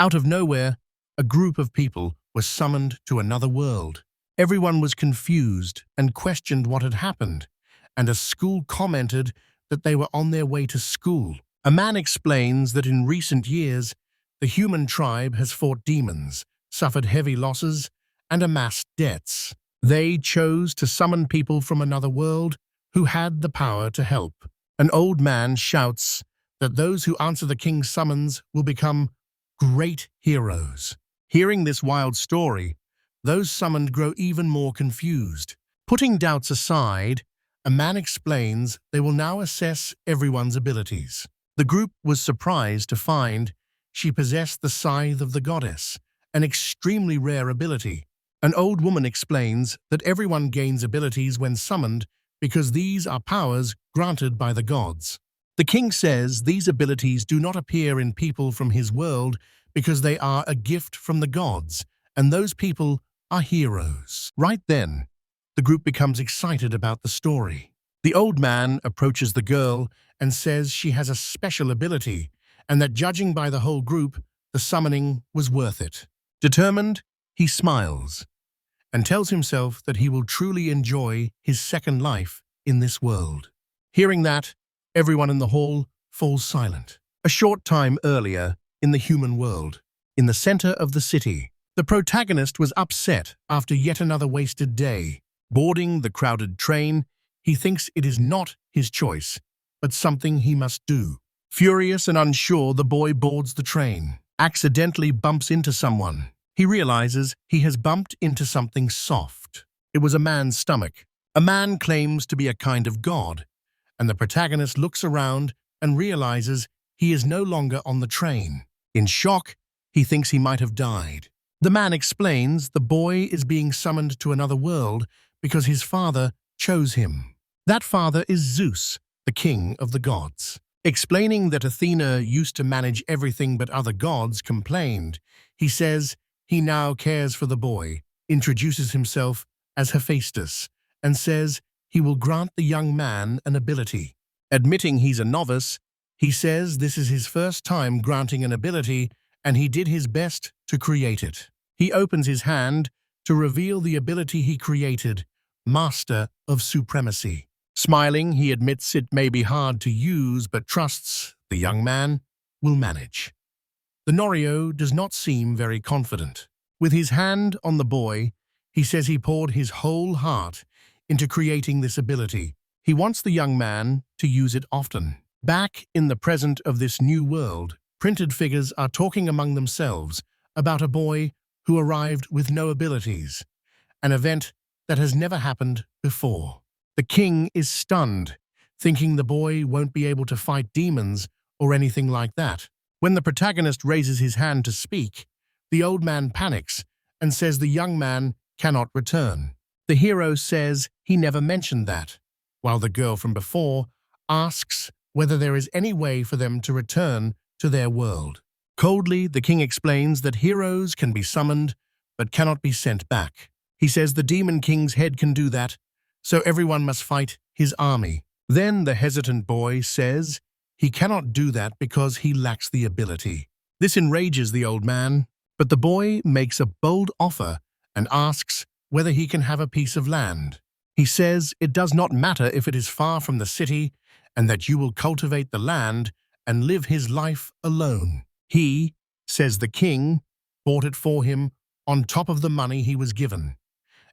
Out of nowhere, a group of people was summoned to another world. Everyone was confused and questioned what had happened, and a school commented that they were on their way to school. A man explains that in recent years, the human tribe has fought demons, suffered heavy losses, and amassed debts. They chose to summon people from another world who had the power to help. An old man shouts that those who answer the king's summons will become great heroes. Hearing this wild story, those summoned grow even more confused. Putting doubts aside, a man explains they will now assess everyone's abilities. The group was surprised to find she possessed the scythe of the goddess, an extremely rare ability. An old woman explains that everyone gains abilities when summoned because these are powers granted by the gods. The king says these abilities do not appear in people from his world because they are a gift from the gods, and those people are heroes. Right then, the group becomes excited about the story. The old man approaches the girl and says she has a special ability, and that judging by the whole group, the summoning was worth it. Determined, he smiles and tells himself that he will truly enjoy his second life in this world. Hearing that, everyone in the hall falls silent. A short time earlier, in the human world, in the center of the city, the protagonist was upset after yet another wasted day. Boarding the crowded train, he thinks it is not his choice, but something he must do. Furious and unsure, the boy boards the train, accidentally bumps into someone. He realizes he has bumped into something soft. It was a man's stomach. A man claims to be a kind of god, and the protagonist looks around and realizes he is no longer on the train. In shock, he thinks he might have died. The man explains the boy is being summoned to another world because his father chose him. That father is Zeus, the king of the gods. Explaining that Athena used to manage everything but other gods complained, he says he now cares for the boy, introduces himself as Hephaestus, and says he will grant the young man an ability. Admitting he's a novice, he says this is his first time granting an ability and he did his best to create it. He opens his hand to reveal the ability he created, Master of Supremacy. Smiling, he admits it may be hard to use but trusts the young man will manage. The Norio does not seem very confident. With his hand on the boy, he says he poured his whole heart into creating this ability. He wants the young man to use it often. Back in the present of this new world, printed figures are talking among themselves about a boy who arrived with no abilities, an event that has never happened before. The king is stunned, thinking the boy won't be able to fight demons or anything like that. When the protagonist raises his hand to speak, the old man panics and says the young man cannot return. The hero says he never mentioned that, while the girl from before asks whether there is any way for them to return to their world. Coldly, the king explains that heroes can be summoned but cannot be sent back. He says the demon king's head can do that, so everyone must fight his army. Then the hesitant boy says he cannot do that because he lacks the ability. This enrages the old man, but the boy makes a bold offer and asks whether he can have a piece of land. He says it does not matter if it is far from the city and that you will cultivate the land and live his life alone. He, says the king, bought it for him on top of the money he was given.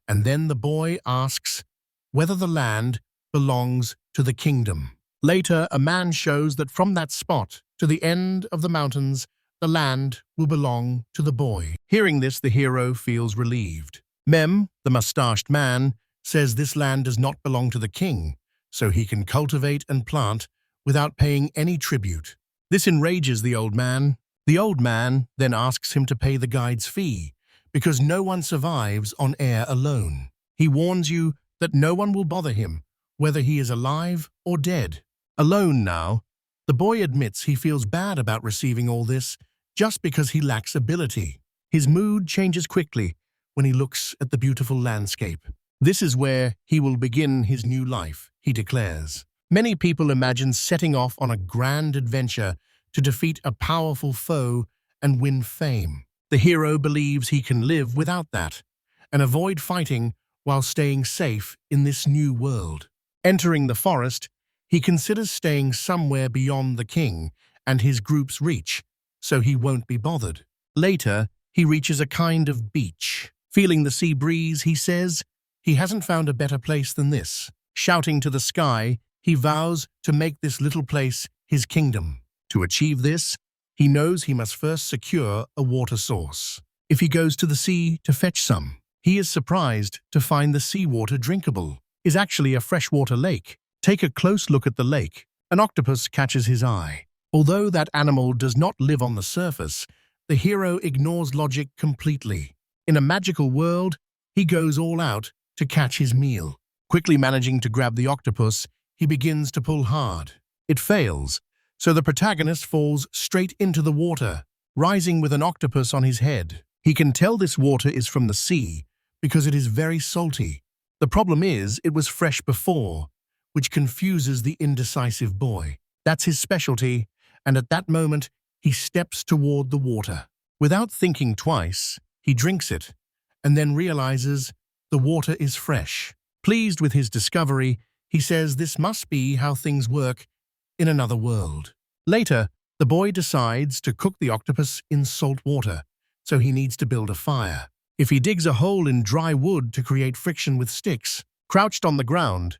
And then the boy asks whether the land belongs to the kingdom. Later, a man shows that from that spot to the end of the mountains, the land will belong to the boy. Hearing this, the hero feels relieved. Mem, the mustached man, says this land does not belong to the king, so he can cultivate and plant without paying any tribute. This enrages the old man. The old man then asks him to pay the guide's fee, because no one survives on air alone. He warns you that no one will bother him, whether he is alive or dead. Alone now, the boy admits he feels bad about receiving all this just because he lacks ability. His mood changes quickly when he looks at the beautiful landscape. This is where he will begin his new life, he declares. Many people imagine setting off on a grand adventure to defeat a powerful foe and win fame. The hero believes he can live without that and avoid fighting while staying safe in this new world. Entering the forest, he considers staying somewhere beyond the king and his group's reach, so he won't be bothered. Later, he reaches a kind of beach. Feeling the sea breeze, he says he hasn't found a better place than this. Shouting to the sky, he vows to make this little place his kingdom. To achieve this, he knows he must first secure a water source. If he goes to the sea to fetch some, he is surprised to find the seawater drinkable is actually a freshwater lake. Take a close look at the lake. An octopus catches his eye. Although that animal does not live on the surface, the hero ignores logic completely. In a magical world, he goes all out to catch his meal. Quickly managing to grab the octopus, he begins to pull hard. It fails, so the protagonist falls straight into the water, rising with an octopus on his head. He can tell this water is from the sea because it is very salty. The problem is it was fresh before, which confuses the indecisive boy. That's his specialty, and at that moment, he steps toward the water. Without thinking twice, he drinks it, and then realizes the water is fresh. Pleased with his discovery, he says this must be how things work in another world. Later, the boy decides to cook the octopus in salt water, so he needs to build a fire. If he digs a hole in dry wood to create friction with sticks, crouched on the ground,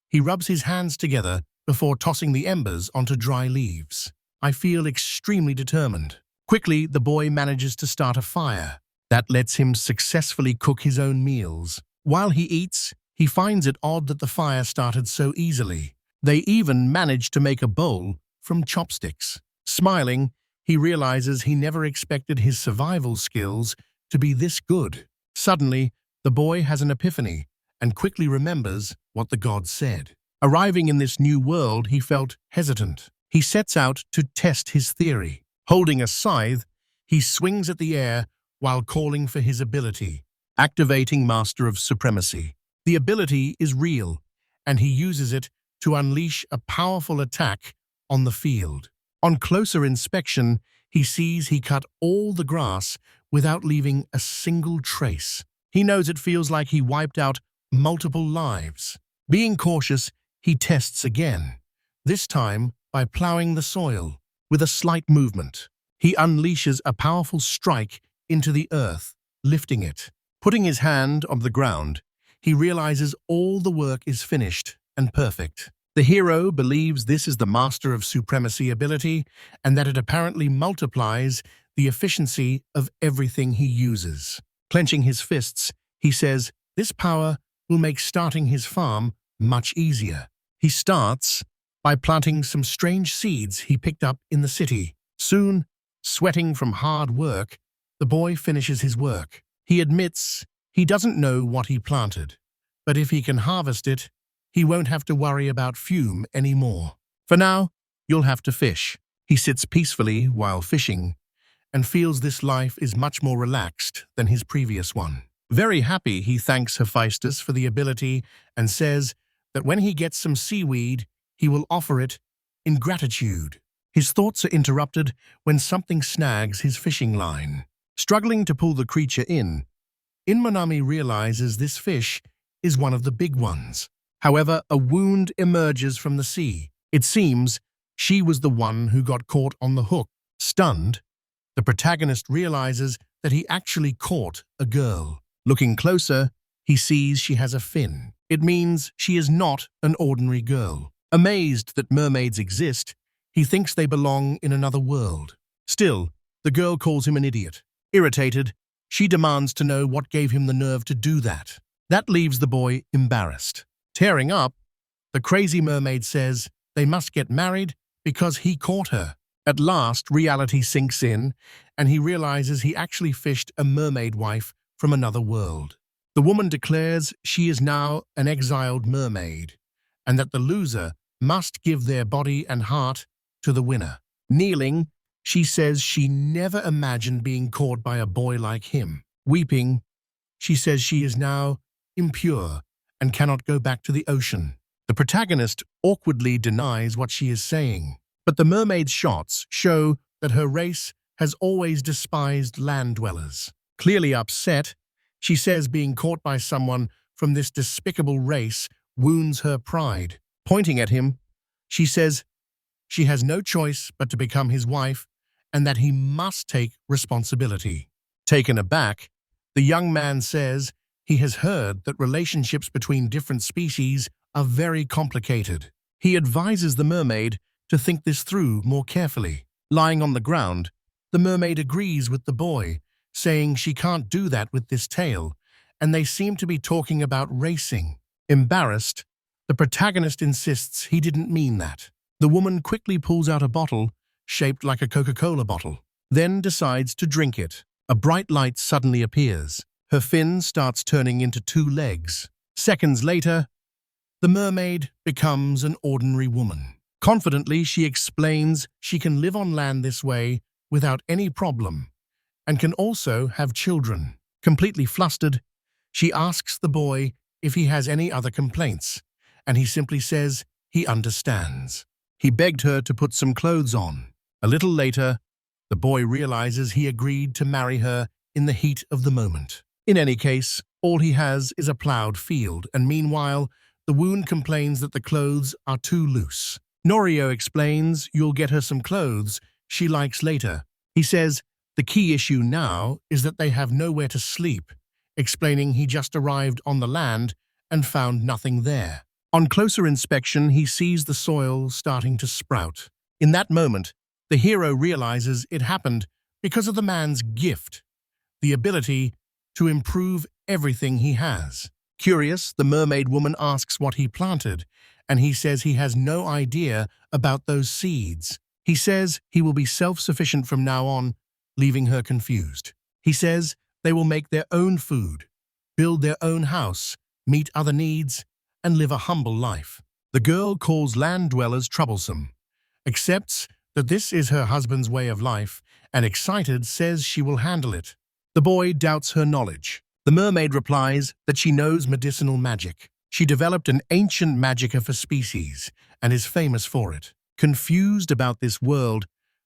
he rubs his hands together before tossing the embers onto dry leaves. I feel extremely determined. Quickly, the boy manages to start a fire. That lets him successfully cook his own meals. While he eats, he finds it odd that the fire started so easily. They even managed to make a bowl from chopsticks. Smiling, he realizes he never expected his survival skills to be this good. Suddenly, the boy has an epiphany and quickly remembers what the gods said. Arriving in this new world, he felt hesitant. He sets out to test his theory. Holding a scythe, he swings at the air while calling for his ability, activating Master of Supremacy. The ability is real, and he uses it to unleash a powerful attack on the field. On closer inspection, he sees he cut all the grass without leaving a single trace. He knows it feels like he wiped out multiple lives. Being cautious, he tests again, this time by plowing the soil. With a slight movement, he unleashes a powerful strike into the earth, lifting it. Putting his hand on the ground, he realizes all the work is finished and perfect. The hero believes this is the Master of Supremacy ability and that it apparently multiplies the efficiency of everything he uses. Clenching his fists, he says, this power will make starting his farm much easier. He starts by planting some strange seeds he picked up in the city. Soon, sweating from hard work, the boy finishes his work. He admits he doesn't know what he planted, but if he can harvest it, he won't have to worry about fume anymore. For now, you'll have to fish. He sits peacefully while fishing and feels this life is much more relaxed than his previous one. Very happy, he thanks Hephaestus for the ability and says that when he gets some seaweed, he will offer it in gratitude. His thoughts are interrupted when something snags his fishing line. Struggling to pull the creature in, Inmanami realizes this fish is one of the big ones. However, a wound emerges from the sea. It seems she was the one who got caught on the hook. Stunned, the protagonist realizes that he actually caught a girl. Looking closer, he sees she has a fin. It means she is not an ordinary girl. Amazed that mermaids exist, he thinks they belong in another world. Still, the girl calls him an idiot. Irritated, she demands to know what gave him the nerve to do that. That leaves the boy embarrassed. Tearing up, the crazy mermaid says they must get married because he caught her. At last, reality sinks in, and he realizes he actually fished a mermaid wife from another world. The woman declares she is now an exiled mermaid, and that the loser must give their body and heart to the winner. Kneeling, she says she never imagined being caught by a boy like him. Weeping, she says she is now impure and cannot go back to the ocean. The protagonist awkwardly denies what she is saying, but the mermaid's shots show that her race has always despised land dwellers. Clearly upset, she says being caught by someone from this despicable race wounds her pride. Pointing at him, she says she has no choice but to become his wife and that he must take responsibility. Taken aback, the young man says he has heard that relationships between different species are very complicated. He advises the mermaid to think this through more carefully. Lying on the ground, the mermaid agrees with the boy, saying she can't do that with this tale, and they seem to be talking about racing. Embarrassed, the protagonist insists he didn't mean that. The woman quickly pulls out a bottle shaped like a Coca-Cola bottle, then decides to drink it. A bright light suddenly appears. Her fin starts turning into 2 legs. Seconds later, the mermaid becomes an ordinary woman. Confidently, she explains she can live on land this way without any problem and can also have children. Completely flustered, she asks the boy if he has any other complaints, and he simply says he understands. He begged her to put some clothes on. A little later, the boy realizes he agreed to marry her in the heat of the moment. In any case, all he has is a plowed field, and meanwhile, the wound complains that the clothes are too loose. Norio explains you'll get her some clothes she likes later. He says the key issue now is that they have nowhere to sleep, explaining he just arrived on the land and found nothing there. On closer inspection, he sees the soil starting to sprout. In that moment, the hero realizes it happened because of the man's gift, the ability to improve everything he has. Curious, the mermaid woman asks what he planted, and he says he has no idea about those seeds. He says he will be self-sufficient from now on, leaving her confused. He says they will make their own food, build their own house, meet other needs, and live a humble life. The girl calls land dwellers troublesome, accepts that this is her husband's way of life, and excited says she will handle it. The boy doubts her knowledge. The mermaid replies that she knows medicinal magic. She developed an ancient magic of a species and is famous for it. Confused about this world,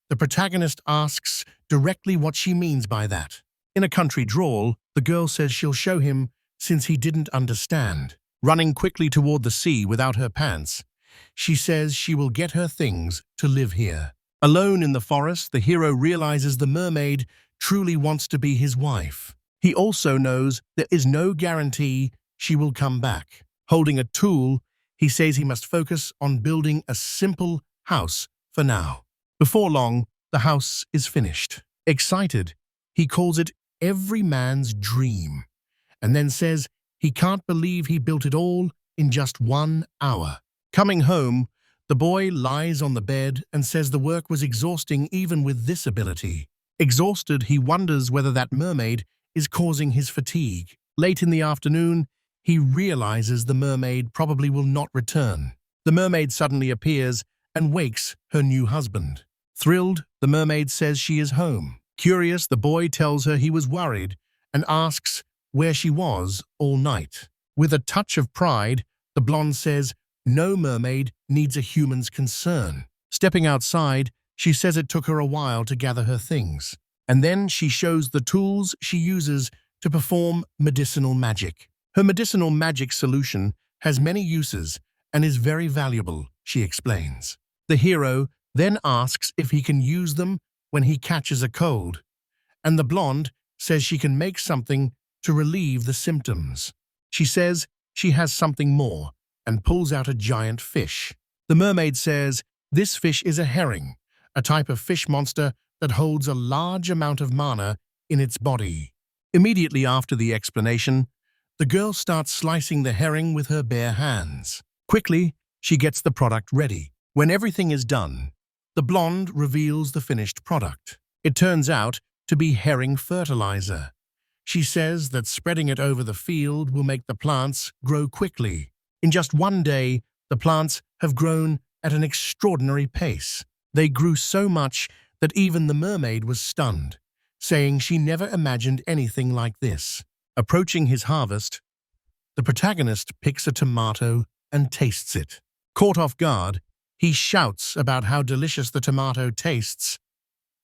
the protagonist asks directly what she means by that. In a country drawl, the girl says she'll show him since he didn't understand. Running quickly toward the sea without her pants, she says she will get her things to live here. Alone in the forest, the hero realizes the mermaid truly wants to be his wife. He also knows there is no guarantee she will come back. Holding a tool, he says he must focus on building a simple house for now. Before long, the house is finished. Excited, he calls it every man's dream, and then says he can't believe he built it all in just 1 hour. Coming home, the boy lies on the bed and says the work was exhausting even with this ability. Exhausted, he wonders whether that mermaid is causing his fatigue. Late in the afternoon, he realizes the mermaid probably will not return. The mermaid suddenly appears and wakes her new husband. Thrilled, the mermaid says she is home. Curious, the boy tells her he was worried and asks where she was all night. With a touch of pride, the blonde says no mermaid needs a human's concern. Stepping outside, she says it took her a while to gather her things. And then she shows the tools she uses to perform medicinal magic. Her medicinal magic solution has many uses and is very valuable, she explains. The hero then asks if he can use them when he catches a cold, and the blonde says she can make something to relieve the symptoms. She says she has something more and pulls out a giant fish. The mermaid says this fish is a herring, a type of fish monster that holds a large amount of mana in its body. Immediately after the explanation, the girl starts slicing the herring with her bare hands. Quickly, she gets the product ready. When everything is done, the blonde reveals the finished product. It turns out to be herring fertilizer. She says that spreading it over the field will make the plants grow quickly. In just 1 day, the plants have grown at an extraordinary pace. They grew so much that even the mermaid was stunned, saying she never imagined anything like this. Approaching his harvest, the protagonist picks a tomato and tastes it. Caught off guard, he shouts about how delicious the tomato tastes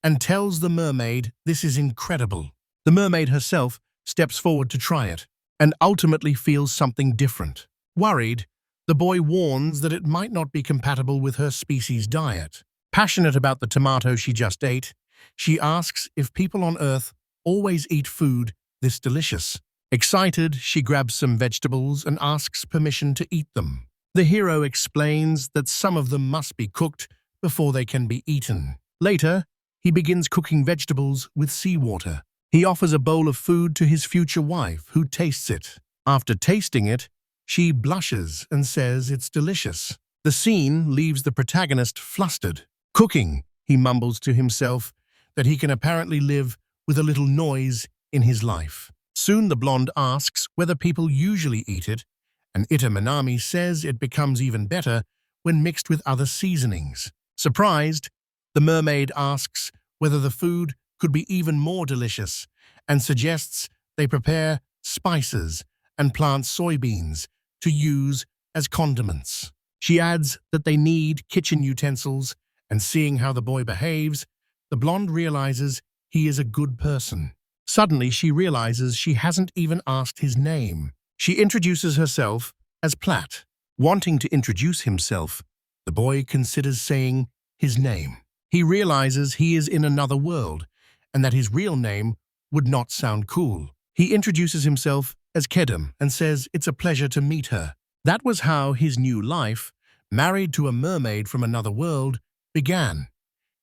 and tells the mermaid this is incredible. The mermaid herself steps forward to try it and ultimately feels something different. Worried, the boy warns that it might not be compatible with her species' diet. Passionate about the tomato she just ate, she asks if people on Earth always eat food this delicious. Excited, she grabs some vegetables and asks permission to eat them. The hero explains that some of them must be cooked before they can be eaten. Later, he begins cooking vegetables with seawater. He offers a bowl of food to his future wife, who tastes it. After tasting it, she blushes and says it's delicious. The scene leaves the protagonist flustered. Cooking, he mumbles to himself that he can apparently live with a little noise in his life. Soon the blonde asks whether people usually eat it, and Itamanami says it becomes even better when mixed with other seasonings. Surprised, the mermaid asks whether the food could be even more delicious and suggests they prepare spices and plant soybeans to use as condiments. She adds that they need kitchen utensils, and seeing how the boy behaves, the blonde realizes he is a good person. Suddenly, she realizes she hasn't even asked his name. She introduces herself as Platt. Wanting to introduce himself, the boy considers saying his name. He realizes he is in another world and that his real name would not sound cool. He introduces himself as Kedem and says it's a pleasure to meet her. That was how his new life, married to a mermaid from another world, began.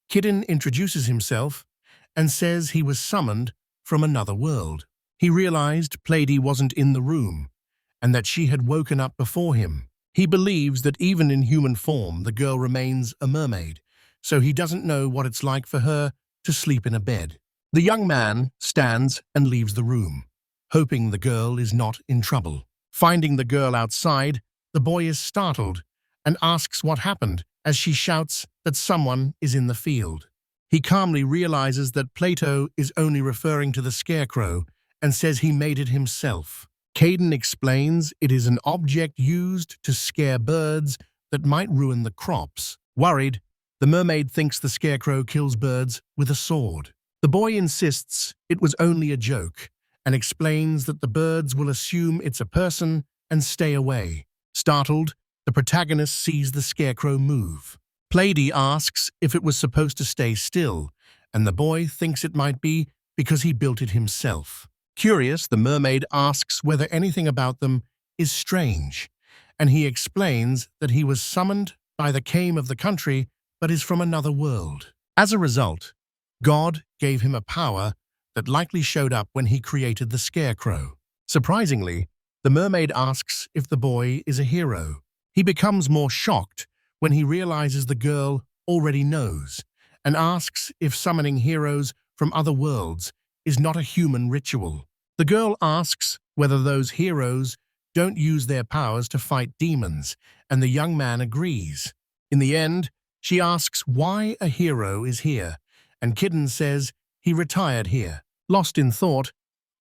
Kidden introduces himself and says he was summoned from another world. He realized Pleiadi wasn't in the room and that she had woken up before him. He believes that even in human form, the girl remains a mermaid, so he doesn't know what it's like for her to sleep in a bed. The young man stands and leaves the room, hoping the girl is not in trouble. Finding the girl outside, the boy is startled and asks what happened as she shouts that someone is in the field. He calmly realizes that Plato is only referring to the scarecrow and says he made it himself. Caden explains it is an object used to scare birds that might ruin the crops. Worried, the mermaid thinks the scarecrow kills birds with a sword. The boy insists it was only a joke and explains that the birds will assume it's a person and stay away. Startled, the protagonist sees the scarecrow move. Pleiadi asks if it was supposed to stay still, and the boy thinks it might be because he built it himself. Curious, the mermaid asks whether anything about them is strange, and he explains that he was summoned by the kame of the country but is from another world. As a result, God gave him a power that likely showed up when he created the scarecrow. Surprisingly, the mermaid asks if the boy is a hero. He becomes more shocked when he realizes the girl already knows and asks if summoning heroes from other worlds is not a human ritual. The girl asks whether those heroes don't use their powers to fight demons, and the young man agrees. In the end, she asks why a hero is here, and Kidden says he retired here. Lost in thought,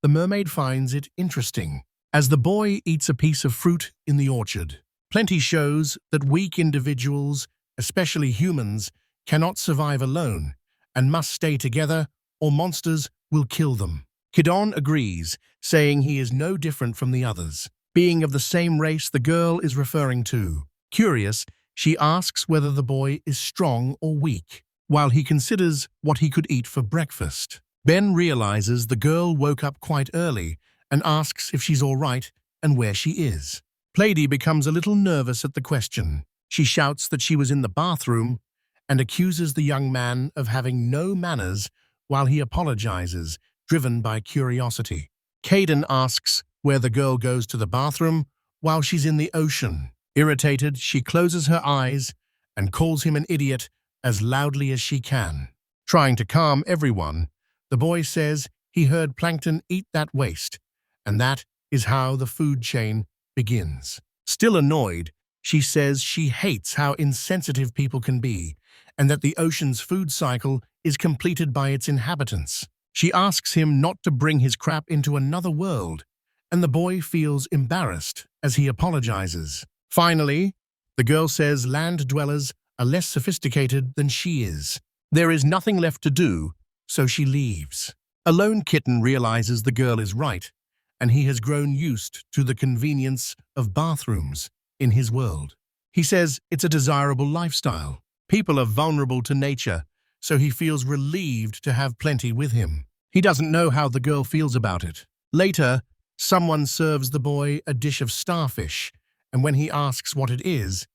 the mermaid finds it interesting. As the boy eats a piece of fruit in the orchard, Plenty shows that weak individuals, especially humans, cannot survive alone and must stay together or monsters will kill them. Kidon agrees, saying he is no different from the others, being of the same race the girl is referring to. Curious, she asks whether the boy is strong or weak, while he considers what he could eat for breakfast. Ben realizes the girl woke up quite early and asks if she's all right and where she is. Pleiadi becomes a little nervous at the question. She shouts that she was in the bathroom and accuses the young man of having no manners while he apologizes, driven by curiosity. Caden asks where the girl goes to the bathroom while she's in the ocean. Irritated, she closes her eyes and calls him an idiot as loudly as she can. Trying to calm everyone, the boy says he heard plankton eat that waste, and that is how the food chain begins. Still annoyed, she says she hates how insensitive people can be and that the ocean's food cycle is completed by its inhabitants. She asks him not to bring his crap into another world, and the boy feels embarrassed as he apologizes. Finally, the girl says land dwellers are less sophisticated than she is. There is nothing left to do, so she leaves. A lone kitten realizes the girl is right, and he has grown used to the convenience of bathrooms in his world. He says it's a desirable lifestyle. People are vulnerable to nature, so he feels relieved to have plenty with him. He doesn't know how the girl feels about it. Later, someone serves the boy a dish of starfish, and when he asks what it is,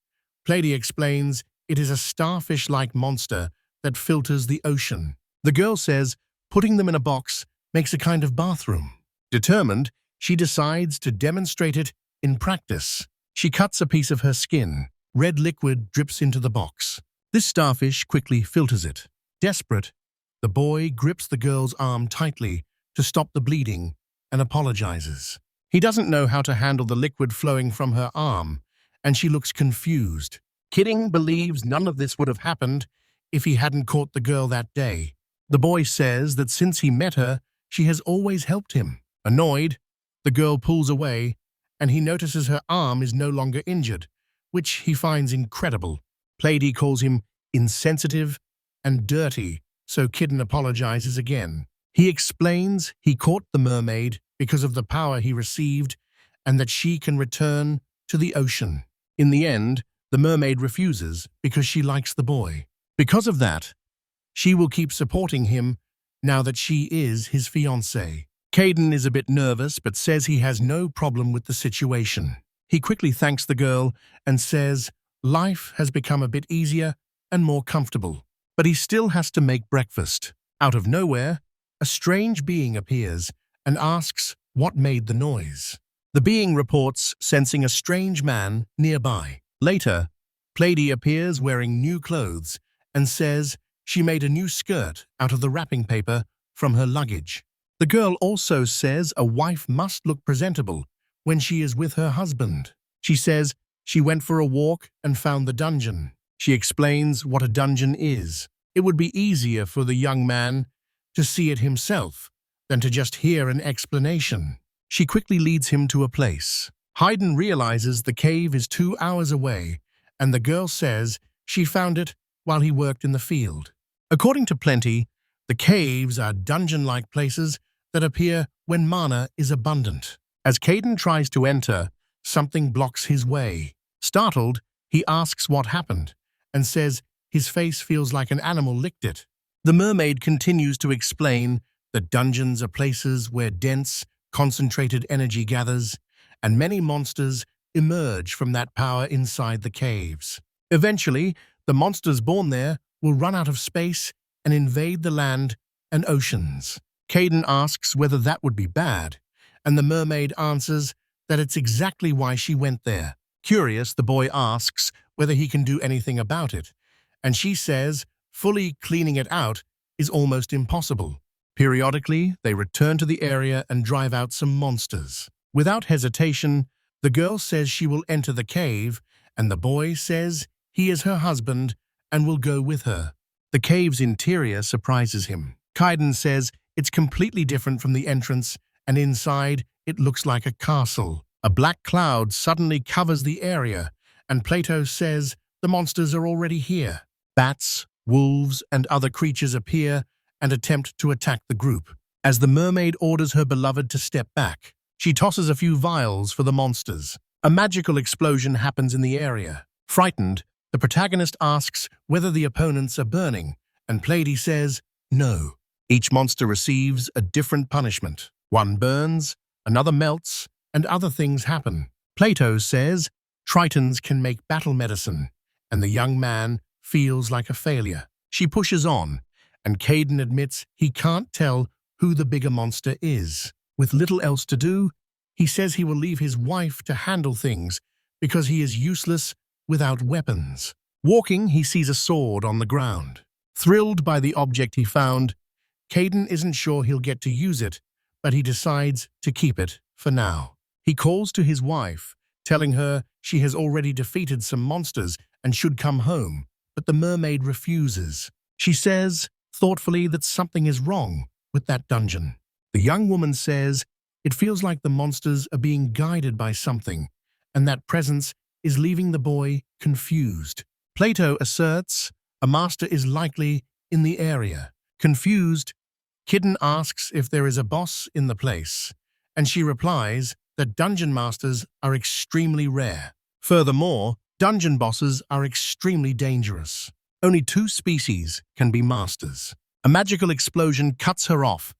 Plady explains it is a starfish-like monster that filters the ocean. The girl says putting them in a box makes a kind of bathroom. Determined, she decides to demonstrate it in practice. She cuts a piece of her skin. Red liquid drips into the box. This starfish quickly filters it. Desperate, the boy grips the girl's arm tightly to stop the bleeding and apologizes. He doesn't know how to handle the liquid flowing from her arm, and she looks confused. Kidding believes none of this would have happened if he hadn't caught the girl that day. The boy says that since he met her, she has always helped him. Annoyed, the girl pulls away, and he notices her arm is no longer injured, which he finds incredible. Plady calls him insensitive and dirty, so Kitten apologizes again. He explains he caught the mermaid because of the power he received and that she can return to the ocean. In the end, the mermaid refuses because she likes the boy. Because of that, she will keep supporting him now that she is his fiancée. Caden is a bit nervous but says he has no problem with the situation. He quickly thanks the girl and says life has become a bit easier and more comfortable. But he still has to make breakfast. Out of nowhere, a strange being appears and asks what made the noise. The being reports sensing a strange man nearby. Later, Plady appears wearing new clothes and says she made a new skirt out of the wrapping paper from her luggage. The girl also says a wife must look presentable when she is with her husband. She says she went for a walk and found the dungeon. She explains what a dungeon is. It would be easier for the young man to see it himself than to just hear an explanation. She quickly leads him to a place. Hayden realizes the cave is 2 hours away, and the girl says she found it while he worked in the field. According to Plenty, the caves are dungeon-like places that appear when mana is abundant. As Caden tries to enter, something blocks his way. Startled, he asks what happened and says his face feels like an animal licked it. The mermaid continues to explain that dungeons are places where dense, concentrated energy gathers, and many monsters emerge from that power inside the caves. Eventually, the monsters born there will run out of space and invade the land and oceans. Caden asks whether that would be bad, and the mermaid answers that it's exactly why she went there. Curious, the boy asks whether he can do anything about it, and she says fully cleaning it out is almost impossible. Periodically, they return to the area and drive out some monsters. Without hesitation, the girl says she will enter the cave, and the boy says he is her husband and will go with her. The cave's interior surprises him. Kaiden says it's completely different from the entrance, and inside it looks like a castle. A black cloud suddenly covers the area, and Plato says the monsters are already here. Bats, wolves, and other creatures appear and attempt to attack the group. As the mermaid orders her beloved to step back, she tosses a few vials for the monsters. A magical explosion happens in the area. Frightened, the protagonist asks whether the opponents are burning, and Plady says no. Each monster receives a different punishment. One burns, another melts, and other things happen. Plato says Tritons can make battle medicine, and the young man feels like a failure. She pushes on, and Caden admits he can't tell who the bigger monster is. With little else to do, he says he will leave his wife to handle things because he is useless without weapons. Walking, he sees a sword on the ground. Thrilled by the object he found, Caden isn't sure he'll get to use it, but he decides to keep it for now. He calls to his wife, telling her she has already defeated some monsters and should come home, but the mermaid refuses. She says, thoughtfully, that something is wrong with that dungeon. The young woman says it feels like the monsters are being guided by something, and that presence is leaving the boy confused. Plato asserts a master is likely in the area. Confused, Kitten asks if there is a boss in the place, and she replies that dungeon masters are extremely rare. Furthermore, dungeon bosses are extremely dangerous. Only 2 species can be masters. A magical explosion cuts her off,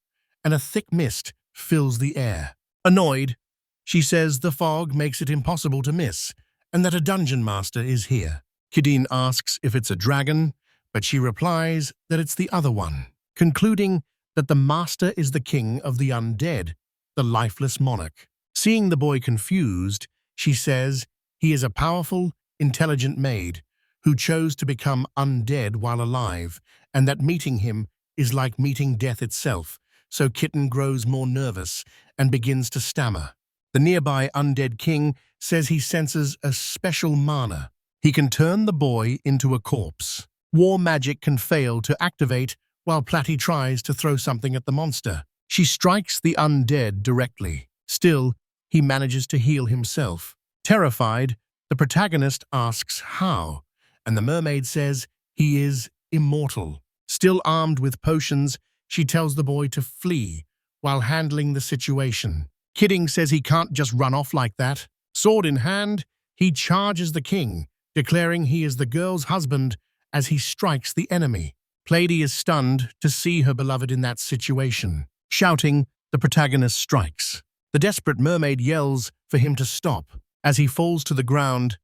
and a thick mist fills the air. Annoyed, she says the fog makes it impossible to miss, and that a dungeon master is here. Kidin asks if it's a dragon, but she replies that it's the other one, concluding that the master is the king of the undead, the lifeless monarch. Seeing the boy confused, she says he is a powerful, intelligent maid who chose to become undead while alive, and that meeting him is like meeting death itself, so Kitten grows more nervous and begins to stammer. The nearby undead king says he senses a special mana. He can turn the boy into a corpse. War magic can fail to activate while Platy tries to throw something at the monster. She strikes the undead directly. Still, he manages to heal himself. Terrified, the protagonist asks how, and the mermaid says he is immortal. Still armed with potions, she tells the boy to flee while handling the situation. Kidding says he can't just run off like that. Sword in hand, he charges the king, declaring he is the girl's husband as he strikes the enemy. Plady is stunned to see her beloved in that situation. Shouting, the protagonist strikes. The desperate mermaid yells for him to stop. As he falls to the ground,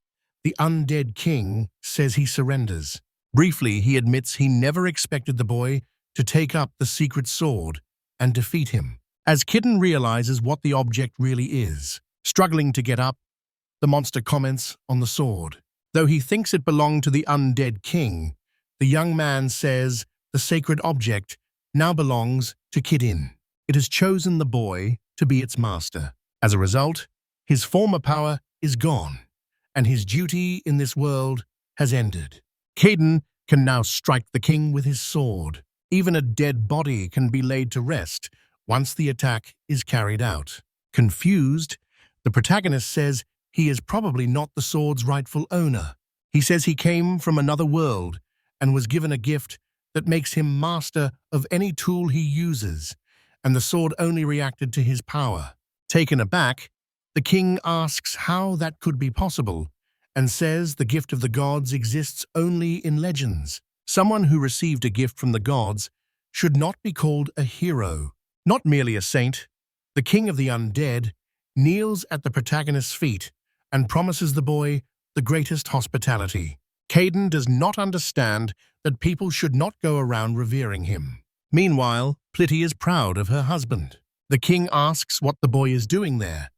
the undead king says he surrenders. Briefly, he admits he never expected the boy to take up the secret sword and defeat him. As Kitten realizes what the object really is, struggling to get up, the monster comments on the sword. Though he thinks it belonged to the undead king, the young man says the sacred object now belongs to Kitten. It has chosen the boy to be its master. As a result, his former power is gone, and his duty in this world has ended. Kitten can now strike the king with his sword. Even a dead body can be laid to rest once the attack is carried out. Confused, the protagonist says he is probably not the sword's rightful owner. He says he came from another world and was given a gift that makes him master of any tool he uses, and the sword only reacted to his power. Taken aback, the king asks how that could be possible and says the gift of the gods exists only in legends. Someone who received a gift from the gods should not be called a hero, not merely a saint. The king of the undead kneels at the protagonist's feet and promises the boy the greatest hospitality. Caden does not understand that people should not go around revering him. Meanwhile, Plitty is proud of her husband. The king asks what the boy is doing there,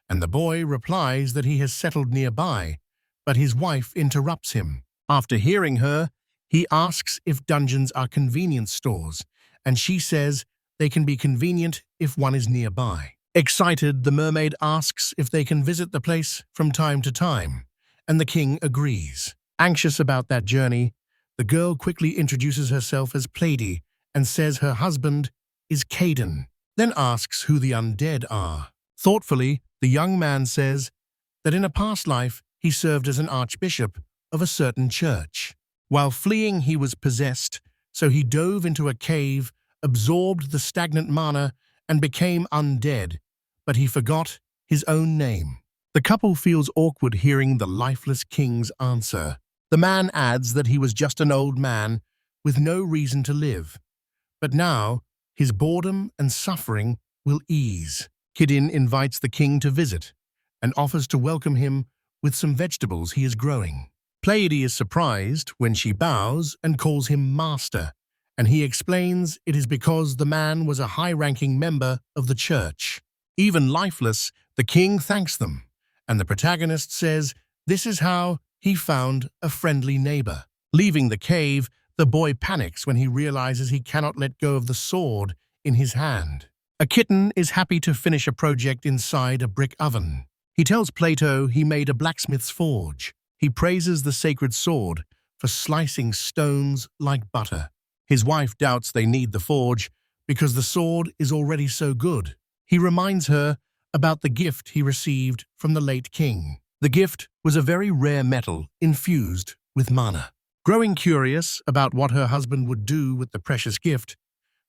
and the boy replies that he has settled nearby, but his wife interrupts him. After hearing her, he asks if dungeons are convenience stores, and she says they can be convenient if one is nearby. Excited, the mermaid asks if they can visit the place from time to time, and the king agrees. Anxious about that journey, the girl quickly introduces herself as Plady and says her husband is Caden, then asks who the undead are. Thoughtfully, the young man says that in a past life he served as an archbishop of a certain church. While fleeing, he was possessed, so he dove into a cave, absorbed the stagnant mana, and became undead, but he forgot his own name. The couple feels awkward hearing the lifeless king's answer. The man adds that he was just an old man with no reason to live, but now his boredom and suffering will ease. Kidin invites the king to visit and offers to welcome him with some vegetables he is growing. Pleiade is surprised when she bows and calls him master, and he explains it is because the man was a high-ranking member of the church. Even lifeless, the king thanks them, and the protagonist says this is how he found a friendly neighbor. Leaving the cave, the boy panics when he realizes he cannot let go of the sword in his hand. A kitten is happy to finish a project inside a brick oven. He tells Plato he made a blacksmith's forge. He praises the sacred sword for slicing stones like butter. His wife doubts they need the forge because the sword is already so good. He reminds her about the gift he received from the late king. The gift was a very rare metal infused with mana. Growing curious about what her husband would do with the precious gift,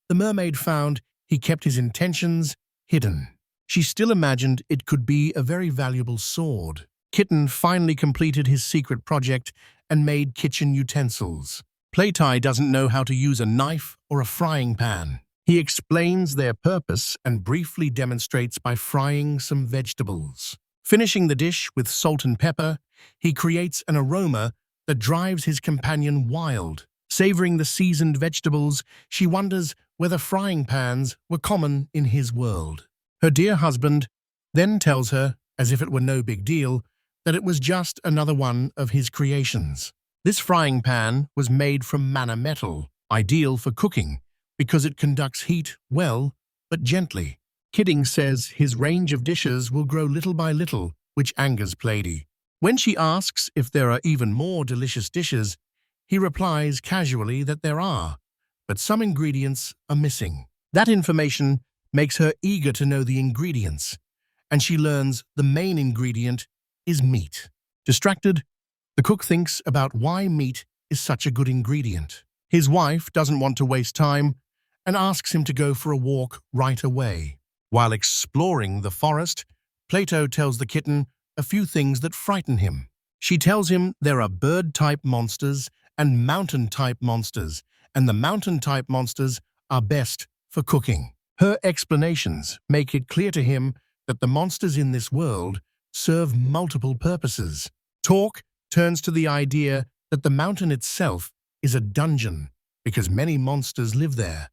the mermaid found he kept his intentions hidden. She still imagined it could be a very valuable sword. Kitten finally completed his secret project and made kitchen utensils. Playtie doesn't know how to use a knife or a frying pan. He explains their purpose and briefly demonstrates by frying some vegetables. Finishing the dish with salt and pepper, he creates an aroma that drives his companion wild. Savoring the seasoned vegetables, she wonders whether frying pans were common in his world. Her dear husband then tells her, as if it were no big deal, that it was just another one of his creations. This frying pan was made from mana metal, ideal for cooking, because it conducts heat well, but gently. Kidding says his range of dishes will grow little by little, which angers Pleiadi. When she asks if there are even more delicious dishes, he replies casually that there are, but some ingredients are missing. That information makes her eager to know the ingredients, and she learns the main ingredient is meat. Distracted, the cook thinks about why meat is such a good ingredient. His wife doesn't want to waste time and asks him to go for a walk right away. While exploring the forest, Plato tells the kitten a few things that frighten him. She tells him there are bird-type monsters and mountain-type monsters, and the mountain-type monsters are best for cooking. Her explanations make it clear to him that the monsters in this world serve multiple purposes. Talk turns to the idea that the mountain itself is a dungeon because many monsters live there.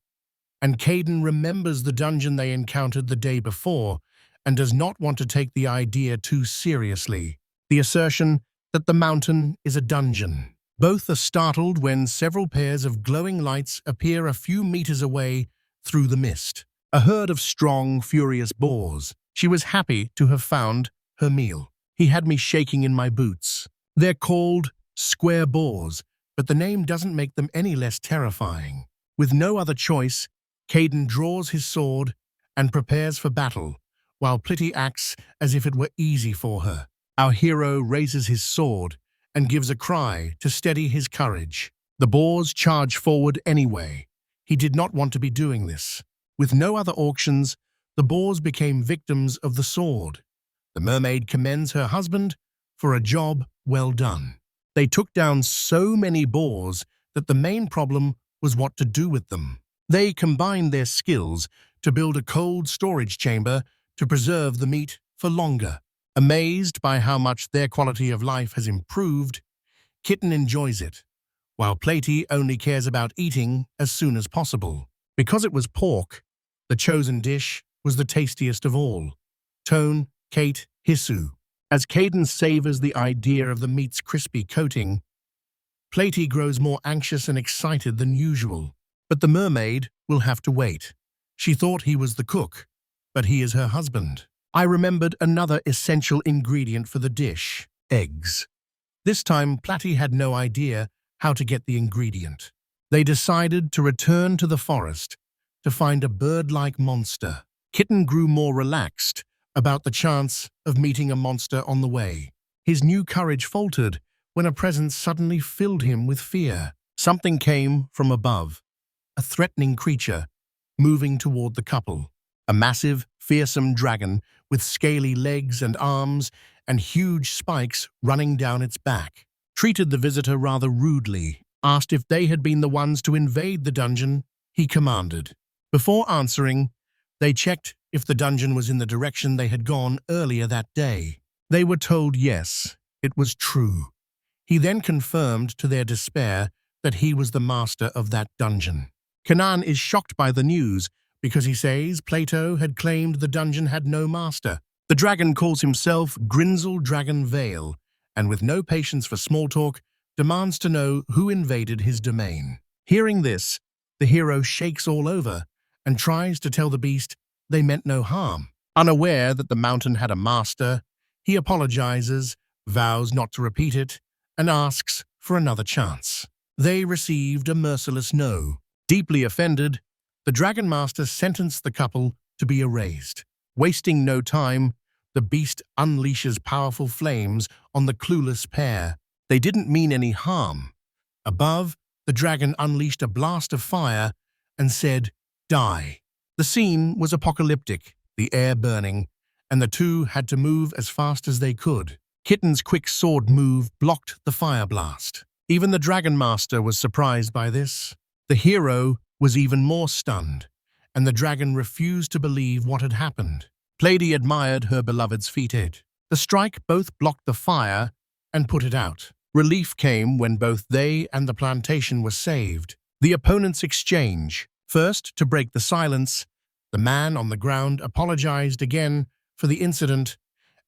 And Caden remembers the dungeon they encountered the day before and does not want to take the idea too seriously. The assertion that the mountain is a dungeon. Both are startled when several pairs of glowing lights appear a few meters away through the mist. A herd of strong, furious boars. She was happy to have found her meal. He had me shaking in my boots. They're called square boars, but the name doesn't make them any less terrifying. With no other choice, Caden draws his sword and prepares for battle, while Plitty acts as if it were easy for her. Our hero raises his sword and gives a cry to steady his courage. The boars charge forward anyway. He did not want to be doing this. With no other auctions, the boars became victims of the sword. The mermaid commends her husband for a job well done. They took down so many boars that the main problem was what to do with them. They combined their skills to build a cold storage chamber to preserve the meat for longer. Amazed by how much their quality of life has improved, Kitten enjoys it, while Platy only cares about eating as soon as possible. Because it was pork, the chosen dish was the tastiest of all. Tone, Kate, Hisu. As Caden savors the idea of the meat's crispy coating, Platy grows more anxious and excited than usual. But the mermaid will have to wait. She thought he was the cook, but he is her husband. I remembered another essential ingredient for the dish: eggs. This time, Platy had no idea how to get the ingredient. They decided to return to the forest to find a bird-like monster. Kitten grew more relaxed about the chance of meeting a monster on the way. His new courage faltered when a presence suddenly filled him with fear. Something came from above. A threatening creature, moving toward the couple. A massive, fearsome dragon with scaly legs and arms and huge spikes running down its back. Treated the visitor rather rudely, asked if they had been the ones to invade the dungeon, he commanded. Before answering, they checked if the dungeon was in the direction they had gone earlier that day. They were told yes, it was true. He then confirmed to their despair that he was the master of that dungeon. Kanan is shocked by the news because he says Plato had claimed the dungeon had no master. The dragon calls himself Grinzel Dragon Vale, and with no patience for small talk, demands to know who invaded his domain. Hearing this, the hero shakes all over and tries to tell the beast they meant no harm. Unaware that the mountain had a master, he apologizes, vows not to repeat it, and asks for another chance. They received a merciless no. Deeply offended, the Dragon Master sentenced the couple to be erased. Wasting no time, the beast unleashes powerful flames on the clueless pair. They didn't mean any harm. Above, the dragon unleashed a blast of fire and said, "Die." The scene was apocalyptic, the air burning, and the two had to move as fast as they could. Kitten's quick sword move blocked the fire blast. Even the Dragon Master was surprised by this. The hero was even more stunned, and the dragon refused to believe what had happened. Lady admired her beloved's feat. The strike both blocked the fire and put it out. Relief came when both they and the plantation were saved. The opponents exchange. First, to break the silence, the man on the ground apologized again for the incident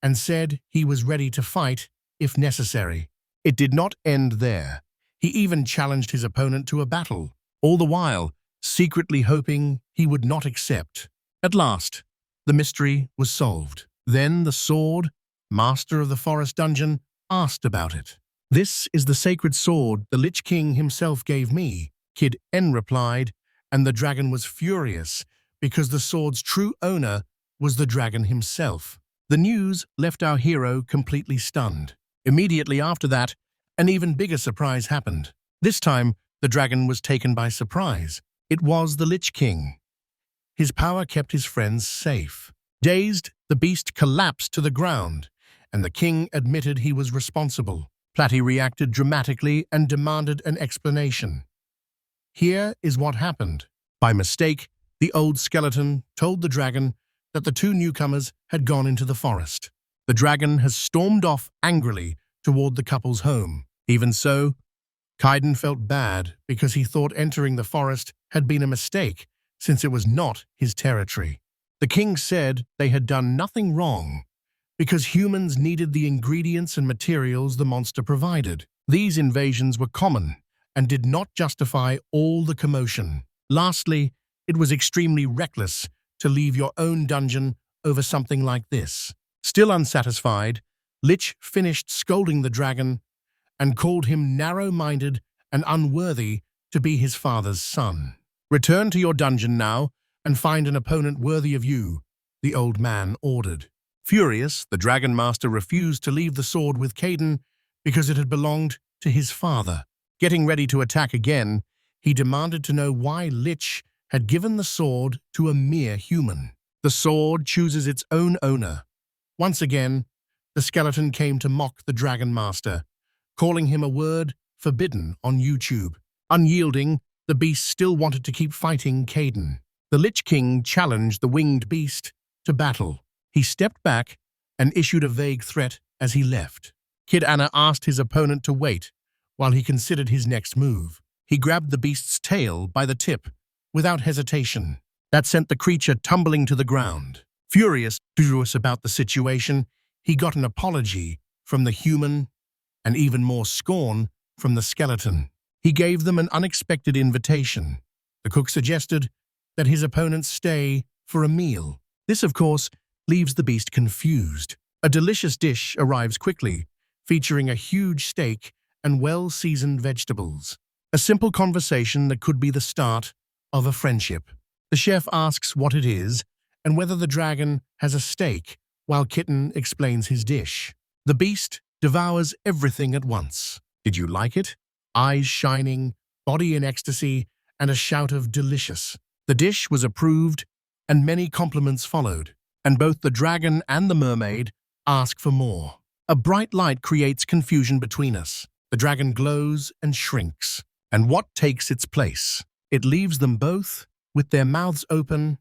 and said he was ready to fight if necessary. It did not end there. He even challenged his opponent to a battle, all the while secretly hoping he would not accept. At last, the mystery was solved. Then the sword, master of the forest dungeon, asked about it. "This is the sacred sword the Lich King himself gave me," Kid N replied, and the dragon was furious because the sword's true owner was the dragon himself. The news left our hero completely stunned. Immediately after that, an even bigger surprise happened. This time, the dragon was taken by surprise. It was the Lich King. His power kept his friends safe. Dazed, the beast collapsed to the ground, and the king admitted he was responsible. Platy reacted dramatically and demanded an explanation. Here is what happened. By mistake, the old skeleton told the dragon that the two newcomers had gone into the forest. The dragon has stormed off angrily toward the couple's home. Even so, Kaiden felt bad because he thought entering the forest had been a mistake since it was not his territory. The king said they had done nothing wrong because humans needed the ingredients and materials the monster provided. These invasions were common and did not justify all the commotion. Lastly, it was extremely reckless to leave your own dungeon over something like this. Still unsatisfied, Lich finished scolding the dragon and called him narrow-minded and unworthy to be his father's son. "Return to your dungeon now and find an opponent worthy of you," the old man ordered. Furious, the Dragon Master refused to leave the sword with Kaiden because it had belonged to his father. Getting ready to attack again, he demanded to know why Lich had given the sword to a mere human. The sword chooses its own owner. Once again, the skeleton came to mock the Dragon Master, calling him a word forbidden on YouTube. Unyielding, the beast still wanted to keep fighting Kaiden. The Lich King challenged the winged beast to battle. He stepped back and issued a vague threat as he left. Kid Anna asked his opponent to wait while he considered his next move. He grabbed the beast's tail by the tip without hesitation. That sent the creature tumbling to the ground. Furious about the situation, he got an apology from the human and even more scorn from the skeleton. He gave them an unexpected invitation. The cook suggested that his opponents stay for a meal. This, of course, leaves the beast confused. A delicious dish arrives quickly, featuring a huge steak and well-seasoned vegetables. A simple conversation that could be the start of a friendship. The chef asks what it is and whether the dragon has a steak, while Kitten explains his dish. The beast devours everything at once. "Did you like it?" Eyes shining, body in ecstasy, and a shout of delicious. The dish was approved, and many compliments followed, and both the dragon and the mermaid ask for more. A bright light creates confusion between us. The dragon glows and shrinks. And what takes its place? It leaves them both with their mouths open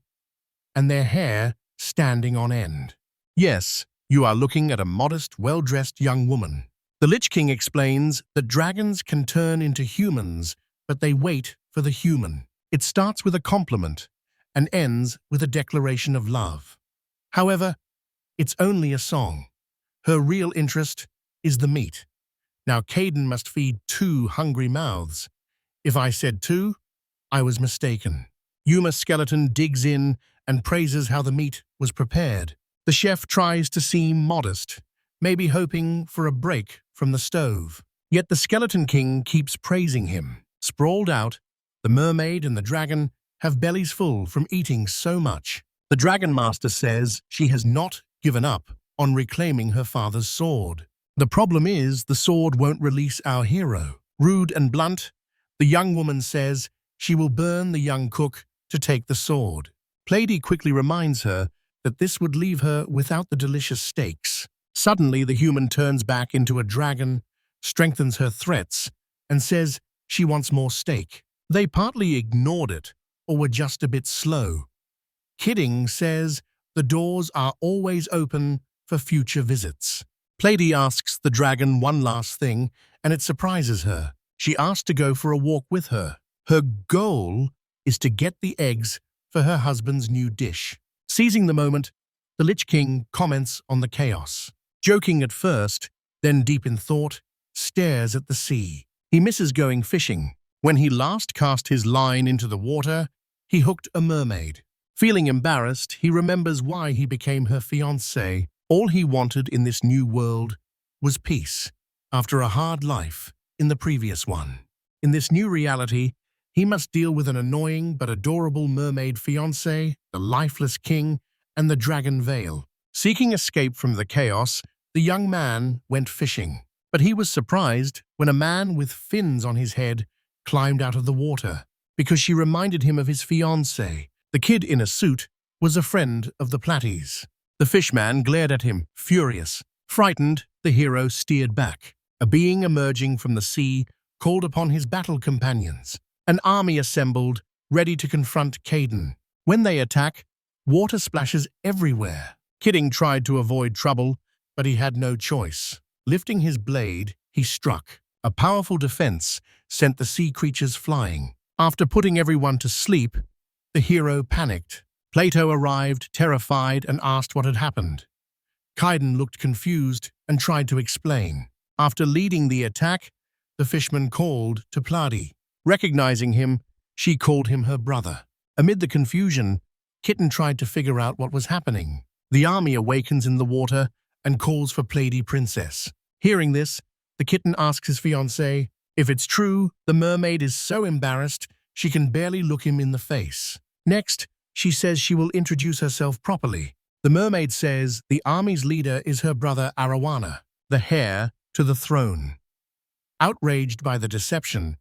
and their hair standing on end. Yes, you are looking at a modest, well-dressed young woman. The Lich King explains that dragons can turn into humans, but they wait for the human. It starts with a compliment and ends with a declaration of love. However, it's only a song. Her real interest is the meat. Now Kaiden must feed 2 hungry mouths. If I said 2, I was mistaken. Yuma Skeleton digs in and praises how the meat was prepared. The chef tries to seem modest, maybe hoping for a break from the stove. Yet the Skeleton King keeps praising him. Sprawled out, the mermaid and the dragon have bellies full from eating so much. The Dragon Master says she has not given up on reclaiming her father's sword. The problem is the sword won't release our hero. Rude and blunt, the young woman says she will burn the young cook to take the sword. Plady quickly reminds her that this would leave her without the delicious steaks. Suddenly, the human turns back into a dragon, strengthens her threats, and says she wants more steak. They partly ignored it, or were just a bit slow. Kidding says the doors are always open for future visits. Plady asks the dragon one last thing, and it surprises her. She asks to go for a walk with her. Her goal is to get the eggs for her husband's new dish. Seizing the moment, the Lich King comments on the chaos. Joking at first, then deep in thought, stares at the sea. He misses going fishing. When he last cast his line into the water, he hooked a mermaid. Feeling embarrassed, he remembers why he became her fiancée. All he wanted in this new world was peace, after a hard life in the previous one. In this new reality, he must deal with an annoying but adorable mermaid fiancée, the lifeless king, and the dragon veil. Seeking escape from the chaos, the young man went fishing. But he was surprised when a man with fins on his head climbed out of the water, because she reminded him of his fiancée. The kid in a suit was a friend of the Platties. The fishman glared at him, furious. Frightened, the hero steered back. A being emerging from the sea called upon his battle companions. An army assembled, ready to confront Caden. When they attack, water splashes everywhere. Kidding tried to avoid trouble, but he had no choice. Lifting his blade, he struck. A powerful defense sent the sea creatures flying. After putting everyone to sleep, the hero panicked. Plato arrived, terrified, and asked what had happened. Kaiden looked confused and tried to explain. After leading the attack, the fishman called to Plady. Recognizing him, she called him her brother. Amid the confusion, Kitten tried to figure out what was happening. The army awakens in the water and calls for Plady Princess. Hearing this, the kitten asks his fiancée if it's true. The mermaid is so embarrassed she can barely look him in the face. Next, she says she will introduce herself properly. The mermaid says the army's leader is her brother Arowana, the heir to the throne. Outraged by the deception,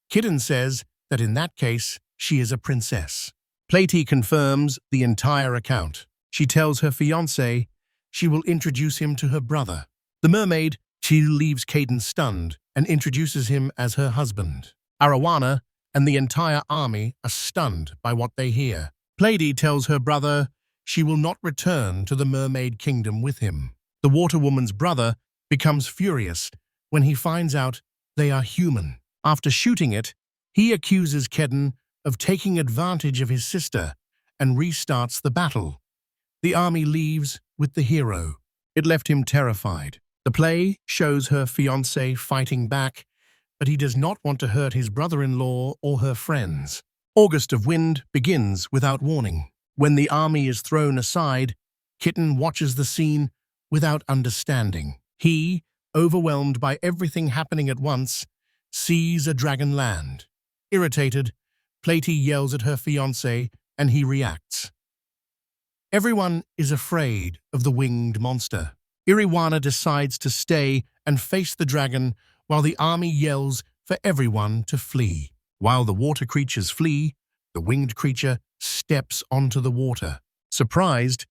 Kitten says that in that case, she is a princess. Plady confirms the entire account. She tells her fiancé she will introduce him to her brother. The mermaid, she leaves Caden stunned and introduces him as her husband. Arowana and the entire army are stunned by what they hear. Plady tells her brother she will not return to the mermaid kingdom with him. The water woman's brother becomes furious when he finds out they are human. After shooting it, he accuses Kedden of taking advantage of his sister and restarts the battle. The army leaves with the hero. It left him terrified. The play shows her fiancé fighting back, but he does not want to hurt his brother-in-law or her friends. August of Wind begins without warning. When the army is thrown aside, Kitten watches the scene without understanding. He, overwhelmed by everything happening at once, sees a dragon land. Irritated, Plady yells at her fiancé and he reacts. Everyone is afraid of the winged monster. Iriwana decides to stay and face the dragon while the army yells for everyone to flee. While the water creatures flee, the winged creature steps onto the water. Surprised,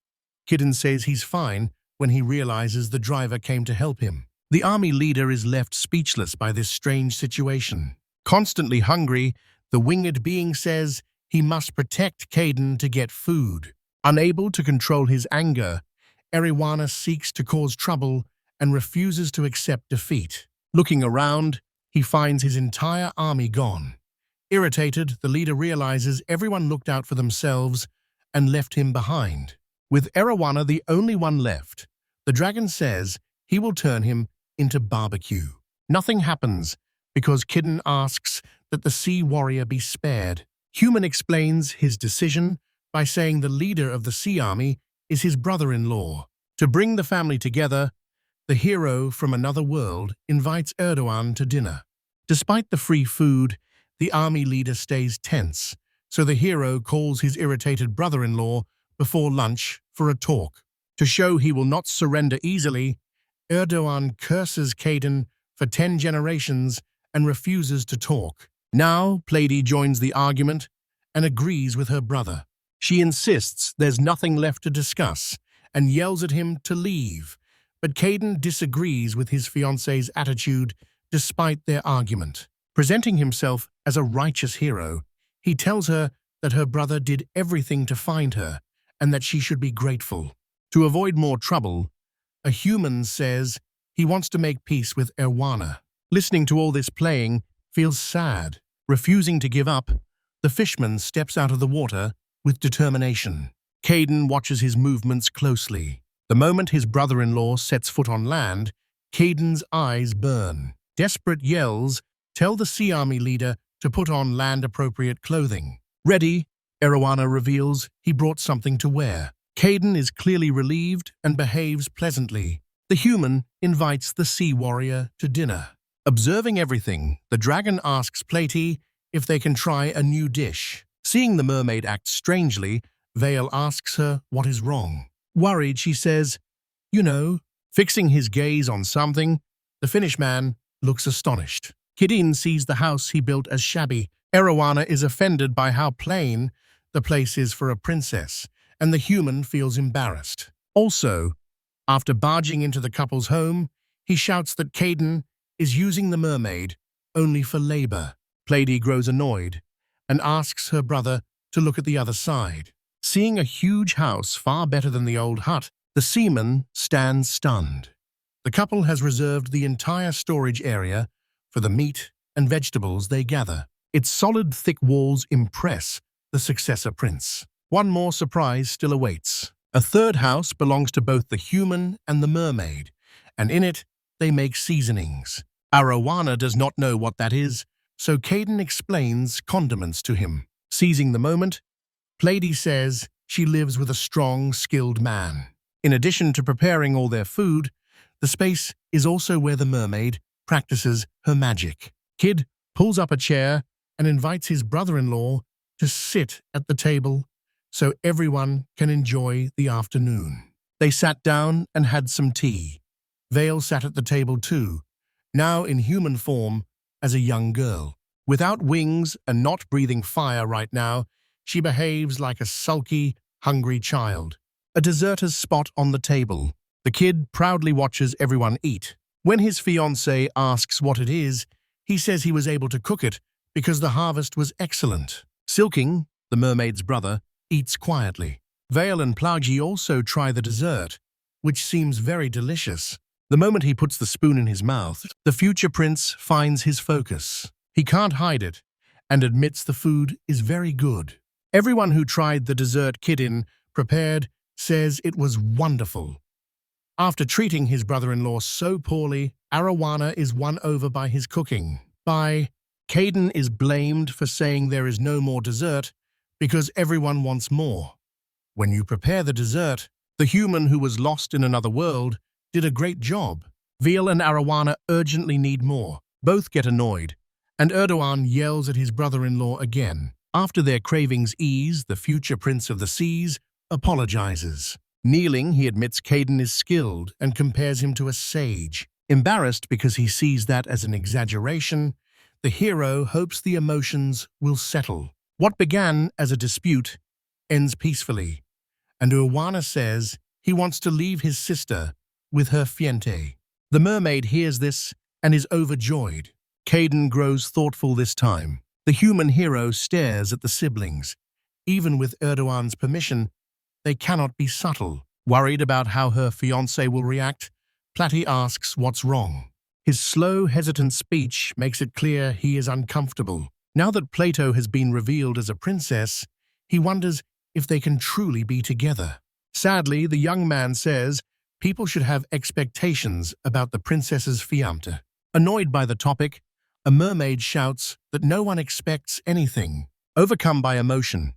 Kitten says he's fine when he realizes the driver came to help him. The army leader is left speechless by this strange situation. Constantly hungry, the winged being says he must protect Caden to get food. Unable to control his anger, Eriwana seeks to cause trouble and refuses to accept defeat. Looking around, he finds his entire army gone. Irritated, the leader realizes everyone looked out for themselves and left him behind. With Eriwana the only one left, the dragon says he will turn him into barbecue. Nothing happens because Kitten asks that the sea warrior be spared. Human explains his decision by saying the leader of the sea army is his brother-in-law. To bring the family together, the hero from another world invites Erdogan to dinner. Despite the free food, the army leader stays tense, so the hero calls his irritated brother-in-law before lunch for a talk. To show he will not surrender easily, Erdogan curses Caden for 10 generations and refuses to talk. Now, Plady joins the argument and agrees with her brother. She insists there's nothing left to discuss and yells at him to leave, but Caden disagrees with his fiancée's attitude despite their argument. Presenting himself as a righteous hero, he tells her that her brother did everything to find her and that she should be grateful. To avoid more trouble, a human says he wants to make peace with Erwana. Listening to all this playing feels sad. Refusing to give up, the fishman steps out of the water with determination. Caden watches his movements closely. The moment his brother-in-law sets foot on land, Caden's eyes burn. Desperate yells tell the Sea Army leader to put on land-appropriate clothing. Ready, Erwana reveals he brought something to wear. Caden is clearly relieved and behaves pleasantly. The human invites the sea warrior to dinner. Observing everything, the dragon asks Plady if they can try a new dish. Seeing the mermaid act strangely, Vale asks her what is wrong. Worried, she says, "You know," fixing his gaze on something. The Finnish man looks astonished. Kidin sees the house he built as shabby. Erwana is offended by how plain the place is for a princess, and the human feels embarrassed. Also, after barging into the couple's home, he shouts that Caden is using the mermaid only for labor. Plady grows annoyed and asks her brother to look at the other side. Seeing a huge house far better than the old hut, the seaman stands stunned. The couple has reserved the entire storage area for the meat and vegetables they gather. Its solid, thick walls impress the successor prince. One more surprise still awaits. A third house belongs to both the human and the mermaid, and in it they make seasonings. Erwana does not know what that is, so Caden explains condiments to him. Seizing the moment, Plady says she lives with a strong, skilled man. In addition to preparing all their food, the space is also where the mermaid practices her magic. Kid pulls up a chair and invites his brother-in-law to sit at the table so everyone can enjoy the afternoon. They sat down and had some tea. Vale sat at the table too, now in human form as a young girl. Without wings and not breathing fire right now, she behaves like a sulky, hungry child. A deserter's spot on the table. The kid proudly watches everyone eat. When his fiancée asks what it is, he says he was able to cook it because the harvest was excellent. Silking, the mermaid's brother, eats quietly. Vale and Plagi also try the dessert, which seems very delicious. The moment he puts the spoon in his mouth, the future prince finds his focus. He can't hide it and admits the food is very good. Everyone who tried the dessert Kidin prepared says it was wonderful. After treating his brother-in-law so poorly, Erwana is won over by his cooking. Caden is blamed for saying there is no more dessert because everyone wants more. When you prepare the dessert, the human who was lost in another world did a great job. Veal and Erwana urgently need more. Both get annoyed, and Erdogan yells at his brother-in-law again. After their cravings ease, the future prince of the seas apologizes. Kneeling, he admits Caden is skilled and compares him to a sage. Embarrassed because he sees that as an exaggeration, the hero hopes the emotions will settle. What began as a dispute ends peacefully, and Erwana says he wants to leave his sister with her fiancé. The mermaid hears this and is overjoyed. Caden grows thoughtful this time. The human hero stares at the siblings. Even with Erdogan's permission, they cannot be subtle. Worried about how her fiancé will react, Platti asks what's wrong. His slow, hesitant speech makes it clear he is uncomfortable. Now that Plato has been revealed as a princess, he wonders if they can truly be together. Sadly, the young man says people should have expectations about the princess's fiancé. Annoyed by the topic, a mermaid shouts that no one expects anything. Overcome by emotion,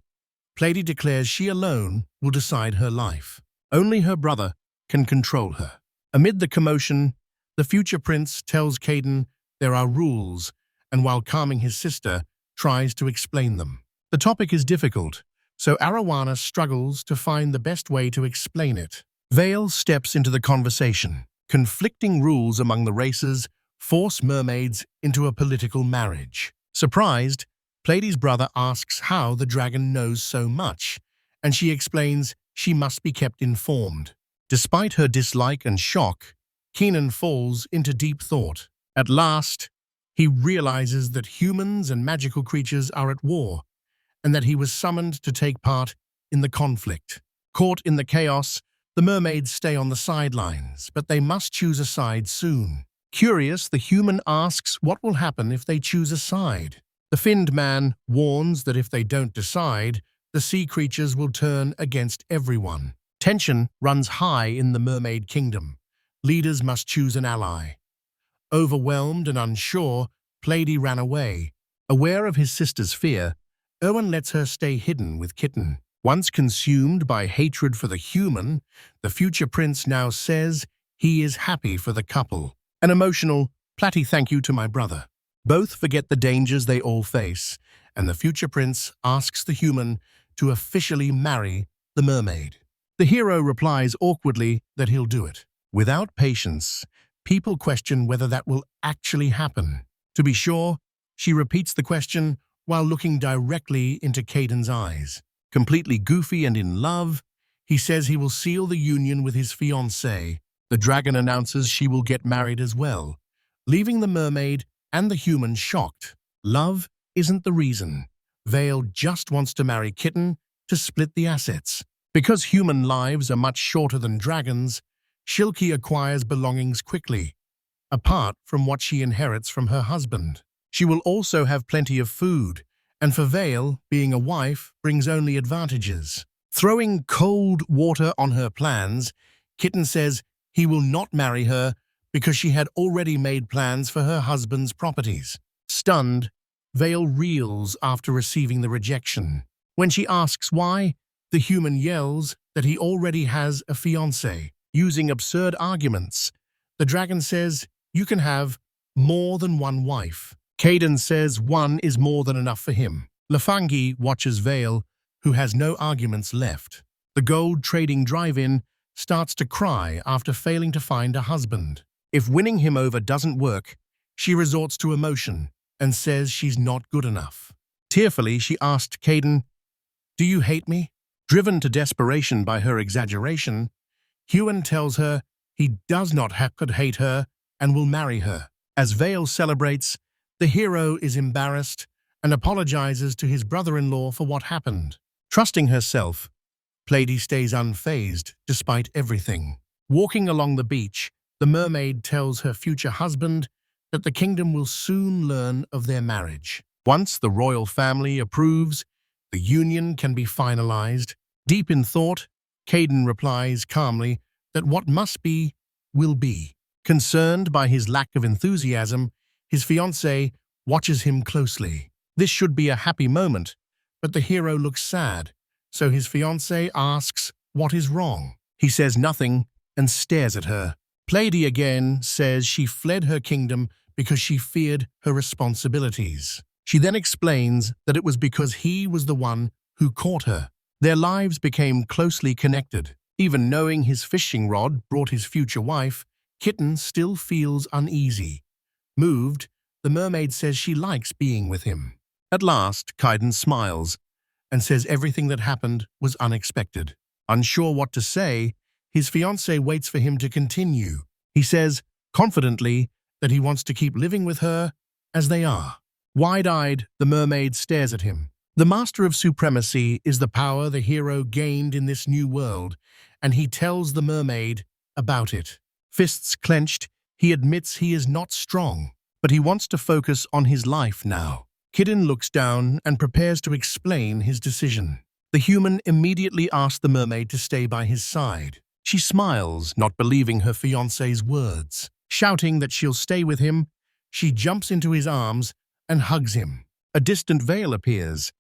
Plady declares she alone will decide her life. Only her brother can control her. Amid the commotion, the future prince tells Caden there are rules, and while calming his sister, tries to explain them. The topic is difficult, so Erwana struggles to find the best way to explain it. Vale steps into the conversation. Conflicting rules among the races force mermaids into a political marriage. Surprised, Pleiades' brother asks how the dragon knows so much, and she explains she must be kept informed. Despite her dislike and shock, Keenan falls into deep thought. At last, he realizes that humans and magical creatures are at war, and that he was summoned to take part in the conflict. Caught in the chaos, the mermaids stay on the sidelines, but they must choose a side soon. Curious, the human asks what will happen if they choose a side. The finned man warns that if they don't decide, the sea creatures will turn against everyone. Tension runs high in the mermaid kingdom. Leaders must choose an ally. Overwhelmed and unsure, Pleiades ran away. Aware of his sister's fear, Erwin lets her stay hidden with Kitten. Once consumed by hatred for the human, the future prince now says he is happy for the couple. An emotional, platty thank you to my brother. Both forget the dangers they all face, and the future prince asks the human to officially marry the mermaid. The hero replies awkwardly that he'll do it. Without patience, people question whether that will actually happen. To be sure, she repeats the question while looking directly into Caden's eyes. Completely goofy and in love, he says he will seal the union with his fiancée. The dragon announces she will get married as well, leaving the mermaid and the human shocked. Love isn't the reason. Vale just wants to marry Kitten to split the assets. Because human lives are much shorter than dragons, Shilky acquires belongings quickly, apart from what she inherits from her husband. She will also have plenty of food, and for Vale, being a wife brings only advantages. Throwing cold water on her plans, Kitten says he will not marry her because she had already made plans for her husband's properties. Stunned, Vale reels after receiving the rejection. When she asks why, the human yells that he already has a fiancée. Using absurd arguments, the dragon says you can have more than one wife. Caden says one is more than enough for him. Lafangi watches Vale, who has no arguments left. The gold trading drive-in starts to cry after failing to find a husband. If winning him over doesn't work, she resorts to emotion and says she's not good enough. Tearfully, she asked Caden, "Do you hate me?" Driven to desperation by her exaggeration, Hewan tells her he does not could hate her and will marry her. As Vale celebrates, the hero is embarrassed and apologizes to his brother-in-law for what happened. Trusting herself, Pleiades stays unfazed despite everything. Walking along the beach, the mermaid tells her future husband that the kingdom will soon learn of their marriage. Once the royal family approves, the union can be finalized. Deep in thought, Caden replies calmly that what must be, will be. Concerned by his lack of enthusiasm, his fiancée watches him closely. This should be a happy moment, but the hero looks sad, so his fiancée asks what is wrong. He says nothing and stares at her. Pleiades again says she fled her kingdom because she feared her responsibilities. She then explains that it was because he was the one who caught her. Their lives became closely connected. Even knowing his fishing rod brought his future wife, Kitten still feels uneasy. Moved, the mermaid says she likes being with him. At last, Kaiden smiles and says everything that happened was unexpected. Unsure what to say, his fiancée waits for him to continue. He says, confidently, that he wants to keep living with her as they are. Wide-eyed, the mermaid stares at him. The Master of Supremacy is the power the hero gained in this new world, and he tells the mermaid about it. Fists clenched, he admits he is not strong, but he wants to focus on his life now. Kitten looks down and prepares to explain his decision. The human immediately asks the mermaid to stay by his side. She smiles, not believing her fiancé's words. Shouting that she'll stay with him, she jumps into his arms and hugs him. A distant Vale appears,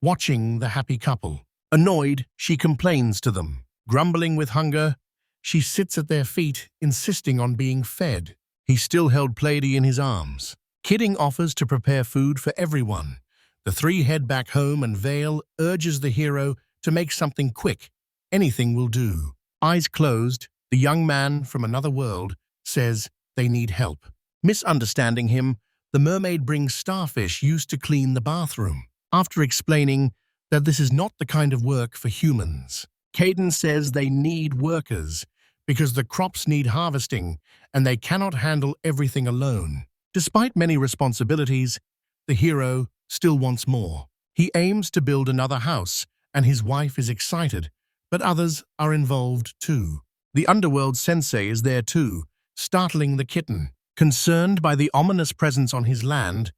watching the happy couple. Annoyed, she complains to them. Grumbling with hunger, she sits at their feet, insisting on being fed. He still held Pleiades in his arms. Kidding offers to prepare food for everyone. The three head back home and Vale urges the hero to make something quick. Anything will do. Eyes closed, the young man from another world says they need help. Misunderstanding him, the mermaid brings starfish used to clean the bathroom, after explaining that this is not the kind of work for humans. Caden says they need workers because the crops need harvesting and they cannot handle everything alone. Despite many responsibilities, the hero still wants more. He aims to build another house, and his wife is excited, but others are involved too. The underworld sensei is there too, startling the kitten. Concerned by the ominous presence on his land,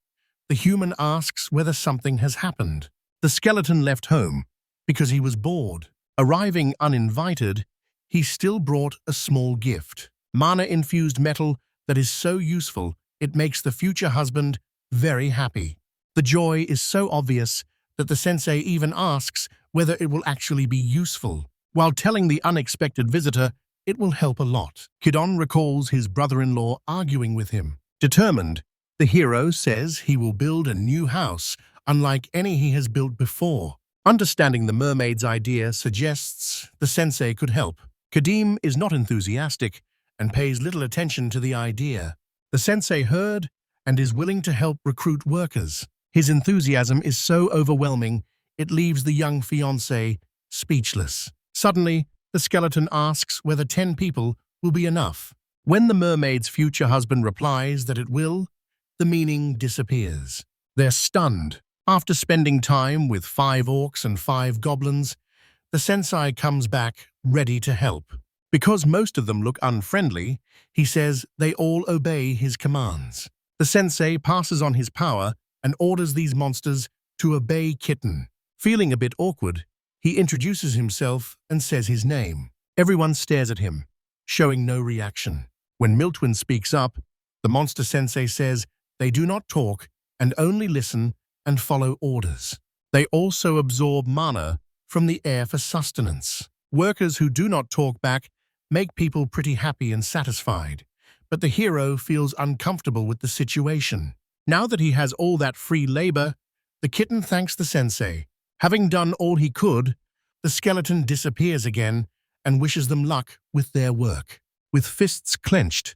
the human asks whether something has happened. The skeleton left home because he was bored. Arriving uninvited, he still brought a small gift. Mana-infused metal that is so useful it makes the future husband very happy. The joy is so obvious that the sensei even asks whether it will actually be useful. While telling the unexpected visitor it will help a lot, Kidon recalls his brother-in-law arguing with him. Determined, the hero says he will build a new house, unlike any he has built before. Understanding the mermaid's idea suggests the sensei could help. Kadim is not enthusiastic and pays little attention to the idea. The sensei heard and is willing to help recruit workers. His enthusiasm is so overwhelming, it leaves the young fiancé speechless. Suddenly, the skeleton asks whether 10 people will be enough. When the mermaid's future husband replies that it will, the meaning disappears. They're stunned. After spending time with 5 orcs and 5 goblins, the sensei comes back ready to help. Because most of them look unfriendly, he says they all obey his commands. The sensei passes on his power and orders these monsters to obey Kitten. Feeling a bit awkward, he introduces himself and says his name. Everyone stares at him, showing no reaction. When Miltwin speaks up, the monster sensei says they do not talk and only listen and follow orders. They also absorb mana from the air for sustenance. Workers who do not talk back make people pretty happy and satisfied, but the hero feels uncomfortable with the situation. Now that he has all that free labor, the kitten thanks the sensei. Having done all he could, the skeleton disappears again and wishes them luck with their work. With fists clenched,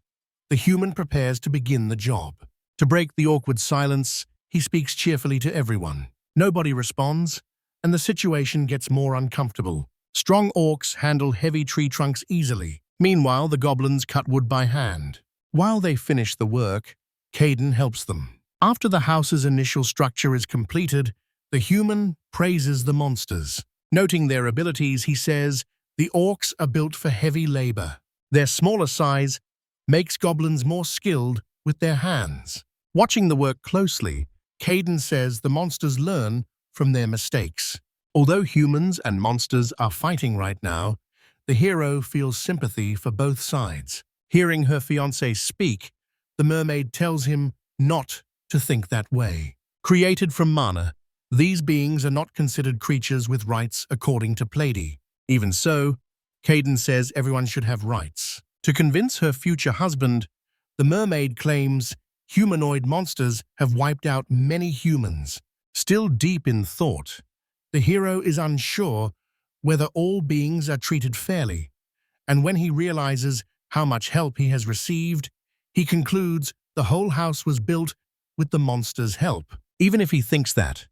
the human prepares to begin the job. To break the awkward silence, he speaks cheerfully to everyone. Nobody responds, and the situation gets more uncomfortable. Strong orcs handle heavy tree trunks easily. Meanwhile, the goblins cut wood by hand. While they finish the work, Caden helps them. After the house's initial structure is completed, the human praises the monsters. Noting their abilities, he says, the orcs are built for heavy labor. Their smaller size makes goblins more skilled with their hands. Watching the work closely, Caden says the monsters learn from their mistakes. Although humans and monsters are fighting right now, the hero feels sympathy for both sides. Hearing her fiancé speak, the mermaid tells him not to think that way. Created from mana, these beings are not considered creatures with rights according to Plady. Even so, Caden says everyone should have rights. To convince her future husband, the mermaid claims humanoid monsters have wiped out many humans. Still deep in thought, the hero is unsure whether all beings are treated fairly, and when he realizes how much help he has received, he concludes the whole house was built with the monsters' help. Even if he thinks that,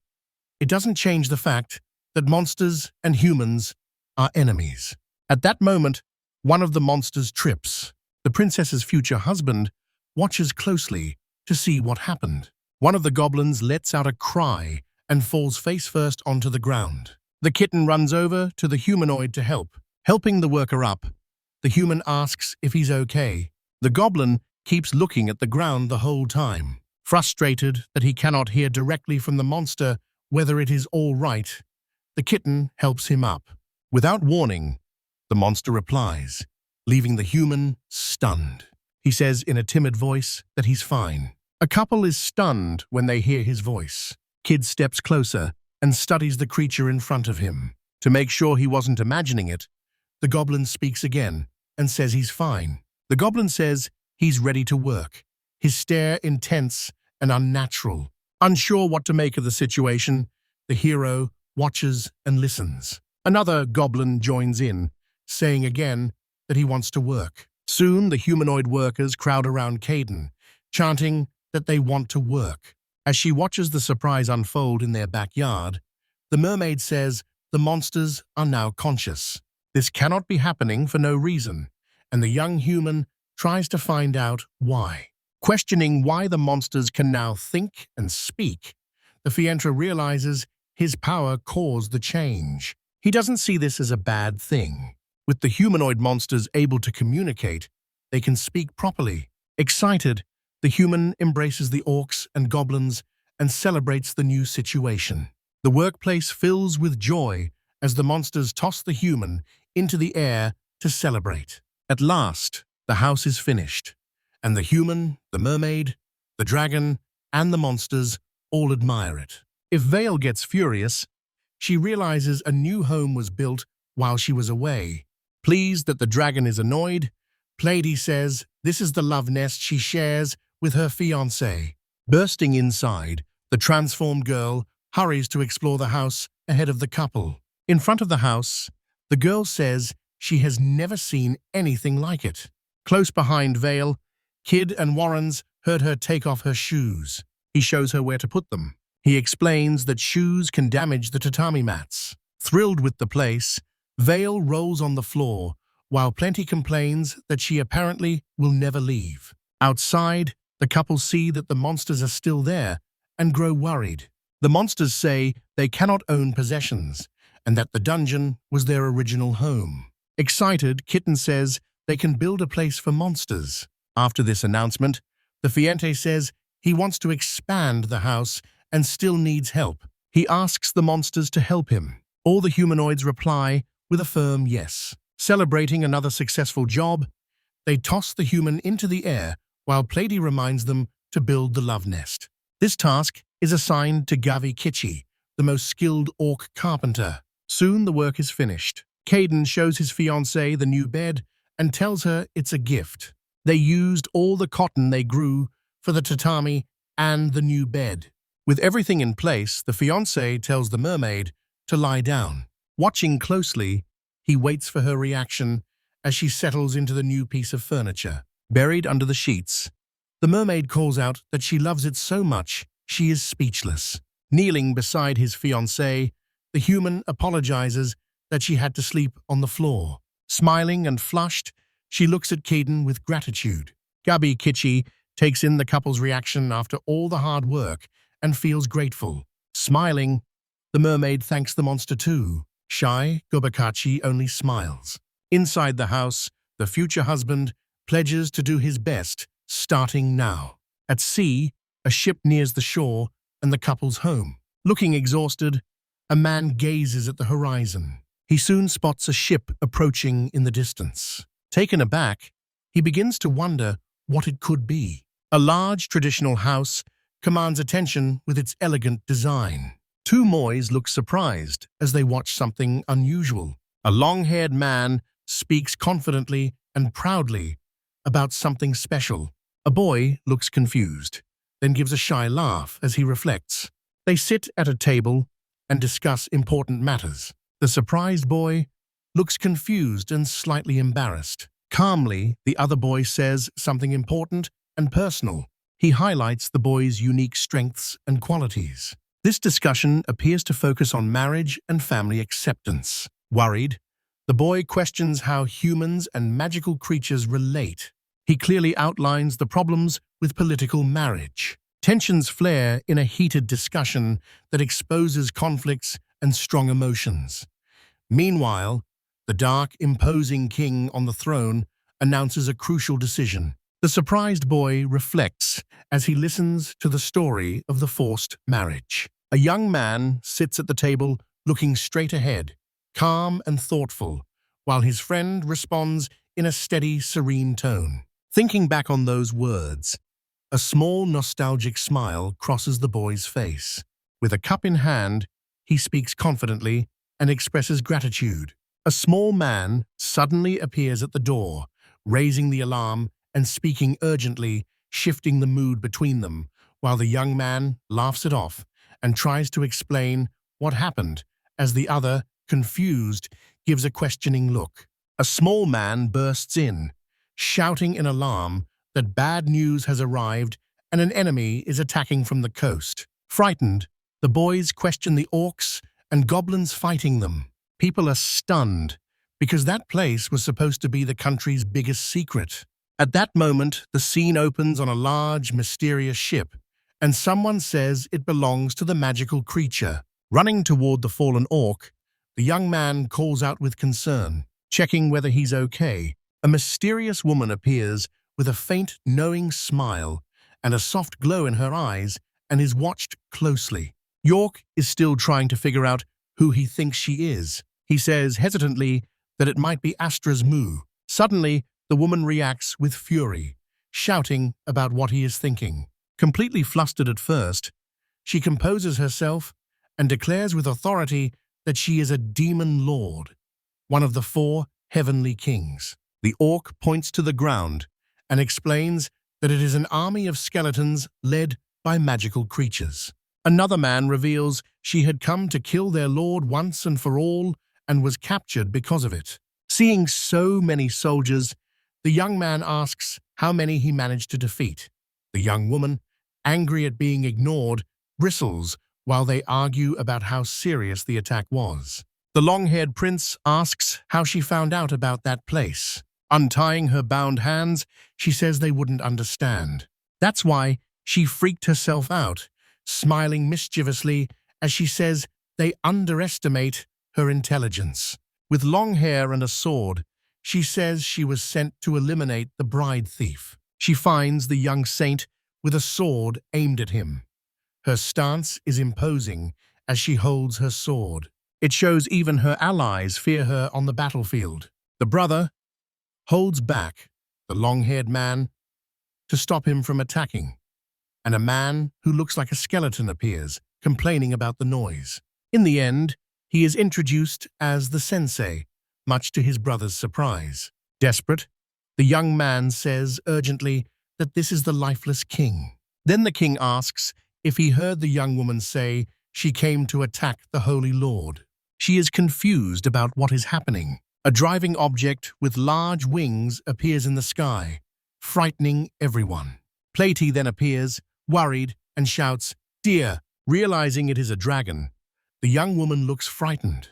it doesn't change the fact that monsters and humans are enemies. At that moment, one of the monsters trips. The princess's future husband watches closely to see what happened. One of the goblins lets out a cry and falls face first onto the ground. The kitten runs over to the humanoid to help. Helping the worker up, the human asks if he's okay. The goblin keeps looking at the ground the whole time. Frustrated that he cannot hear directly from the monster whether it is all right, the kitten helps him up. Without warning, the monster replies, leaving the human stunned. He says in a timid voice that he's fine. A couple is stunned when they hear his voice. Kid steps closer and studies the creature in front of him. To make sure he wasn't imagining it, the goblin speaks again and says he's fine. The goblin says he's ready to work, his stare intense and unnatural. Unsure what to make of the situation, the hero watches and listens. Another goblin joins in, saying again that he wants to work. Soon, the humanoid workers crowd around Caden, chanting that they want to work. As she watches the surprise unfold in their backyard, the mermaid says the monsters are now conscious. This cannot be happening for no reason, and the young human tries to find out why. Questioning why the monsters can now think and speak, the fientra realizes his power caused the change. He doesn't see this as a bad thing. With the humanoid monsters able to communicate, they can speak properly. Excited, the human embraces the orcs and goblins and celebrates the new situation. The workplace fills with joy as the monsters toss the human into the air to celebrate. At last, the house is finished, and the human, the mermaid, the dragon, and the monsters all admire it. If Vale gets furious, she realizes a new home was built while she was away. Pleased that the dragon is annoyed, Pleiade says this is the love nest she shares with her fiancé. Bursting inside, the transformed girl hurries to explore the house ahead of the couple. In front of the house, the girl says she has never seen anything like it. Close behind Vale, Kid and Warrens heard her take off her shoes. He shows her where to put them. He explains that shoes can damage the tatami mats. Thrilled with the place, Vale rolls on the floor, while Plenty complains that she apparently will never leave. Outside, the couple see that the monsters are still there and grow worried. The monsters say they cannot own possessions and that the dungeon was their original home. Excited, Kitten says they can build a place for monsters. After this announcement, the fiancé says he wants to expand the house and still needs help. He asks the monsters to help him. All the humanoids reply with a firm yes. Celebrating another successful job, they toss the human into the air while Pleiade reminds them to build the love nest. This task is assigned to Gavi Kichi, the most skilled orc carpenter. Soon the work is finished. Caden shows his fiancée the new bed and tells her it's a gift. They used all the cotton they grew for the tatami and the new bed. With everything in place, the fiancé tells the mermaid to lie down. Watching closely, he waits for her reaction as she settles into the new piece of furniture. Buried under the sheets, the mermaid calls out that she loves it so much she is speechless. Kneeling beside his fiancé, the human apologizes that she had to sleep on the floor. Smiling and flushed, she looks at Caden with gratitude. Gabi Kichi takes in the couple's reaction after all the hard work and feels grateful. Smiling, the mermaid thanks the monster too. Shy, Gobakachi only smiles. Inside the house, the future husband pledges to do his best, starting now. At sea, a ship nears the shore and the couple's home. Looking exhausted, a man gazes at the horizon. He soon spots a ship approaching in the distance. Taken aback, he begins to wonder what it could be. A large traditional house commands attention with its elegant design. Two Mois look surprised as they watch something unusual. A long-haired man speaks confidently and proudly about something special. A boy looks confused, then gives a shy laugh as he reflects. They sit at a table and discuss important matters. The surprised boy looks confused and slightly embarrassed. Calmly, the other boy says something important and personal. He highlights the boy's unique strengths and qualities. This discussion appears to focus on marriage and family acceptance. Worried, the boy questions how humans and magical creatures relate. He clearly outlines the problems with political marriage. Tensions flare in a heated discussion that exposes conflicts and strong emotions. Meanwhile, the dark, imposing king on the throne announces a crucial decision. The surprised boy reflects as he listens to the story of the forced marriage. A young man sits at the table looking straight ahead, calm and thoughtful, while his friend responds in a steady, serene tone. Thinking back on those words, a small, nostalgic smile crosses the boy's face. With a cup in hand, he speaks confidently and expresses gratitude. A small man suddenly appears at the door, raising the alarm and speaking urgently, shifting the mood between them, while the young man laughs it off and tries to explain what happened as the other, confused, gives a questioning look. A small man bursts in, shouting in alarm that bad news has arrived and an enemy is attacking from the coast. Frightened, the boys question the orcs and goblins fighting them. People are stunned because that place was supposed to be the country's biggest secret. At that moment, the scene opens on a large, mysterious ship, and someone says it belongs to the magical creature. Running toward the fallen orc, the young man calls out with concern, checking whether he's okay. A mysterious woman appears with a faint, knowing smile and a soft glow in her eyes and is watched closely. York is still trying to figure out who he thinks she is. He says hesitantly that it might be Astra's Moo. Suddenly, the woman reacts with fury, shouting about what he is thinking. Completely flustered at first, she composes herself and declares with authority that she is a demon lord, one of the 4 heavenly kings. The orc points to the ground and explains that it is an army of skeletons led by magical creatures. Another man reveals she had come to kill their lord once and for all and was captured because of it. Seeing so many soldiers, the young man asks how many he managed to defeat. The young woman, angry at being ignored, bristles while they argue about how serious the attack was. The long-haired prince asks how she found out about that place. Untying her bound hands, she says they wouldn't understand. That's why she freaked herself out, smiling mischievously as she says they underestimate her intelligence. With long hair and a sword, she says she was sent to eliminate the bride thief. She finds the young saint with a sword aimed at him. Her stance is imposing as she holds her sword. It shows even her allies fear her on the battlefield. The brother holds back the long-haired man to stop him from attacking, and a man who looks like a skeleton appears, complaining about the noise. In the end, he is introduced as the sensei, much to his brother's surprise. Desperate, the young man says urgently that this is the lifeless king. Then the king asks if he heard the young woman say she came to attack the Holy Lord. She is confused about what is happening. A driving object with large wings appears in the sky, frightening everyone. Platy then appears, worried, and shouts, "Dear!" Realizing it is a dragon, the young woman looks frightened.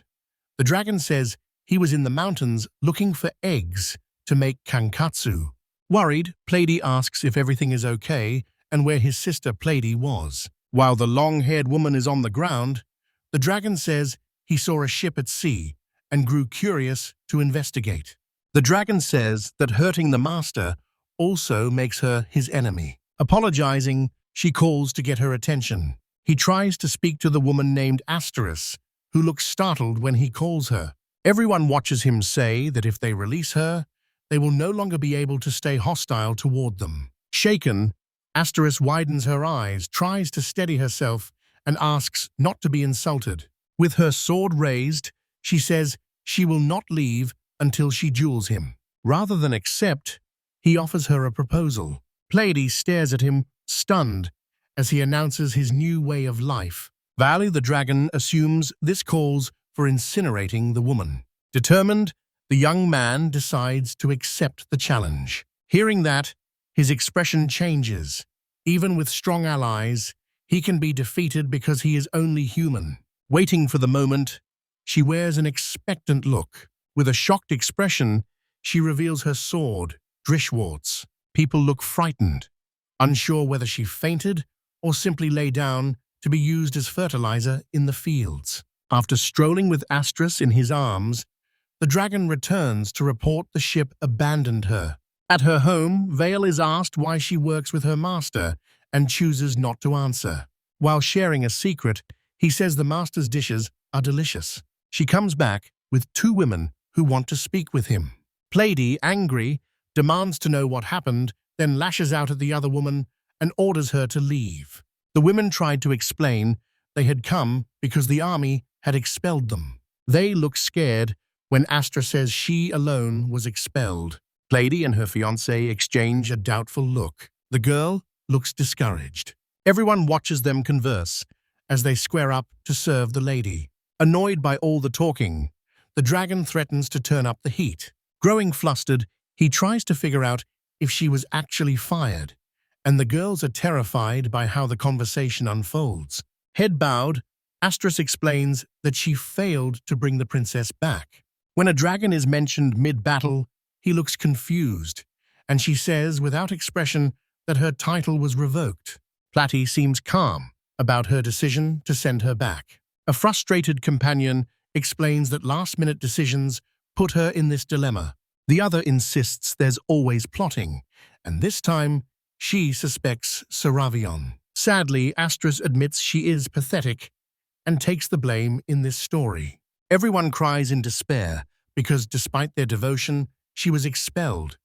The dragon says he was in the mountains looking for eggs to make kankatsu. Worried, Platy asks if everything is okay and where his sister Platy was. While the long-haired woman is on the ground, the dragon says he saw a ship at sea and grew curious to investigate. The dragon says that hurting the master also makes her his enemy. Apologizing, she calls to get her attention. He tries to speak to the woman named Asteris, who looks startled when he calls her. Everyone watches him say that if they release her, they will no longer be able to stay hostile toward them. Shaken, Asteris widens her eyes, tries to steady herself, and asks not to be insulted. With her sword raised, she says she will not leave until she duels him. Rather than accept, he offers her a proposal. Platy stares at him, stunned, as he announces his new way of life. Valley the dragon assumes this calls for incinerating the woman. Determined, the young man decides to accept the challenge. Hearing that, his expression changes. Even with strong allies, he can be defeated because he is only human. Waiting for the moment, she wears an expectant look. With a shocked expression, she reveals her sword, Drishwarts. People look frightened, unsure whether she fainted or simply lay down to be used as fertilizer in the fields. After strolling with Astris in his arms, the dragon returns to report the ship abandoned her. At her home, Vale is asked why she works with her master and chooses not to answer. While sharing a secret, he says the master's dishes are delicious. She comes back with 2 women who want to speak with him. Platy, angry, demands to know what happened, then lashes out at the other woman and orders her to leave. The women tried to explain they had come because the army had expelled them. They look scared when Astra says she alone was expelled. Platy and her fiancé exchange a doubtful look. The girl looks discouraged. Everyone watches them converse as they square up to serve the lady. Annoyed by all the talking, the dragon threatens to turn up the heat. Growing flustered, he tries to figure out if she was actually fired, and the girls are terrified by how the conversation unfolds. Head bowed, Astris explains that she failed to bring the princess back. When a dragon is mentioned mid-battle, he looks confused, and she says without expression that her title was revoked. Platy seems calm about her decision to send her back. A frustrated companion explains that last-minute decisions put her in this dilemma. The other insists there's always plotting, and this time she suspects Saravion. Sadly, Astris admits she is pathetic and takes the blame in this story. Everyone cries in despair because despite their devotion, she was expelled,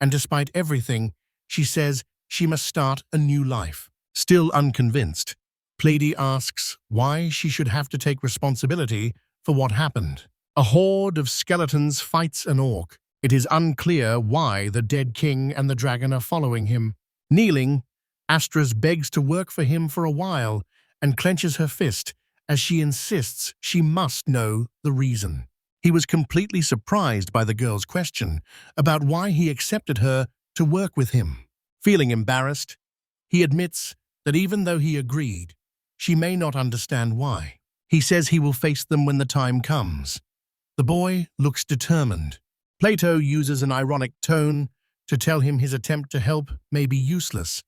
and despite everything, she says she must start a new life. Still unconvinced, Platy asks why she should have to take responsibility for what happened. A horde of skeletons fights an orc. It is unclear why the dead king and the dragon are following him. Kneeling, Astris begs to work for him for a while and clenches her fist as she insists she must know the reason. He was completely surprised by the girl's question about why he accepted her to work with him. Feeling embarrassed, he admits that even though he agreed, she may not understand why. He says he will face them when the time comes. The boy looks determined. Plato uses an ironic tone to tell him his attempt to help may be useless,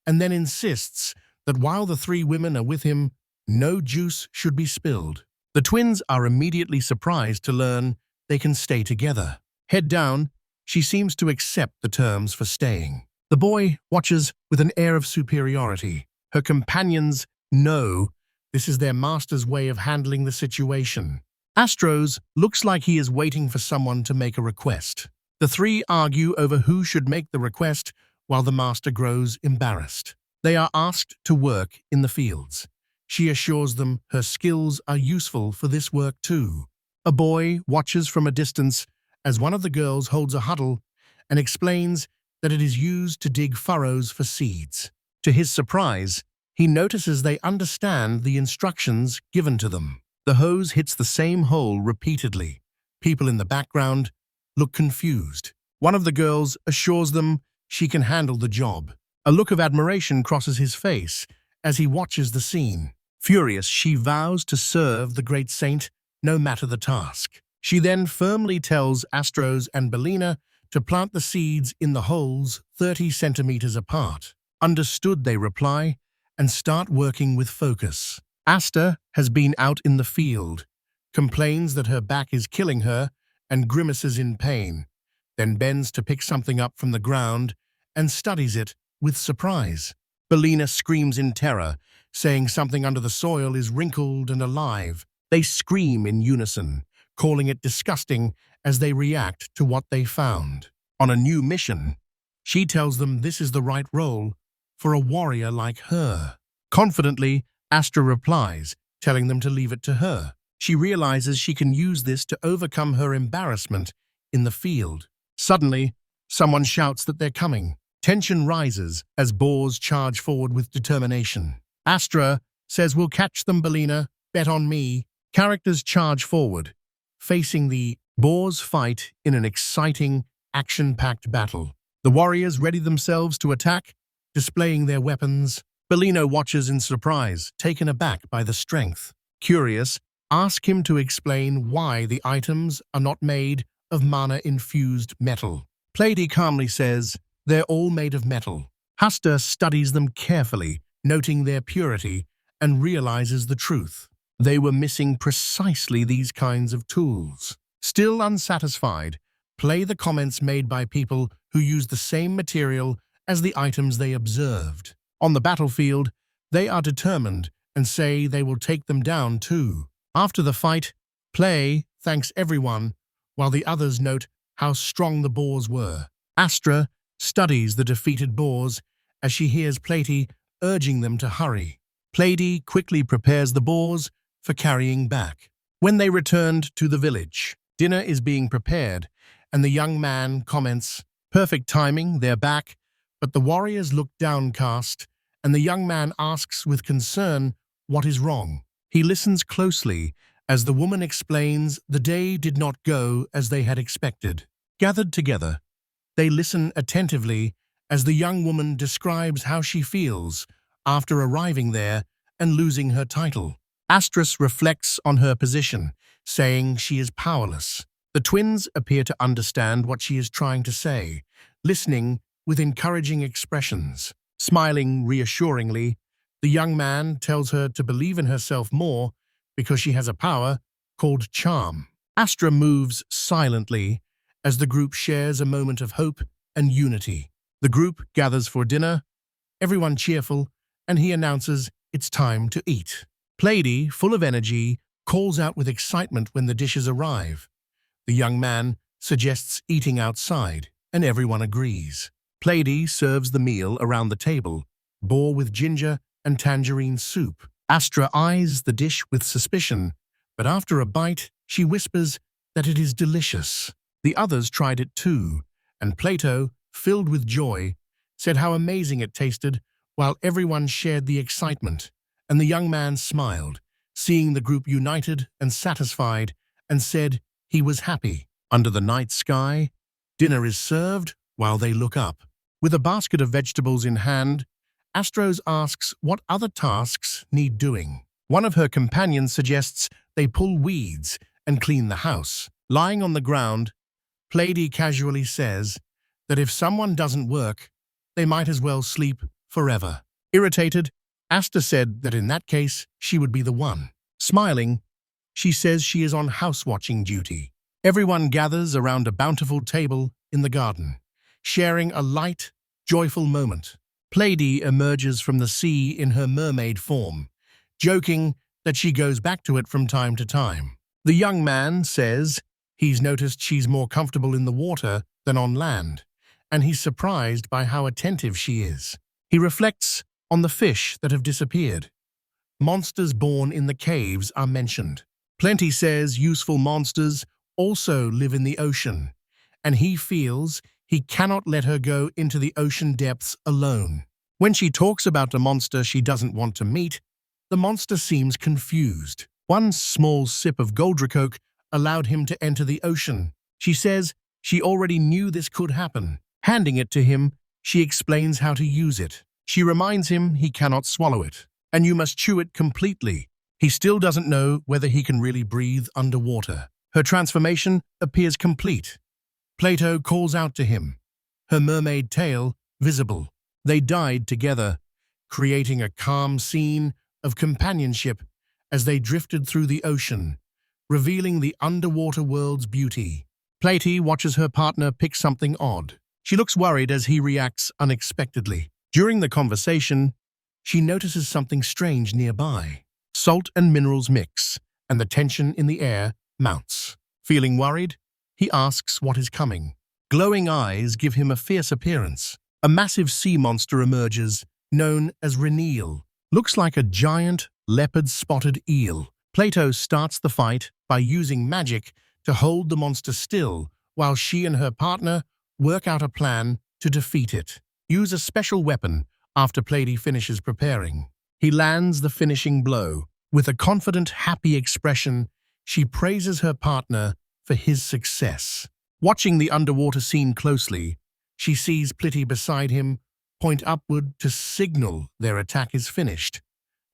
and then insists that while the three women are with him, no juice should be spilled. The twins are immediately surprised to learn they can stay together. Head down, she seems to accept the terms for staying. The boy watches with an air of superiority. Her companions know this is their master's way of handling the situation. Astros looks like he is waiting for someone to make a request. The three argue over who should make the request while the master grows embarrassed. They are asked to work in the fields. She assures them her skills are useful for this work too. A boy watches from a distance as one of the girls holds a huddle and explains that it is used to dig furrows for seeds. To his surprise, he notices they understand the instructions given to them. The hose hits the same hole repeatedly. People in the background look confused. One of the girls assures them she can handle the job. A look of admiration crosses his face as he watches the scene. Furious, she vows to serve the great saint no matter the task. She then firmly tells Astros and Belina to plant the seeds in the holes 30 centimeters apart. Understood, they reply, and start working with focus. Asta has been out in the field, complains that her back is killing her, and grimaces in pain, then bends to pick something up from the ground and studies it with surprise. Belina screams in terror, saying something under the soil is wrinkled and alive. They scream in unison, calling it disgusting as they react to what they found. On a new mission, she tells them this is the right role for a warrior like her. Confidently, Astra replies, telling them to leave it to her. She realizes she can use this to overcome her embarrassment in the field. Suddenly, someone shouts that they're coming. Tension rises as boars charge forward with determination. Astra says, "We'll catch them, Belina. Bet on me." Characters charge forward, facing the boars fight in an exciting, action-packed battle. The warriors ready themselves to attack, displaying their weapons. Belina watches in surprise, taken aback by the strength. Curious, ask him to explain why the items are not made of mana-infused metal. Platy calmly says, they're all made of metal. Hasta studies them carefully, noting their purity, and realizes the truth. They were missing precisely these kinds of tools. Still unsatisfied, play the comments made by people who used the same material as the items they observed. On the battlefield, they are determined and say they will take them down too. After the fight, Play thanks everyone, while the others note how strong the boars were. Astra studies the defeated boars as she hears Platy urging them to hurry. Platy quickly prepares the boars for carrying back. When they returned to the village, dinner is being prepared, and the young man comments, "Perfect timing, they're back," but the warriors look downcast, and the young man asks with concern what is wrong. He listens closely as the woman explains the day did not go as they had expected. Gathered together, They listen attentively as the young woman describes how she feels after arriving there and losing her title. Astris reflects on her position, saying she is powerless. The twins appear to understand what she is trying to say, listening with encouraging expressions. Smiling reassuringly, the young man tells her to believe in herself more because she has a power called charm. Astra moves silently as the group shares a moment of hope and unity. The group gathers for dinner, everyone cheerful, and he announces it's time to eat. Plady, full of energy, calls out with excitement when the dishes arrive. The young man suggests eating outside, and everyone agrees. Plady serves the meal around the table, boar with ginger and tangerine soup. Astra eyes the dish with suspicion, but after a bite, she whispers that it is delicious. The others tried it too, and Plato, filled with joy, said how amazing it tasted while everyone shared the excitement, and the young man smiled, seeing the group united and satisfied, and said he was happy. Under the night sky, dinner is served while they look up. With a basket of vegetables in hand, Astros asks what other tasks need doing. One of her companions suggests they pull weeds and clean the house. Lying on the ground, Plady casually says that if someone doesn't work, they might as well sleep forever. Irritated, Asta said that in that case, she would be the one. Smiling, she says she is on house-watching duty. Everyone gathers around a bountiful table in the garden, sharing a light, joyful moment. Plady emerges from the sea in her mermaid form, joking that she goes back to it from time to time. The young man says he's noticed she's more comfortable in the water than on land, and he's surprised by how attentive she is. He reflects on the fish that have disappeared. Monsters born in the caves are mentioned. Plenty says useful monsters also live in the ocean, and he feels he cannot let her go into the ocean depths alone. When she talks about a monster she doesn't want to meet, the monster seems confused. One small sip of Goldracoke allowed him to enter the ocean. She says she already knew this could happen. Handing it to him, she explains how to use it. She reminds him he cannot swallow it, and you must chew it completely. He still doesn't know whether he can really breathe underwater. Her transformation appears complete. Plato calls out to him, her mermaid tail visible. They died together, creating a calm scene of companionship as they drifted through the ocean, revealing the underwater world's beauty. Platy watches her partner pick something odd. She looks worried as he reacts unexpectedly. During the conversation, she notices something strange nearby. Salt and minerals mix, and the tension in the air mounts. Feeling worried, he asks what is coming. Glowing eyes give him a fierce appearance. A massive sea monster emerges, known as Reneel. Looks like a giant, leopard-spotted eel. Plato starts the fight by using magic to hold the monster still, while she and her partner work out a plan to defeat it. Use a special weapon after Plady finishes preparing. He lands the finishing blow. With a confident, happy expression, she praises her partner for his success. Watching the underwater scene closely, she sees Plity beside him point upward to signal their attack is finished,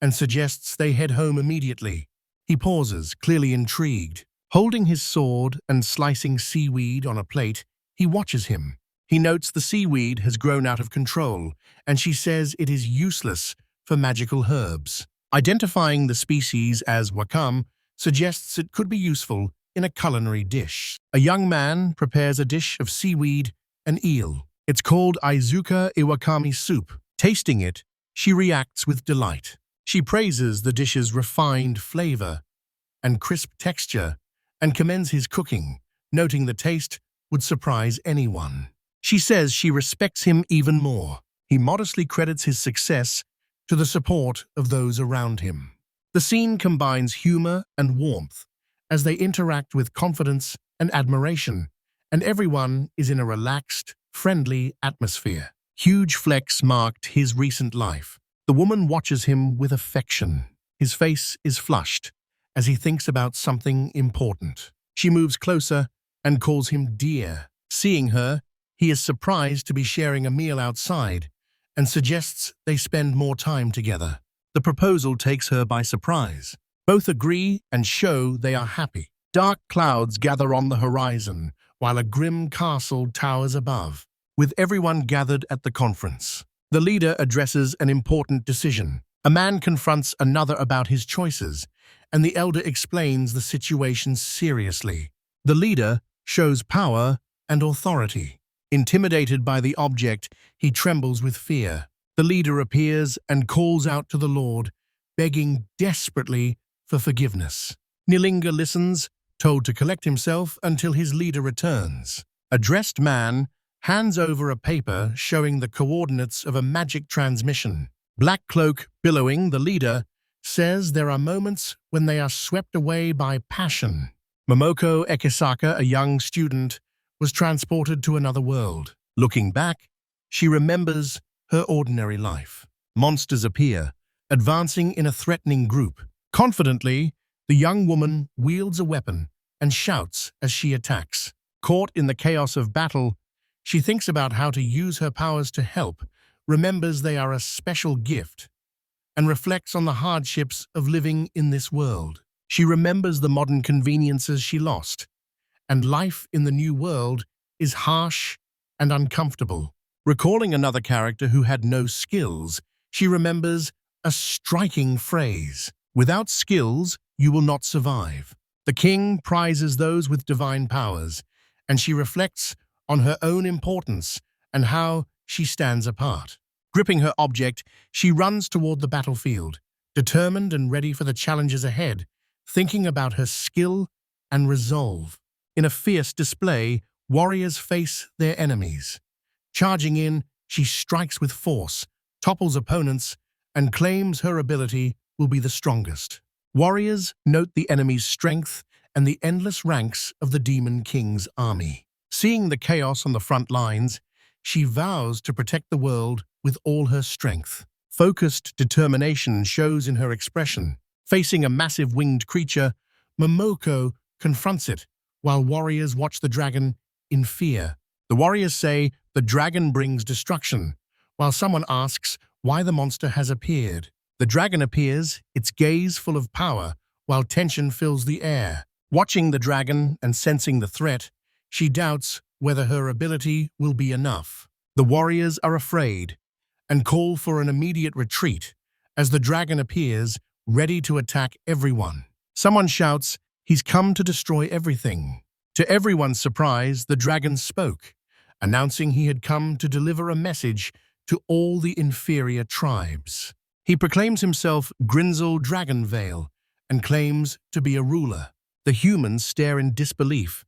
and suggests they head home immediately. He pauses, clearly intrigued. Holding his sword and slicing seaweed on a plate, he watches him. He notes the seaweed has grown out of control, and she says it is useless for magical herbs. Identifying the species as wakam suggests it could be useful in a culinary dish. A young man prepares a dish of seaweed and eel. It's called Izuka Iwakami soup. Tasting it, she reacts with delight. She praises the dish's refined flavor and crisp texture and commends his cooking, noting the taste would surprise anyone. She says she respects him even more. He modestly credits his success to the support of those around him. The scene combines humor and warmth as they interact with confidence and admiration, and everyone is in a relaxed, friendly atmosphere. Huge flex marked his recent life. The woman watches him with affection. His face is flushed as he thinks about something important. She moves closer and calls him dear. Seeing her, He is surprised to be sharing a meal outside and suggests they spend more time together. The proposal takes her by surprise. Both agree and show they are happy. Dark clouds gather on the horizon, while a grim castle towers above. With everyone gathered at the conference, the leader addresses an important decision. A man confronts another about his choices, and the elder explains the situation seriously. The leader shows power and authority. Intimidated by the object, he trembles with fear. The leader appears and calls out to the Lord, begging desperately for forgiveness. Nilinga listens, told to collect himself until his leader returns. A dressed man hands over a paper showing the coordinates of a magic transmission. Black Cloak, billowing, the leader, says there are moments when they are swept away by passion. Momoko Ekisaka, a young student, was transported to another world. Looking back, she remembers her ordinary life. Monsters appear, advancing in a threatening group. Confidently, the young woman wields a weapon and shouts as she attacks. Caught in the chaos of battle, she thinks about how to use her powers to help, remembers they are a special gift, and reflects on the hardships of living in this world. She remembers the modern conveniences she lost, and life in the new world is harsh and uncomfortable. Recalling another character who had no skills, she remembers a striking phrase: "Without skills, you will not survive." The king prizes those with divine powers, and she reflects on her own importance and how she stands apart. Gripping her object, she runs toward the battlefield, determined and ready for the challenges ahead, thinking about her skill and resolve. In a fierce display, warriors face their enemies. Charging in, she strikes with force, topples opponents, and claims her ability will be the strongest. Warriors note the enemy's strength and the endless ranks of the Demon King's army. Seeing the chaos on the front lines, she vows to protect the world with all her strength. Focused determination shows in her expression. Facing a massive winged creature, Momoko confronts it, while warriors watch the dragon in fear. The warriors say the dragon brings destruction, while someone asks why the monster has appeared. The dragon appears, its gaze full of power, while tension fills the air. Watching the dragon and sensing the threat, she doubts whether her ability will be enough. The warriors are afraid and call for an immediate retreat as the dragon appears, ready to attack everyone. Someone shouts, "He's come to destroy everything." To everyone's surprise, the dragon spoke, announcing he had come to deliver a message to all the inferior tribes. He proclaims himself Grinzel Dragonvale and claims to be a ruler. The humans stare in disbelief,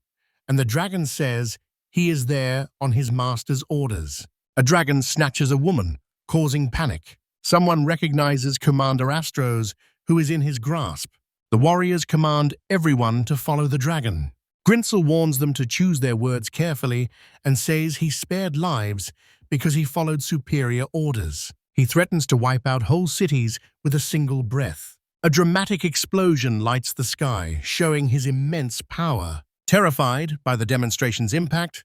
and the dragon says he is there on his master's orders. A dragon snatches a woman, causing panic. Someone recognizes Commander Astros, who is in his grasp. The warriors command everyone to follow the dragon. Grinzel warns them to choose their words carefully and says he spared lives because he followed superior orders. He threatens to wipe out whole cities with a single breath. A dramatic explosion lights the sky, showing his immense power. Terrified by the demonstration's impact,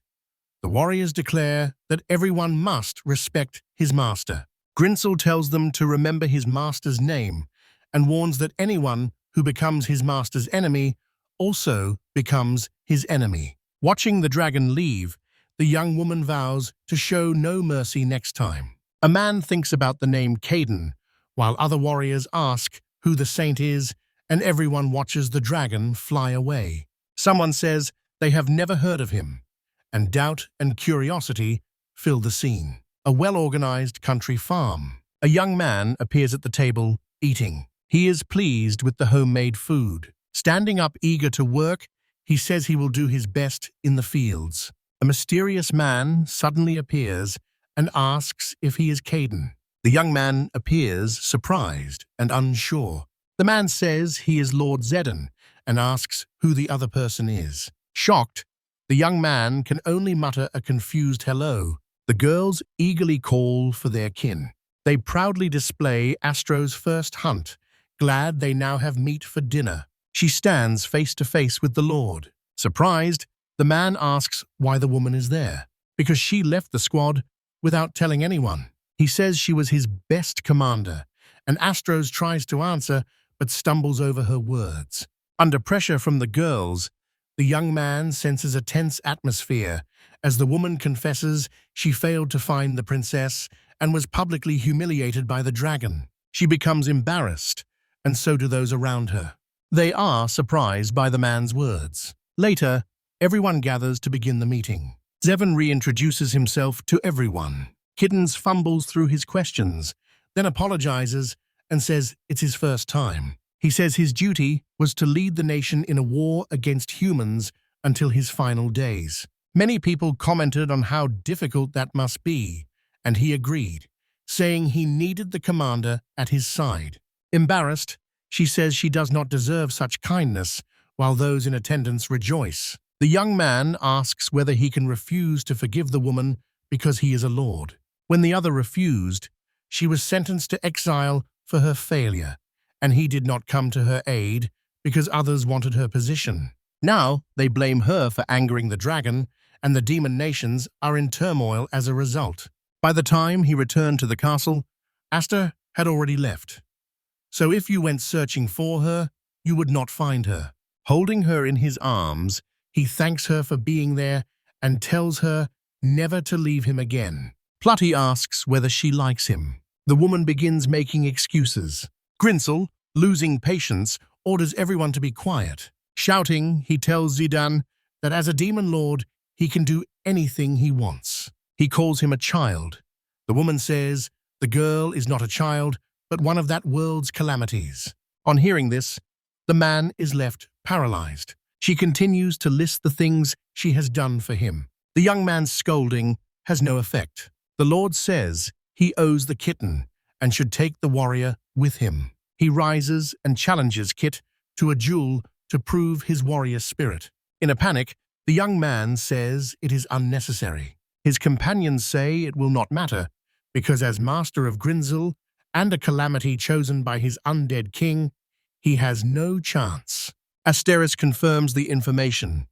the warriors declare that everyone must respect his master. Grinzel tells them to remember his master's name and warns that anyone who becomes his master's enemy also becomes his enemy. Watching the dragon leave, the young woman vows to show no mercy next time. A man thinks about the name Caden, while other warriors ask who the saint is, and everyone watches the dragon fly away. Someone says they have never heard of him, and doubt and curiosity fill the scene. A well-organized country farm. A young man appears at the table, eating. He is pleased with the homemade food. Standing up eager to work, he says he will do his best in the fields. A mysterious man suddenly appears and asks if he is Caden. The young man appears surprised and unsure. The man says he is Lord Zedden and asks who the other person is. Shocked, the young man can only mutter a confused hello. The girls eagerly call for their kin. They proudly display Astro's first hunt, glad they now have meat for dinner. She stands face to face with the Lord. Surprised, the man asks why the woman is there. because she left the squad without telling anyone. He says she was his best commander, and Astros tries to answer but stumbles over her words. Under pressure from the girls, the young man senses a tense atmosphere as the woman confesses she failed to find the princess and was publicly humiliated by the dragon. She becomes embarrassed, and so do those around her. They are surprised by the man's words. Later, everyone gathers to begin the meeting. Zevon reintroduces himself to everyone. Kittens fumbles through his questions, then apologizes and says it's his first time. He says his duty was to lead the nation in a war against humans until his final days. Many people commented on how difficult that must be, and he agreed, saying he needed the commander at his side. Embarrassed, she says she does not deserve such kindness, while those in attendance rejoice. The young man asks whether he can refuse to forgive the woman because he is a lord. When the other refused, she was sentenced to exile for her failure, and he did not come to her aid because others wanted her position. Now they blame her for angering the dragon, and the demon nations are in turmoil as a result. By the time he returned to the castle, Aster had already left. So if you went searching for her, you would not find her. Holding her in his arms, he thanks her for being there and tells her never to leave him again. Plutty asks whether she likes him. The woman begins making excuses. Grinsel, losing patience, orders everyone to be quiet. Shouting, he tells Zidan that as a demon lord, he can do anything he wants. He calls him a child. The woman says the girl is not a child, but one of that world's calamities. On hearing this, the man is left paralyzed. She continues to list the things she has done for him. The young man's scolding has no effect. The Lord says he owes the kitten and should take the warrior with him. He rises and challenges Kit to a duel to prove his warrior spirit. In a panic, the young man says it is unnecessary. His companions say it will not matter, because as master of Grinsel and a calamity chosen by his undead king, he has no chance. Asteris confirms the information,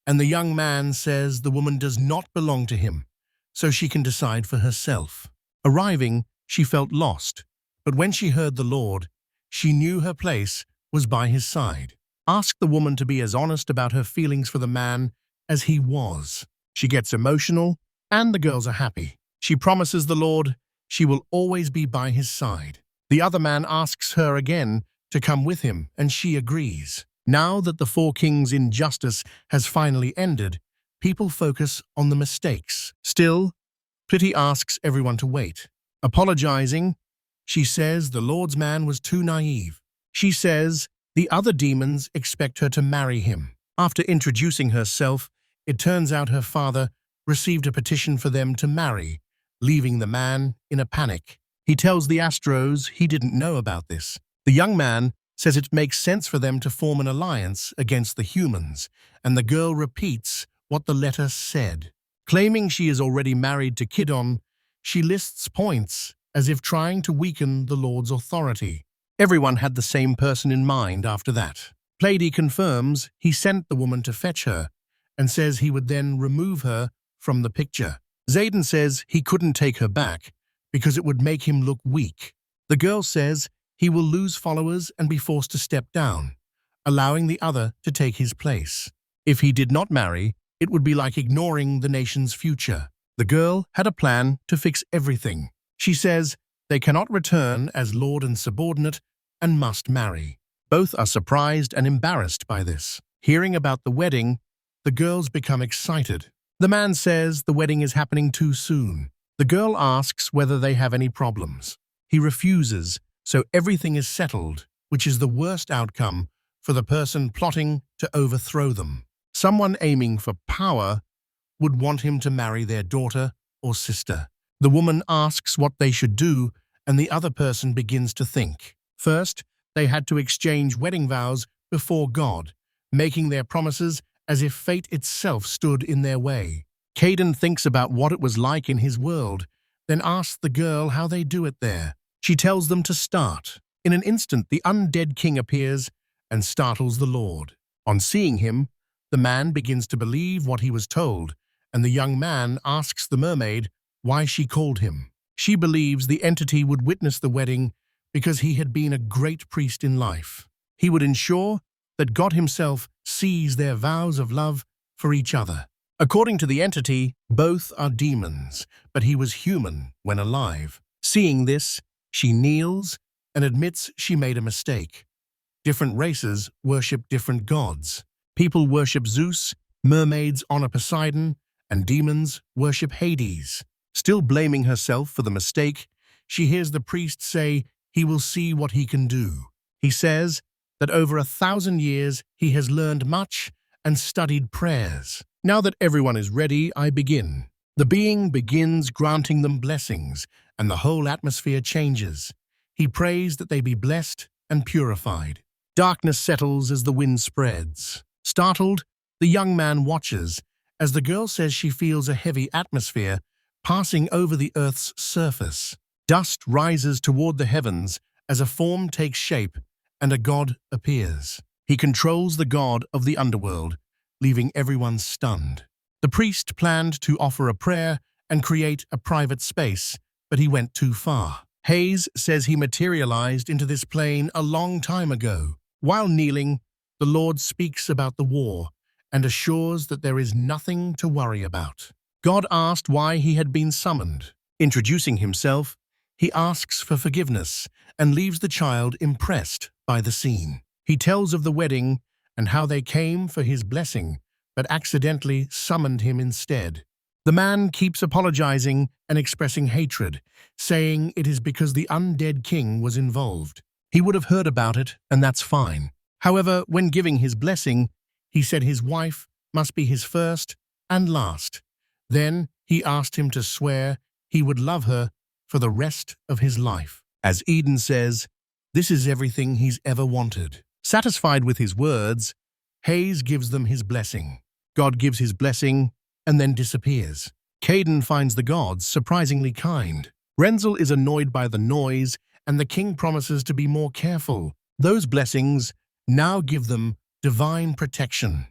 and the young man says the woman does not belong to him, so she can decide for herself. Arriving, she felt lost, but when she heard the Lord, she knew her place was by his side. Ask the woman to be as honest about her feelings for the man as he was. She gets emotional, and the girls are happy. She promises the Lord she will always be by his side. The other man asks her again to come with him, and she agrees. Now that the Four Kings' injustice has finally ended, people focus on the mistakes. Still, Plutty asks everyone to wait. Apologizing, she says the Lord's man was too naive. She says the other demons expect her to marry him. After introducing herself, it turns out her father received a petition for them to marry, leaving the man in a panic. He tells the Astros he didn't know about this. The young man says it makes sense for them to form an alliance against the humans, and the girl repeats what the letter said. Claiming she is already married to Kidon, she lists points as if trying to weaken the Lord's authority. Everyone had the same person in mind after that. Plady confirms he sent the woman to fetch her and says he would then remove her from the picture. Zayden says he couldn't take her back because it would make him look weak. The girl says he will lose followers and be forced to step down, allowing the other to take his place. If he did not marry, it would be like ignoring the nation's future. The girl had a plan to fix everything. She says they cannot return as lord and subordinate and must marry. Both are surprised and embarrassed by this. Hearing about the wedding, the girls become excited. The man says the wedding is happening too soon. The girl asks whether they have any problems. He refuses, so everything is settled, which is the worst outcome for the person plotting to overthrow them. Someone aiming for power would want him to marry their daughter or sister. The woman asks what they should do, and the other person begins to think. First, they had to exchange wedding vows before God, making their promises as if fate itself stood in their way. Caden thinks about what it was like in his world, then asks the girl how they do it there. She tells them to start. In an instant, the undead king appears and startles the Lord. On seeing him, the man begins to believe what he was told and the young man asks the mermaid why she called him. She believes the entity would witness the wedding because he had been a great priest in life. He would ensure that God himself sees their vows of love for each other. According to the entity, both are demons, but he was human when alive. Seeing this, she kneels and admits she made a mistake. Different races worship different gods. People worship Zeus, mermaids honor Poseidon, and demons worship Hades. Still blaming herself for the mistake, she hears the priest say he will see what he can do. He says that over 1,000 years he has learned much and studied prayers. Now that everyone is ready, I begin. The being begins granting them blessings, and the whole atmosphere changes. He prays that they be blessed and purified. Darkness settles as the wind spreads. Startled, the young man watches as the girl says she feels a heavy atmosphere passing over the Earth's surface. Dust rises toward the heavens as a form takes shape and a god appears. He controls the god of the underworld, leaving everyone stunned. The priest planned to offer a prayer and create a private space, but he went too far. Hayes says he materialized into this plane a long time ago. While kneeling, the Lord speaks about the war and assures that there is nothing to worry about. God asked why he had been summoned. Introducing himself, he asks for forgiveness and leaves the child impressed by the scene. He tells of the wedding and how they came for his blessing, but accidentally summoned him instead. The man keeps apologizing and expressing hatred, saying it is because the undead king was involved. He would have heard about it, and that's fine. However, when giving his blessing, he said his wife must be his first and last. Then he asked him to swear he would love her for the rest of his life. As Eden says, this is everything he's ever wanted. Satisfied with his words, Hayes gives them his blessing. God gives his blessing and then disappears. Caden finds the gods surprisingly kind. Renzel is annoyed by the noise, and the king promises to be more careful. Those blessings now give them divine protection.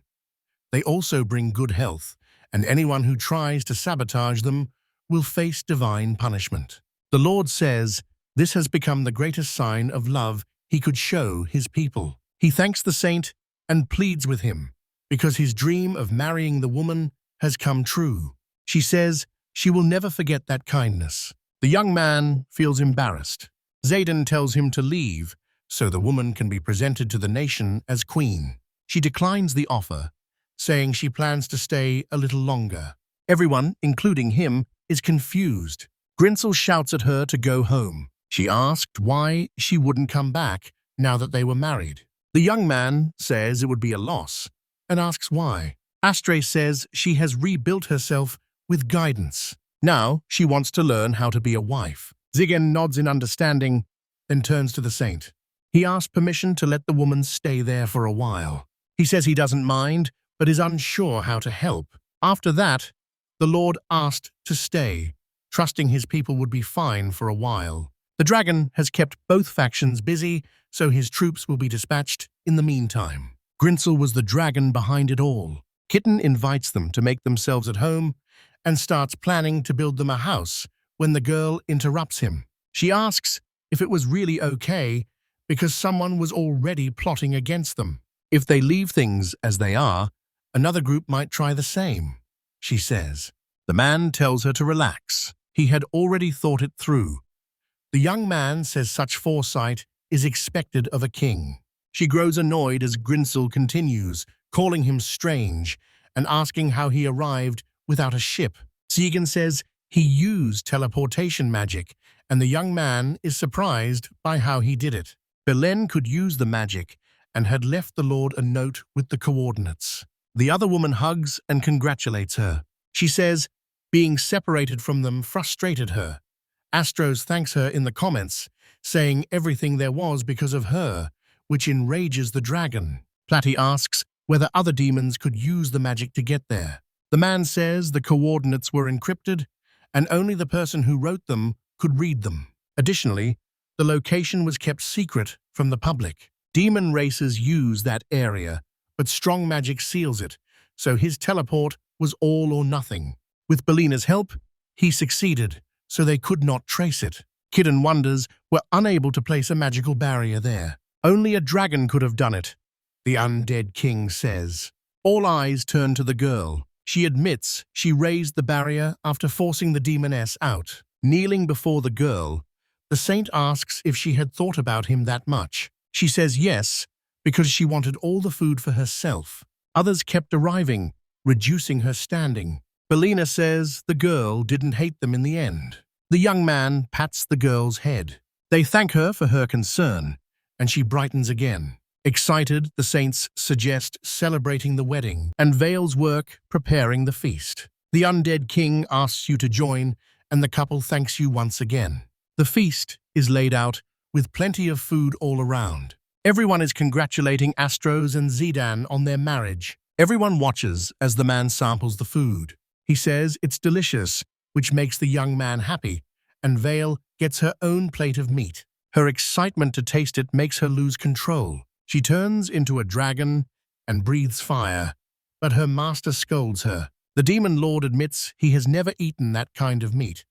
They also bring good health, and anyone who tries to sabotage them will face divine punishment. The Lord says this has become the greatest sign of love he could show his people. He thanks the saint and pleads with him because his dream of marrying the woman has come true. She says she will never forget that kindness. The young man feels embarrassed. Zayden tells him to leave so the woman can be presented to the nation as queen. She declines the offer, saying she plans to stay a little longer. Everyone, including him, is confused. Grinsel shouts at her to go home. She asked why she wouldn't come back now that they were married. The young man says it would be a loss and asks why. Astray says she has rebuilt herself with guidance. Now she wants to learn how to be a wife. Zigen nods in understanding, then turns to the saint. He asks permission to let the woman stay there for a while. He says he doesn't mind, but is unsure how to help. After that, the Lord asked to stay, trusting his people would be fine for a while. The dragon has kept both factions busy, so his troops will be dispatched in the meantime. Grinsel was the dragon behind it all. Kitten invites them to make themselves at home and starts planning to build them a house when the girl interrupts him. She asks if it was really okay because someone was already plotting against them. If they leave things as they are, another group might try the same, she says. The man tells her to relax. He had already thought it through. The young man says such foresight is expected of a king. She grows annoyed as Grinsel continues, calling him strange and asking how he arrived without a ship. Ziegen says he used teleportation magic, and the young man is surprised by how he did it. Belen could use the magic and had left the Lord a note with the coordinates. The other woman hugs and congratulates her. She says being separated from them frustrated her. Astros thanks her in the comments, saying everything there was because of her, which enrages the dragon. Platy asks whether other demons could use the magic to get there. The man says the coordinates were encrypted, and only the person who wrote them could read them. Additionally, the location was kept secret from the public. Demon races use that area, but strong magic seals it, so his teleport was all or nothing. With Bellina's help, he succeeded, so they could not trace it. Kid and Wonders were unable to place a magical barrier there. Only a dragon could have done it, the undead king says. All eyes turn to the girl. She admits she raised the barrier after forcing the demoness out. Kneeling before the girl, the saint asks if she had thought about him that much. She says yes, because she wanted all the food for herself. Others kept arriving, reducing her standing. Bellina says the girl didn't hate them in the end. The young man pats the girl's head. They thank her for her concern, and she brightens again. Excited, the saints suggest celebrating the wedding, and Vale's work preparing the feast. The undead king asks you to join, and the couple thanks you once again. The feast is laid out with plenty of food all around. Everyone is congratulating Astros and Zidane on their marriage. Everyone watches as the man samples the food. He says it's delicious, which makes the young man happy, and Vale gets her own plate of meat. Her excitement to taste it makes her lose control. She turns into a dragon and breathes fire, but her master scolds her. The demon lord admits he has never eaten that kind of meat,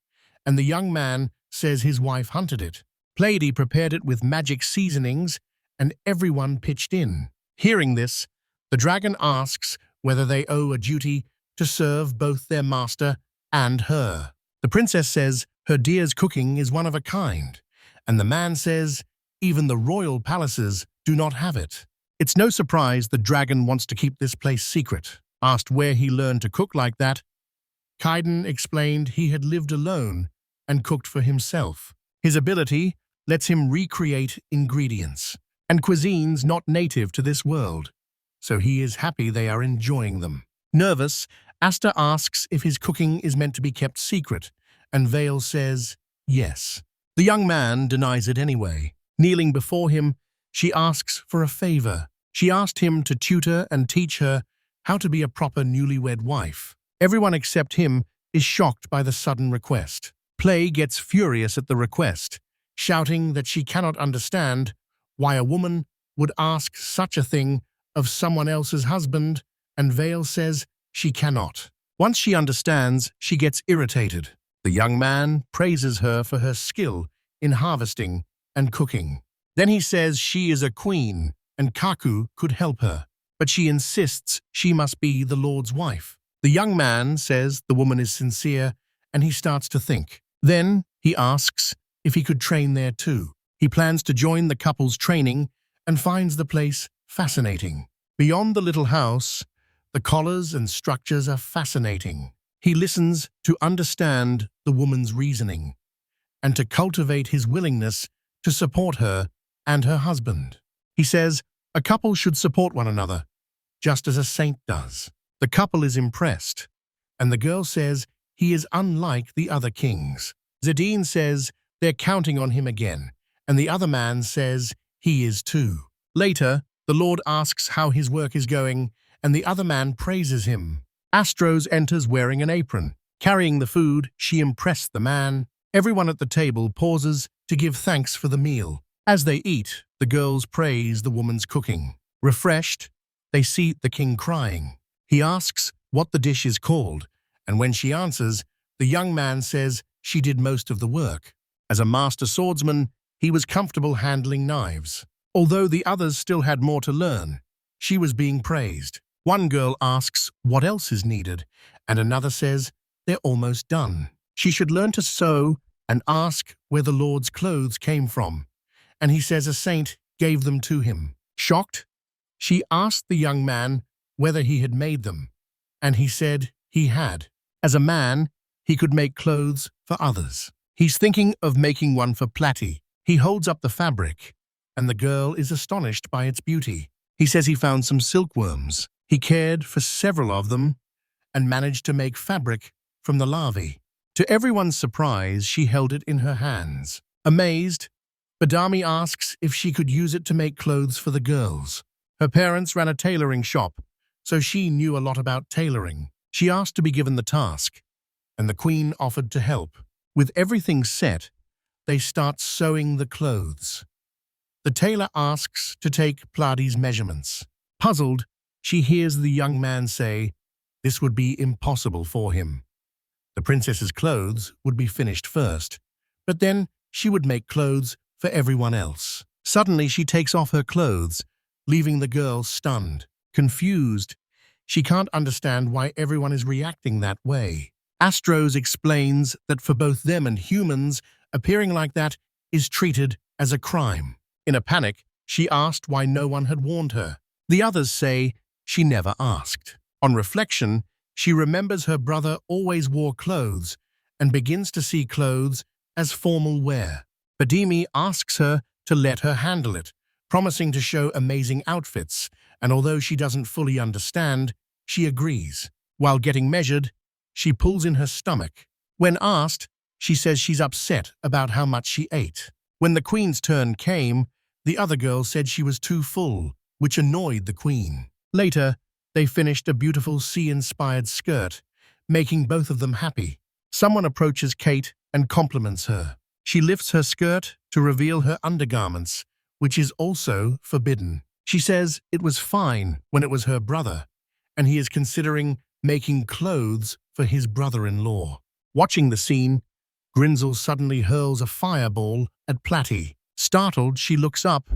and the young man says his wife hunted it. Pleiadi prepared it with magic seasonings, and everyone pitched in. Hearing this, the dragon asks whether they owe a duty to serve both their master and her. The princess says her dear's cooking is one of a kind, and the man says even the royal palaces do not have it. It's no surprise the dragon wants to keep this place secret. Asked where he learned to cook like that, Kaiden explained he had lived alone and cooked for himself. His ability lets him recreate ingredients and cuisines not native to this world, so he is happy they are enjoying them. Nervous, Asta asks if his cooking is meant to be kept secret, and Vale says yes. The young man denies it anyway. Kneeling before him, she asks for a favor. She asked him to tutor and teach her how to be a proper newlywed wife. Everyone except him is shocked by the sudden request. Play gets furious at the request, shouting that she cannot understand why a woman would ask such a thing of someone else's husband, and Vale says she cannot. Once she understands, she gets irritated. The young man praises her for her skill in harvesting and cooking. Then he says she is a queen and Kaku could help her, but she insists she must be the Lord's wife. The young man says the woman is sincere, and he starts to think. Then he asks if he could train there too. He plans to join the couple's training and finds the place fascinating. Beyond the little house, the collars and structures are fascinating. He listens to understand the woman's reasoning and to cultivate his willingness to support her and her husband. He says a couple should support one another, just as a saint does. The couple is impressed, and the girl says he is unlike the other kings. Zidane says they're counting on him again, and the other man says he is too. Later, the Lord asks how his work is going, and the other man praises him. Astros enters wearing an apron. Carrying the food, she impressed the man. Everyone at the table pauses to give thanks for the meal. As they eat, the girls praise the woman's cooking. Refreshed, they see the king crying. He asks what the dish is called, and when she answers, the young man says she did most of the work. As a master swordsman, he was comfortable handling knives. Although the others still had more to learn, she was being praised. One girl asks what else is needed, and another says they're almost done. She should learn to sew and ask where the Lord's clothes came from, and he says a saint gave them to him. Shocked, she asked the young man whether he had made them, and he said he had. As a man, he could make clothes for others. He's thinking of making one for Platy. He holds up the fabric, and the girl is astonished by its beauty. He says he found some silkworms. He cared for several of them and managed to make fabric from the larvae. To everyone's surprise, she held it in her hands. Amazed, Badami asks if she could use it to make clothes for the girls. Her parents ran a tailoring shop, so she knew a lot about tailoring. She asked to be given the task, and the queen offered to help. With everything set, they start sewing the clothes. The tailor asks to take Pladi's measurements. Puzzled, she hears the young man say, this would be impossible for him. The princess's clothes would be finished first, but then she would make clothes for everyone else. Suddenly, she takes off her clothes, leaving the girl stunned, confused. She can't understand why everyone is reacting that way. Astros explains that for both them and humans, appearing like that is treated as a crime. In a panic, she asked why no one had warned her. The others say she never asked. On reflection, she remembers her brother always wore clothes and begins to see clothes as formal wear. Badimi asks her to let her handle it, promising to show amazing outfits, and although she doesn't fully understand, she agrees. While getting measured, she pulls in her stomach. When asked, she says she's upset about how much she ate. When the queen's turn came, the other girl said she was too full, which annoyed the queen. Later, they finished a beautiful sea-inspired skirt, making both of them happy. Someone approaches Kate and compliments her. She lifts her skirt to reveal her undergarments, which is also forbidden. She says it was fine when it was her brother, and he is considering making clothes for his brother-in-law. Watching the scene, Grinzel suddenly hurls a fireball at Platty. Startled, she looks up,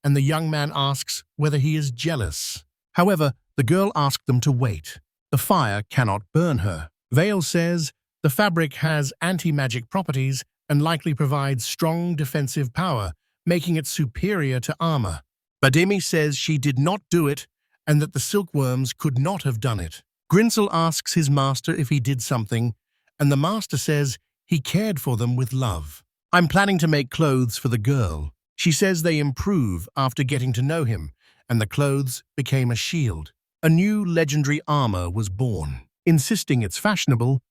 and the young man asks whether he is jealous. However, the girl asked them to wait. The fire cannot burn her. Vale says the fabric has anti-magic properties and likely provides strong defensive power, making it superior to armor. Badimi says she did not do it and that the silkworms could not have done it. Grinzel asks his master if he did something, and the master says he cared for them with love. I'm planning to make clothes for the girl. She says they improve after getting to know him, and the clothes became a shield. A new legendary armor was born. Insisting it's fashionable,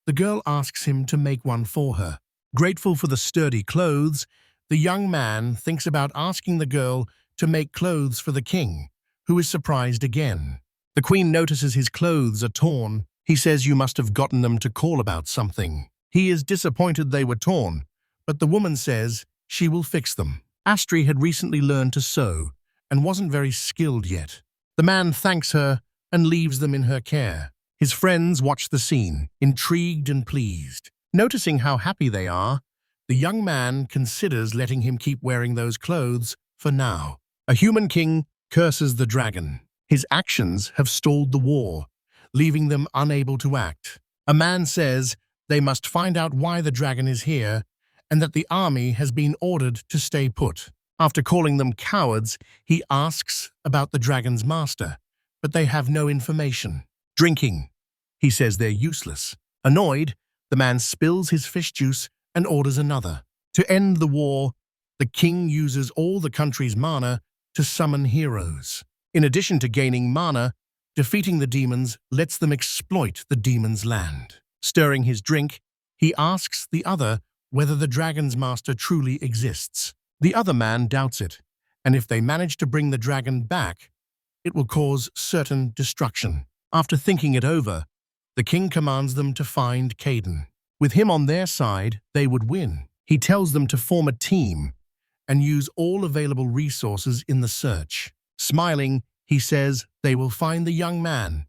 the girl asks him to make one for her. Grateful for the sturdy clothes, the young man thinks about asking the girl to make clothes for the king, who is surprised again. The queen notices his clothes are torn. He says you must have gotten them to call about something. He is disappointed they were torn, but the woman says she will fix them. Astri had recently learned to sew and wasn't very skilled yet. The man thanks her and leaves them in her care. His friends watch the scene, intrigued and pleased. Noticing how happy they are, the young man considers letting him keep wearing those clothes for now. A human king curses the dragon. His actions have stalled the war, leaving them unable to act. A man says they must find out why the dragon is here and that the army has been ordered to stay put. After calling them cowards, he asks about the dragon's master, but they have no information. Drinking. He says they're useless. Annoyed, the man spills his fish juice and orders another. To end the war, the king uses all the country's mana to summon heroes. In addition to gaining mana, defeating the demons lets them exploit the demons' land. Stirring his drink, he asks the other whether the dragon's master truly exists. The other man doubts it, and if they manage to bring the dragon back, it will cause certain destruction. After thinking it over, the king commands them to find Caden. With him on their side, they would win. He tells them to form a team and use all available resources in the search. Smiling, he says they will find the young man.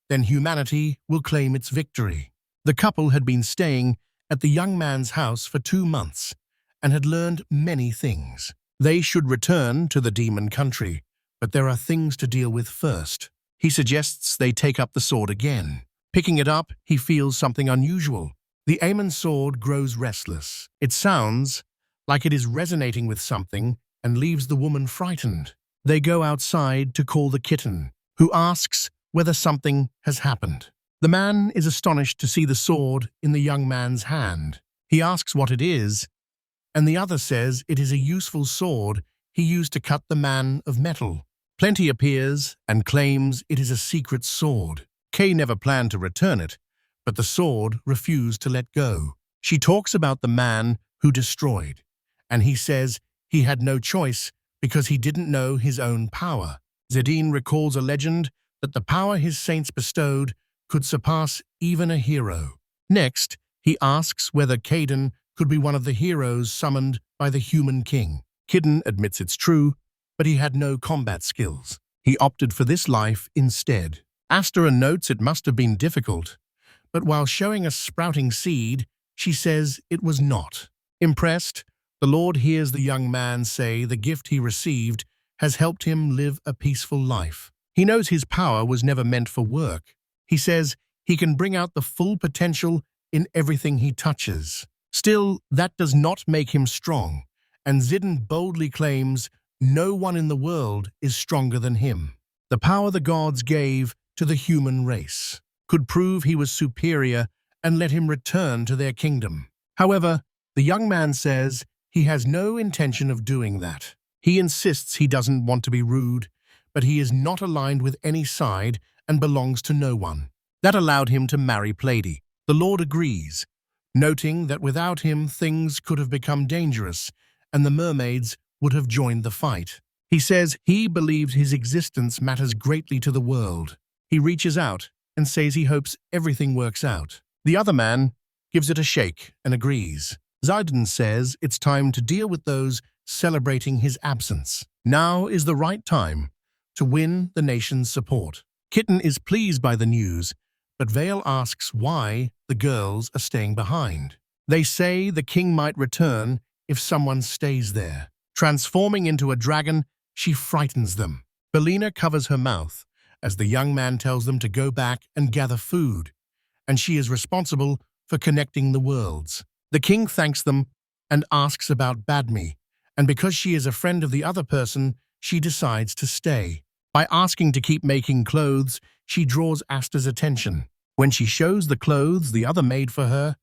Then humanity will claim its victory. The couple had been staying at the young man's house for 2 months and had learned many things. They should return to the demon country, but there are things to deal with first. He suggests they take up the sword again. Picking it up, he feels something unusual. The Aemon sword grows restless. It sounds like it is resonating with something and leaves the woman frightened. They go outside to call the kitten, who asks whether something has happened. The man is astonished to see the sword in the young man's hand. He asks what it is, and the other says it is a useful sword he used to cut the man of metal. Plenty appears and claims it is a secret sword. Kay never planned to return it, but the sword refused to let go. She talks about the man who destroyed, and he says he had no choice because he didn't know his own power. Zedine recalls a legend that the power his saints bestowed could surpass even a hero. Next, he asks whether Caden could be one of the heroes summoned by the human king. Kidden admits it's true, but he had no combat skills. He opted for this life instead. Astera notes it must have been difficult, but while showing a sprouting seed, she says it was not. Impressed, the Lord hears the young man say the gift he received has helped him live a peaceful life. He knows his power was never meant for work. He says he can bring out the full potential in everything he touches. Still, that does not make him strong, and Zidane boldly claims no one in the world is stronger than him. The power the gods gave to the human race could prove he was superior and let him return to their kingdom. However, the young man says he has no intention of doing that. He insists he doesn't want to be rude, but he is not aligned with any side and belongs to no one. That allowed him to marry Pleiadi. The Lord agrees, noting that without him things could have become dangerous and the mermaids would have joined the fight. He says he believes his existence matters greatly to the world. He reaches out and says he hopes everything works out. The other man gives it a shake and agrees. Zidane says it's time to deal with those celebrating his absence. Now is the right time to win the nation's support. Kitten is pleased by the news, but Vale asks why the girls are staying behind. They say the king might return if someone stays there. Transforming into a dragon, she frightens them. Belina covers her mouth as the young man tells them to go back and gather food, and she is responsible for connecting the worlds. The king thanks them and asks about Badmi, and because she is a friend of the other person, she decides to stay. By asking to keep making clothes, she draws Asta's attention. When she shows the clothes the other made for her,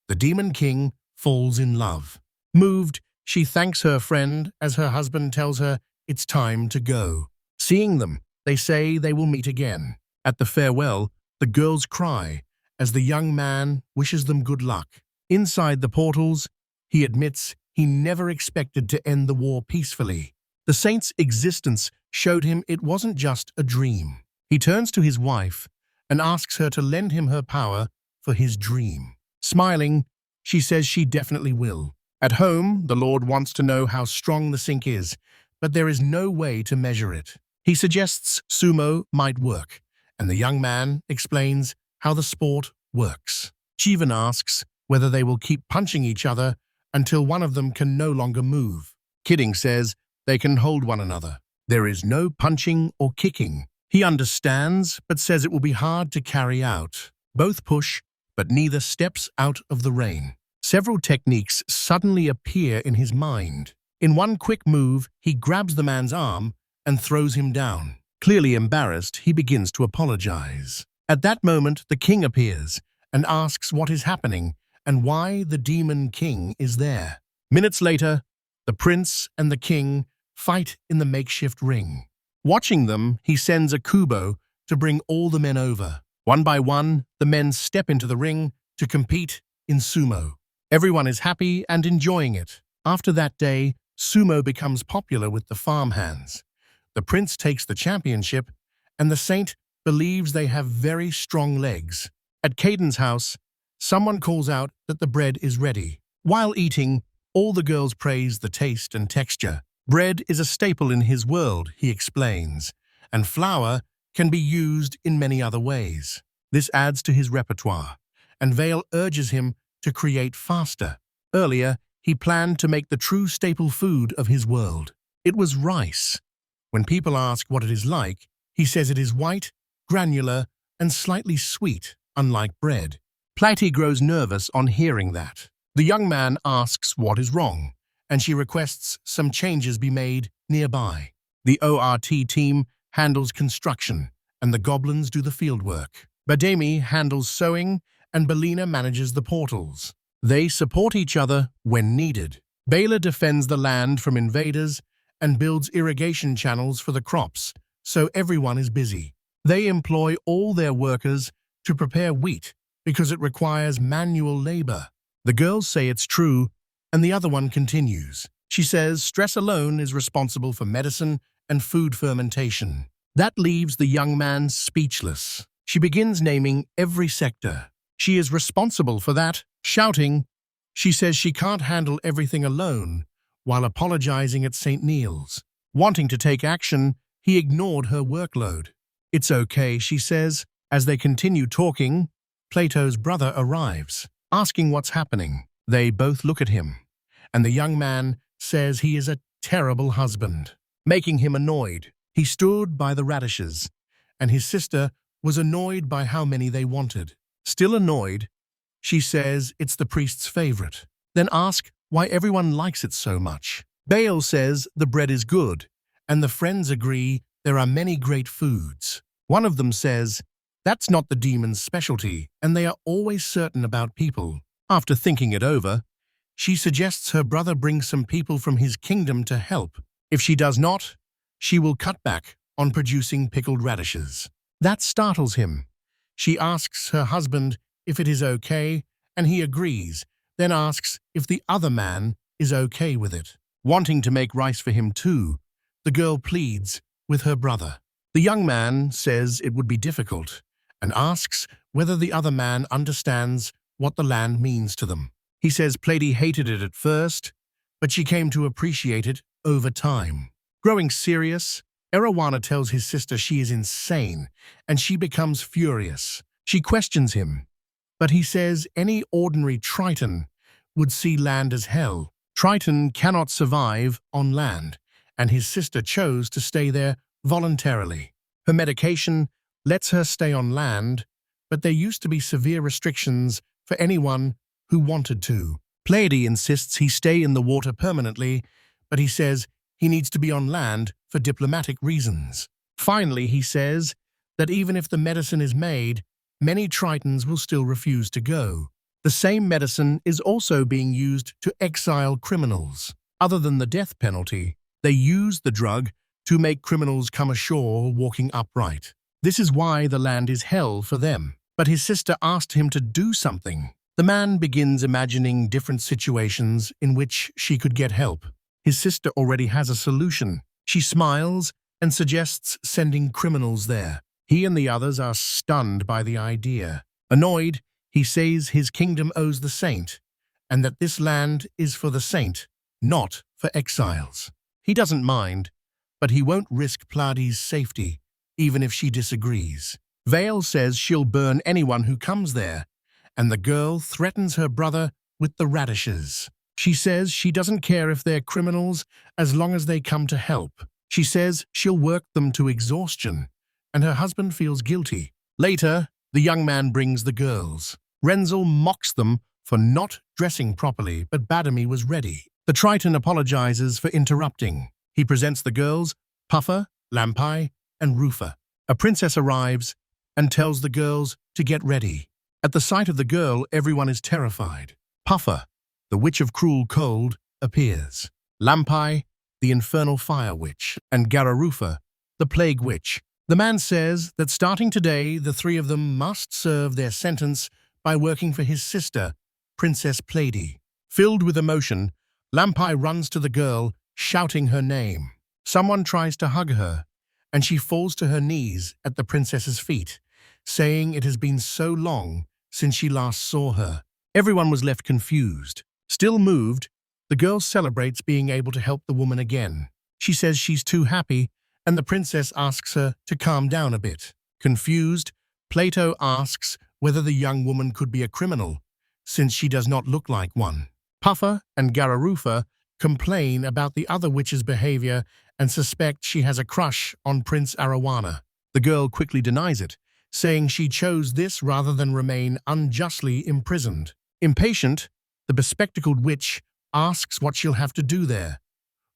the Demon King falls in love. Moved, she thanks her friend as her husband tells her it's time to go. Seeing them, they say they will meet again. At the farewell, the girls cry as the young man wishes them good luck. Inside the portals, he admits he never expected to end the war peacefully. The saint's existence showed him it wasn't just a dream. He turns to his wife and asks her to lend him her power for his dream. Smiling, she says she definitely will. At home, the Lord wants to know how strong the sink is, but there is no way to measure it. He suggests sumo might work, and the young man explains how the sport works. Chivan asks whether they will keep punching each other until one of them can no longer move. Kidding says they can hold one another. There is no punching or kicking. He understands, but says it will be hard to carry out. Both push, but neither steps out of the rain. Several techniques suddenly appear in his mind. In one quick move, he grabs the man's arm and throws him down. Clearly embarrassed, he begins to apologize. At that moment, the king appears and asks what is happening and why the Demon King is there. Minutes later, the prince and the king fight in the makeshift ring. Watching them, he sends a kubo to bring all the men over. One by one, the men step into the ring to compete in sumo. Everyone is happy and enjoying it. After that day, sumo becomes popular with the farmhands. The prince takes the championship, and the saint believes they have very strong legs. At Caden's house, someone calls out that the bread is ready. While eating, all the girls praise the taste and texture. Bread is a staple in his world, he explains, and flour can be used in many other ways. This adds to his repertoire, and Vale urges him to create faster. Earlier, he planned to make the true staple food of his world. It was rice. When people ask what it is like, he says it is white, granular, and slightly sweet, unlike bread. Pleiadi grows nervous on hearing that. The young man asks what is wrong, and she requests some changes be made nearby. The ORT team handles construction, and the goblins do the fieldwork. Bademi handles sewing, and Belina manages the portals. They support each other when needed. Bela defends the land from invaders and builds irrigation channels for the crops, so everyone is busy. They employ all their workers to prepare wheat because it requires manual labor. The girls say it's true, and the other one continues. She says stress alone is responsible for medicine and food fermentation. That leaves the young man speechless. She begins naming every sector. She is responsible for that, shouting. She says she can't handle everything alone, while apologizing at St. Neil's. Wanting to take action, he ignored her workload. "It's okay," she says. As they continue talking, Plato's brother arrives, asking what's happening. They both look at him, and the young man says he is a terrible husband, making him annoyed. He stood by the radishes, and his sister was annoyed by how many they wanted. Still annoyed, she says it's the priest's favorite. Then ask why everyone likes it so much. Baal says the bread is good, and the friends agree there are many great foods. One of them says, that's not the demon's specialty, and they are always certain about people. After thinking it over, she suggests her brother bring some people from his kingdom to help. If she does not, she will cut back on producing pickled radishes. That startles him. She asks her husband if it is okay, and he agrees, then asks if the other man is okay with it. Wanting to make rice for him too, the girl pleads with her brother. The young man says it would be difficult, and asks whether the other man understands what the land means to them. He says Plady hated it at first, but she came to appreciate it over time. Growing serious, Erawana tells his sister she is insane, and she becomes furious. She questions him, but he says any ordinary Triton would see land as hell. Triton cannot survive on land, and his sister chose to stay there voluntarily. Her medication lets her stay on land, but there used to be severe restrictions for anyone who wanted to. Pleiade insists he stay in the water permanently, but he says he needs to be on land for diplomatic reasons. Finally, he says that even if the medicine is made, many Tritons will still refuse to go. The same medicine is also being used to exile criminals. Other than the death penalty, they use the drug to make criminals come ashore walking upright. This is why the land is hell for them. But his sister asked him to do something. The man begins imagining different situations in which she could get help. His sister already has a solution. She smiles and suggests sending criminals there. He and the others are stunned by the idea. Annoyed, he says his kingdom owes the saint, and that this land is for the saint, not for exiles. He doesn't mind, but he won't risk Plaide's safety, even if she disagrees. Vale says she'll burn anyone who comes there, and the girl threatens her brother with the radishes. She says she doesn't care if they're criminals as long as they come to help. She says she'll work them to exhaustion, and her husband feels guilty. Later, the young man brings the girls. Renzel mocks them for not dressing properly, but Badami was ready. The Triton apologizes for interrupting. He presents the girls, Puffer, Lampai, and Rufa. A princess arrives and tells the girls to get ready. At the sight of the girl, everyone is terrified. Puffer, the witch of cruel cold, appears. Lampai, the infernal fire witch, and Gararufa, the plague witch. The man says that starting today, the three of them must serve their sentence by working for his sister, Princess Pleiade. Filled with emotion, Lampai runs to the girl, shouting her name. Someone tries to hug her, and she falls to her knees at the princess's feet, saying it has been so long since she last saw her. Everyone was left confused. Still moved, the girl celebrates being able to help the woman again. She says she's too happy, and the princess asks her to calm down a bit. Confused, Plato asks whether the young woman could be a criminal, since she does not look like one. Puffer and Gararufa complain about the other witch's behavior and suspect she has a crush on Prince Arawana. The girl quickly denies it, saying she chose this rather than remain unjustly imprisoned. Impatient, the bespectacled witch asks what she'll have to do there,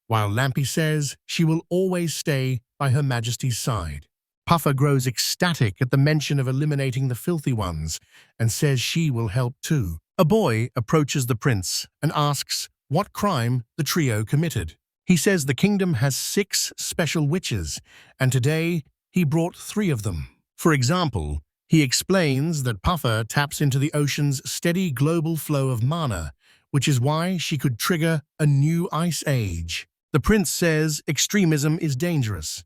while Lampy says she will always stay by Her Majesty's side. Puffer grows ecstatic at the mention of eliminating the filthy ones and says she will help too. A boy approaches the prince and asks what crime the trio committed. He says the kingdom has 6 special witches, and today he brought 3 of them. For example, he explains that Puffer taps into the ocean's steady global flow of mana, which is why she could trigger a new ice age. The prince says extremism is dangerous,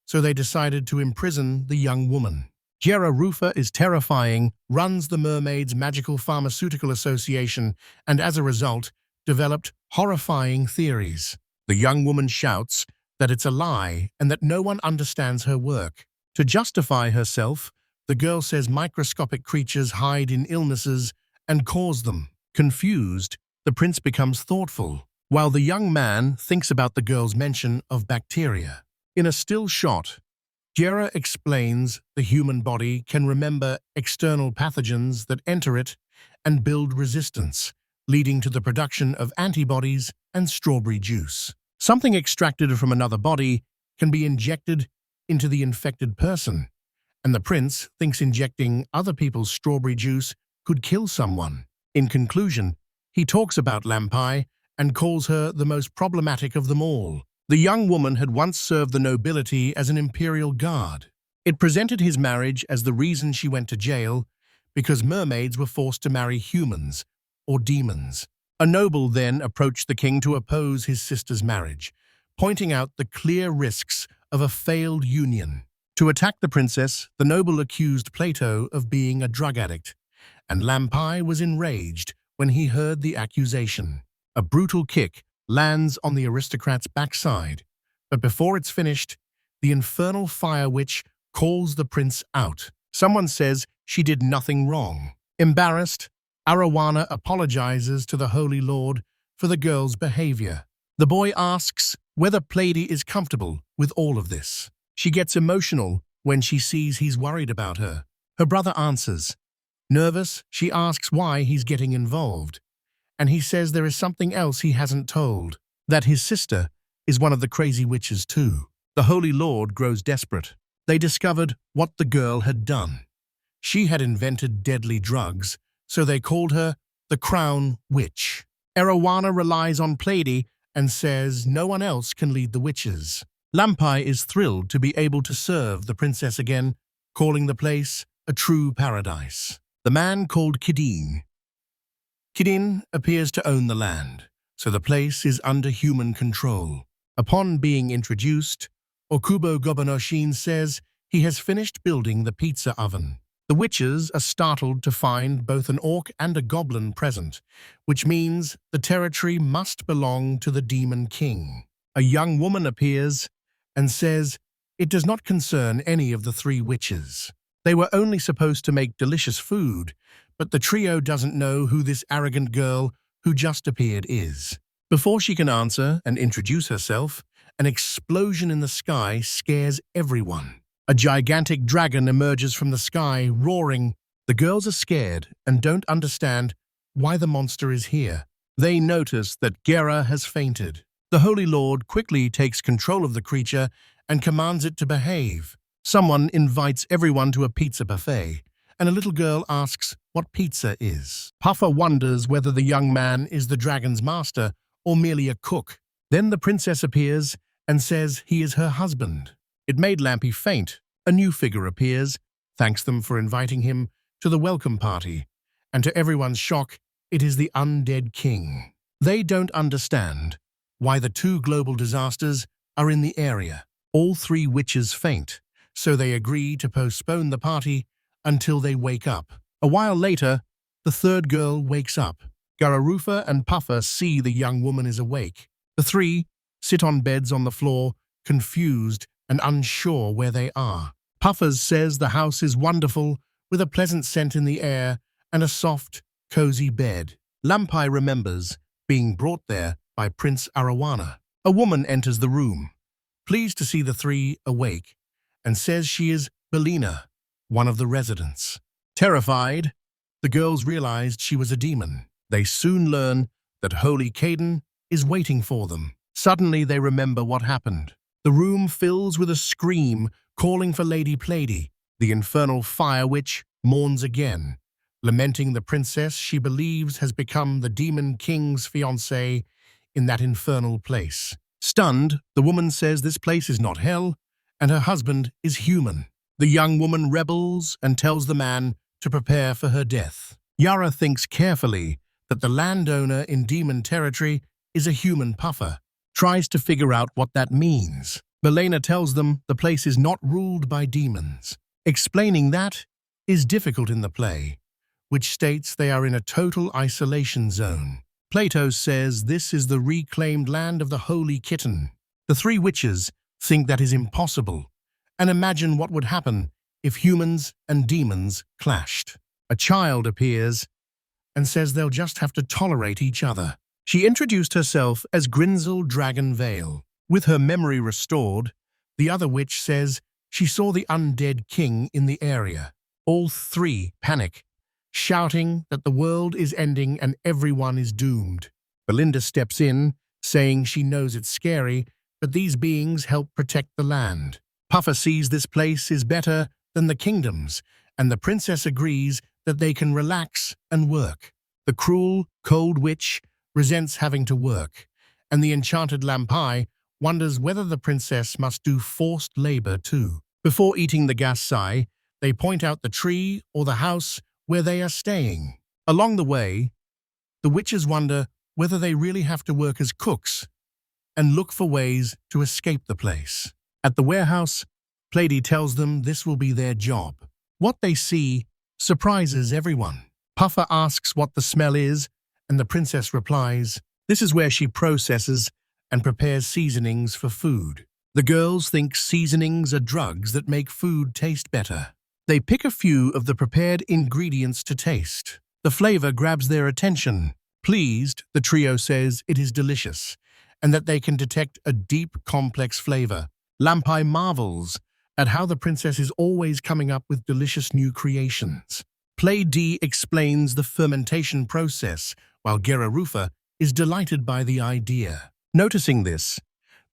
so they decided to imprison the young woman. Gera Rufa is terrifying, runs the Mermaids Magical Pharmaceutical Association, and as a result, developed horrifying theories. The young woman shouts that it's a lie and that no one understands her work. To justify herself, the girl says microscopic creatures hide in illnesses and cause them. Confused, the prince becomes thoughtful, while the young man thinks about the girl's mention of bacteria. In a still shot, Gera explains the human body can remember external pathogens that enter it and build resistance, leading to the production of antibodies and strawberry juice. Something extracted from another body can be injected into the infected person, and the prince thinks injecting other people's strawberry juice could kill someone. In conclusion, he talks about Lampai and calls her the most problematic of them all. The young woman had once served the nobility as an imperial guard. It presented his marriage as the reason she went to jail because mermaids were forced to marry humans or demons. A noble then approached the king to oppose his sister's marriage, pointing out the clear risks of a failed union. To attack the princess, the noble accused Plato of being a drug addict, and Lampai was enraged when he heard the accusation. A brutal kick lands on the aristocrat's backside, but before it's finished, the infernal fire witch calls the prince out. Someone says she did nothing wrong. Embarrassed, Arowana apologizes to the Holy Lord for the girl's behavior. The boy asks whether Pleiadi is comfortable with all of this. She gets emotional when she sees he's worried about her. Her brother answers. Nervous, she asks why he's getting involved, and he says there is something else he hasn't told, that his sister is one of the crazy witches too. The Holy Lord grows desperate. They discovered what the girl had done. She had invented deadly drugs, so they called her the Crown Witch. Arowana relies on Pleiadi and says no one else can lead the witches. Lampai is thrilled to be able to serve the princess again, calling the place a true paradise. The man called Kidin. Kidin appears to own the land, so the place is under human control. Upon being introduced, Okubo Gobonoshin says he has finished building the pizza oven. The witches are startled to find both an orc and a goblin present, which means the territory must belong to the Demon King. A young woman appears and says it does not concern any of the three witches. They were only supposed to make delicious food, but the trio doesn't know who this arrogant girl who just appeared is. Before she can answer and introduce herself, an explosion in the sky scares everyone. A gigantic dragon emerges from the sky, roaring. The girls are scared and don't understand why the monster is here. They notice that Gera has fainted. The Holy Lord quickly takes control of the creature and commands it to behave. Someone invites everyone to a pizza buffet, and a little girl asks what pizza is. Puffer wonders whether the young man is the dragon's master or merely a cook. Then the princess appears and says he is her husband. It made Lampai faint. A new figure appears, thanks them for inviting him to the welcome party, and to everyone's shock, it is the undead king. They don't understand why the two global disasters are in the area. All three witches faint, so they agree to postpone the party until they wake up. A while later, the third girl wakes up. Gararufa and Puffer see the young woman is awake. The three sit on beds on the floor, confused and unsure where they are. Puffers says the house is wonderful, with a pleasant scent in the air and a soft, cozy bed. Lampai remembers being brought there by Prince Arowana. A woman enters the room, pleased to see the three awake, and says she is Belina, one of the residents. Terrified, the girls realized she was a demon. They soon learn that Holy Caden is waiting for them. Suddenly they remember what happened. The room fills with a scream calling for Lady Pleiadi. The infernal fire witch mourns again, lamenting the princess she believes has become the Demon King's fiancée in that infernal place. Stunned, the woman says this place is not hell, and her husband is human. The young woman rebels and tells the man to prepare for her death. Yara thinks carefully that the landowner in demon territory is a human puffer, tries to figure out what that means. Belena tells them the place is not ruled by demons. Explaining that is difficult in the play, which states they are in a total isolation zone. Plato says this is the reclaimed land of the Holy Kitten. The three witches think that is impossible and imagine what would happen if humans and demons clashed. A child appears and says they'll just have to tolerate each other. She introduced herself as Grinsel Dragon Vale. With her memory restored, the other witch says she saw the undead king in the area. All three panic, shouting that the world is ending and everyone is doomed. Belinda steps in, saying she knows it's scary, but these beings help protect the land. Puffer sees this place is better than the kingdoms, and the princess agrees that they can relax and work. The cruel, cold witch resents having to work, and the enchanted Lampai wonders whether the princess must do forced labor too. Before eating the gasai, they point out the tree or the house where they are staying. Along the way, the witches wonder whether they really have to work as cooks and look for ways to escape the place. At the warehouse, Plady tells them this will be their job. What they see surprises everyone. Puffer asks what the smell is, and the princess replies, this is where she processes and prepares seasonings for food. The girls think seasonings are drugs that make food taste better. They pick a few of the prepared ingredients to taste. The flavor grabs their attention. Pleased, the trio says it is delicious, and that they can detect a deep, complex flavor. Lampai marvels at how the princess is always coming up with delicious new creations. Play D explains the fermentation process, while Gerarufa is delighted by the idea. Noticing this,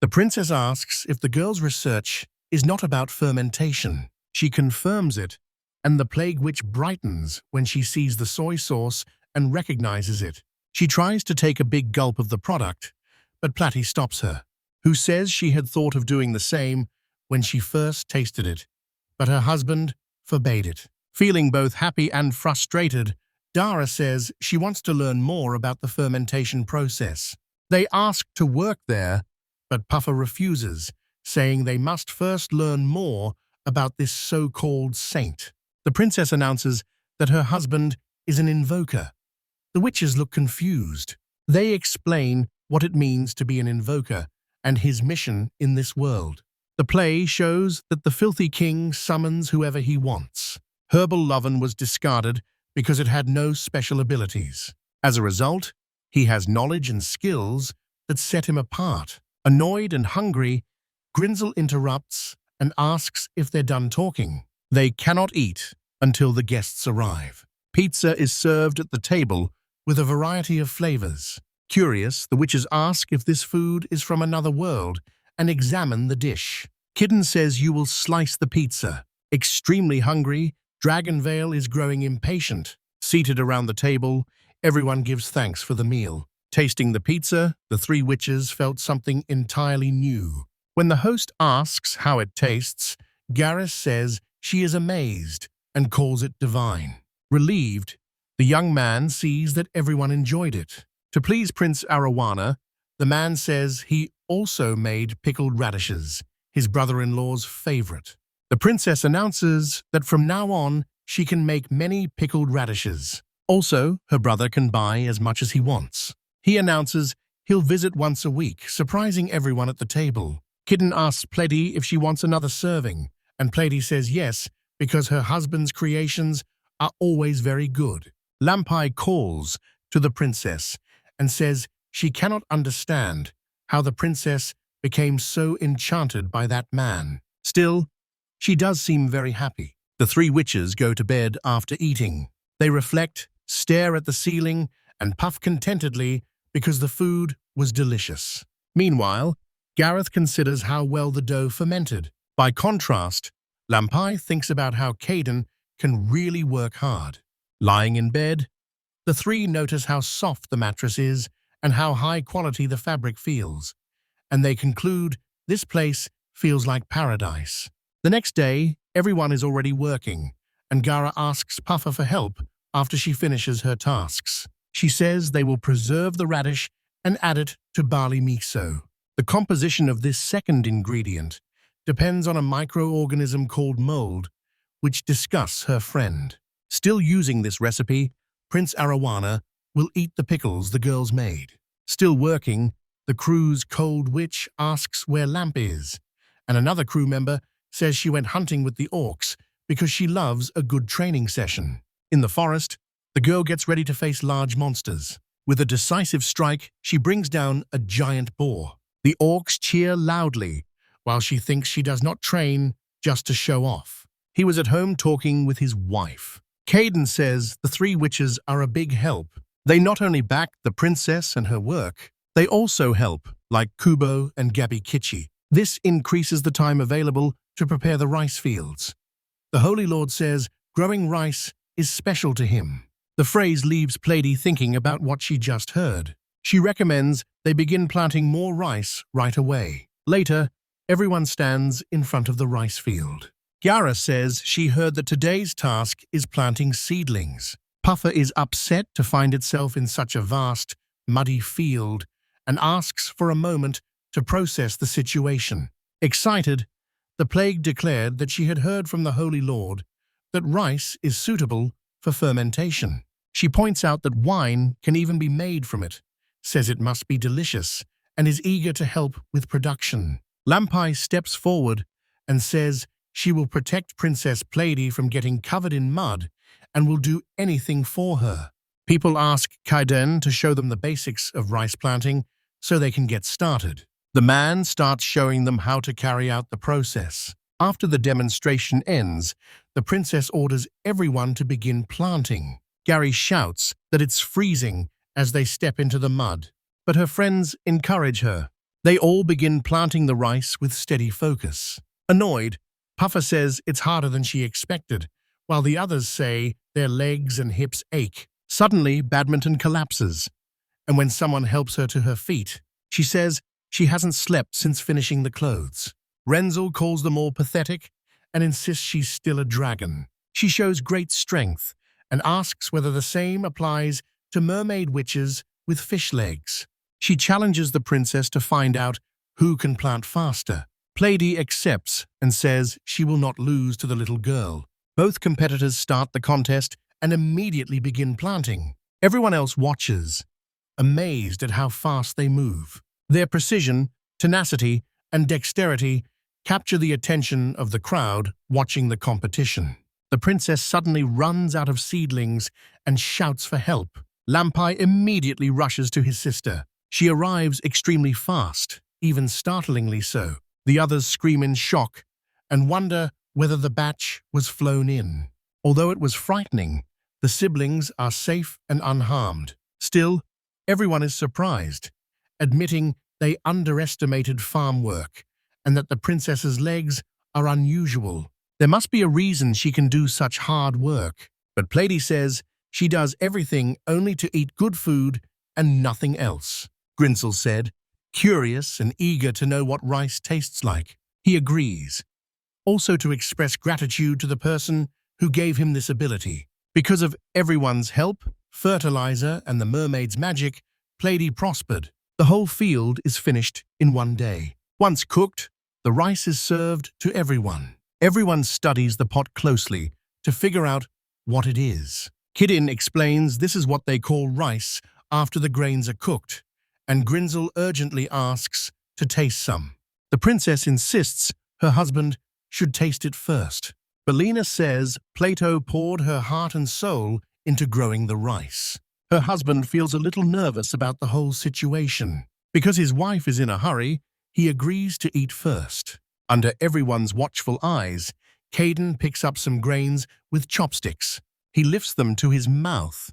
the princess asks if the girl's research is not about fermentation. She confirms it, and the plague witch brightens when she sees the soy sauce and recognizes it. She tries to take a big gulp of the product, but Platy stops her, who says she had thought of doing the same when she first tasted it, but her husband forbade it. Feeling both happy and frustrated, Dara says she wants to learn more about the fermentation process. They ask to work there, but Puffer refuses, saying they must first learn more about this so-called saint. The princess announces that her husband is an invoker. The witches look confused. They explain what it means to be an invoker and his mission in this world. The play shows that the filthy king summons whoever he wants. Herbal Loven was discarded because it had no special abilities. As a result, he has knowledge and skills that set him apart. Annoyed and hungry, Grinsel interrupts and asks if they're done talking. They cannot eat until the guests arrive. Pizza is served at the table with a variety of flavors. Curious, the witches ask if this food is from another world and examine the dish. Kidden says you will slice the pizza. Extremely hungry, Dragonvale is growing impatient. Seated around the table, everyone gives thanks for the meal. Tasting the pizza, the three witches felt something entirely new. When the host asks how it tastes, Garrus says she is amazed and calls it divine. Relieved, the young man sees that everyone enjoyed it. To please Prince Arowana, the man says he also made pickled radishes, his brother-in-law's favorite. The princess announces that from now on, she can make many pickled radishes. Also, her brother can buy as much as he wants. He announces he'll visit once a week, surprising everyone at the table. Kidden asks Pledy if she wants another serving, and Pledy says yes, because her husband's creations are always very good. Lampai calls to the princess and says she cannot understand how the princess became so enchanted by that man. Still, she does seem very happy. The three witches go to bed after eating. They reflect, stare at the ceiling, and puff contentedly because the food was delicious. Meanwhile, Gareth considers how well the dough fermented. By contrast, Lampai thinks about how Caden can really work hard. Lying in bed, the three notice how soft the mattress is and how high quality the fabric feels, and they conclude this place feels like paradise. The next day, everyone is already working, and Gara asks Puffer for help after she finishes her tasks. She says they will preserve the radish and add it to barley miso. The composition of this second ingredient depends on a microorganism called mold, which disgusts her friend. Still using this recipe, Prince Arowana will eat the pickles the girls made. Still working, the crew's cold witch asks where Lamp is, and another crew member says she went hunting with the orcs because she loves a good training session. In the forest, the girl gets ready to face large monsters. With a decisive strike, she brings down a giant boar. The orcs cheer loudly, while she thinks she does not train just to show off. He was at home talking with his wife. Caden says the three witches are a big help. They not only back the princess and her work, they also help, like Kubo and Gabi Kichi. This increases the time available to prepare the rice fields. The Holy Lord says growing rice is special to him. The phrase leaves Plady thinking about what she just heard. She recommends they begin planting more rice right away. Later, everyone stands in front of the rice field. Yara says she heard that today's task is planting seedlings. Puffer is upset to find itself in such a vast, muddy field and asks for a moment to process the situation. Excited, the plague declared that she had heard from the Holy Lord that rice is suitable for fermentation. She points out that wine can even be made from it, says it must be delicious, and is eager to help with production. Lampai steps forward and says she will protect Princess Plady from getting covered in mud and will do anything for her. People ask Kaiden to show them the basics of rice planting so they can get started. The man starts showing them how to carry out the process. After the demonstration ends, the princess orders everyone to begin planting. Gary shouts that it's freezing as they step into the mud, but her friends encourage her. They all begin planting the rice with steady focus. Annoyed, Puffer says it's harder than she expected, while the others say their legs and hips ache. Suddenly, Badminton collapses, and when someone helps her to her feet, she says she hasn't slept since finishing the clothes. Renzel calls them all pathetic and insists she's still a dragon. She shows great strength and asks whether the same applies to mermaid witches with fish legs. She challenges the princess to find out who can plant faster. Plady accepts and says she will not lose to the little girl. Both competitors start the contest and immediately begin planting. Everyone else watches, amazed at how fast they move. Their precision, tenacity, and dexterity capture the attention of the crowd watching the competition. The princess suddenly runs out of seedlings and shouts for help. Lampai immediately rushes to his sister. She arrives extremely fast, even startlingly so. The others scream in shock and wonder whether the batch was flown in. Although it was frightening, the siblings are safe and unharmed. Still, everyone is surprised, admitting they underestimated farm work and that the princess's legs are unusual. There must be a reason she can do such hard work. But Plady says she does everything only to eat good food and nothing else. Grinsel said, curious and eager to know what rice tastes like. He agrees, also to express gratitude to the person who gave him this ability. Because of everyone's help, fertilizer, and the mermaid's magic, Plady prospered. The whole field is finished in one day. Once cooked, the rice is served to everyone. Everyone studies the pot closely to figure out what it is. Kidin explains this is what they call rice after the grains are cooked, and Grinsel urgently asks to taste some. The princess insists her husband should taste it first. Belina says Plato poured her heart and soul into growing the rice. Her husband feels a little nervous about the whole situation. Because his wife is in a hurry, he agrees to eat first. Under everyone's watchful eyes, Caden picks up some grains with chopsticks. He lifts them to his mouth,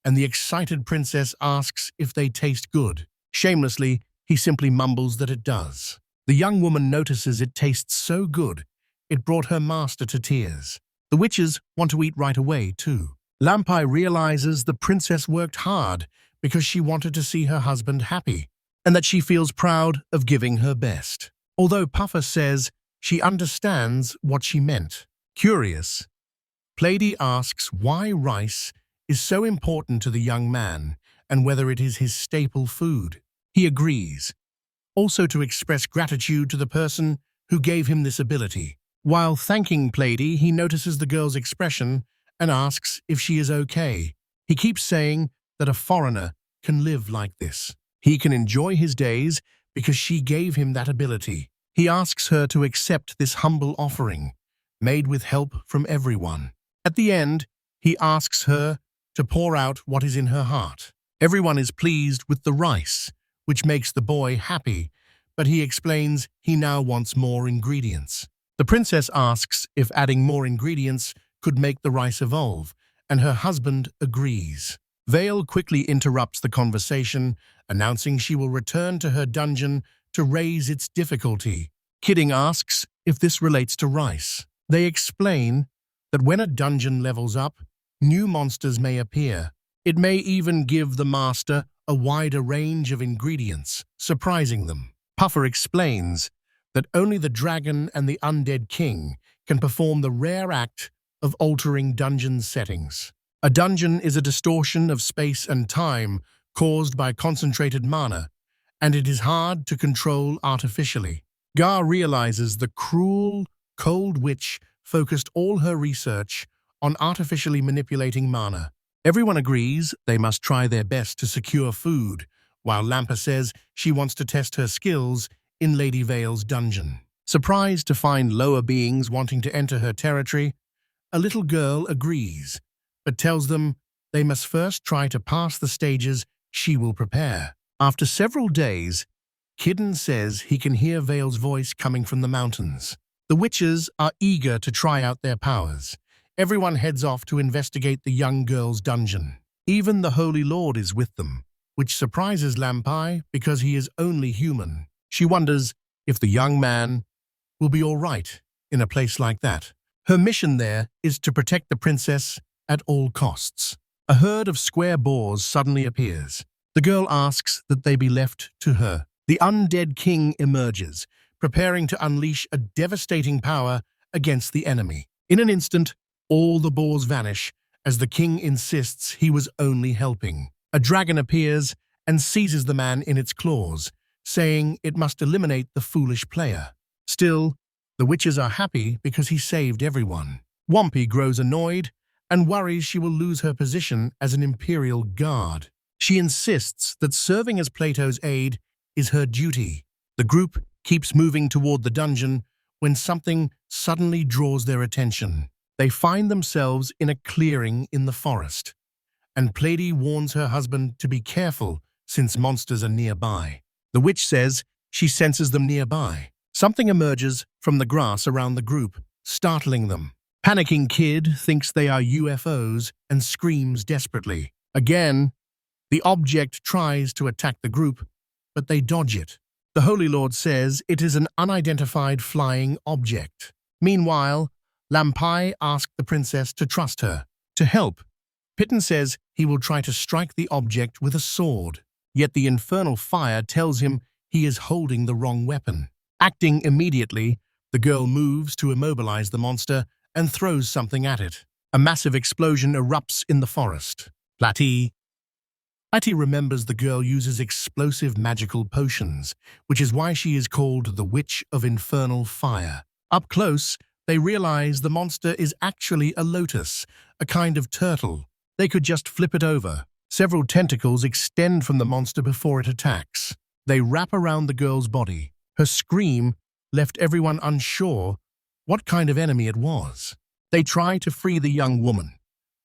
and the excited princess asks if they taste good. Shamelessly, he simply mumbles that it does. The young woman notices it tastes so good, it brought her master to tears. The witches want to eat right away, too. Lampai realizes the princess worked hard because she wanted to see her husband happy, and that she feels proud of giving her best. Although Puffer says she understands what she meant. Curious, Plady asks why rice is so important to the young man and whether it is his staple food. He agrees, also to express gratitude to the person who gave him this ability. While thanking Plady, he notices the girl's expression and asks if she is okay. He keeps saying that a foreigner can live like this. He can enjoy his days because she gave him that ability. He asks her to accept this humble offering, made with help from everyone. At the end, he asks her to pour out what is in her heart. Everyone is pleased with the rice, which makes the boy happy, but he explains he now wants more ingredients. The princess asks if adding more ingredients could make the rice evolve, and her husband agrees. Vale quickly interrupts the conversation, announcing she will return to her dungeon to raise its difficulty. Kidding asks if this relates to rice. They explain that when a dungeon levels up, new monsters may appear. It may even give the master a wider range of ingredients, surprising them. Puffer explains that only the dragon and the undead king can perform the rare act of altering dungeon settings. A dungeon is a distortion of space and time caused by concentrated mana, and it is hard to control artificially. Gar realizes the cruel, cold witch focused all her research on artificially manipulating mana. Everyone agrees they must try their best to secure food, while Lampa says she wants to test her skills in Lady Vale's dungeon. Surprised to find lower beings wanting to enter her territory, a little girl agrees, but tells them they must first try to pass the stages she will prepare. After several days, Kidden says he can hear Vale's voice coming from the mountains. The witches are eager to try out their powers. Everyone heads off to investigate the young girl's dungeon. Even the Holy Lord is with them, which surprises Lampai because he is only human. She wonders if the young man will be all right in a place like that. Her mission there is to protect the princess at all costs. A herd of square boars suddenly appears. The girl asks that they be left to her. The undead king emerges, preparing to unleash a devastating power against the enemy. In an instant, all the boars vanish as the king insists he was only helping. A dragon appears and seizes the man in its claws, saying it must eliminate the foolish player. Still, the witches are happy because he saved everyone. Wampy grows annoyed and worries she will lose her position as an imperial guard. She insists that serving as Plato's aide is her duty. The group keeps moving toward the dungeon when something suddenly draws their attention. They find themselves in a clearing in the forest, and Plady warns her husband to be careful since monsters are nearby. The witch says she senses them nearby. Something emerges from the grass around the group, startling them. Panicking Kid thinks they are UFOs and screams desperately. Again, the object tries to attack the group, but they dodge it. The Holy Lord says it is an unidentified flying object. Meanwhile, Lampai asks the princess to trust her. To help, Pitten says he will try to strike the object with a sword, yet the infernal fire tells him he is holding the wrong weapon. Acting immediately, the girl moves to immobilize the monster and throws something at it. A massive explosion erupts in the forest. Platy remembers the girl uses explosive magical potions, which is why she is called the Witch of Infernal Fire. Up close, they realize the monster is actually a lotus, a kind of turtle. They could just flip it over. Several tentacles extend from the monster before it attacks. They wrap around the girl's body. Her scream left everyone unsure what kind of enemy it was. They try to free the young woman,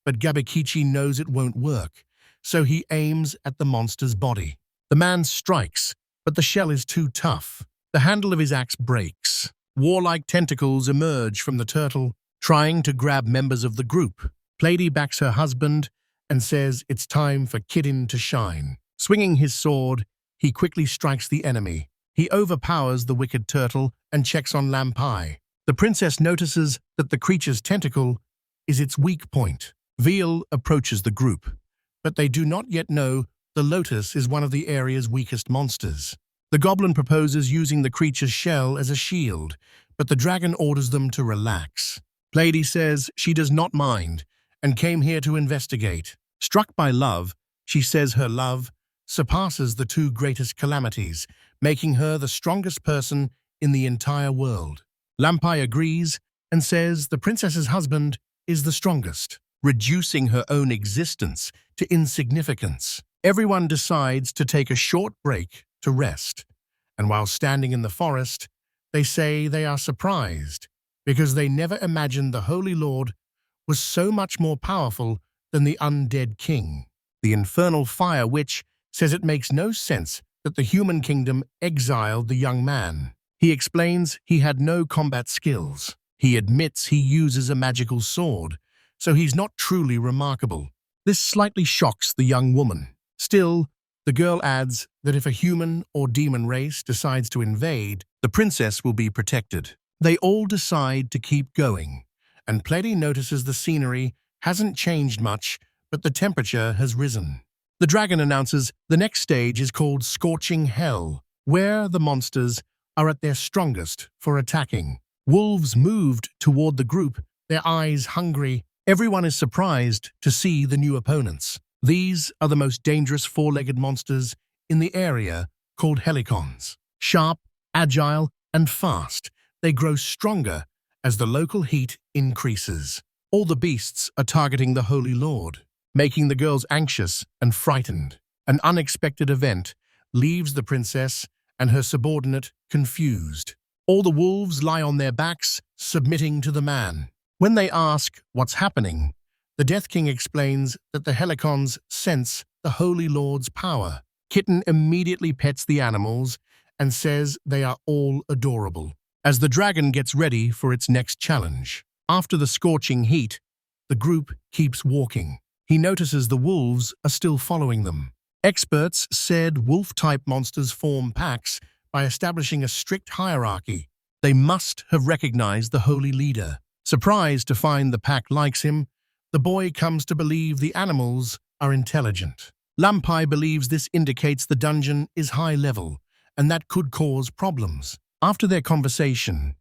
but Gabikichi knows it won't work, so he aims at the monster's body. The man strikes, but the shell is too tough. The handle of his axe breaks. Warlike tentacles emerge from the turtle, trying to grab members of the group. Plady backs her husband and says it's time for Kiddin to shine. Swinging his sword, he quickly strikes the enemy. He overpowers the wicked turtle and checks on Lampai. The princess notices that the creature's tentacle is its weak point. Veal approaches the group, but they do not yet know the lotus is one of the area's weakest monsters. The goblin proposes using the creature's shell as a shield, but the dragon orders them to relax. Plady says she does not mind and came here to investigate. Struck by love, she says her love surpasses the two greatest calamities, making her the strongest person in the entire world. Lampai agrees and says the princess's husband is the strongest, reducing her own existence to insignificance. Everyone decides to take a short break to rest, and while standing in the forest, They say they are surprised because they never imagined the Holy Lord was so much more powerful than the undead king. The infernal fire witch says it makes no sense that the human kingdom exiled the young man. He explains he had no combat skills. He admits he uses a magical sword, so he's not truly remarkable. This slightly shocks the young woman. Still, the girl adds that if a human or demon race decides to invade, the princess will be protected. They all decide to keep going, and Pleddy notices the scenery hasn't changed much, but the temperature has risen. The dragon announces the next stage is called Scorching Hell, where the monsters are at their strongest for attacking. Wolves moved toward the group, their eyes hungry. Everyone is surprised to see the new opponents. These are the most dangerous four-legged monsters in the area, called helicons. Sharp, agile, and fast, they grow stronger as the local heat increases. All the beasts are targeting the Holy Lord, making the girls anxious and frightened. An unexpected event leaves the princess and her subordinate confused. All the wolves lie on their backs, submitting to the man. When they ask what's happening, the Death King explains that the helicons sense the Holy Lord's power. Kitten immediately pets the animals and says they are all adorable. As the dragon gets ready for its next challenge, after the scorching heat, the group keeps walking. He notices the wolves are still following them. Experts said wolf-type monsters form packs by establishing a strict hierarchy. They must have recognized the holy leader. Surprised to find the pack likes him, the boy comes to believe the animals are intelligent. Lampai believes this indicates the dungeon is high level, and that could cause problems. After their conversation,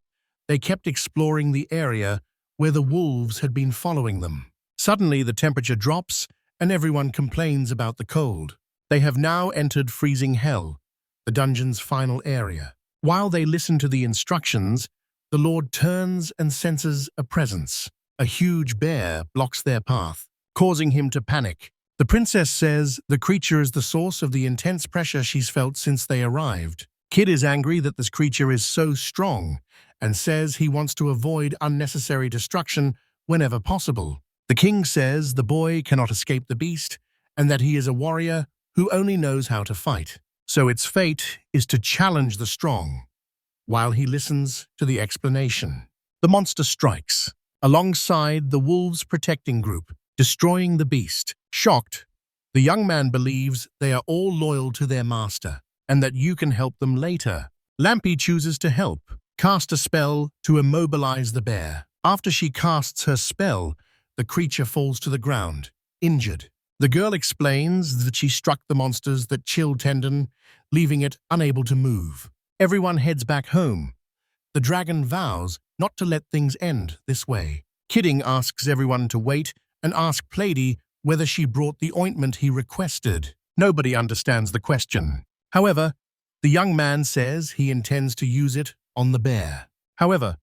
they kept exploring the area where the wolves had been following them. Suddenly, the temperature drops, and everyone complains about the cold. They have now entered freezing hell, the dungeon's final area. While they listen to the instructions, the Lord turns and senses a presence. A huge bear blocks their path, causing him to panic. The princess says the creature is the source of the intense pressure she's felt since they arrived. Kid is angry that this creature is so strong and says he wants to avoid unnecessary destruction whenever possible. The king says the boy cannot escape the beast and that he is a warrior who only knows how to fight. So its fate is to challenge the strong. While he listens to the explanation, the monster strikes, alongside the wolves' protecting group, destroying the beast. Shocked, the young man believes they are all loyal to their master, and that you can help them later. Lampy chooses to help, cast a spell to immobilize the bear. After she casts her spell, the creature falls to the ground, injured. The girl explains that she struck the monster's that chill tendon, leaving it unable to move. Everyone heads back home. The dragon vows not to let things end this way. Kidding asks everyone to wait and ask Pleiadi whether she brought the ointment he requested. Nobody understands the question. However, the young man says he intends to use it on the bear. However,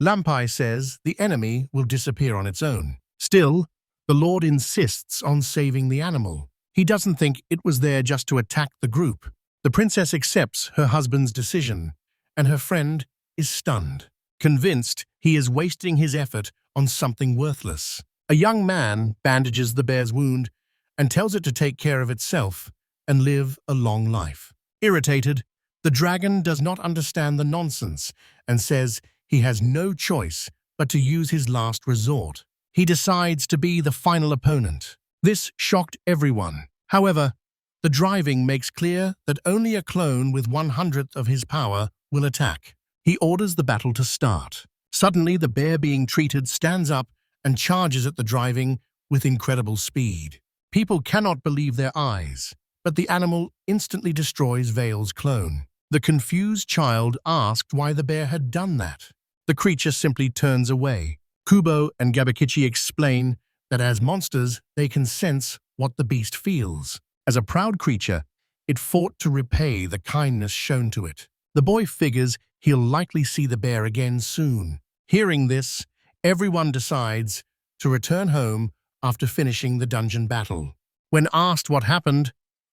Lampai says the enemy will disappear on its own. Still, the Lord insists on saving the animal. He doesn't think it was there just to attack the group. The princess accepts her husband's decision, and her friend is stunned, convinced he is wasting his effort on something worthless. A young man bandages the bear's wound and tells it to take care of itself and live a long life. Irritated, the dragon does not understand the nonsense and says he has no choice but to use his last resort. He decides to be the final opponent. This shocked everyone. However, the driving makes clear that only a clone with 1/100th of his power will attack. He orders the battle to start. Suddenly, the bear being treated stands up and charges at the driving with incredible speed. People cannot believe their eyes, but the animal instantly destroys Vale's clone. The confused child asked why the bear had done that. The creature simply turns away. Kubo and Gabakichi explain that as monsters, they can sense what the beast feels. As a proud creature, it fought to repay the kindness shown to it. The boy figures he'll likely see the bear again soon. Hearing this, everyone decides to return home after finishing the dungeon battle. When asked what happened,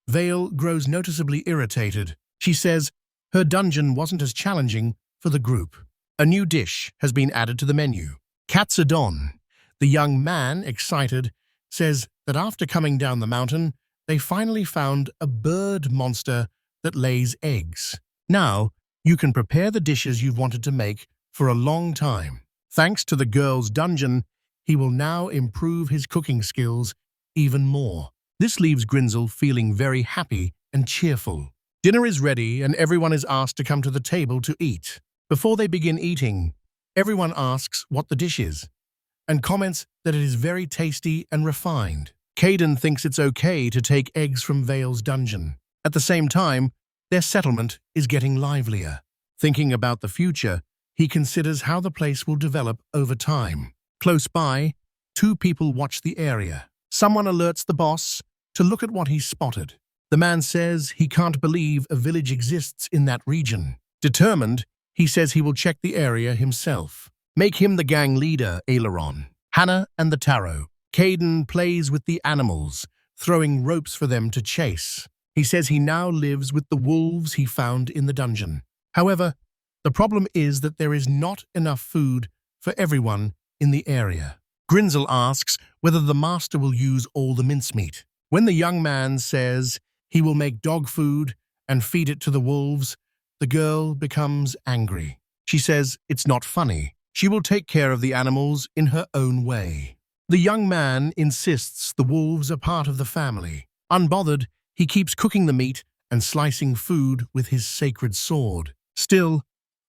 Vale grows noticeably irritated. She says her dungeon wasn't as challenging for the group. A new dish has been added to the menu. Katsudon. The young man, excited, says that after coming down the mountain, they finally found a bird monster that lays eggs. Now, you can prepare the dishes you've wanted to make for a long time. Thanks to the girl's dungeon, he will now improve his cooking skills even more. This leaves Grinzel feeling very happy and cheerful. Dinner is ready and everyone is asked to come to the table to eat. Before they begin eating, everyone asks what the dish is and comments that it is very tasty and refined. Caden thinks it's okay to take eggs from Vale's dungeon. At the same time, their settlement is getting livelier. Thinking about the future, he considers how the place will develop over time. Close by, two people watch the area. Someone alerts the boss to look at what he's spotted. The man says he can't believe a village exists in that region. Determined, he says he will check the area himself. Make him the gang leader, Aileron. Hannah and the Tarot. Caden plays with the animals, throwing ropes for them to chase. He says he now lives with the wolves he found in the dungeon. However, the problem is that there is not enough food for everyone in the area. Grinzel asks whether the master will use all the mincemeat. When the young man says he will make dog food and feed it to the wolves, the girl becomes angry. She says it's not funny. She will take care of the animals in her own way. The young man insists the wolves are part of the family. Unbothered, he keeps cooking the meat and slicing food with his sacred sword. Still,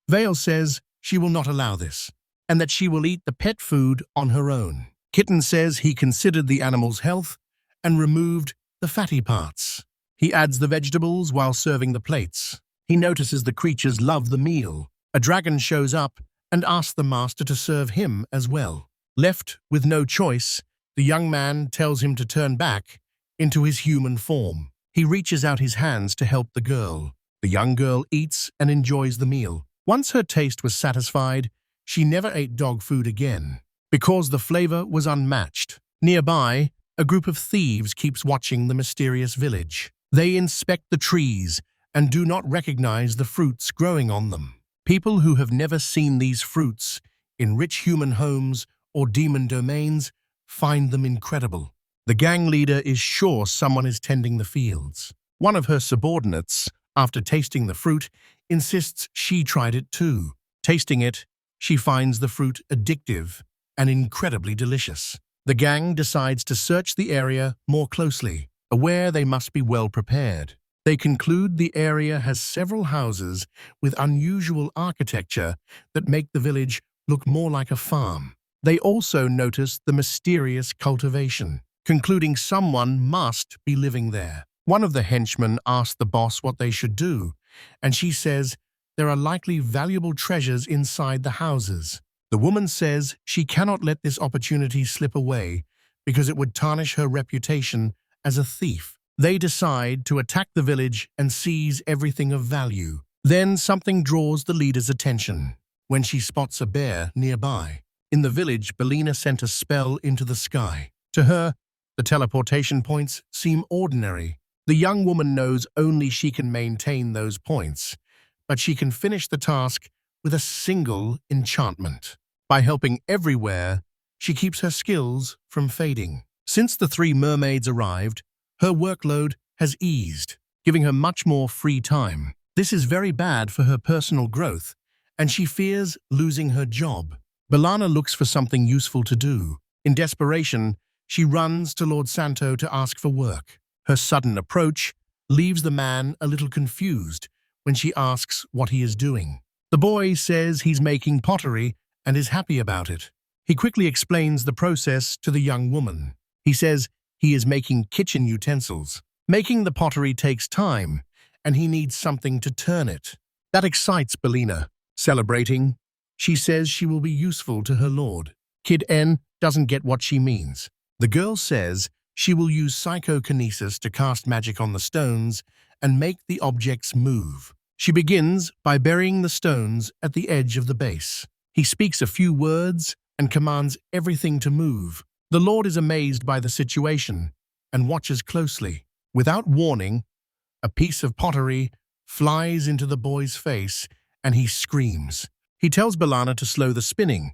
Vale says she will not allow this, and that she will eat the pet food on her own. Kitten says he considered the animal's health and removed the fatty parts. He adds the vegetables while serving the plates. He notices the creatures love the meal. A dragon shows up and asks the master to serve him as well. Left with no choice, the young man tells him to turn back into his human form. He reaches out his hands to help the girl. The young girl eats and enjoys the meal. Once her taste was satisfied, she never ate dog food again, because the flavor was unmatched. Nearby, a group of thieves keeps watching the mysterious village. They inspect the trees and do not recognize the fruits growing on them. People who have never seen these fruits in rich human homes or demon domains find them incredible. The gang leader is sure someone is tending the fields. One of her subordinates, after tasting the fruit, insists she tried it too. Tasting it, she finds the fruit addictive and incredibly delicious. The gang decides to search the area more closely, aware they must be well prepared. They conclude the area has several houses with unusual architecture that make the village look more like a farm. They also notice the mysterious cultivation, concluding someone must be living there. One of the henchmen asks the boss what they should do, and she says there are likely valuable treasures inside the houses. The woman says she cannot let this opportunity slip away because it would tarnish her reputation as a thief. They decide to attack the village and seize everything of value. Then something draws the leader's attention when she spots a bear nearby. In the village, Belina sent a spell into the sky. To her, the teleportation points seem ordinary. The young woman knows only she can maintain those points, but she can finish the task with a single enchantment. By helping everywhere, she keeps her skills from fading. Since the three mermaids arrived, her workload has eased, giving her much more free time. This is very bad for her personal growth, and she fears losing her job. Belana looks for something useful to do. In desperation, she runs to Lord Santo to ask for work. Her sudden approach leaves the man a little confused when she asks what he is doing. The boy says he's making pottery and is happy about it. He quickly explains the process to the young woman. He says he is making kitchen utensils. Making the pottery takes time, and he needs something to turn it. That excites Belina. Celebrating, she says she will be useful to her lord. Kid N doesn't get what she means. The girl says she will use psychokinesis to cast magic on the stones and make the objects move. She begins by burying the stones at the edge of the base. He speaks a few words and commands everything to move. The Lord is amazed by the situation and watches closely. Without warning, a piece of pottery flies into the boy's face and he screams. He tells Balana to slow the spinning,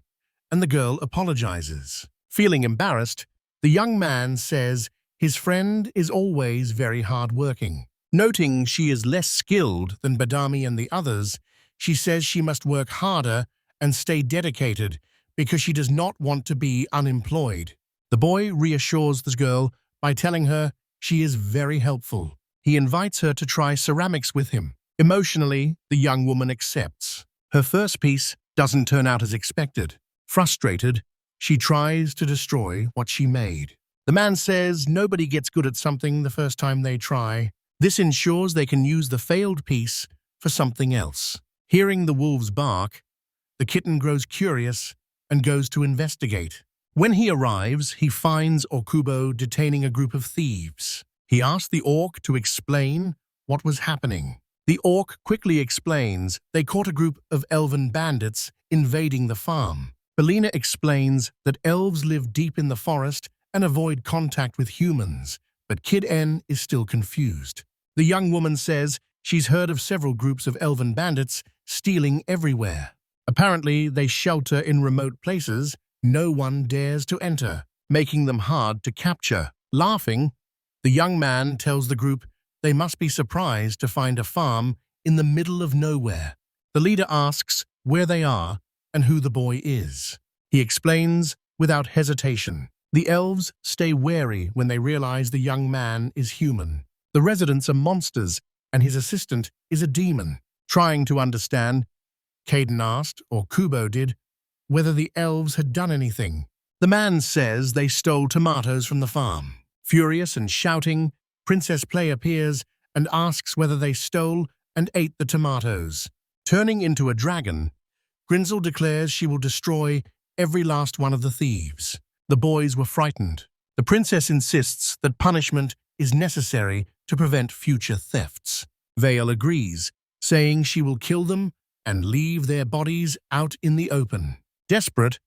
and the girl apologizes. Feeling embarrassed, the young man says his friend is always very hard-working. Noting she is less skilled than Badami and the others, she says she must work harder and stay dedicated because she does not want to be unemployed. The boy reassures the girl by telling her she is very helpful. He invites her to try ceramics with him. Emotionally, the young woman accepts. Her first piece doesn't turn out as expected. Frustrated, she tries to destroy what she made. The man says nobody gets good at something the first time they try. This ensures they can use the failed piece for something else. Hearing the wolves bark, the kitten grows curious and goes to investigate. When he arrives, he finds Okubo detaining a group of thieves. He asks the orc to explain what was happening. The orc quickly explains they caught a group of elven bandits invading the farm. Belina explains that elves live deep in the forest and avoid contact with humans, but Kid N is still confused. The young woman says she's heard of several groups of elven bandits stealing everywhere. Apparently, they shelter in remote places no one dares to enter, making them hard to capture. Laughing, the young man tells the group they must be surprised to find a farm in the middle of nowhere. The leader asks where they are and who the boy is. He explains without hesitation. The elves stay wary when they realize the young man is human. The residents are monsters, and his assistant is a demon. Trying to understand, Caden asked, or Kubo did, whether the elves had done anything. The man says they stole tomatoes from the farm. Furious and shouting, Princess Play appears and asks whether they stole and ate the tomatoes. Turning into a dragon, Grinzel declares she will destroy every last one of the thieves. The boys were frightened. The princess insists that punishment is necessary to prevent future thefts. Vale agrees, saying she will kill them and leave their bodies out in the open. Desperate,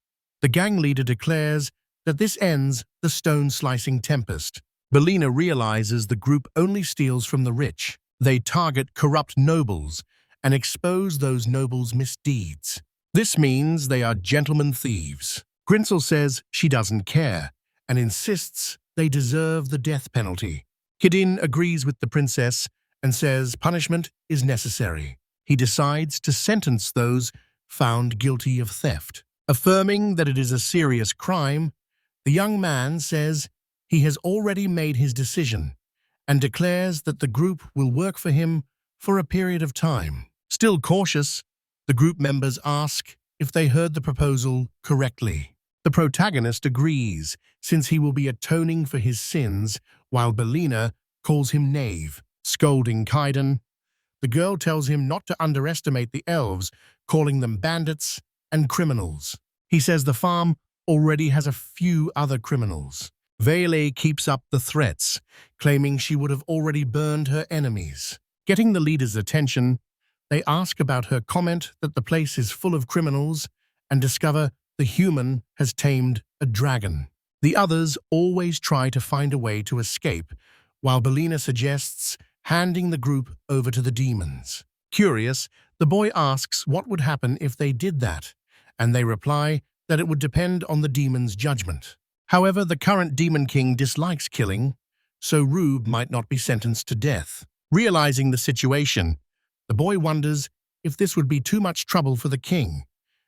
the gang leader declares that this ends the stone-slicing tempest. Belina realizes the group only steals from the rich. They target corrupt nobles and expose those nobles' misdeeds. This means they are gentlemen thieves. Grinzel says she doesn't care and insists they deserve the death penalty. Kidin agrees with the princess and says punishment is necessary. He decides to sentence those found guilty of theft. Affirming that it is a serious crime, the young man says he has already made his decision and declares that the group will work for him for a period of time. Still cautious, the group members ask if they heard the proposal correctly. The protagonist agrees, since he will be atoning for his sins, while Belina calls him knave. Scolding Kaiden, the girl tells him not to underestimate the elves, calling them bandits and criminals. He says the farm already has a few other criminals. Vele keeps up the threats, claiming she would have already burned her enemies. Getting the leader's attention, they ask about her comment that the place is full of criminals and discover the human has tamed a dragon. The others always try to find a way to escape, while Belina suggests handing the group over to the demons. Curious, the boy asks what would happen if they did that, and they reply that it would depend on the demon's judgment. However, the current demon king dislikes killing, so Rube might not be sentenced to death. Realizing the situation, the boy wonders if this would be too much trouble for the king,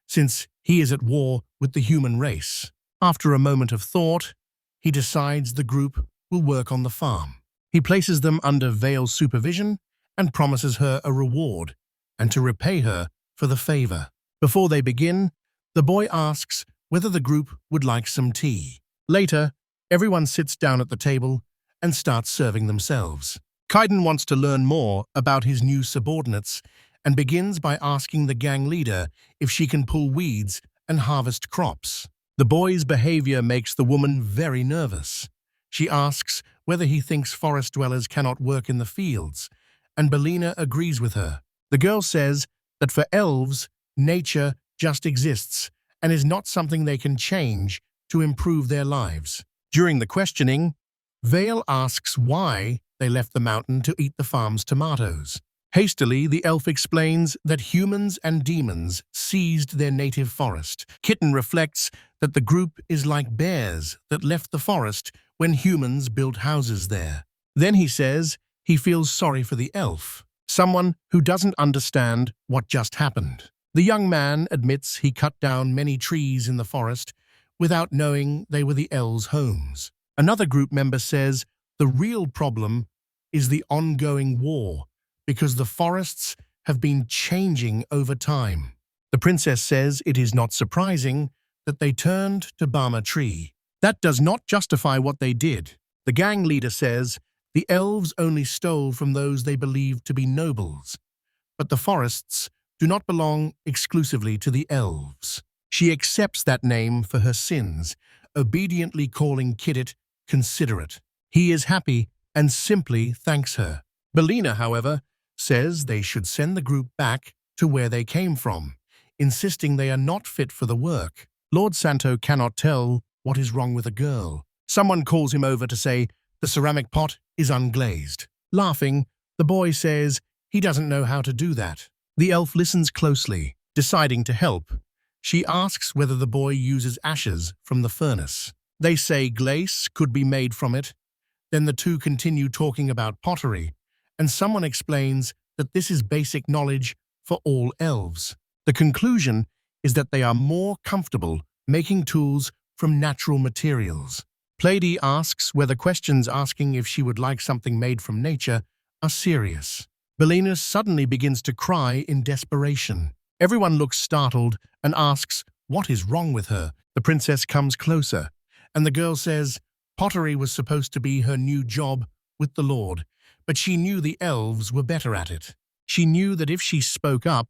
since he is at war with the human race. After a moment of thought, he decides the group will work on the farm. He places them under Vale's supervision and promises her a reward and to repay her for the favor. Before they begin, the boy asks whether the group would like some tea. Later, everyone sits down at the table and starts serving themselves. Kaiden wants to learn more about his new subordinates and begins by asking the gang leader if she can pull weeds and harvest crops. The boy's behavior makes the woman very nervous. She asks whether he thinks forest dwellers cannot work in the fields, and Belina agrees with her. The girl says that for elves, nature just exists and is not something they can change to improve their lives. During the questioning, Vale asks why they left the mountain to eat the farm's tomatoes. Hastily, the elf explains that humans and demons seized their native forest. Kitten reflects that the group is like bears that left the forest when humans built houses there. Then he says he feels sorry for the elf, someone who doesn't understand what just happened. The young man admits he cut down many trees in the forest without knowing they were the elves' homes. Another group member says the real problem is the ongoing war because the forests have been changing over time. The princess says it is not surprising that they turned to Bama tree. That does not justify what they did. The gang leader says the elves only stole from those they believed to be nobles, but the forests do not belong exclusively to the elves. She accepts that name for her sins, obediently calling Kidit considerate. He is happy and simply thanks her. Belina, however, says they should send the group back to where they came from, insisting they are not fit for the work. Lord Santo cannot tell what is wrong with a girl. Someone calls him over to say the ceramic pot is unglazed. Laughing, the boy says he doesn't know how to do that. The elf listens closely, deciding to help. She asks whether the boy uses ashes from the furnace. They say glaze could be made from it. Then the two continue talking about pottery, and someone explains that this is basic knowledge for all elves. The conclusion is that they are more comfortable making tools from natural materials. Plady asks whether questions asking if she would like something made from nature are serious. Belina suddenly begins to cry in desperation. Everyone looks startled and asks what is wrong with her. The princess comes closer, and the girl says pottery was supposed to be her new job with the Lord, but she knew the elves were better at it. She knew that if she spoke up,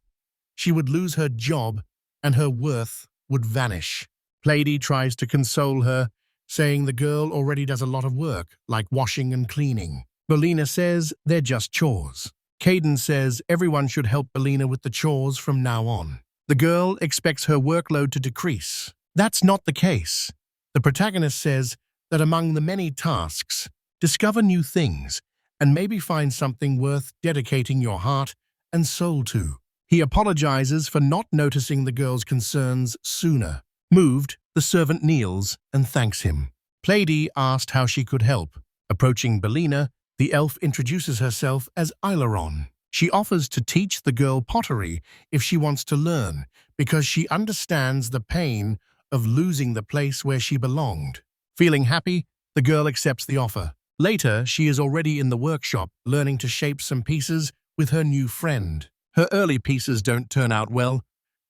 she would lose her job and her worth would vanish. Plady tries to console her, saying the girl already does a lot of work, like washing and cleaning. Belina says they're just chores. Caden says everyone should help Belina with the chores from now on. The girl expects her workload to decrease. That's not the case. The protagonist says that among the many tasks, discover new things and maybe find something worth dedicating your heart and soul to. He apologizes for not noticing the girl's concerns sooner. Moved, the servant kneels and thanks him. Plady asked how she could help. Approaching Belina, the elf introduces herself as Aileron. She offers to teach the girl pottery if she wants to learn, because she understands the pain of losing the place where she belonged. Feeling happy, the girl accepts the offer. Later, she is already in the workshop, learning to shape some pieces with her new friend. Her early pieces don't turn out well,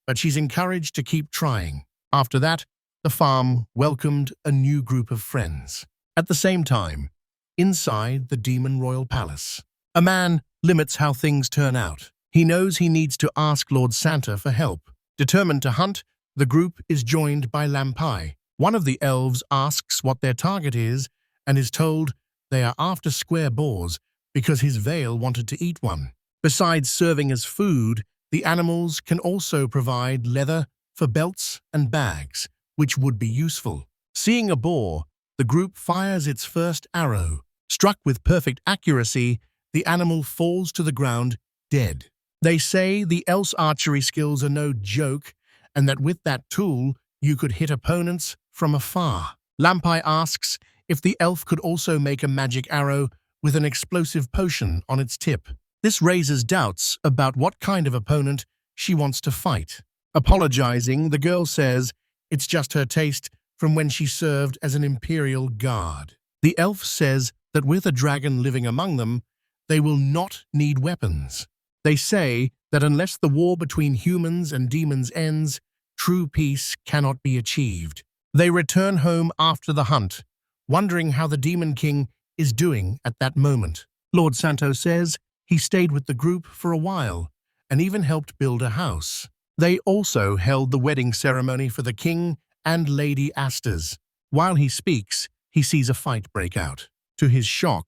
but she's encouraged to keep trying. After that, the farm welcomed a new group of friends. At the same time, inside the Demon Royal Palace, a man limits how things turn out. He knows he needs to ask Lord Santa for help. Determined to hunt, the group is joined by Lampai. One of the elves asks what their target is and is told they are after square boars because his veil wanted to eat one. Besides serving as food, the animals can also provide leather for belts and bags, which would be useful. Seeing a boar, the group fires its first arrow. Struck with perfect accuracy, the animal falls to the ground dead. They say the elf's archery skills are no joke, and that with that tool, you could hit opponents from afar. Lampai asks if the elf could also make a magic arrow with an explosive potion on its tip. This raises doubts about what kind of opponent she wants to fight. Apologizing, the girl says it's just her taste from when she served as an imperial guard. The elf says that with a dragon living among them, they will not need weapons. They say that unless the war between humans and demons ends, true peace cannot be achieved. They return home after the hunt, wondering how the Demon King is doing at that moment. Lord Santo says he stayed with the group for a while and even helped build a house. They also held the wedding ceremony for the king and Lady Astas. While he speaks, he sees a fight break out. To his shock,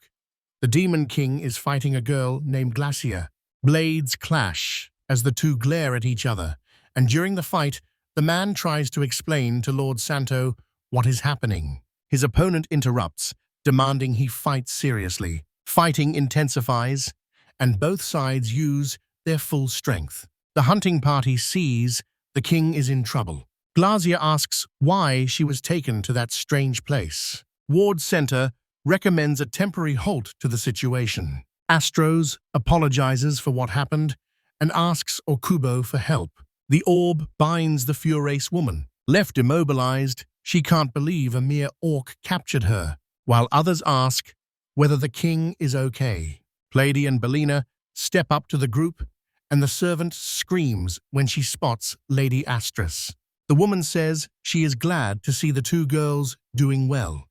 the Demon King is fighting a girl named Glacia. Blades clash as the two glare at each other, and during the fight, the man tries to explain to Lord Santo what is happening. His opponent interrupts, demanding he fight seriously. Fighting intensifies, and both sides use their full strength. The hunting party sees the king is in trouble. Glacia asks why she was taken to that strange place. Ward Center recommends a temporary halt to the situation. Astros apologizes for what happened and asks Okubo for help. The orb binds the Furace woman. Left immobilized, she can't believe a mere orc captured her, while others ask whether the king is okay. Plady and Belina step up to the group, and the servant screams when she spots Lady Astrus. The woman says she is glad to see the two girls doing well.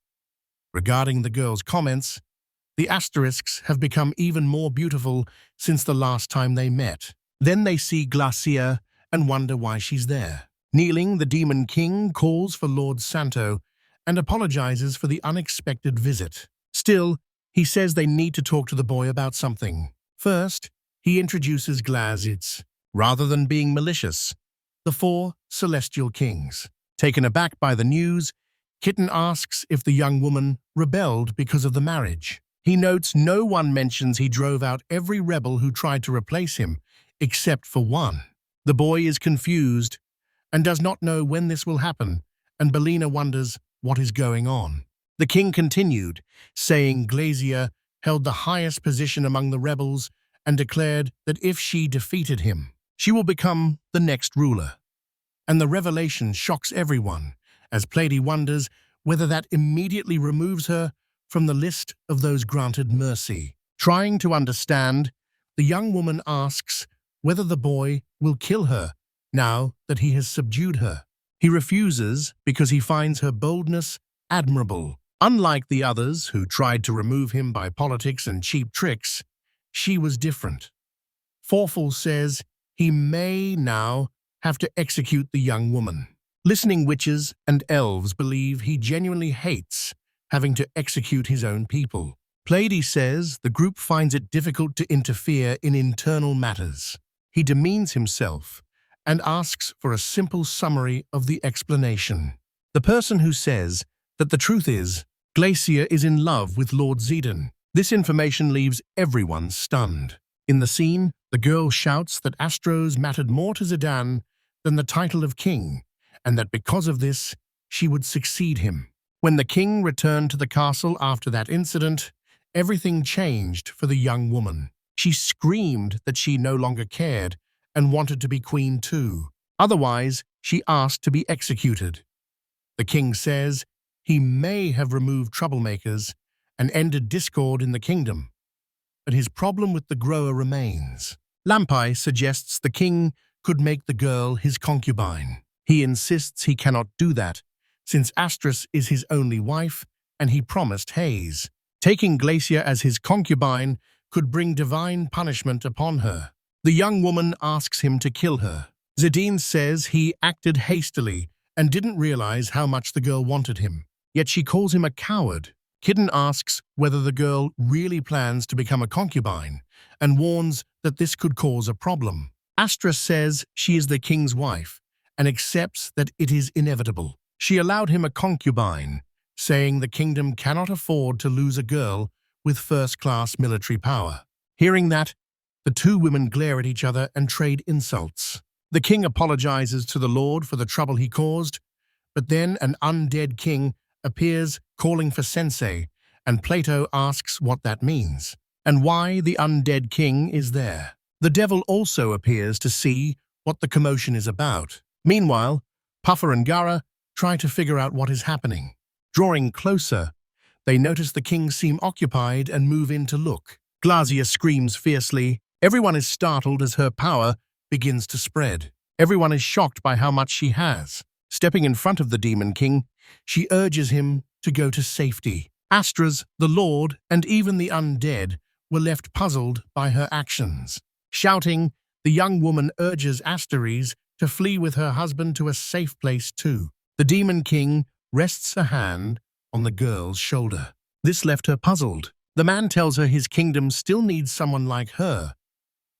Regarding the girls' comments, the asterisks have become even more beautiful since the last time they met. Then they see Glacia and wonder why she's there. Kneeling, the Demon King calls for Lord Santo and apologizes for the unexpected visit. Still, he says they need to talk to the boy about something. First, he introduces Glazitz. Rather than being malicious, the four celestial kings. Taken aback by the news, Kitten asks if the young woman rebelled because of the marriage. He notes no one mentions he drove out every rebel who tried to replace him, except for one. The boy is confused and does not know when this will happen, and Belina wonders what is going on. The king continued, saying Glacia held the highest position among the rebels and declared that if she defeated him, she will become the next ruler. And the revelation shocks everyone, as Plady wonders whether that immediately removes her from the list of those granted mercy. Trying to understand, the young woman asks whether the boy will kill her now that he has subdued her. He refuses because he finds her boldness admirable. Unlike the others who tried to remove him by politics and cheap tricks, she was different. Forful says he may now have to execute the young woman. Listening witches and elves believe he genuinely hates having to execute his own people. Plady says the group finds it difficult to interfere in internal matters. He demeans himself and asks for a simple summary of the explanation. The person who says that the truth is, Glacia is in love with Lord Zedon. This information leaves everyone stunned. In the scene, the girl shouts that Astros mattered more to Zidane than the title of king, and that because of this, she would succeed him. When the king returned to the castle after that incident, everything changed for the young woman. She screamed that she no longer cared and wanted to be queen too. Otherwise, she asked to be executed. The king says he may have removed troublemakers and ended discord in the kingdom, but his problem with the grower remains. Lampai suggests the king could make the girl his concubine. He insists he cannot do that, since Astrus is his only wife and he promised Hayes. Taking Glacia as his concubine could bring divine punishment upon her. The young woman asks him to kill her. Zidane says he acted hastily and didn't realize how much the girl wanted him. Yet she calls him a coward. Kitten asks whether the girl really plans to become a concubine and warns that this could cause a problem. Astra says she is the king's wife and accepts that it is inevitable. She allowed him a concubine, saying the kingdom cannot afford to lose a girl with first-class military power. Hearing that, the two women glare at each other and trade insults. The king apologizes to the lord for the trouble he caused, but then an undead king appears calling for sensei, and Plato asks what that means, and why the undead king is there. The devil also appears to see what the commotion is about. Meanwhile, Puffer and Gara try to figure out what is happening. Drawing closer, they notice the king seem occupied and move in to look. Glacia screams fiercely. Everyone is startled as her power begins to spread. Everyone is shocked by how much she has. Stepping in front of the Demon King, she urges him to go to safety. Astras, the Lord, and even the undead were left puzzled by her actions. Shouting, the young woman urges Asteres to flee with her husband to a safe place too. The Demon King rests a hand on the girl's shoulder. This left her puzzled. The man tells her his kingdom still needs someone like her,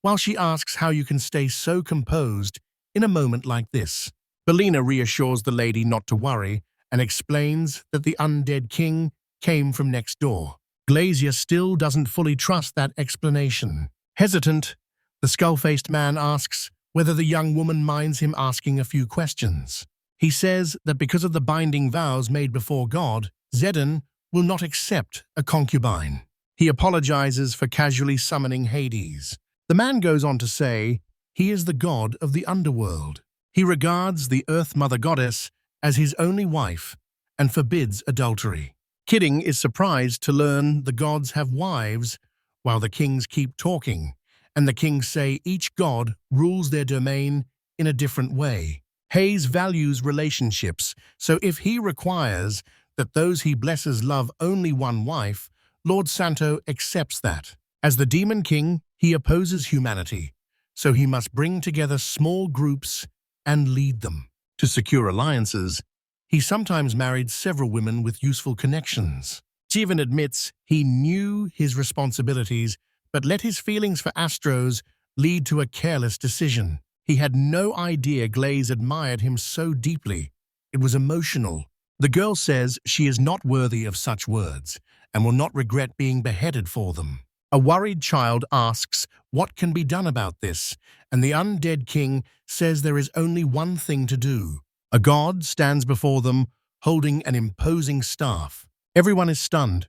while she asks how you can stay so composed in a moment like this. Belina reassures the lady not to worry and explains that the undead king came from next door. Glacia still doesn't fully trust that explanation. Hesitant, the skull-faced man asks whether the young woman minds him asking a few questions. He says that because of the binding vows made before God, Zedden will not accept a concubine. He apologizes for casually summoning Hades. The man goes on to say he is the god of the underworld. He regards the Earth Mother Goddess as his only wife and forbids adultery. Kidding is surprised to learn the gods have wives while the kings keep talking, and the kings say each god rules their domain in a different way. Hayes values relationships, so if he requires that those he blesses love only one wife, Lord Santo accepts that. As the Demon King, he opposes humanity, so he must bring together small groups and lead them. To secure alliances, he sometimes married several women with useful connections. Jeevan admits he knew his responsibilities, but let his feelings for Astros lead to a careless decision. He had no idea Glaze admired him so deeply. It was emotional. The girl says she is not worthy of such words and will not regret being beheaded for them. A worried child asks what can be done about this, and the undead king says there is only one thing to do. A god stands before them, holding an imposing staff. Everyone is stunned,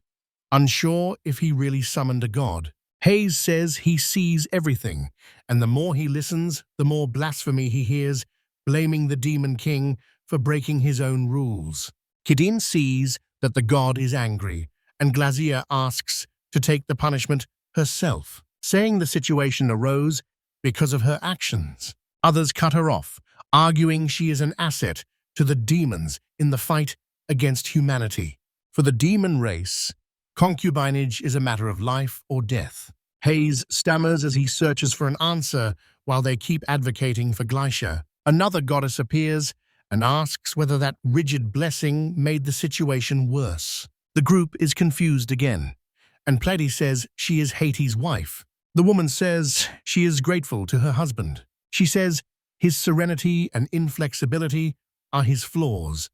unsure if he really summoned a god. Hayes says he sees everything, and the more he listens, the more blasphemy he hears, blaming the Demon King for breaking his own rules. Kidin sees that the god is angry, and Glazier asks to take the punishment herself, saying the situation arose because of her actions. Others cut her off, arguing she is an asset to the demons in the fight against humanity. For the demon race, concubinage is a matter of life or death. Hayes stammers as he searches for an answer while they keep advocating for Gleisha. Another goddess appears and asks whether that rigid blessing made the situation worse. The group is confused again, and Pleiades says she is Hades' wife. The woman says she is grateful to her husband. She says his serenity and inflexibility are his flaws,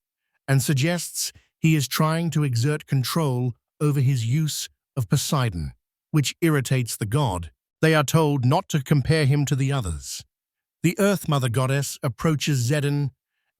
and suggests he is trying to exert control over his use of Poseidon, which irritates the god. They are told not to compare him to the others. The Earth Mother Goddess approaches Zedden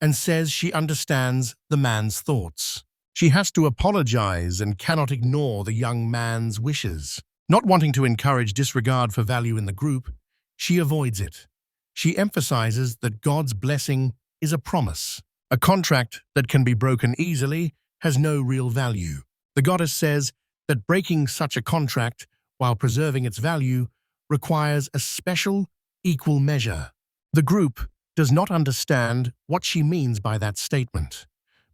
and says she understands the man's thoughts. She has to apologize and cannot ignore the young man's wishes. Not wanting to encourage disregard for value in the group, she avoids it. She emphasizes that God's blessing is a promise. A contract that can be broken easily has no real value. The goddess says that breaking such a contract while preserving its value requires a special, equal measure. The group does not understand what she means by that statement.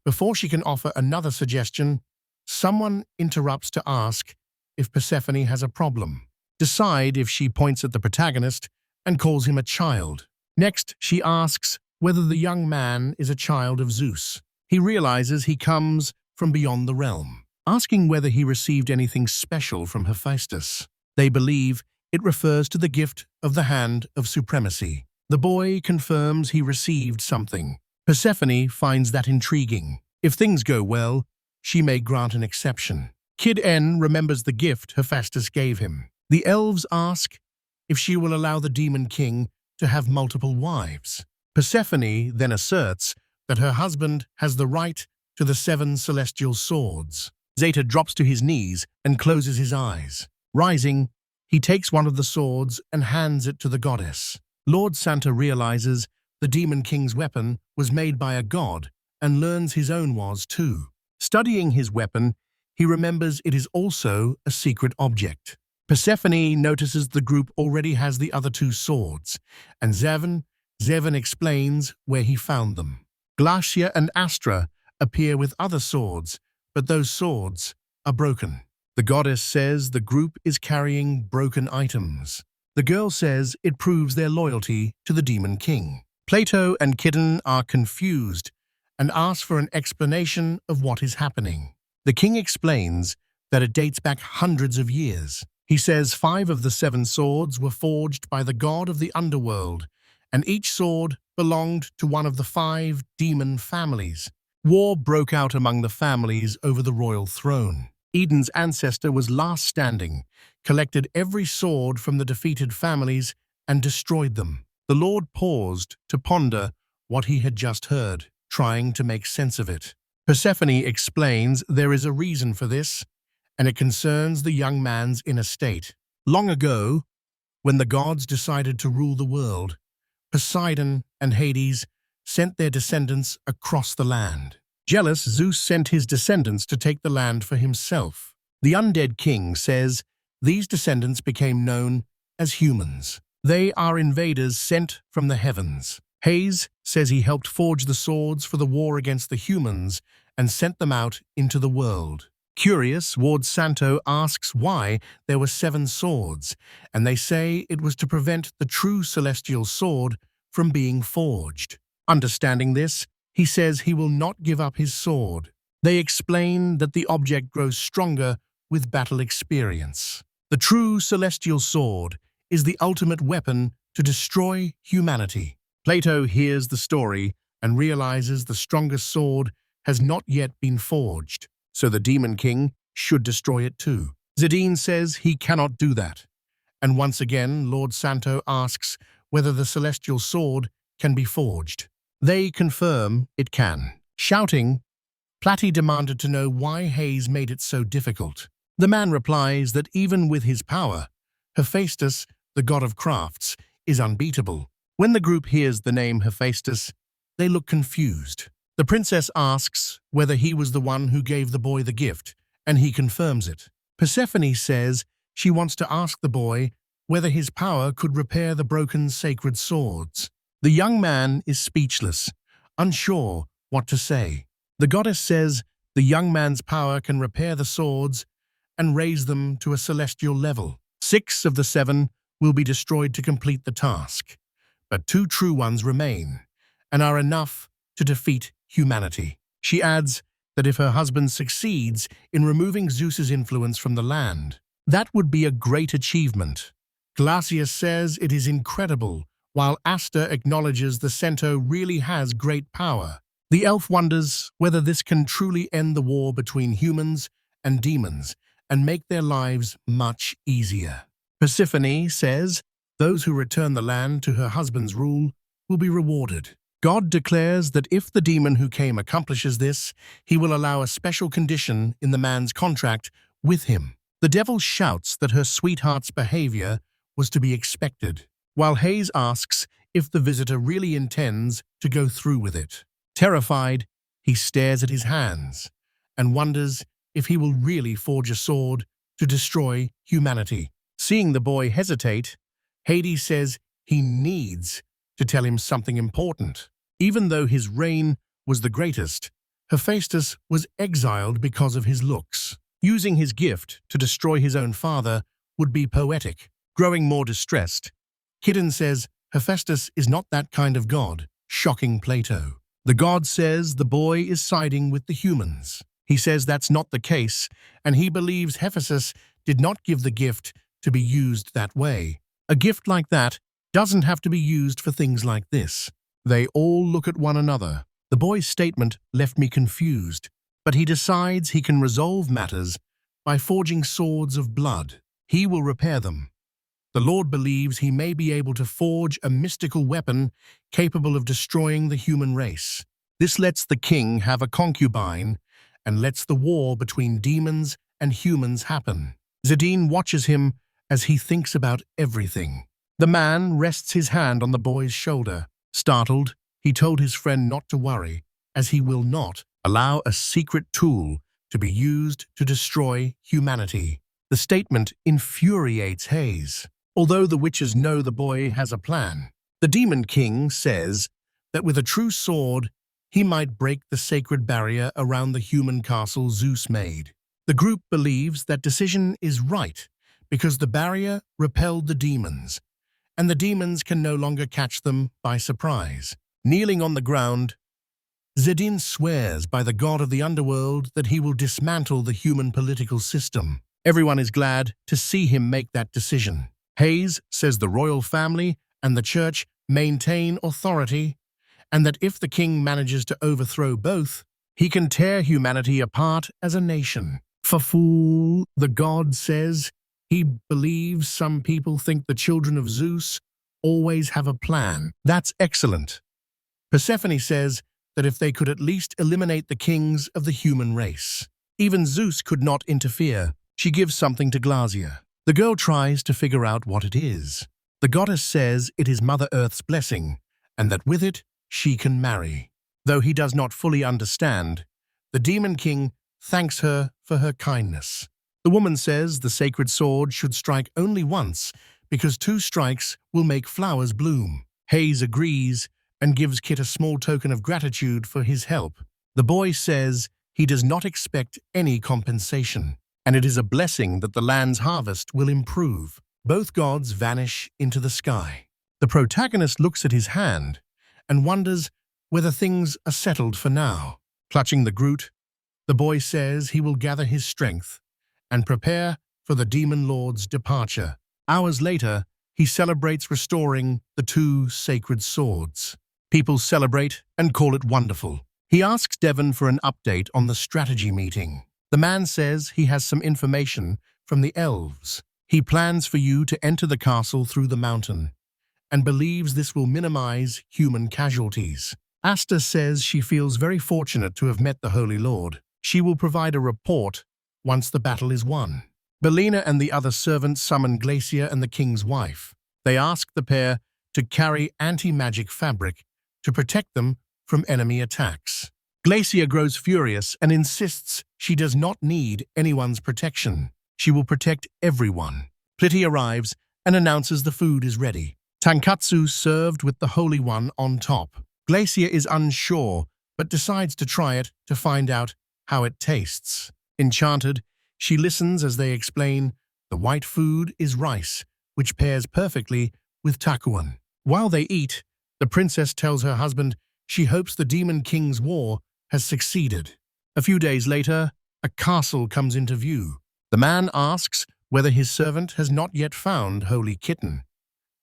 Before she can offer another suggestion, someone interrupts to ask if Persephone has a problem. Decide if she points at the protagonist and calls him a child. Next, she asks whether the young man is a child of Zeus. He realizes he comes from beyond the realm, asking whether he received anything special from Hephaestus. They believe it refers to the gift of the Hand of Supremacy. The boy confirms he received something. Persephone finds that intriguing. If things go well, she may grant an exception. Kid N remembers the gift Hephaestus gave him. The elves ask if she will allow the Demon King to have multiple wives. Persephone then asserts that her husband has the right to the 7 celestial swords. Zeta drops to his knees and closes his eyes. Rising, he takes one of the swords and hands it to the goddess. Lord Santa realizes the Demon King's weapon was made by a god and learns his own was too. Studying his weapon, he remembers it is also a secret object. Persephone notices the group already has the other 2 swords, and Zevon explains where he found them. Glacia and Astra appear with other swords, but those swords are broken. The goddess says the group is carrying broken items. The girl says it proves their loyalty to the Demon King. Plato and Kidden are confused and ask for an explanation of what is happening. The king explains that it dates back hundreds of years. He says 5 of the 7 swords were forged by the god of the underworld, and each sword belonged to one of the 5 demon families. War broke out among the families over the royal throne. Eden's ancestor was last standing, collected every sword from the defeated families, and destroyed them. The Lord paused to ponder what he had just heard, trying to make sense of it. Persephone explains there is a reason for this, and it concerns the young man's inner state. Long ago, when the gods decided to rule the world, Poseidon and Hades sent their descendants across the land. Jealous, Zeus sent his descendants to take the land for himself. The undead king says these descendants became known as humans. They are invaders sent from the heavens. Hades says he helped forge the swords for the war against the humans and sent them out into the world. Curious, Ward Santo asks why there were 7 swords, and they say it was to prevent the true celestial sword from being forged. Understanding this, he says he will not give up his sword. They explain that the object grows stronger with battle experience. The true celestial sword is the ultimate weapon to destroy humanity. Plato hears the story and realizes the strongest sword has not yet been forged, so the Demon King should destroy it too. Zidane says he cannot do that. And once again, Lord Santo asks whether the celestial sword can be forged. They confirm it can. Shouting, Platy demanded to know why Hades made it so difficult. The man replies that even with his power, Hephaestus, the god of crafts, is unbeatable. When the group hears the name Hephaestus, they look confused. The princess asks whether he was the one who gave the boy the gift, and he confirms it. Persephone says she wants to ask the boy whether his power could repair the broken sacred swords. The young man is speechless, unsure what to say. The goddess says the young man's power can repair the swords and raise them to a celestial level. 6 of the 7 will be destroyed to complete the task, but 2 true ones remain and are enough to defeat humanity. She adds that if her husband succeeds in removing Zeus's influence from the land, that would be a great achievement. Glacius says it is incredible, while Aster acknowledges the Centaur really has great power. The elf wonders whether this can truly end the war between humans and demons and make their lives much easier. Persephone says those who return the land to her husband's rule will be rewarded. God declares that if the demon who came accomplishes this, he will allow a special condition in the man's contract with him. The devil shouts that her sweetheart's behavior was to be expected, while Hayes asks if the visitor really intends to go through with it. Terrified, he stares at his hands and wonders if he will really forge a sword to destroy humanity. Seeing the boy hesitate, Hades says he needs to tell him something important. Even though his reign was the greatest, Hephaestus was exiled because of his looks. Using his gift to destroy his own father would be poetic. Growing more distressed, Hidden says Hephaestus is not that kind of god, shocking Plato. The god says the boy is siding with the humans. He says that's not the case, and he believes Hephaestus did not give the gift to be used that way. A gift like that doesn't have to be used for things like this. They all look at one another. The boy's statement left me confused, but he decides he can resolve matters by forging swords of blood. He will repair them. The Lord believes he may be able to forge a mystical weapon capable of destroying the human race. This lets the king have a concubine and lets the war between demons and humans happen. Zidane watches him as he thinks about everything. The man rests his hand on the boy's shoulder. Startled, he told his friend not to worry, as he will not allow a secret tool to be used to destroy humanity. The statement infuriates Hayes. Although the witches know the boy has a plan, the Demon King says that with a true sword, he might break the sacred barrier around the human castle Zeus made. The group believes that decision is right because the barrier repelled the demons, and the demons can no longer catch them by surprise. Kneeling on the ground, Zidane swears by the god of the underworld that he will dismantle the human political system. Everyone is glad to see him make that decision. Hayes says the royal family and the church maintain authority, and that if the king manages to overthrow both, he can tear humanity apart as a nation. Fool, the god says he believes some people think the children of Zeus always have a plan. That's excellent. Persephone says that if they could at least eliminate the kings of the human race. Even Zeus could not interfere. She gives something to Glacia. The girl tries to figure out what it is. The goddess says it is Mother Earth's blessing, and that with it, she can marry. Though he does not fully understand, the demon king thanks her for her kindness. The woman says the sacred sword should strike only once, because 2 strikes will make flowers bloom. Hayes agrees and gives Kit a small token of gratitude for his help. The boy says he does not expect any compensation, and it is a blessing that the land's harvest will improve. Both gods vanish into the sky. The protagonist looks at his hand and wonders whether things are settled for now. Clutching the Groot, the boy says he will gather his strength and prepare for the demon lord's departure. Hours later, he celebrates restoring the 2 sacred swords. People celebrate and call it wonderful. He asks Devon for an update on the strategy meeting. The man says he has some information from the elves. He plans for you to enter the castle through the mountain and believes this will minimize human casualties. Asta says she feels very fortunate to have met the Holy Lord. She will provide a report once the battle is won. Belina and the other servants summon Glacia and the king's wife. They ask the pair to carry anti-magic fabric to protect them from enemy attacks. Glacia grows furious and insists she does not need anyone's protection. She will protect everyone. Plitty arrives and announces the food is ready. Tankatsu served with the Holy One on top. Glacia is unsure, but decides to try it to find out how it tastes. Enchanted, she listens as they explain the white food is rice, which pairs perfectly with takuan. While they eat, the princess tells her husband she hopes the Demon King's war has succeeded. A few days later, a castle comes into view. The man asks whether his servant has not yet found Holy Kitten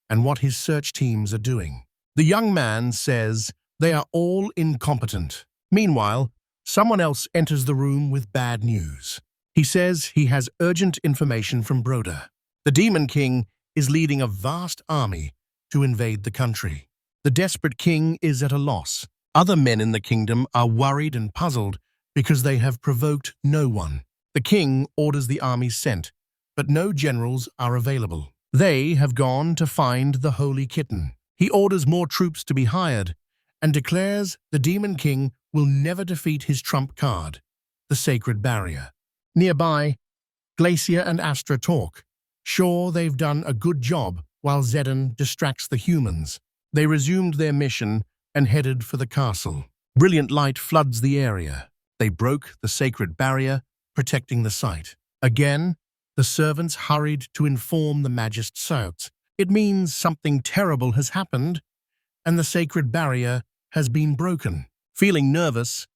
and what his search teams are doing. The young man says they are all incompetent. Meanwhile, someone else enters the room with bad news. He says he has urgent information from Broda. The Demon King is leading a vast army to invade the country. The desperate king is at a loss. Other men in the kingdom are worried and puzzled because they have provoked no one. The king orders the army sent, but no generals are available. They have gone to find the Holy Kitten. He orders more troops to be hired and declares the Demon King will never defeat his trump card, the Sacred Barrier. Nearby, Glacia and Astra talk. Sure, they've done a good job while Zedon distracts the humans. They resumed their mission and headed for the castle. Brilliant light floods the area. They broke the Sacred Barrier, protecting the site. Again, the servants hurried to inform the magistrates. It means something terrible has happened, and the Sacred Barrier has been broken. Feeling nervous,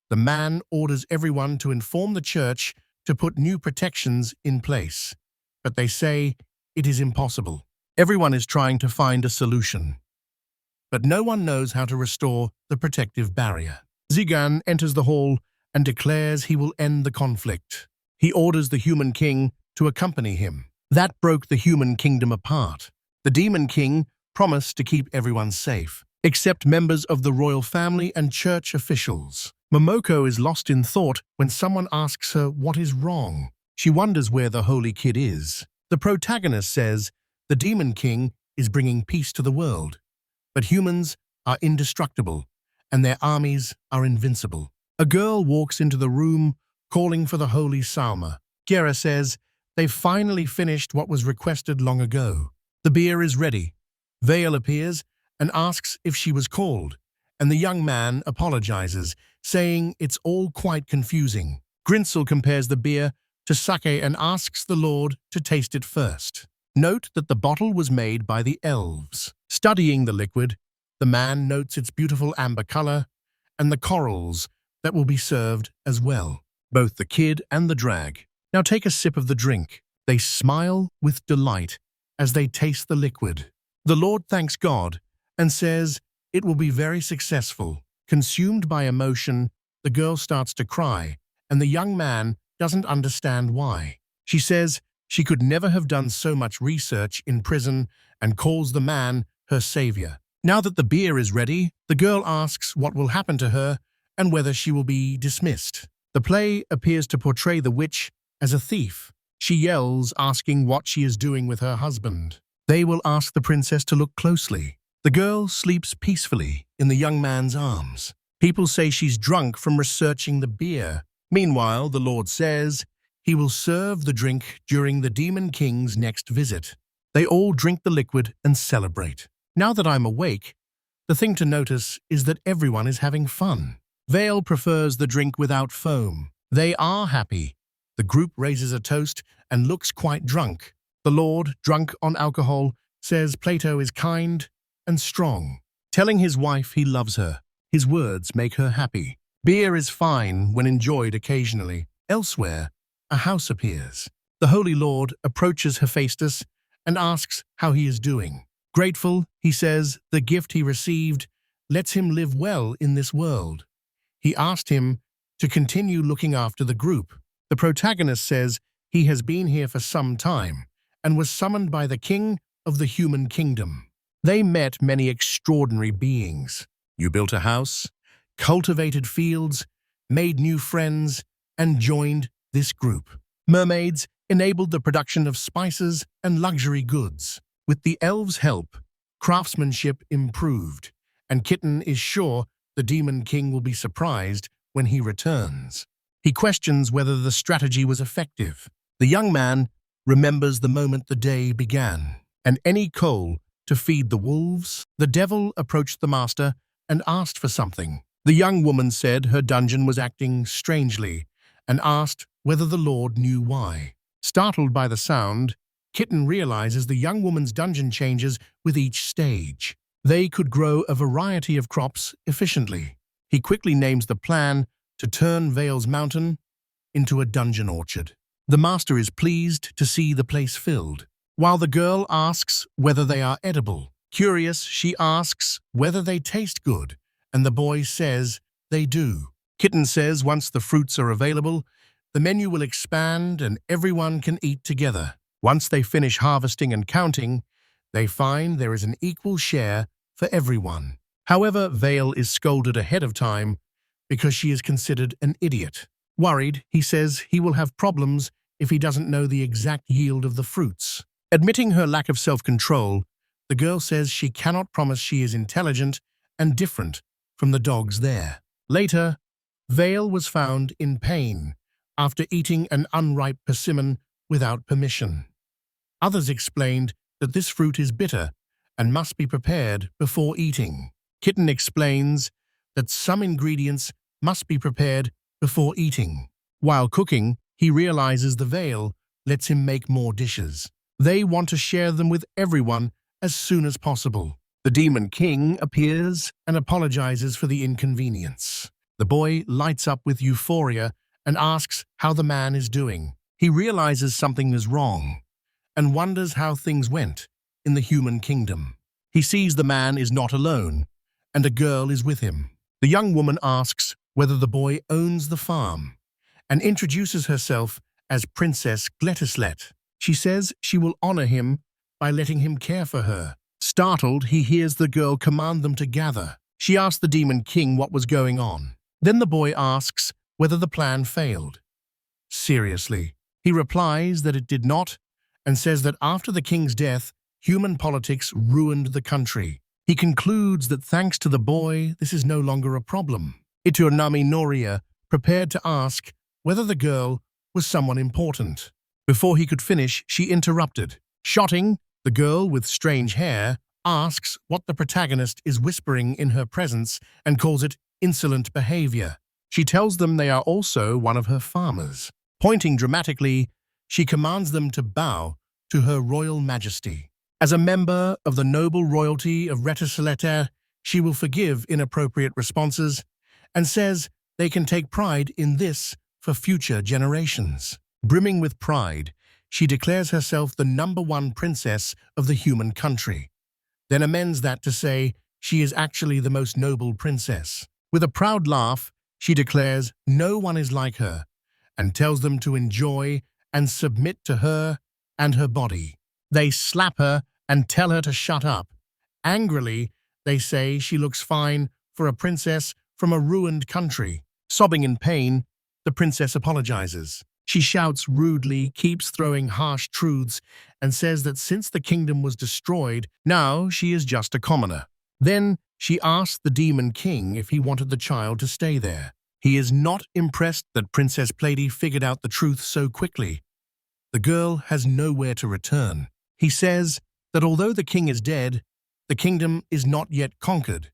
the man orders everyone to inform the church to put new protections in place. But they say it is impossible. Everyone is trying to find a solution, but no one knows how to restore the protective barrier. Zigan enters the hall and declares he will end the conflict. He orders the Human King to accompany him. That broke the human kingdom apart. The Demon King promised to keep everyone safe, except members of the royal family and church officials. Momoko is lost in thought when someone asks her what is wrong. She wonders where the Holy Kid is. The protagonist says the Demon King is bringing peace to the world, but humans are indestructible and their armies are invincible. A girl walks into the room calling for the Holy Salma. Gera says they've finally finished what was requested long ago. The beer is ready. Vale appears and asks if she was called, and the young man apologizes, saying it's all quite confusing. Grinsel compares the beer to sake and asks the Lord to taste it first. Note that the bottle was made by the elves. Studying the liquid, the man notes its beautiful amber color and the corals that will be served as well. Both the kid and the drag now take a sip of the drink. They smile with delight as they taste the liquid. The Lord thanks God and says it will be very successful. Consumed by emotion, the girl starts to cry, and the young man doesn't understand why. She says she could never have done so much research in prison and calls the man her savior. Now that the beer is ready, the girl asks what will happen to her and whether she will be dismissed. The play appears to portray the witch as a thief. She yells, asking what she is doing with her husband. They will ask the princess to look closely. The girl sleeps peacefully in the young man's arms. People say she's drunk from researching the beer. Meanwhile, the Lord says he will serve the drink during the Demon King's next visit. They all drink the liquid and celebrate. Now that I'm awake, the thing to notice is that everyone is having fun. Vale prefers the drink without foam. They are happy. The group raises a toast and looks quite drunk. The Lord, drunk on alcohol, says Plato is kind and strong, telling his wife he loves her. His words make her happy. Beer is fine when enjoyed occasionally. Elsewhere, a house appears. The Holy Lord approaches Hephaestus and asks how he is doing. Grateful, he says, the gift he received lets him live well in this world. He asked him to continue looking after the group. The protagonist says he has been here for some time and was summoned by the king of the human kingdom. They met many extraordinary beings. You built a house, cultivated fields, made new friends, and joined this group. Mermaids enabled the production of spices and luxury goods. With the elves' help, craftsmanship improved, and Kitten is sure the Demon King will be surprised when he returns. He questions whether the strategy was effective. The young man remembers the moment the day began. And any coal to feed the wolves? The devil approached the master and asked for something. The young woman said her dungeon was acting strangely and asked whether the Lord knew why. Startled by the sound, Kitten realizes the young woman's dungeon changes with each stage. They could grow a variety of crops efficiently. He quickly names the plan to turn Vale's Mountain into a dungeon orchard. The master is pleased to see the place filled, while the girl asks whether they are edible. Curious, she asks whether they taste good, and the boy says they do. Kitten says once the fruits are available, the menu will expand and everyone can eat together. Once they finish harvesting and counting, they find there is an equal share for everyone. However, Vale is scolded ahead of time because she is considered an idiot. Worried, he says he will have problems if he doesn't know the exact yield of the fruits. Admitting her lack of self-control, the girl says she cannot promise she is intelligent and different from the dogs there. Later, Vale was found in pain after eating an unripe persimmon without permission. Others explained that this fruit is bitter and must be prepared before eating. Kitten explains that some ingredients must be prepared before eating. While cooking, he realizes the Vale lets him make more dishes. They want to share them with everyone as soon as possible. The Demon King appears and apologizes for the inconvenience. The boy lights up with euphoria and asks how the man is doing. He realizes something is wrong and wonders how things went in the human kingdom. He sees the man is not alone and a girl is with him. The young woman asks whether the boy owns the farm and introduces herself as Princess Glettislet. She says she will honor him by letting him care for her. Startled, he hears the girl command them to gather. She asks the Demon King what was going on. Then the boy asks whether the plan failed. Seriously, he replies that it did not and says that after the king's death, human politics ruined the country. He concludes that thanks to the boy, this is no longer a problem. Iturnami Noria prepared to ask whether the girl was someone important. Before he could finish, she interrupted. Shotting, the girl with strange hair, asks what the protagonist is whispering in her presence and calls it insolent behavior. She tells them they are also one of her farmers. Pointing dramatically, she commands them to bow to her royal majesty. As a member of the noble royalty of Reticeleta, she will forgive inappropriate responses and says they can take pride in this for future generations. Brimming with pride, she declares herself the #1 princess of the human country, then amends that to say she is actually the most noble princess. With a proud laugh, she declares no one is like her and tells them to enjoy and submit to her and her body. They slap her and tell her to shut up. Angrily, they say she looks fine for a princess from a ruined country. Sobbing in pain, the princess apologizes. She shouts rudely, keeps throwing harsh truths, and says that since the kingdom was destroyed, now she is just a commoner. Then she asks the demon king if he wanted the child to stay there. He is not impressed that Princess Plady figured out the truth so quickly. The girl has nowhere to return. He says that although the king is dead, the kingdom is not yet conquered,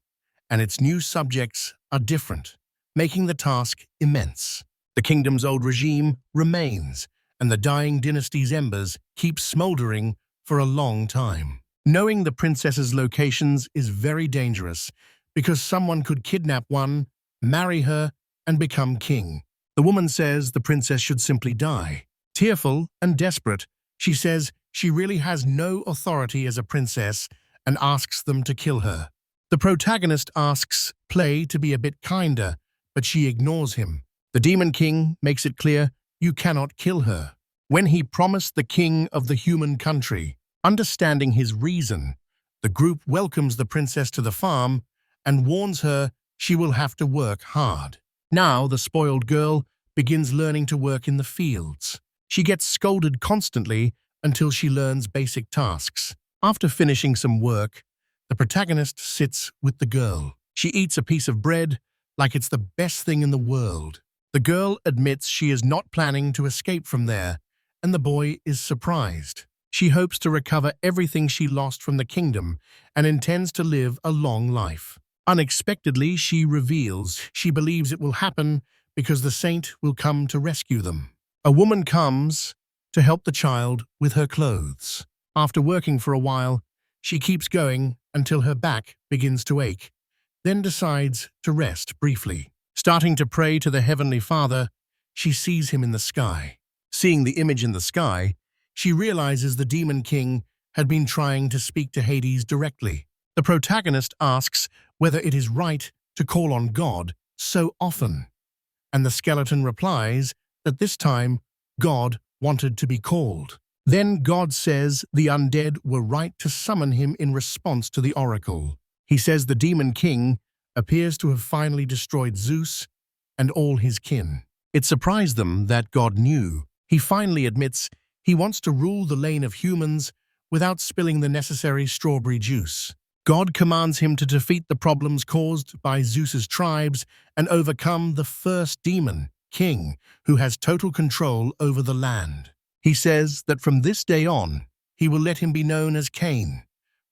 and its new subjects are different, making the task immense. The kingdom's old regime remains, and the dying dynasty's embers keep smoldering for a long time. Knowing the princess's locations is very dangerous because someone could kidnap one, marry her, and become king. The woman says the princess should simply die. Tearful and desperate, she says she really has no authority as a princess and asks them to kill her. The protagonist asks Play to be a bit kinder, but she ignores him. The Demon King makes it clear you cannot kill her. When he promised the king of the human country, understanding his reason, the group welcomes the princess to the farm and warns her she will have to work hard. Now the spoiled girl begins learning to work in the fields. She gets scolded constantly until she learns basic tasks. After finishing some work, the protagonist sits with the girl. She eats a piece of bread like it's the best thing in the world. The girl admits she is not planning to escape from there, and the boy is surprised. She hopes to recover everything she lost from the kingdom and intends to live a long life. Unexpectedly, she reveals she believes it will happen because the saint will come to rescue them. A woman comes to help the child with her clothes. After working for a while, she keeps going until her back begins to ache, then decides to rest briefly. Starting to pray to the Heavenly Father, she sees him in the sky. Seeing the image in the sky, she realizes the Demon King had been trying to speak to Hades directly. The protagonist asks whether it is right to call on God so often, and the skeleton replies that this time God wanted to be called. Then God says the undead were right to summon him in response to the oracle. He says the Demon King appears to have finally destroyed Zeus and all his kin. It surprised them that God knew. He finally admits he wants to rule the lane of humans without spilling the necessary strawberry juice. God commands him to defeat the problems caused by Zeus's tribes and overcome the first demon, King, who has total control over the land. He says that from this day on, he will let him be known as Cain,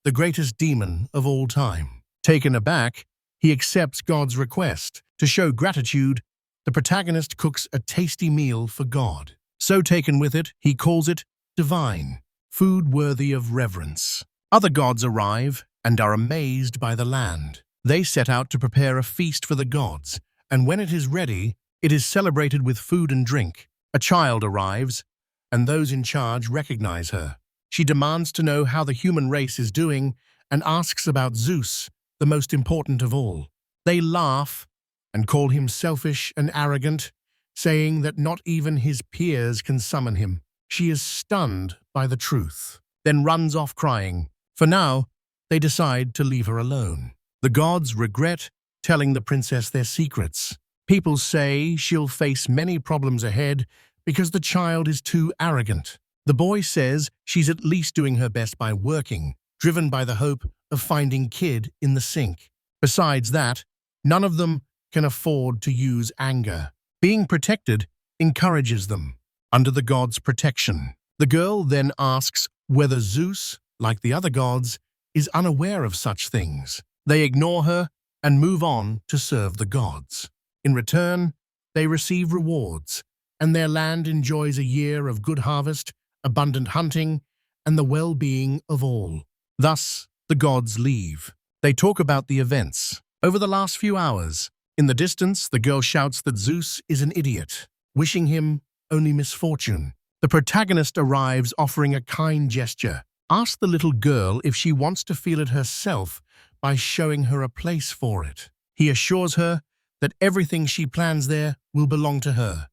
the greatest demon of all time. Taken aback, he accepts God's request. To show gratitude, the protagonist cooks a tasty meal for God. So taken with it, he calls it divine, food worthy of reverence. Other gods arrive and are amazed by the land. They set out to prepare a feast for the gods, and when it is ready, it is celebrated with food and drink. A child arrives, and those in charge recognize her. She demands to know how the human race is doing and asks about Zeus, the most important of all. They laugh and call him selfish and arrogant, saying that not even his peers can summon him. She is stunned by the truth, then runs off crying. For now, they decide to leave her alone. The gods regret telling the princess their secrets. People say she'll face many problems ahead because the child is too arrogant. The boy says she's at least doing her best by working, driven by the hope of finding kid in the sink. Besides that, none of them can afford to use anger. Being protected encourages them, under the god's protection. The girl then asks whether Zeus, like the other gods, is unaware of such things. They ignore her and move on to serve the gods. In return, they receive rewards, and their land enjoys a year of good harvest, abundant hunting, and the well-being of all. Thus, the gods leave. They talk about the events over the last few hours. In the distance, the girl shouts that Zeus is an idiot, wishing him only misfortune. The protagonist arrives offering a kind gesture. Asks the little girl if she wants to feel it herself by showing her a place for it. He assures her that everything she plans there will belong to her,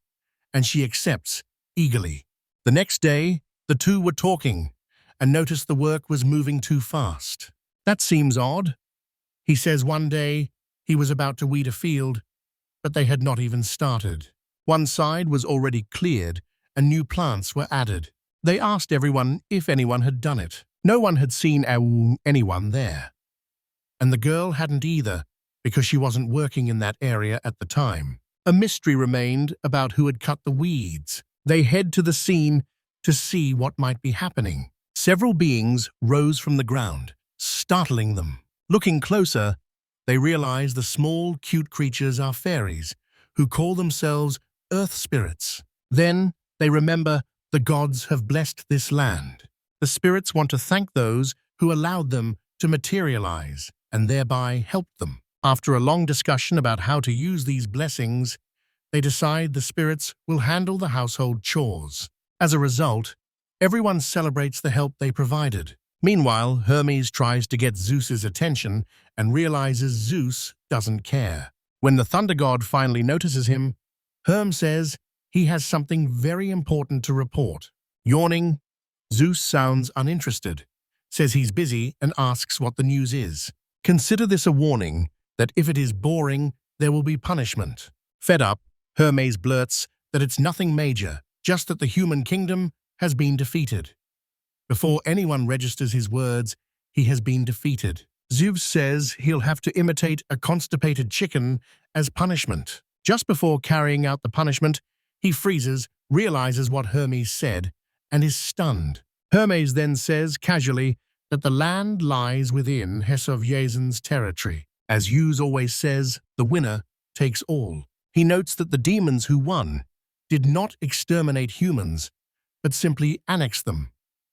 and she accepts eagerly. The next day, the two were talking and noticed the work was moving too fast. That seems odd. He says one day he was about to weed a field, but they had not even started. One side was already cleared and new plants were added. They asked everyone if anyone had done it. No one had seen anyone there. And the girl hadn't either, because she wasn't working in that area at the time. A mystery remained about who had cut the weeds. They head to the scene to see what might be happening. Several beings rose from the ground, startling them. Looking closer, they realize the small, cute creatures are fairies, who call themselves earth spirits. Then they remember the gods have blessed this land. The spirits want to thank those who allowed them to materialize and thereby help them. After a long discussion about how to use these blessings, they decide the spirits will handle the household chores. As a result, everyone celebrates the help they provided. Meanwhile, Hermes tries to get Zeus's attention and realizes Zeus doesn't care. When the thunder god finally notices him, Hermes says he has something very important to report. Yawning, Zeus sounds uninterested, says he's busy and asks what the news is. Consider this a warning that if it is boring, there will be punishment. Fed up, Hermes blurts that it's nothing major, just that the human kingdom has been defeated. Before anyone registers his words, he has been defeated. Zeus says he'll have to imitate a constipated chicken as punishment. Just before carrying out the punishment, he freezes, realizes what Hermes said, and is stunned. Hermes then says casually that the land lies within Hesovyazin's territory. As Zeus always says, the winner takes all. He notes that the demons who won did not exterminate humans, but simply annex them,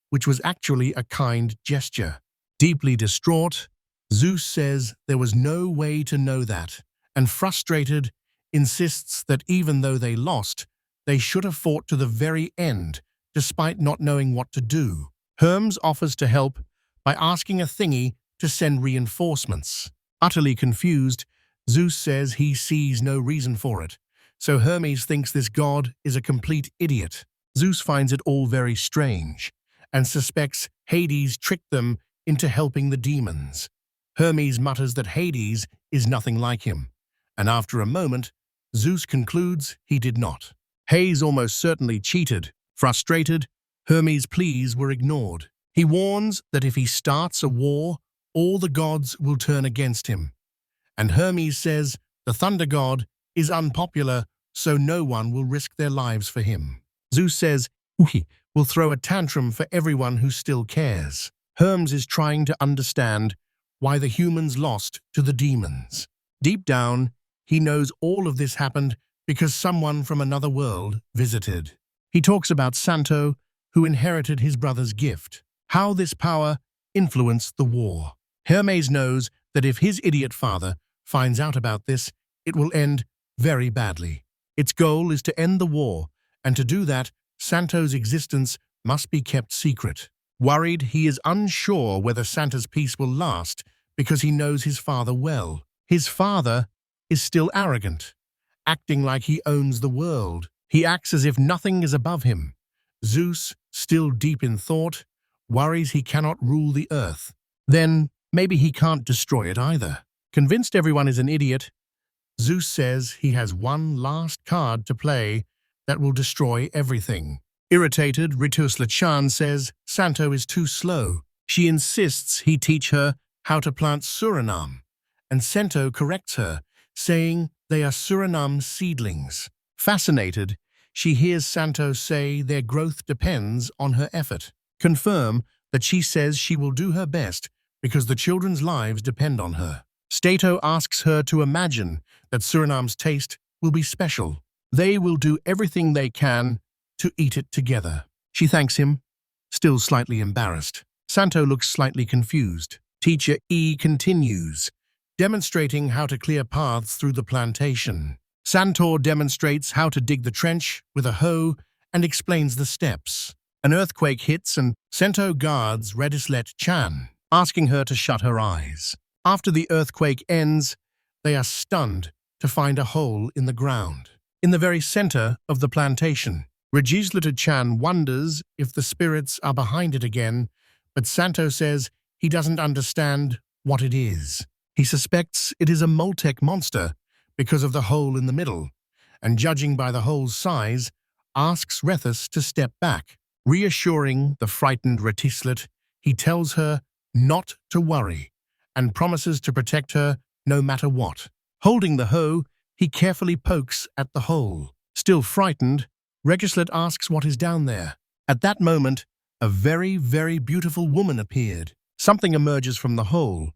which was actually a kind gesture. Deeply distraught, Zeus says there was no way to know that, and frustrated, insists that even though they lost, they should have fought to the very end, despite not knowing what to do. Hermes offers to help by asking a thingy to send reinforcements. Utterly confused, Zeus says he sees no reason for it, so Hermes thinks this god is a complete idiot. Zeus finds it all very strange, and suspects Hades tricked them into helping the demons. Hermes mutters that Hades is nothing like him, and after a moment, Zeus concludes he did not. Hades almost certainly cheated. Frustrated, Hermes' pleas were ignored. He warns that if he starts a war, all the gods will turn against him. And Hermes says the thunder god is unpopular, so no one will risk their lives for him. Zeus says he will throw a tantrum for everyone who still cares. Hermes is trying to understand why the humans lost to the demons. Deep down, he knows all of this happened because someone from another world visited. He talks about Santo, who inherited his brother's gift, how this power influenced the war. Hermes knows that if his idiot father finds out about this, it will end very badly. Its goal is to end the war, and to do that, Santo's existence must be kept secret. Worried, he is unsure whether Santa's peace will last because he knows his father well. His father is still arrogant, acting like he owns the world. He acts as if nothing is above him. Zeus, still deep in thought, worries he cannot rule the earth. Then, maybe he can't destroy it either. Convinced everyone is an idiot, Zeus says he has one last card to play that will destroy everything. Irritated, Ritusla-chan says Santo is too slow. She insists he teach her how to plant Suriname, and Sento corrects her, saying they are Suriname seedlings. Fascinated, she hears Santo say their growth depends on her effort. Confirm that she says she will do her best because the children's lives depend on her. Stato asks her to imagine that Suriname's taste will be special. They will do everything they can to eat it together. She thanks him, still slightly embarrassed. Santo looks slightly confused. Teacher E continues, demonstrating how to clear paths through the plantation. Santor demonstrates how to dig the trench with a hoe and explains the steps. An earthquake hits and Sento guards Redislet-chan, asking her to shut her eyes. After the earthquake ends, they are stunned to find a hole in the ground. in the very center of the plantation. Regislata-chan wonders if the spirits are behind it again, but Santo says he doesn't understand what it is. He suspects it is a Moltec monster because of the hole in the middle, and judging by the hole's size, asks Rethus to step back. Reassuring the frightened Retislet, he tells her not to worry and promises to protect her no matter what. Holding the hoe, he carefully pokes at the hole. Still frightened, Regislet asks what is down there. At that moment, a very, very beautiful woman appeared. Something emerges from the hole.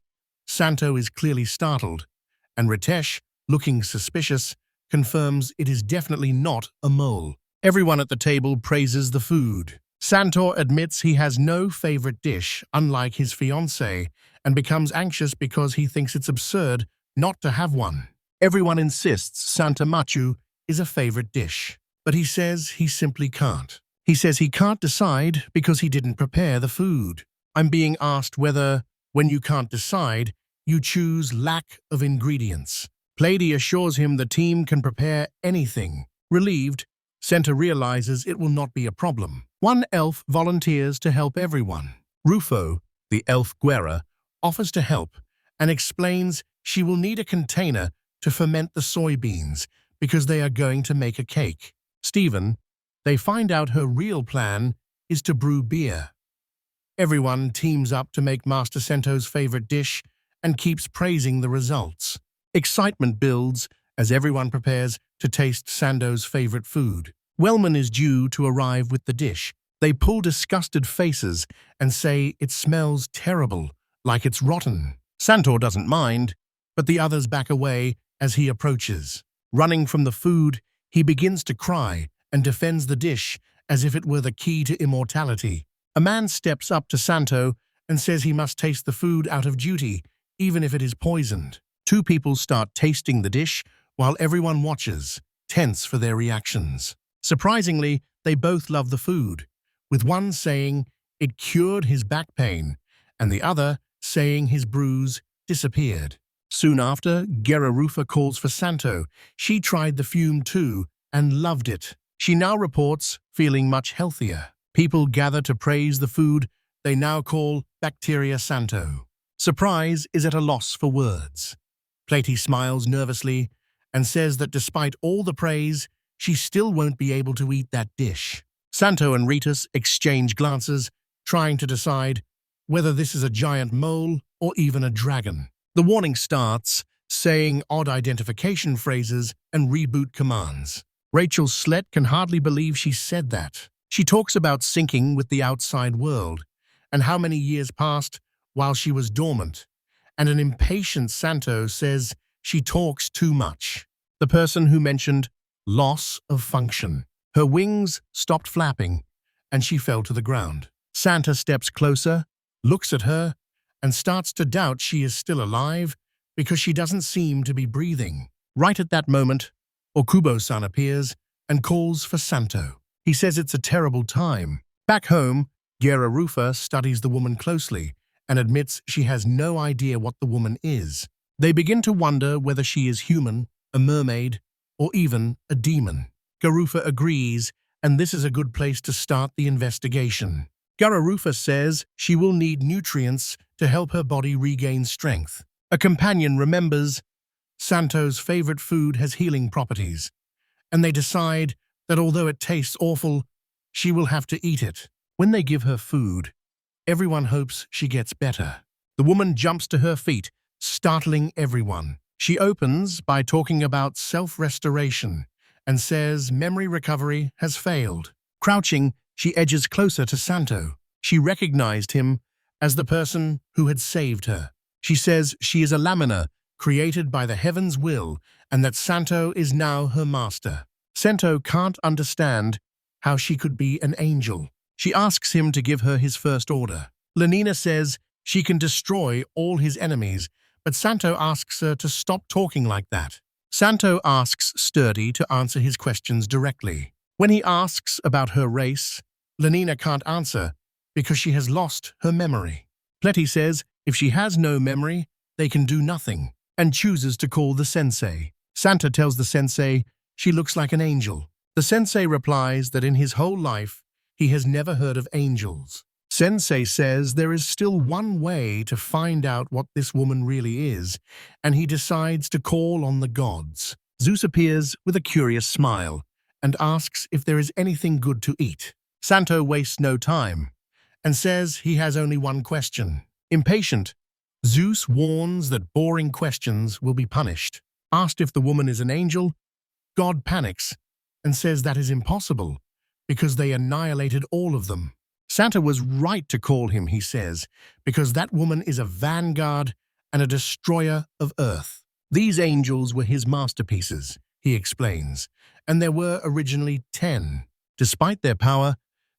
Santo is clearly startled, and Ritesh, looking suspicious, confirms it is definitely not a mole. Everyone at the table praises the food. Santor admits he has no favorite dish, unlike his fiancée, and becomes anxious because he thinks it's absurd not to have one. Everyone insists Santa Machu is a favorite dish, but he says he simply can't. He says he can't decide because he didn't prepare the food. I'm being asked whether, when you can't decide, you choose lack of ingredients. Plady assures him the team can prepare anything. Relieved, Senta realizes it will not be a problem. One elf volunteers to help everyone. Rufo, the elf Guerra, offers to help and explains she will need a container to ferment the soybeans because they are going to make a cake. Stephen, they find out her real plan is to brew beer. Everyone teams up to make Master Sento's favorite dish and keeps praising the results. Excitement builds as everyone prepares to taste Sando's favorite food. Wellman is due to arrive with the dish. They pull disgusted faces and say it smells terrible, like it's rotten. Santor doesn't mind, but the others back away as he approaches. Running from the food, he begins to cry and defends the dish as if it were the key to immortality. A man steps up to Santo and says he must taste the food out of duty, even if it is poisoned. Two people start tasting the dish while everyone watches, tense for their reactions. Surprisingly, they both love the food, with one saying it cured his back pain and the other saying his bruise disappeared. Soon after, Guerra Rufa calls for Santo. She tried the fume too and loved it. She now reports feeling much healthier. People gather to praise the food they now call Bacteria Santo. Surprise is at a loss for words. Platy smiles nervously and says that despite all the praise, she still won't be able to eat that dish. Santo and Ritus exchange glances, trying to decide whether this is a giant mole or even a dragon. The warning starts, saying odd identification phrases and reboot commands. Rachel Slett can hardly believe she said that. She talks about syncing with the outside world and how many years passed while she was dormant, and an impatient Santo says she talks too much. The person who mentioned loss of function. Her wings stopped flapping, and she fell to the ground. Santa steps closer, looks at her, and starts to doubt she is still alive because she doesn't seem to be breathing. Right at that moment, Okubo-san appears and calls for Santo. He says it's a terrible time. Back home, Guerra Rufa studies the woman closely and admits she has no idea what the woman is. They begin to wonder whether she is human, a mermaid, or even a demon. Garufa agrees, and this is a good place to start the investigation. Garufa says she will need nutrients to help her body regain strength. A companion remembers Santo's favorite food has healing properties, and they decide that although it tastes awful, she will have to eat it. When they give her food, everyone hopes she gets better. The woman jumps to her feet, startling everyone. She opens by talking about self-restoration and says memory recovery has failed. Crouching, she edges closer to Santo. She recognized him as the person who had saved her. She says she is a lamina created by the heaven's will and that Santo is now her master. Santo can't understand how she could be an angel. She asks him to give her his first order. Lenina says she can destroy all his enemies, but Santo asks her to stop talking like that. Santo asks Sturdy to answer his questions directly. When he asks about her race, Lenina can't answer because she has lost her memory. Pletty says if she has no memory, they can do nothing, and chooses to call the sensei. Santa tells the sensei She looks like an angel. The sensei replies that in his whole life, he has never heard of angels. Sensei says there is still one way to find out what this woman really is, and he decides to call on the gods. Zeus appears with a curious smile and asks if there is anything good to eat. Santo wastes no time and says he has only one question. Impatient, Zeus warns that boring questions will be punished. Asked if the woman is an angel, God panics and says that is impossible because they annihilated all of them. Santa was right to call him, he says, because that woman is a vanguard and a destroyer of Earth. These angels were his masterpieces, he explains, and there were originally 10. Despite their power,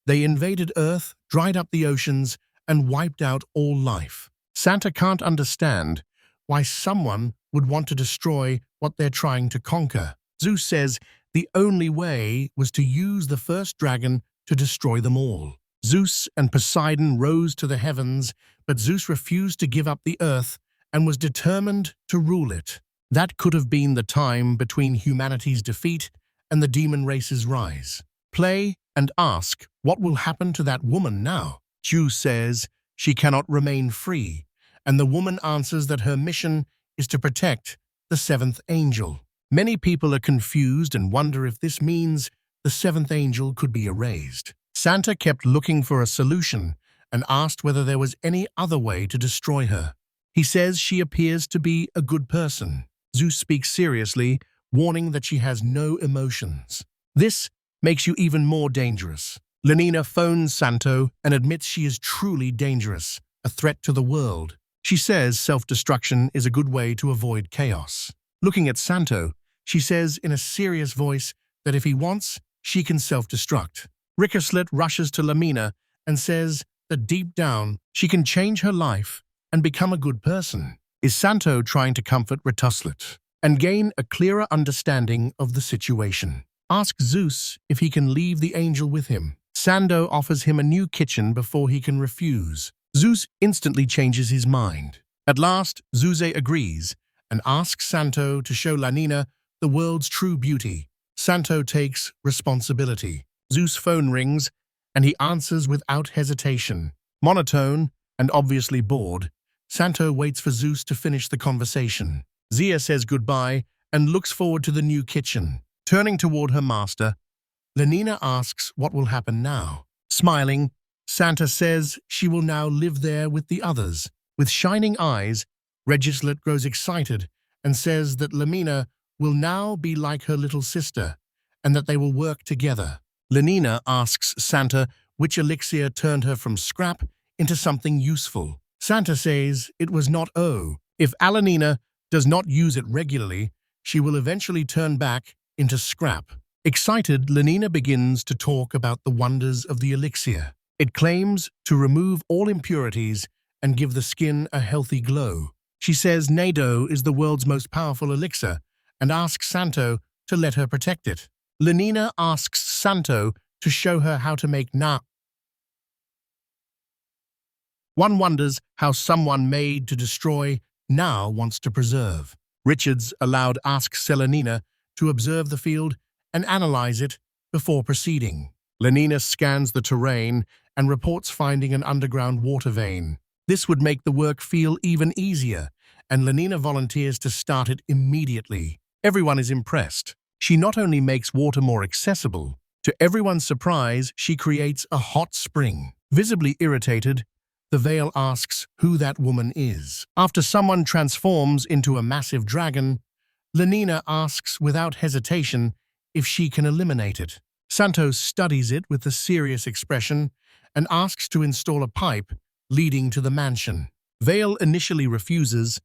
they invaded Earth, dried up the oceans, and wiped out all life. Santa can't understand why someone would want to destroy what they're trying to conquer. Zeus says the only way was to use the first dragon to destroy them all. Zeus and Poseidon rose to the heavens, but Zeus refused to give up the earth and was determined to rule it. That could have been the time between humanity's defeat and the demon race's rise. Play and ask what will happen to that woman now. Zeus says she cannot remain free, and the woman answers that her mission is to protect the seventh angel. Many people are confused and wonder if this means the seventh angel could be erased. Santa kept looking for a solution and asked whether there was any other way to destroy her. He says she appears to be a good person. Zeus speaks seriously, warning that she has no emotions. This makes you even more dangerous. Lenina phones Santo and admits she is truly dangerous, a threat to the world. She says self-destruction is a good way to avoid chaos. Looking at Santo, she says in a serious voice that if he wants, she can self-destruct. Rickerslet rushes to Lamina and says that deep down, she can change her life and become a good person. Is Santo trying to comfort Retuslet and gain a clearer understanding of the situation? Ask Zeus if he can leave the angel with him. Sando offers him a new kitchen before he can refuse. Zeus instantly changes his mind. At last, Zeus agrees and asks Santo to show Lanina the world's true beauty. Santo takes responsibility. Zeus' phone rings, and he answers without hesitation. Monotone and obviously bored, Santo waits for Zeus to finish the conversation. Zia says goodbye and looks forward to the new kitchen. Turning toward her master, Lenina asks what will happen now. Smiling, Santa says she will now live there with the others. With shining eyes, Regislet grows excited and says that Lamina will now be like her little sister and that they will work together. Lenina asks Santa which elixir turned her from scrap into something useful. Santa says it was not O. If Alanina does not use it regularly, she will eventually turn back into scrap. Excited, Lenina begins to talk about the wonders of the elixir. It claims to remove all impurities and give the skin a healthy glow. She says Nado is the world's most powerful elixir and asks Santo to let her protect it. Lenina asks Santo to show her how to make na. One wonders how someone made to destroy now wants to preserve. Richards aloud asks Selenina to observe the field and analyze it before proceeding. Lenina scans the terrain and reports finding an underground water vein. This would make the work feel even easier, and Lenina volunteers to start it immediately. Everyone is impressed. She not only makes water more accessible, to everyone's surprise, she creates a hot spring. Visibly irritated, the Veil asks who that woman is. After someone transforms into a massive dragon, Lenina asks without hesitation if she can eliminate it. Santos studies it with a serious expression and asks to install a pipe leading to the mansion. Veil initially refuses,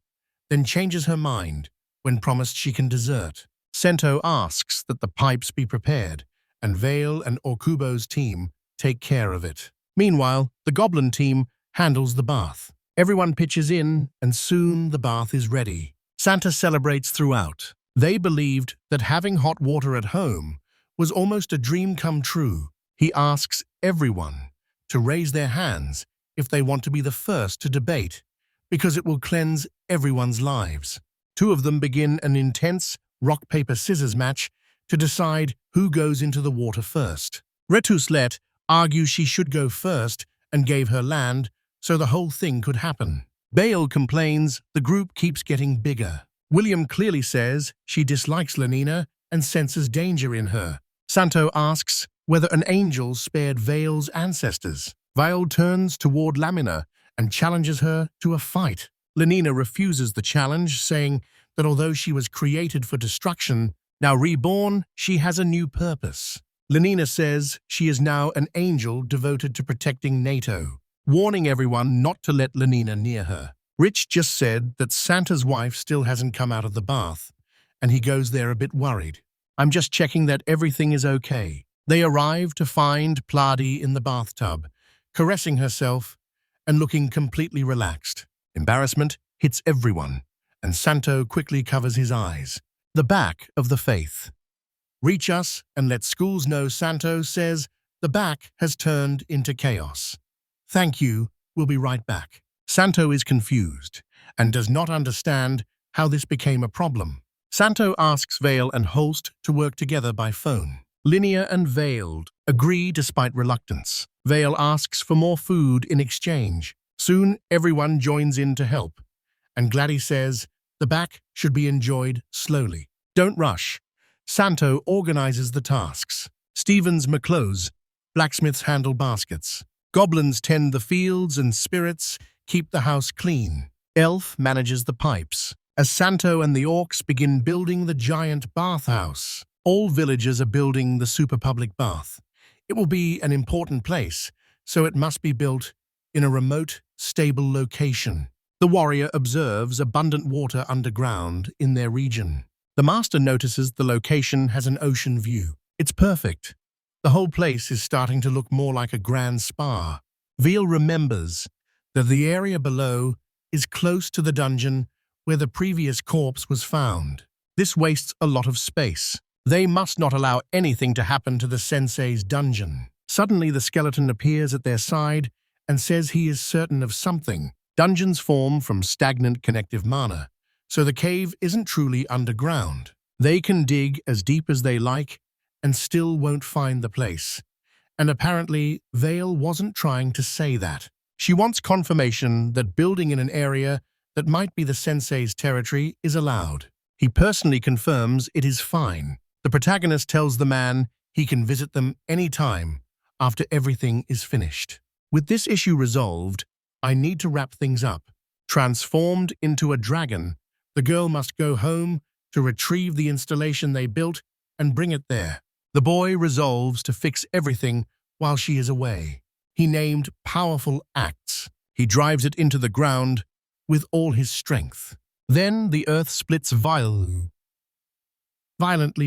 then changes her mind when promised she can desert. Sento asks that the pipes be prepared, and Veil and Orkubo's team take care of it. Meanwhile, the Goblin team handles the bath. Everyone pitches in, and soon the bath is ready. Santa celebrates throughout. They believed that having hot water at home was almost a dream come true. He asks everyone to raise their hands if they want to be the first to debate, because it will cleanse everyone's lives. Two of them begin an intense rock-paper-scissors match to decide who goes into the water first. Retuslet argues she should go first and gave her land so the whole thing could happen. Bale complains the group keeps getting bigger. William clearly says she dislikes Lenina and senses danger in her. Santo asks whether an angel spared Vale's ancestors. Vale turns toward Lamina and challenges her to a fight. Lenina refuses the challenge, saying that although she was created for destruction, now reborn, she has a new purpose. Lenina says she is now an angel devoted to protecting NATO, warning everyone not to let Lenina near her. Rich just said that Santa's wife still hasn't come out of the bath, and he goes there a bit worried. I'm just checking that everything is okay. They arrive to find Pladi in the bathtub, caressing herself and looking completely relaxed. Embarrassment hits everyone, and Santo quickly covers his eyes. The back of the faith. Reach us and let schools know Santo says the back has turned into chaos. Thank you, we'll be right back. Santo is confused and does not understand how this became a problem. Santo asks Vale and Holst to work together by phone. Linnea and Veiled agree despite reluctance. Vale asks for more food in exchange. Soon, everyone joins in to help, and Gladys says the back should be enjoyed slowly. Don't rush. Santo organizes the tasks. Stevens McClose, blacksmiths handle baskets. Goblins tend the fields and spirits keep the house clean. Elf manages the pipes. As Santo and the orcs begin building the giant bathhouse, all villagers are building the super public bath. It will be an important place, so it must be built in a remote, stable location. The warrior observes abundant water underground in their region. The master notices the location has an ocean view. It's perfect. The whole place is starting to look more like a grand spa. Veal remembers that the area below is close to the dungeon where the previous corpse was found. This wastes a lot of space. They must not allow anything to happen to the sensei's dungeon. Suddenly the skeleton appears at their side and says he is certain of something. Dungeons form from stagnant connective mana, so the cave isn't truly underground. They can dig as deep as they like and still won't find the place. And apparently, Vale wasn't trying to say that. She wants confirmation that building in an area that might be the sensei's territory is allowed. He personally confirms it is fine. The protagonist tells the man he can visit them anytime after everything is finished. With this issue resolved, I need to wrap things up. Transformed into a dragon, the girl must go home to retrieve the installation they built and bring it there. The boy resolves to fix everything while she is away. He named Powerful Acts. He drives it into the ground with all his strength. Then the earth splits violently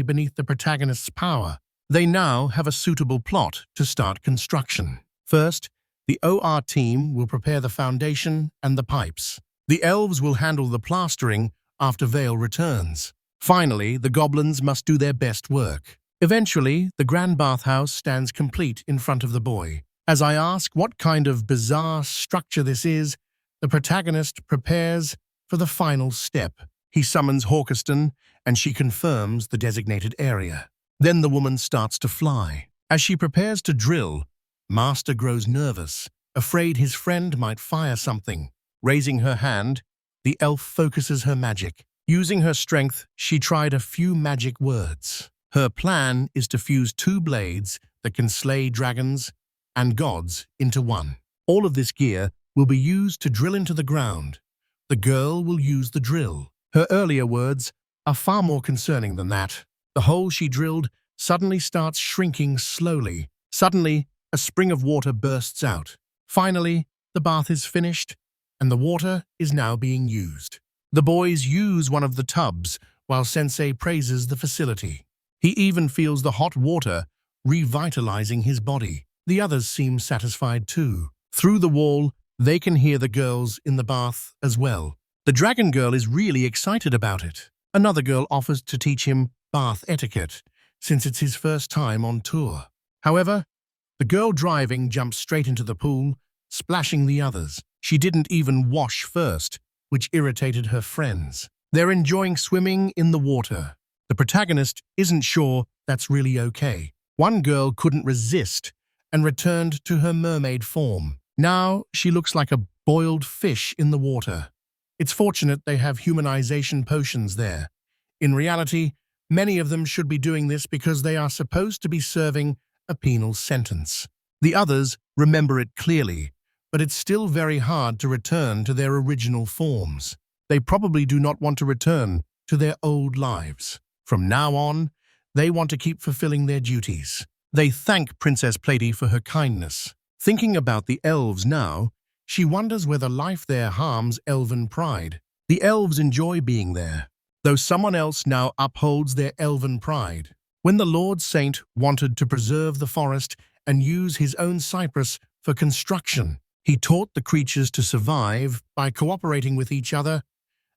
beneath the protagonist's power. They now have a suitable plot to start construction. First, the OR team will prepare the foundation and the pipes. The elves will handle the plastering after Vale returns. Finally, the goblins must do their best work. Eventually, the grand bathhouse stands complete in front of the boy. As I ask what kind of bizarre structure this is, the protagonist prepares for the final step. He summons Hawkerston, and she confirms the designated area. Then the woman starts to fly. As she prepares to drill, Master grows nervous, afraid his friend might fire something. Raising her hand, the elf focuses her magic. Using her strength, she tried a few magic words. Her plan is to fuse two blades that can slay dragons and gods into one. All of this gear will be used to drill into the ground. The girl will use the drill. Her earlier words are far more concerning than that. The hole she drilled suddenly starts shrinking slowly. Suddenly, a spring of water bursts out. Finally, the bath is finished, and the water is now being used. The boys use one of the tubs while Sensei praises the facility. He even feels the hot water revitalizing his body. The others seem satisfied too. Through the wall, they can hear the girls in the bath as well. The dragon girl is really excited about it. Another girl offers to teach him bath etiquette, since it's his first time on tour. However, the girl driving jumps straight into the pool, splashing the others. She didn't even wash first, which irritated her friends. They're enjoying swimming in the water. The protagonist isn't sure that's really okay. One girl couldn't resist and returned to her mermaid form. Now she looks like a boiled fish in the water. It's fortunate they have humanization potions there. In reality, many of them should be doing this because they are supposed to be serving a penal sentence. The others remember it clearly, but it's still very hard to return to their original forms. They probably do not want to return to their old lives. From now on, they want to keep fulfilling their duties. They thank Princess Plady for her kindness. Thinking about the elves now, she wonders whether life there harms elven pride. The elves enjoy being there, though someone else now upholds their elven pride. When the Lord Saint wanted to preserve the forest and use his own cypress for construction, he taught the creatures to survive by cooperating with each other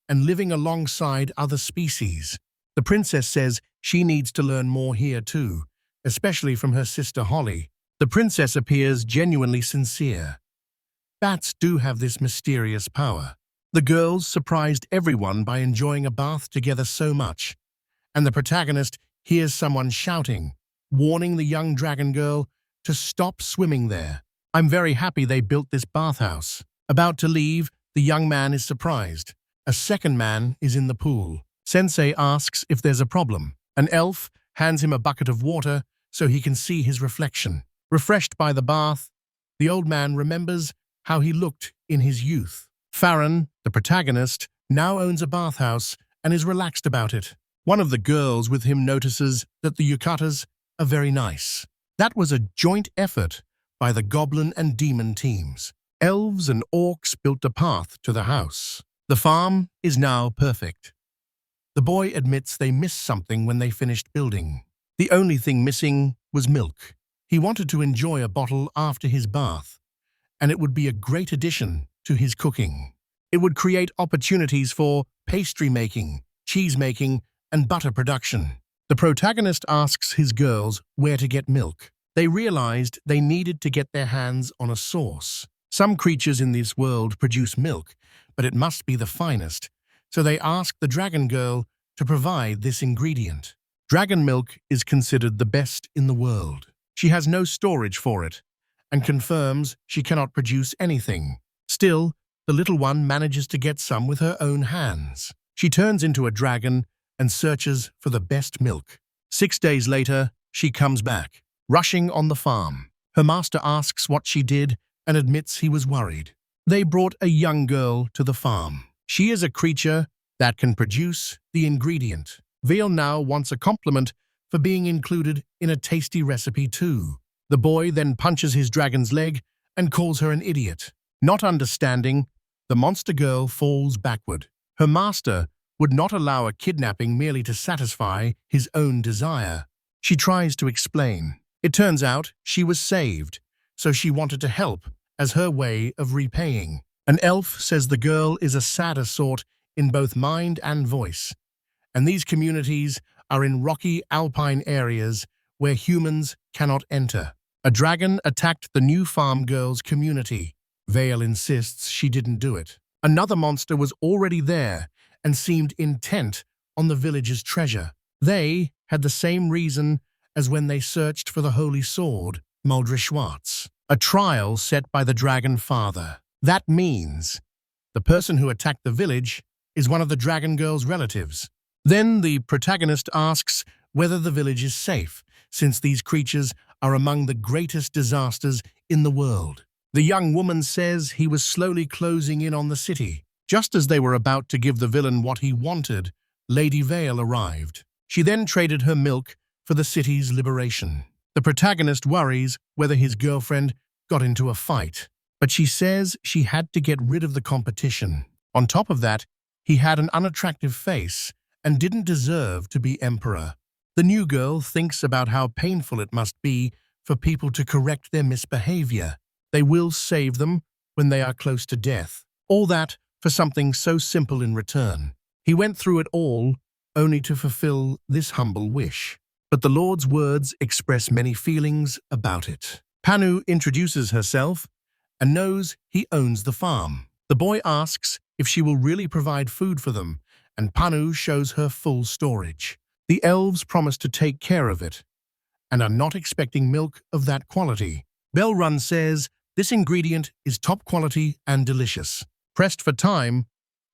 and living alongside other species. The princess says she needs to learn more here too, especially from her sister Holly. The princess appears genuinely sincere. Bats do have this mysterious power. The girls surprised everyone by enjoying a bath together so much, and the protagonist hears someone shouting, warning the young dragon girl to stop swimming there. I'm very happy they built this bathhouse. About to leave, the young man is surprised. A second man is in the pool. Sensei asks if there's a problem. An elf hands him a bucket of water so he can see his reflection. Refreshed by the bath, the old man remembers how he looked in his youth. Farron, the protagonist, now owns a bathhouse and is relaxed about it. One of the girls with him notices that the yukatas are very nice. That was a joint effort by the goblin and demon teams. Elves and orcs built a path to the house. The farm is now perfect. The boy admits they missed something when they finished building. The only thing missing was milk. He wanted to enjoy a bottle after his bath, and it would be a great addition to his cooking. It would create opportunities for pastry making, cheese making, and butter production. The protagonist asks his girls where to get milk. They realized they needed to get their hands on a source. Some creatures in this world produce milk, but it must be the finest, so they ask the dragon girl to provide this ingredient. Dragon milk is considered the best in the world. She has no storage for it, and confirms she cannot produce anything. Still, the little one manages to get some with her own hands. She turns into a dragon and searches for the best milk. 6 days later, she comes back, rushing on the farm. Her master asks what she did and admits he was worried. They brought a young girl to the farm. She is a creature that can produce the ingredient. Veil now wants a compliment for being included in a tasty recipe too. The boy then punches his dragon's leg and calls her an idiot. Not understanding, the monster girl falls backward. Her master would not allow a kidnapping merely to satisfy his own desire. She tries to explain. It turns out she was saved, so she wanted to help as her way of repaying. An elf says the girl is a sadder sort in both mind and voice, and these communities are in rocky alpine areas where humans cannot enter. A dragon attacked the new farm girl's community. Vale insists she didn't do it. Another monster was already there and seemed intent on the village's treasure. They had the same reason as when they searched for the holy sword, Muldra Schwartz. A trial set by the dragon father. That means the person who attacked the village is one of the dragon girl's relatives. Then the protagonist asks whether the village is safe, since these creatures are among the greatest disasters in the world. The young woman says he was slowly closing in on the city. Just as they were about to give the villain what he wanted, Lady Vale arrived. She then traded her milk for the city's liberation. The protagonist worries whether his girlfriend got into a fight, but she says she had to get rid of the competition. On top of that, he had an unattractive face and didn't deserve to be emperor. The new girl thinks about how painful it must be for people to correct their misbehavior. They will save them when they are close to death. All that for something so simple in return. He went through it all only to fulfill this humble wish. But the Lord's words express many feelings about it. Panu introduces herself and knows he owns the farm. The boy asks if she will really provide food for them, and Panu shows her full storage. The elves promise to take care of it and are not expecting milk of that quality. Bellrun says this ingredient is top quality and delicious. Pressed for time,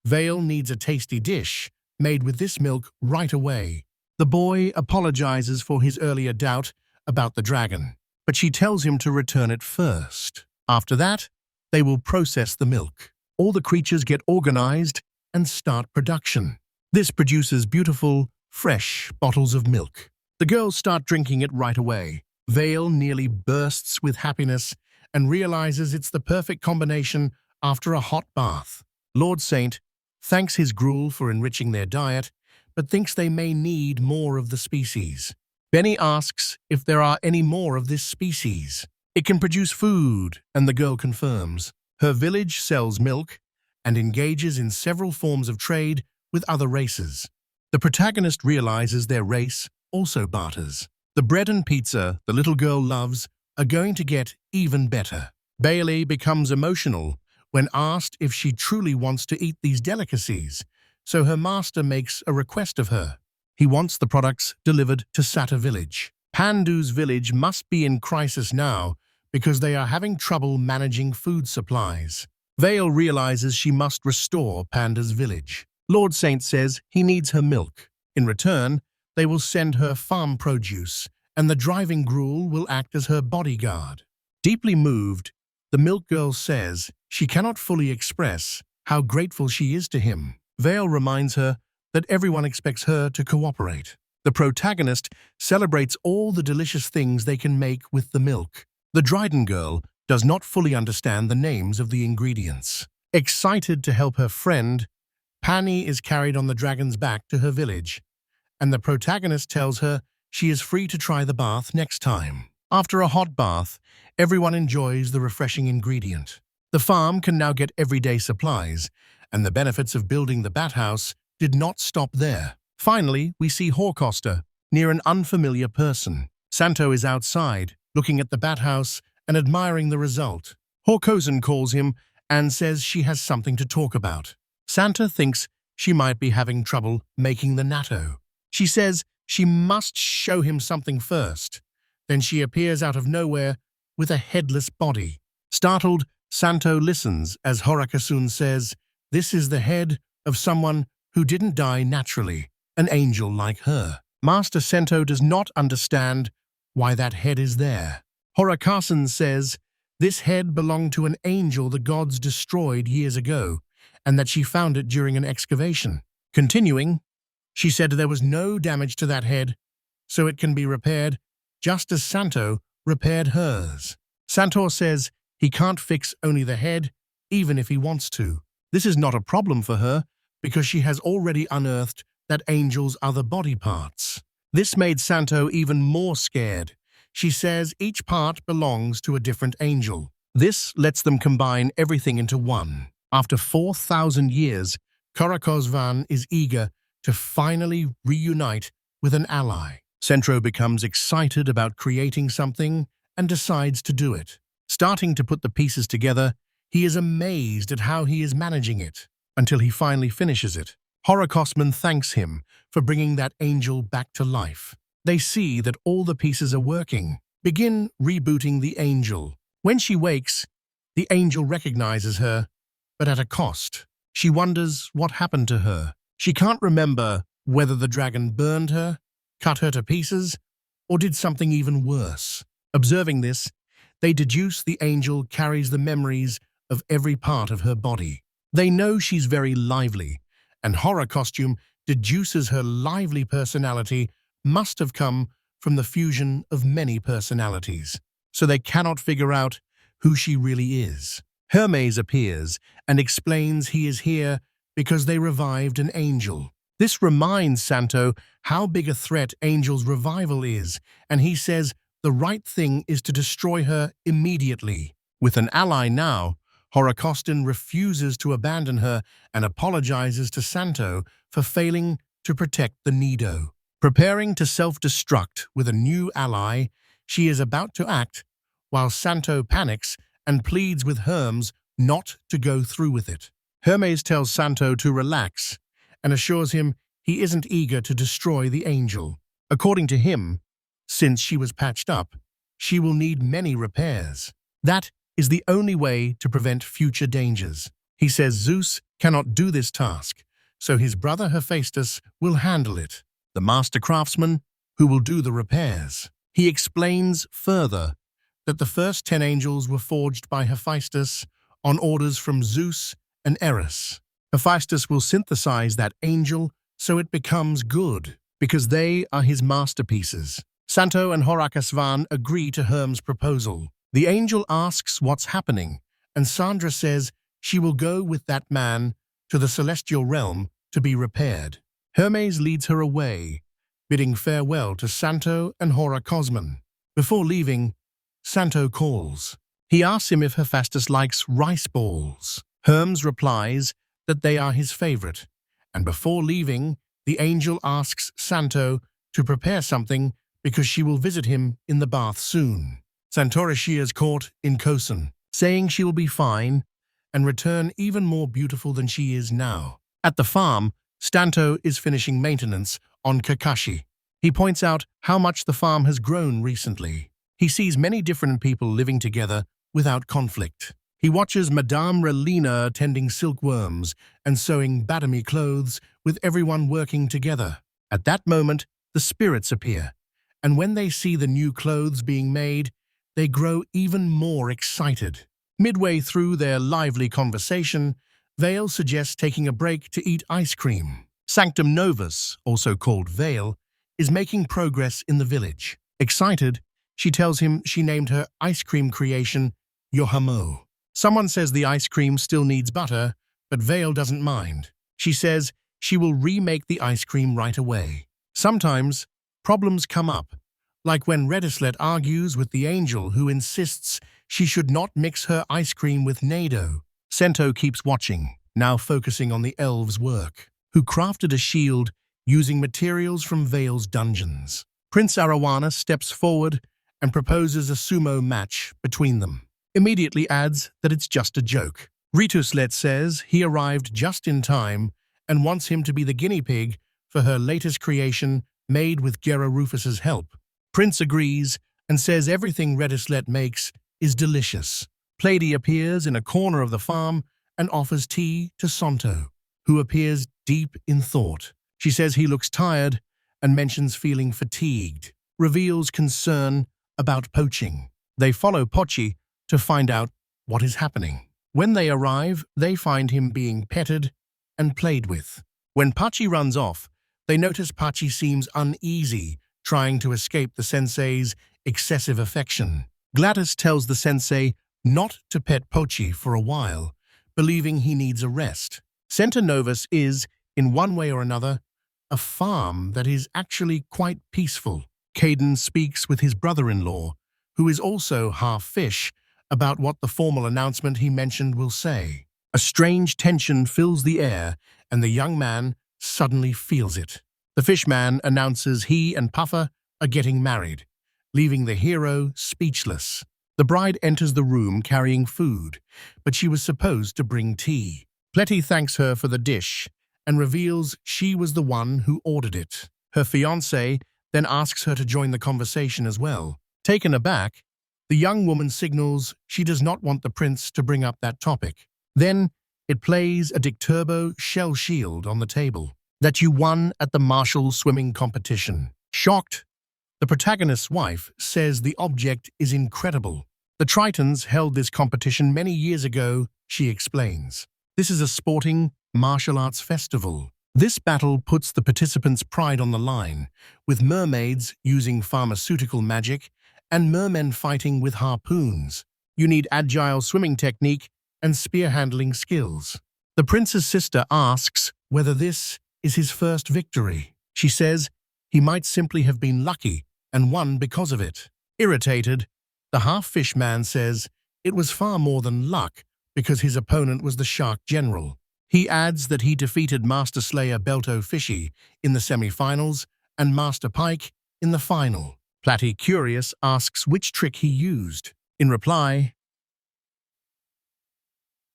Vale needs a tasty dish made with this milk right away. The boy apologizes for his earlier doubt about the dragon, but she tells him to return it first. After that, they will process the milk. All the creatures get organized and start production. This produces beautiful, fresh bottles of milk. The girls start drinking it right away. Vale nearly bursts with happiness and realizes it's the perfect combination after a hot bath. Lord Saint thanks his gruel for enriching their diet, but thinks they may need more of the species. Benny asks if there are any more of this species. It can produce food, and the girl confirms. Her village sells milk and engages in several forms of trade with other races. The protagonist realizes their race also barters. The bread and pizza the little girl loves are going to get even better. Bailey becomes emotional when asked if she truly wants to eat these delicacies, so her master makes a request of her. He wants the products delivered to Sata village. Pandu's village must be in crisis now because they are having trouble managing food supplies. Vale realizes she must restore Panda's village. Lord Saint says he needs her milk. In return, they will send her farm produce, and the driving gruel will act as her bodyguard. Deeply moved, the milk girl says she cannot fully express how grateful she is to him. Vale reminds her that everyone expects her to cooperate. The protagonist celebrates all the delicious things they can make with the milk. The Dryden girl does not fully understand the names of the ingredients. Excited to help her friend, Pani is carried on the dragon's back to her village, and the protagonist tells her she is free to try the bath next time. After a hot bath, everyone enjoys the refreshing ingredient. The farm can now get everyday supplies, and the benefits of building the bat house did not stop there. Finally, we see Horcosta near an unfamiliar person. Santo is outside, looking at the bat house and admiring the result. Horkozen calls him and says she has something to talk about. Santa thinks she might be having trouble making the natto. She says she must show him something first. Then she appears out of nowhere with a headless body. Startled, Santo listens as Horikosun says, "This is the head of someone who didn't die naturally, an angel like her." Master Sento does not understand why that head is there. Horikosun says this head belonged to an angel the gods destroyed years ago, and that she found it during an excavation. Continuing, she said there was no damage to that head, so it can be repaired just as Santo repaired hers. Santor says he can't fix only the head, even if he wants to. This is not a problem for her because she has already unearthed that angel's other body parts. This made Santo even more scared. She says each part belongs to a different angel. This lets them combine everything into one. After 4,000 years, Korakosvan is eager to finally reunite with an ally. Centro becomes excited about creating something and decides to do it. Starting to put the pieces together, he is amazed at how he is managing it, until he finally finishes it. Horikosman thanks him for bringing that angel back to life. They see that all the pieces are working. Begin rebooting the angel. When she wakes, the angel recognizes her, but at a cost. She wonders what happened to her. She can't remember whether the dragon burned her, cut her to pieces, or did something even worse. Observing this, they deduce the angel carries the memories of every part of her body. They know she's very lively, and Horror Costume deduces her lively personality must have come from the fusion of many personalities, so they cannot figure out who she really is. Hermes appears and explains he is here because they revived an angel. This reminds Santo how big a threat Angel's revival is, and he says the right thing is to destroy her immediately. With an ally now, Horikostin refuses to abandon her and apologizes to Santo for failing to protect the Nido. Preparing to self-destruct with a new ally, she is about to act while Santo panics and pleads with Hermes not to go through with it. Hermes tells Santo to relax and assures him he isn't eager to destroy the angel. According to him, since she was patched up, she will need many repairs. That is the only way to prevent future dangers. He says Zeus cannot do this task, so his brother Hephaestus will handle it, the master craftsman who will do the repairs. He explains further that the first 10 angels were forged by Hephaestus on orders from Zeus and Eris. Hephaestus will synthesize that angel so it becomes good, because they are his masterpieces. Santo and Horakasvan agree to Herm's proposal. The angel asks what's happening, and Sandra says she will go with that man to the celestial realm to be repaired. Hermes leads her away, bidding farewell to Santo and Horakosman. Before leaving, Santo calls. He asks him if Hephaestus likes rice balls. Hermes replies that they are his favorite, and before leaving, the angel asks Santo to prepare something because she will visit him in the bath soon. Santorishe is caught in Kosan, saying she will be fine and return even more beautiful than she is now. At the farm, Stanto is finishing maintenance on Kakashi. He points out how much the farm has grown recently. He sees many different people living together without conflict. He watches Madame Relina tending silkworms and sewing badami clothes with everyone working together. At that moment, the spirits appear, and when they see the new clothes being made, they grow even more excited. Midway through their lively conversation, Vale suggests taking a break to eat ice cream. Sanctum Novus, also called Vale, is making progress in the village. Excited, she tells him she named her ice cream creation Yohamo. Someone says the ice cream still needs butter, but Vale doesn't mind. She says she will remake the ice cream right away. Sometimes, problems come up, like when Redislet argues with the angel who insists she should not mix her ice cream with Nado. Sento keeps watching, now focusing on the elves' work, who crafted a shield using materials from Vale's dungeons. Prince Arawana steps forward and proposes a sumo match between them. Immediately adds that it's just a joke. Rituslet says he arrived just in time and wants him to be the guinea pig for her latest creation made with Gera Rufus's help. Prince agrees and says everything Redislet makes is delicious. Plady appears in a corner of the farm and offers tea to Santo, who appears deep in thought. She says he looks tired and mentions feeling fatigued, reveals concern about poaching. They follow Pochi to find out what is happening. When they arrive, they find him being petted and played with. When Pachi runs off, they notice Pachi seems uneasy, trying to escape the sensei's excessive affection. Gladys tells the sensei not to pet Pochi for a while, believing he needs a rest. Centonovus is, in one way or another, a farm that is actually quite peaceful. Caden speaks with his brother-in-law, who is also half fish, about what the formal announcement he mentioned will say. A strange tension fills the air, and the young man suddenly feels it. The fishman announces he and Puffer are getting married, leaving the hero speechless. The bride enters the room carrying food, but she was supposed to bring tea. Pletty thanks her for the dish and reveals she was the one who ordered it. Her fiancé then asks her to join the conversation as well. Taken aback, the young woman signals she does not want the prince to bring up that topic. Then it plays a Dicturbo shell shield on the table that you won at the martial swimming competition. Shocked, the protagonist's wife says the object is incredible. The Tritons held this competition many years ago, she explains. This is a sporting martial arts festival. This battle puts the participants' pride on the line, with mermaids using pharmaceutical magic and mermen fighting with harpoons. You need agile swimming technique and spear handling skills. The prince's sister asks whether this is his first victory. She says he might simply have been lucky and won because of it. Irritated, the half-fish man says it was far more than luck because his opponent was the shark general. He adds that he defeated Master Slayer Belto Fishy in the semi-finals and Master Pike in the final. Platty, curious, asks which trick he used. In reply,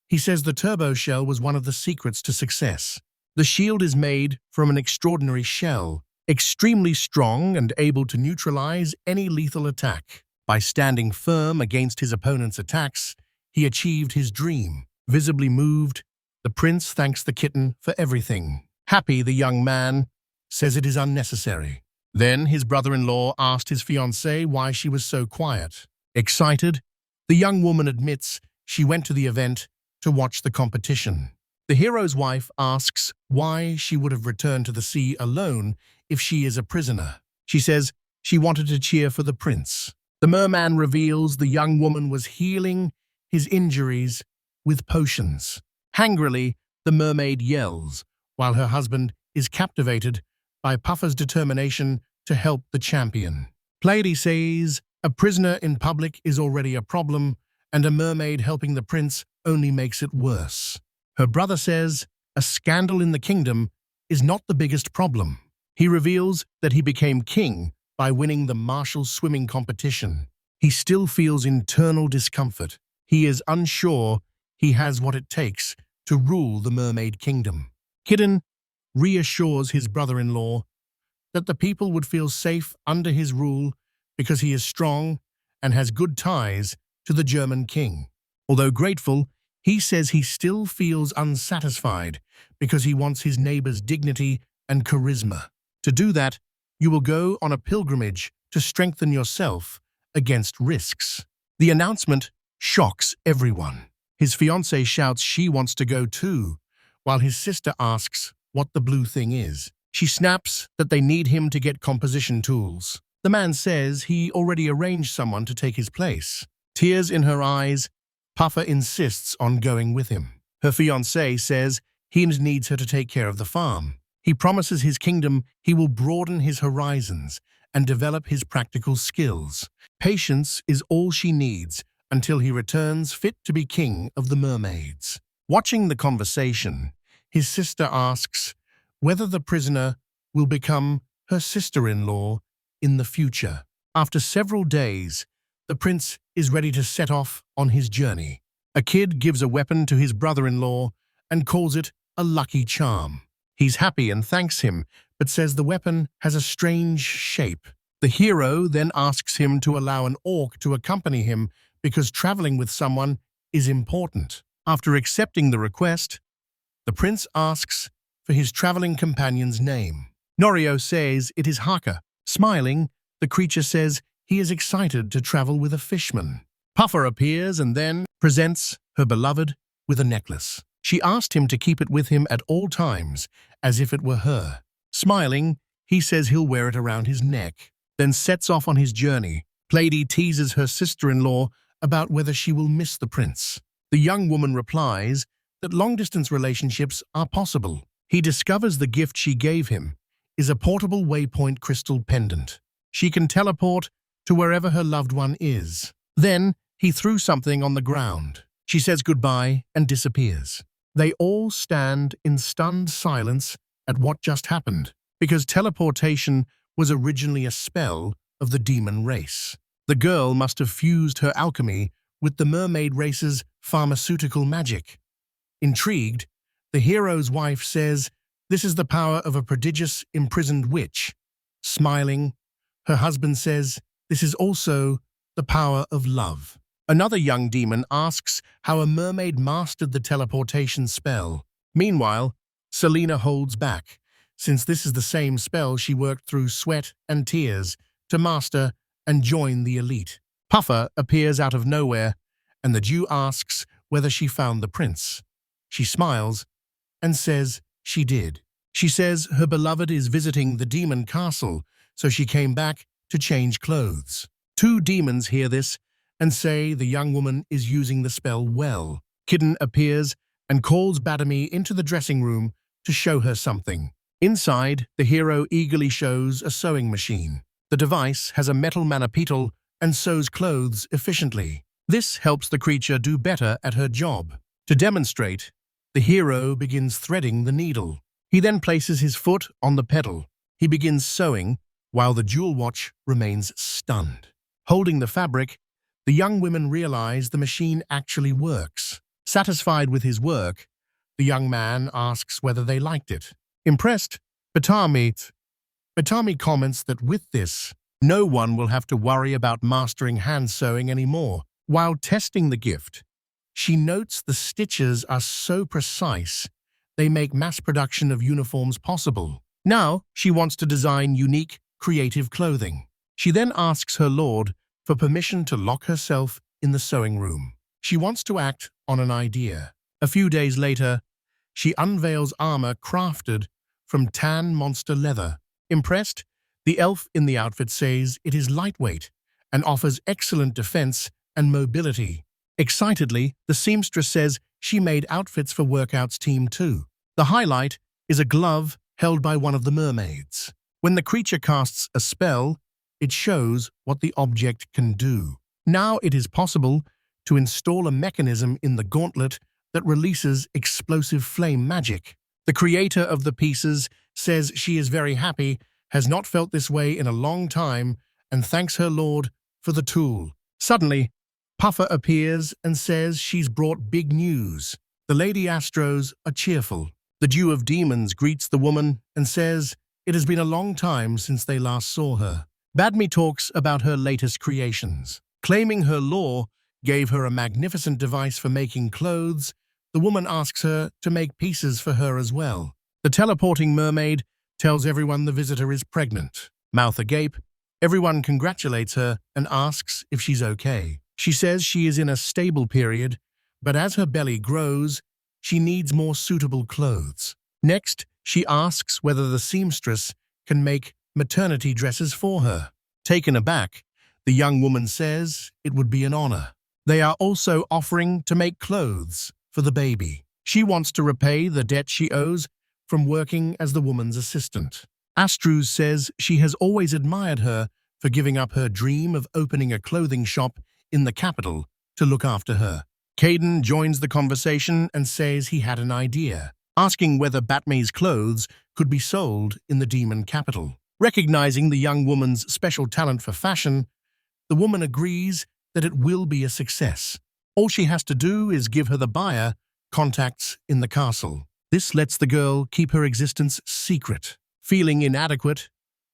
he says the turbo shell was one of the secrets to success. The shield is made from an extraordinary shell, extremely strong and able to neutralize any lethal attack. By standing firm against his opponent's attacks, he achieved his dream. Visibly moved, the prince thanks the kitten for everything. Happy, the young man says it is unnecessary. Then his brother-in-law asked his fiancée why she was so quiet. Excited, the young woman admits she went to the event to watch the competition. The hero's wife asks why she would have returned to the sea alone if she is a prisoner. She says she wanted to cheer for the prince. The merman reveals the young woman was healing his injuries with potions. Angrily, the mermaid yells, while her husband is captivated by Puffer's determination to help the champion. Pleiades says a prisoner in public is already a problem, and a mermaid helping the prince only makes it worse. Her brother says a scandal in the kingdom is not the biggest problem. He reveals that he became king by winning the martial swimming competition. He still feels internal discomfort. He is unsure he has what it takes to rule the mermaid kingdom. Kitten reassures his brother-in-law that the people would feel safe under his rule because he is strong and has good ties to the German king. Although grateful, he says he still feels unsatisfied because he wants his neighbor's dignity and charisma. To do that, you will go on a pilgrimage to strengthen yourself against risks. The announcement shocks everyone. His fiancée shouts she wants to go too, while his sister asks what the blue thing is. She snaps that they need him to get composition tools. The man says he already arranged someone to take his place. Tears in her eyes, Puffer insists on going with him. Her fiancé says he needs her to take care of the farm. He promises his kingdom he will broaden his horizons and develop his practical skills. Patience is all she needs until he returns fit to be king of the mermaids. Watching the conversation, his sister asks whether the prisoner will become her sister-in-law in the future. After several days, the prince is ready to set off on his journey. A kid gives a weapon to his brother-in-law and calls it a lucky charm. He's happy and thanks him, but says the weapon has a strange shape. The hero then asks him to allow an orc to accompany him because traveling with someone is important. After accepting the request, the prince asks for his traveling companion's name. Norio says it is Haka. Smiling, the creature says he is excited to travel with a fishman. Puffer appears and then presents her beloved with a necklace. She asked him to keep it with him at all times, as if it were her. Smiling, he says he'll wear it around his neck, then sets off on his journey. Pleiades teases her sister-in-law about whether she will miss the prince. The young woman replies that long-distance relationships are possible. He discovers the gift she gave him is a portable waypoint crystal pendant. She can teleport to wherever her loved one is. Then, he threw something on the ground. She says goodbye and disappears. They all stand in stunned silence at what just happened, because teleportation was originally a spell of the demon race. The girl must have fused her alchemy with the mermaid race's pharmaceutical magic. Intrigued, the hero's wife says this is the power of a prodigious imprisoned witch. Smiling, her husband says this is also the power of love. Another young demon asks how a mermaid mastered the teleportation spell. Meanwhile, Selena holds back, since this is the same spell she worked through sweat and tears to master and join the elite. Puffer appears out of nowhere, and the Jew asks whether she found the prince. She smiles and says she did. She says her beloved is visiting the demon castle, so she came back to change clothes. Two demons hear this and say the young woman is using the spell well. Kitten appears and calls Badami into the dressing room to show her something. Inside, the hero eagerly shows a sewing machine. The device has a metal manipetal and sews clothes efficiently. This helps the creature do better at her job. To demonstrate, the hero begins threading the needle. He then places his foot on the pedal. He begins sewing, while the jewel watch remains stunned. Holding the fabric, the young women realize the machine actually works. Satisfied with his work, The young man asks whether they liked it. Impressed, Batami comments that with this, no one will have to worry about mastering hand sewing anymore. While testing the gift, she notes the stitches are so precise they make mass production of uniforms possible. Now, she wants to design unique, creative clothing. She then asks her lord for permission to lock herself in the sewing room. She wants to act on an idea. A few days later, she unveils armor crafted from tan monster leather. Impressed, the elf in the outfit says it is lightweight and offers excellent defense and mobility. Excitedly, the seamstress says she made outfits for workouts team too. The highlight is a glove held by one of the mermaids. When the creature casts a spell, it shows what the object can do. Now it is possible to install a mechanism in the gauntlet that releases explosive flame magic. The creator of the pieces says she is very happy, has not felt this way in a long time, and thanks her lord for the tool. Suddenly, Puffer appears and says she's brought big news. The Lady Astros are cheerful. The Dew of Demons greets the woman and says it has been a long time since they last saw her. Badmi talks about her latest creations. Claiming her lore gave her a magnificent device for making clothes, the woman asks her to make pieces for her as well. The teleporting mermaid tells everyone the visitor is pregnant. Mouth agape, everyone congratulates her and asks if she's okay. She says she is in a stable period, but as her belly grows, she needs more suitable clothes. Next, she asks whether the seamstress can make maternity dresses for her. Taken aback, the young woman says it would be an honor. They are also offering to make clothes for the baby. She wants to repay the debt she owes from working as the woman's assistant. Astruz says she has always admired her for giving up her dream of opening a clothing shop in the capital to look after her. Caden joins the conversation and says he had an idea, asking whether Batme's clothes could be sold in the demon capital. Recognizing the young woman's special talent for fashion, the woman agrees that it will be a success. All she has to do is give her the buyer contacts in the castle. This lets the girl keep her existence secret. Feeling inadequate,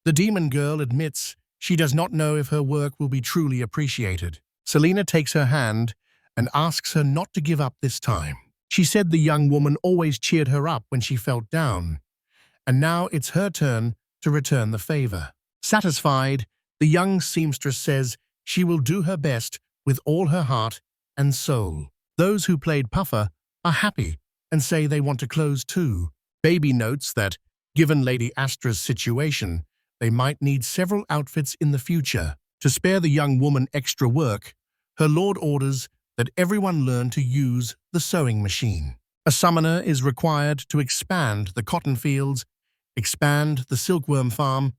the demon girl admits she does not know if her work will be truly appreciated. Selena takes her hand and asks her not to give up this time. She said the young woman always cheered her up when she felt down, and now it's her turn to return the favor. Satisfied, the young seamstress says she will do her best with all her heart and soul. Those who played Puffer are happy and say they want to close too. Baby notes that, given Lady Astra's situation, they might need several outfits in the future. To spare the young woman extra work, her lord orders that everyone learn to use the sewing machine. A summoner is required to expand the cotton fields, expand the silkworm farm,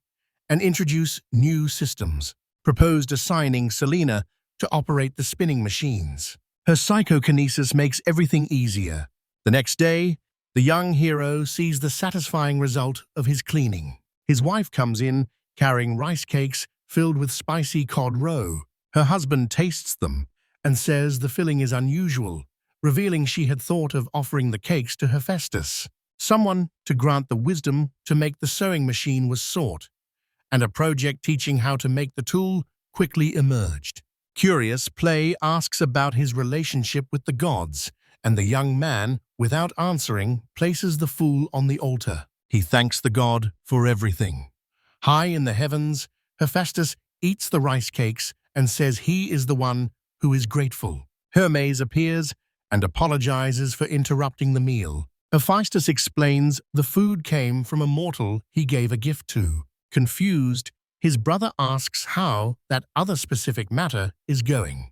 and introduce new systems. Proposed assigning Selena to operate the spinning machines. Her psychokinesis makes everything easier. The next day, the young hero sees the satisfying result of his cleaning. His wife comes in carrying rice cakes filled with spicy cod roe. Her husband tastes them and says the filling is unusual, revealing she had thought of offering the cakes to Hephaestus. Someone to grant the wisdom to make the sewing machine was sought, and a project teaching how to make the tool quickly emerged. Curious, Play asks about his relationship with the gods, and the young man, without answering, places the fool on the altar. He thanks the god for everything. High in the heavens, Hephaestus eats the rice cakes and says he is the one who is grateful. Hermes appears and apologizes for interrupting the meal. Hephaestus explains the food came from a mortal he gave a gift to. Confused, his brother asks how that other specific matter is going.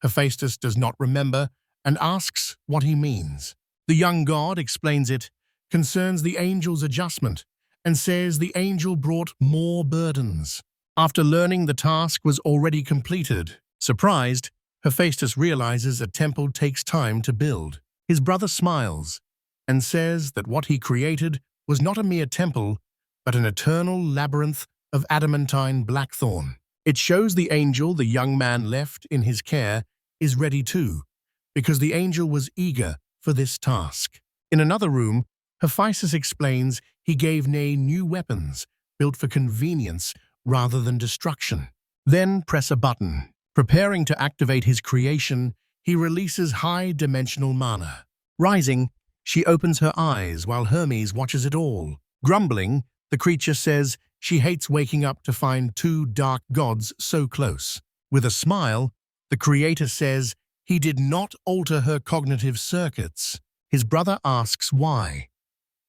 Hephaestus does not remember and asks what he means. The young god explains it concerns the angel's adjustment and says the angel brought more burdens. After learning the task was already completed, surprised, Hephaestus realizes a temple takes time to build. His brother smiles and says that what he created was not a mere temple, but an eternal labyrinth of adamantine blackthorn. It shows the angel the young man left in his care is ready too, because the angel was eager for this task. In another room, Hephaestus explains he gave Ne new weapons, built for convenience rather than destruction. Then press a button. Preparing to activate his creation, he releases high-dimensional mana. Rising, she opens her eyes while Hermes watches it all. Grumbling, the creature says she hates waking up to find two dark gods so close. With a smile, the creator says he did not alter her cognitive circuits. His brother asks why.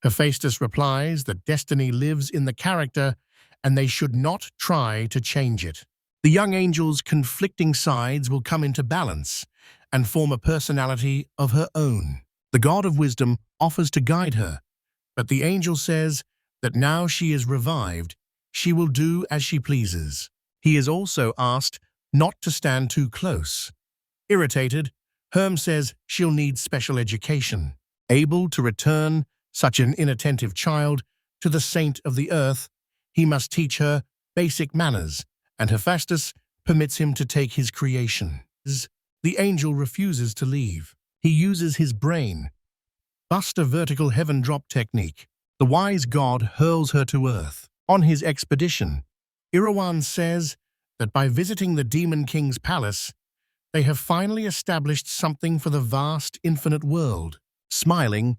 Hephaestus replies that destiny lives in the character and they should not try to change it. The young angel's conflicting sides will come into balance and form a personality of her own. The god of wisdom offers to guide her, but the angel says that now she is revived, she will do as she pleases. He is also asked not to stand too close. Irritated, Herm says she'll need special education. Able to return such an inattentive child to the saint of the earth, he must teach her basic manners, and Hephaestus permits him to take his creation. The angel refuses to leave. He uses his brain. Bust a vertical heaven drop technique. The wise god hurls her to earth. On his expedition, Erawan says that by visiting the Demon King's palace, they have finally established something for the vast, infinite world. Smiling,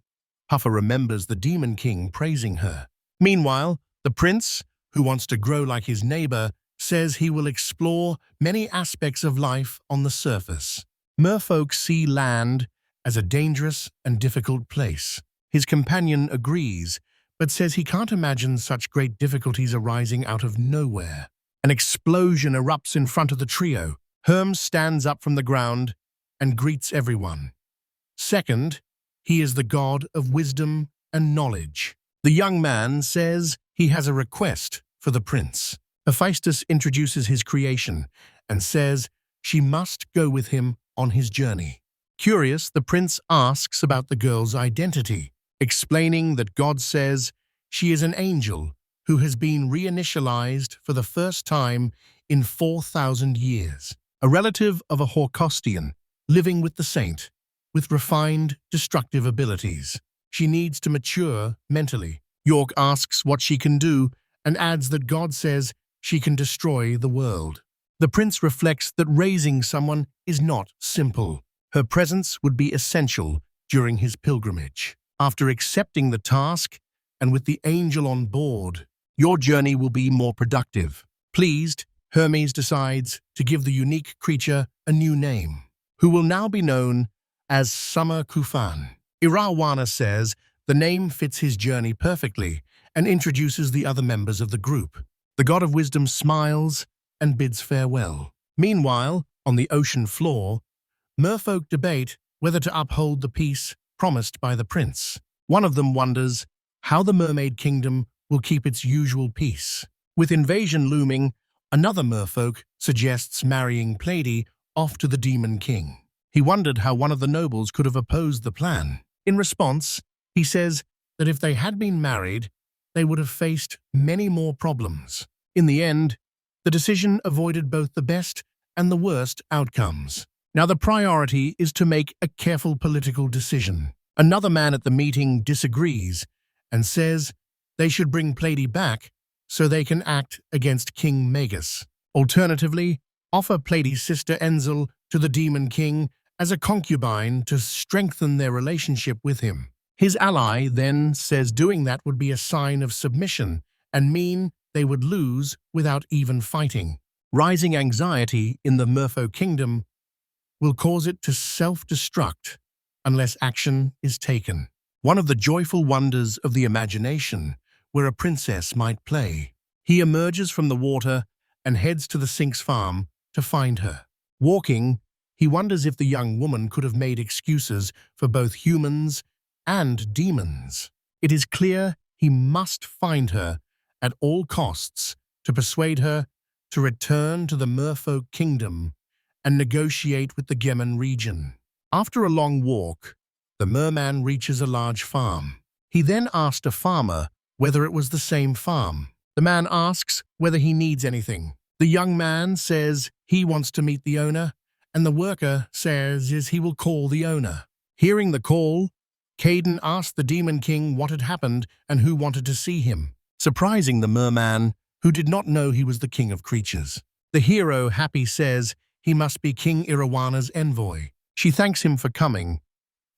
Puffer remembers the Demon King praising her. Meanwhile, the prince, who wants to grow like his neighbor, says he will explore many aspects of life on the surface. Merfolk see land as a dangerous and difficult place. His companion agrees, but says he can't imagine such great difficulties arising out of nowhere. An explosion erupts in front of the trio. Herm stands up from the ground and greets everyone. Second, he is the god of wisdom and knowledge. The young man says he has a request for the prince. Hephaestus introduces his creation and says she must go with him on his journey. Curious, the prince asks about the girl's identity, explaining that God says she is an angel who has been reinitialized for the first time in 4,000 years, a relative of a Horcostian living with the saint, with refined, destructive abilities. She needs to mature mentally. York asks what she can do and adds that God says she can destroy the world. The prince reflects that raising someone is not simple. Her presence would be essential during his pilgrimage. After accepting the task, and with the angel on board, your journey will be more productive. Pleased, Hermes decides to give the unique creature a new name, who will now be known as Summer Kufan. Irawana says the name fits his journey perfectly and introduces the other members of the group. The god of wisdom smiles and bids farewell. Meanwhile, on the ocean floor, merfolk debate whether to uphold the peace promised by the prince. One of them wonders how the mermaid kingdom will keep its usual peace. With invasion looming, another merfolk suggests marrying Pleiade off to the Demon King. He wondered how one of the nobles could have opposed the plan. In response, he says that if they had been married, they would have faced many more problems. In the end, the decision avoided both the best and the worst outcomes. Now the priority is to make a careful political decision. Another man at the meeting disagrees and says they should bring Pleiade back so they can act against King Magus. Alternatively, offer Pleiade's sister Enzel to the Demon King as a concubine to strengthen their relationship with him. His ally then says doing that would be a sign of submission and mean they would lose without even fighting. Rising anxiety in the Merfolk kingdom will cause it to self-destruct unless action is taken. One of the joyful wonders of the imagination where a princess might play. He emerges from the water and heads to the Sync's farm to find her. Walking, he wonders if the young woman could have made excuses for both humans and demons. It is clear he must find her at all costs to persuade her to return to the Merfolk kingdom and negotiate with the Gemen region. After a long walk, the merman reaches a large farm. He then asked a farmer whether it was the same farm. The man asks whether he needs anything. The young man says he wants to meet the owner, and the worker says he will call the owner. Hearing the call, Caden asked the Demon King what had happened and who wanted to see him, surprising the merman, who did not know he was the king of creatures. The hero, happy, says he must be King Irawanna's envoy. She thanks him for coming,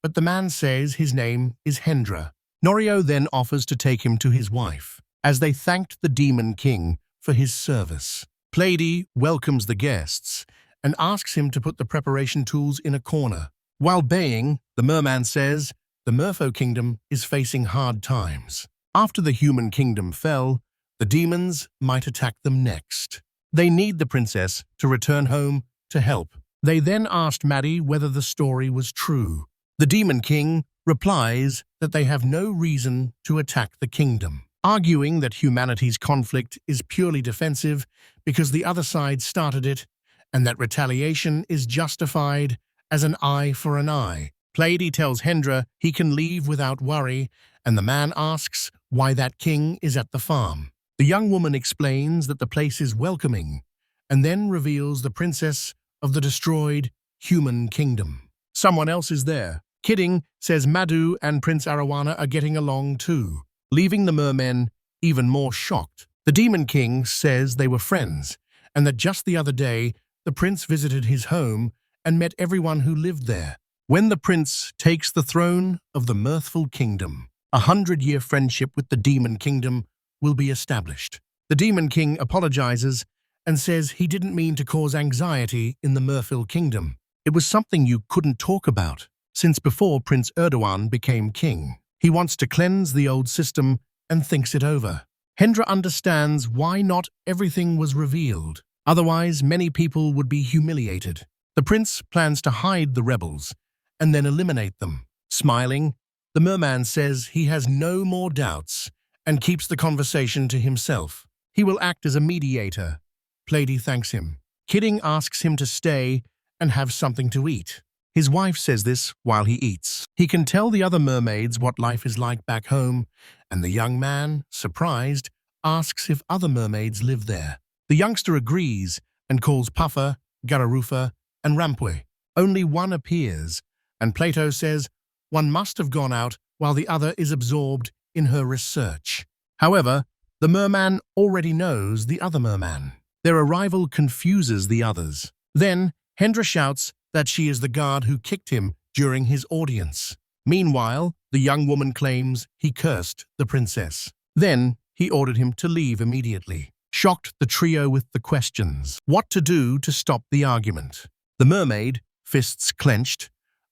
but the man says his name is Hendra. Norio then offers to take him to his wife, as they thanked the Demon King for his service. Plady welcomes the guests and asks him to put the preparation tools in a corner. While baying, the merman says the Merfolk Kingdom is facing hard times. After the human kingdom fell, the demons might attack them next. They need the princess to return home to help. They then asked Maddie whether the story was true. The Demon King replies that they have no reason to attack the kingdom, arguing that humanity's conflict is purely defensive because the other side started it, and that retaliation is justified as an eye for an eye. Plady tells Hendra he can leave without worry, and the man asks why that king is at the farm. The young woman explains that the place is welcoming, and then reveals the princess of the destroyed human kingdom. Someone else is there. Kidding says Madhu and Prince Arawanna are getting along too, leaving the mermen even more shocked. The Demon King says they were friends, and that just the other day the prince visited his home and met everyone who lived there. When the prince takes the throne of the Mirthful Kingdom, a 100-year friendship with the Demon Kingdom will be established. The Demon King apologizes and says he didn't mean to cause anxiety in the Mirthful Kingdom. It was something you couldn't talk about, since before Prince Erdogan became king. He wants to cleanse the old system and thinks it over. Hendra understands why not everything was revealed. Otherwise, many people would be humiliated. The prince plans to hide the rebels and then eliminate them. Smiling, the merman says he has no more doubts and keeps the conversation to himself. He will act as a mediator. Plady thanks him. Kidding asks him to stay and have something to eat. His wife says this while he eats. He can tell the other mermaids what life is like back home, and the young man, surprised, asks if other mermaids live there. The youngster agrees and calls Puffer, Gararufa, and Rampwe. Only one appears, and Plato says one must have gone out while the other is absorbed in her research. However, the merman already knows the other merman. Their arrival confuses the others. Then, Hendra shouts that she is the guard who kicked him during his audience. Meanwhile, the young woman claims he cursed the princess. Then, he ordered him to leave immediately, shocked the trio with the questions. What to do to stop the argument? The mermaid, fists clenched,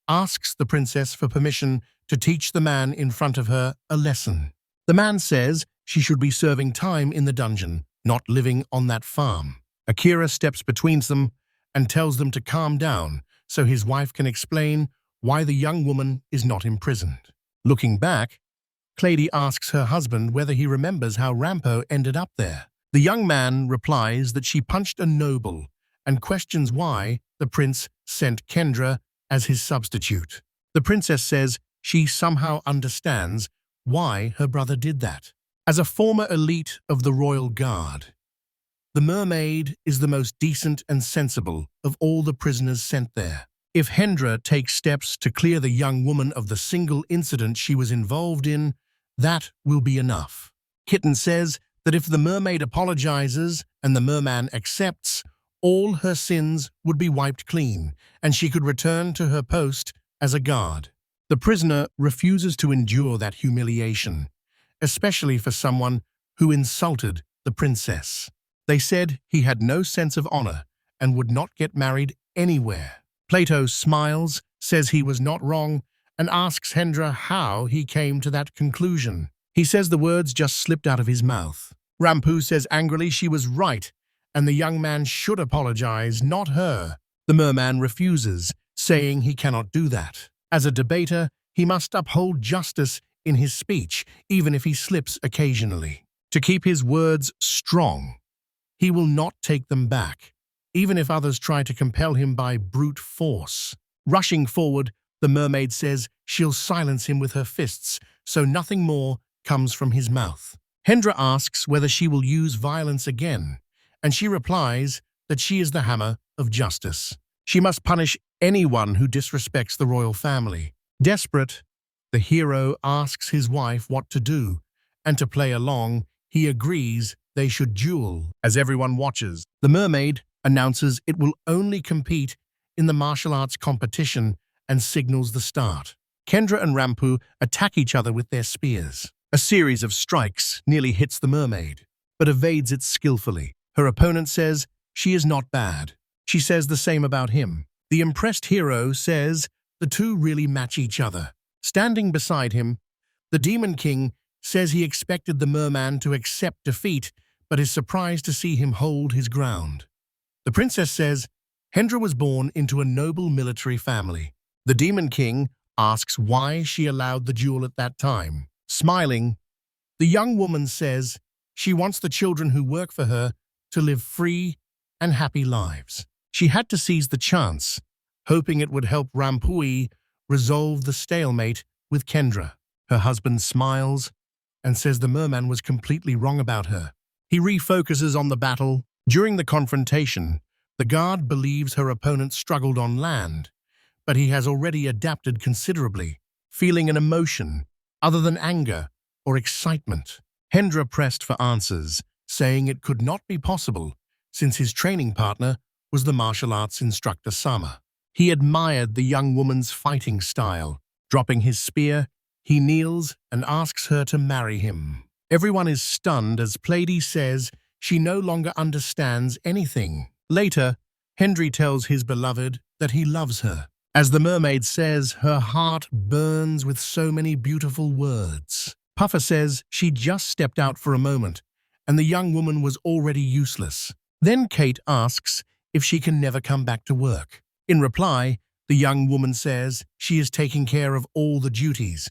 asks the princess for permission to teach the man in front of her a lesson. The man says she should be serving time in the dungeon, not living on that farm. Akira steps between them and tells them to calm down so his wife can explain why the young woman is not imprisoned. Looking back, Clady asks her husband whether he remembers how Rampo ended up there. The young man replies that she punched a noble and questions why the prince sent Kendra as his substitute. The princess says she somehow understands why her brother did that. As a former elite of the royal guard, the mermaid is the most decent and sensible of all the prisoners sent there. If Hendra takes steps to clear the young woman of the single incident she was involved in, that will be enough. Kitten says that if the mermaid apologizes and the merman accepts, all her sins would be wiped clean, and she could return to her post as a guard. The prisoner refuses to endure that humiliation, especially for someone who insulted the princess. They said he had no sense of honor and would not get married anywhere. Plato smiles, says he was not wrong, and asks Hendra how he came to that conclusion. He says the words just slipped out of his mouth. Rampu says angrily she was right, and the young man should apologize, not her. The merman refuses, saying he cannot do that. As a debater, he must uphold justice in his speech, even if he slips occasionally. To keep his words strong, he will not take them back, even if others try to compel him by brute force. Rushing forward, the mermaid says she'll silence him with her fists, so nothing more comes from his mouth. Hendra asks whether she will use violence again, and she replies that she is the hammer of justice. She must punish anyone who disrespects the royal family. Desperate, The hero asks his wife what to do, and to play along, he agrees they should duel. As everyone watches, the mermaid announces it will only compete in the martial arts competition and signals the start. Kendra and Rampu attack each other with their spears. A series of strikes nearly hits the mermaid, but evades it skillfully. Her opponent says she is not bad. She says the same about him. The impressed hero says the two really match each other. Standing beside him, the Demon King says he expected the merman to accept defeat, but is surprised to see him hold his ground. The princess says Hendra was born into a noble military family. The Demon King asks why she allowed the duel at that time. Smiling, the young woman says she wants the children who work for her to live free and happy lives. She had to seize the chance, hoping it would help Rampui resolve the stalemate with Kendra. Her husband smiles and says the merman was completely wrong about her. He refocuses on the battle. During the confrontation, the guard believes her opponent struggled on land, but he has already adapted considerably, feeling an emotion other than anger or excitement. Hendra pressed for answers, saying it could not be possible since his training partner was the martial arts instructor Sama. He admired the young woman's fighting style. Dropping his spear, he kneels and asks her to marry him. Everyone is stunned as Plady says she no longer understands anything. Later, Hendry tells his beloved that he loves her. As the mermaid says, her heart burns with so many beautiful words. Puffer says she just stepped out for a moment, and the young woman was already useless. Then Kate asks if she can never come back to work. In reply, the young woman says she is taking care of all the duties,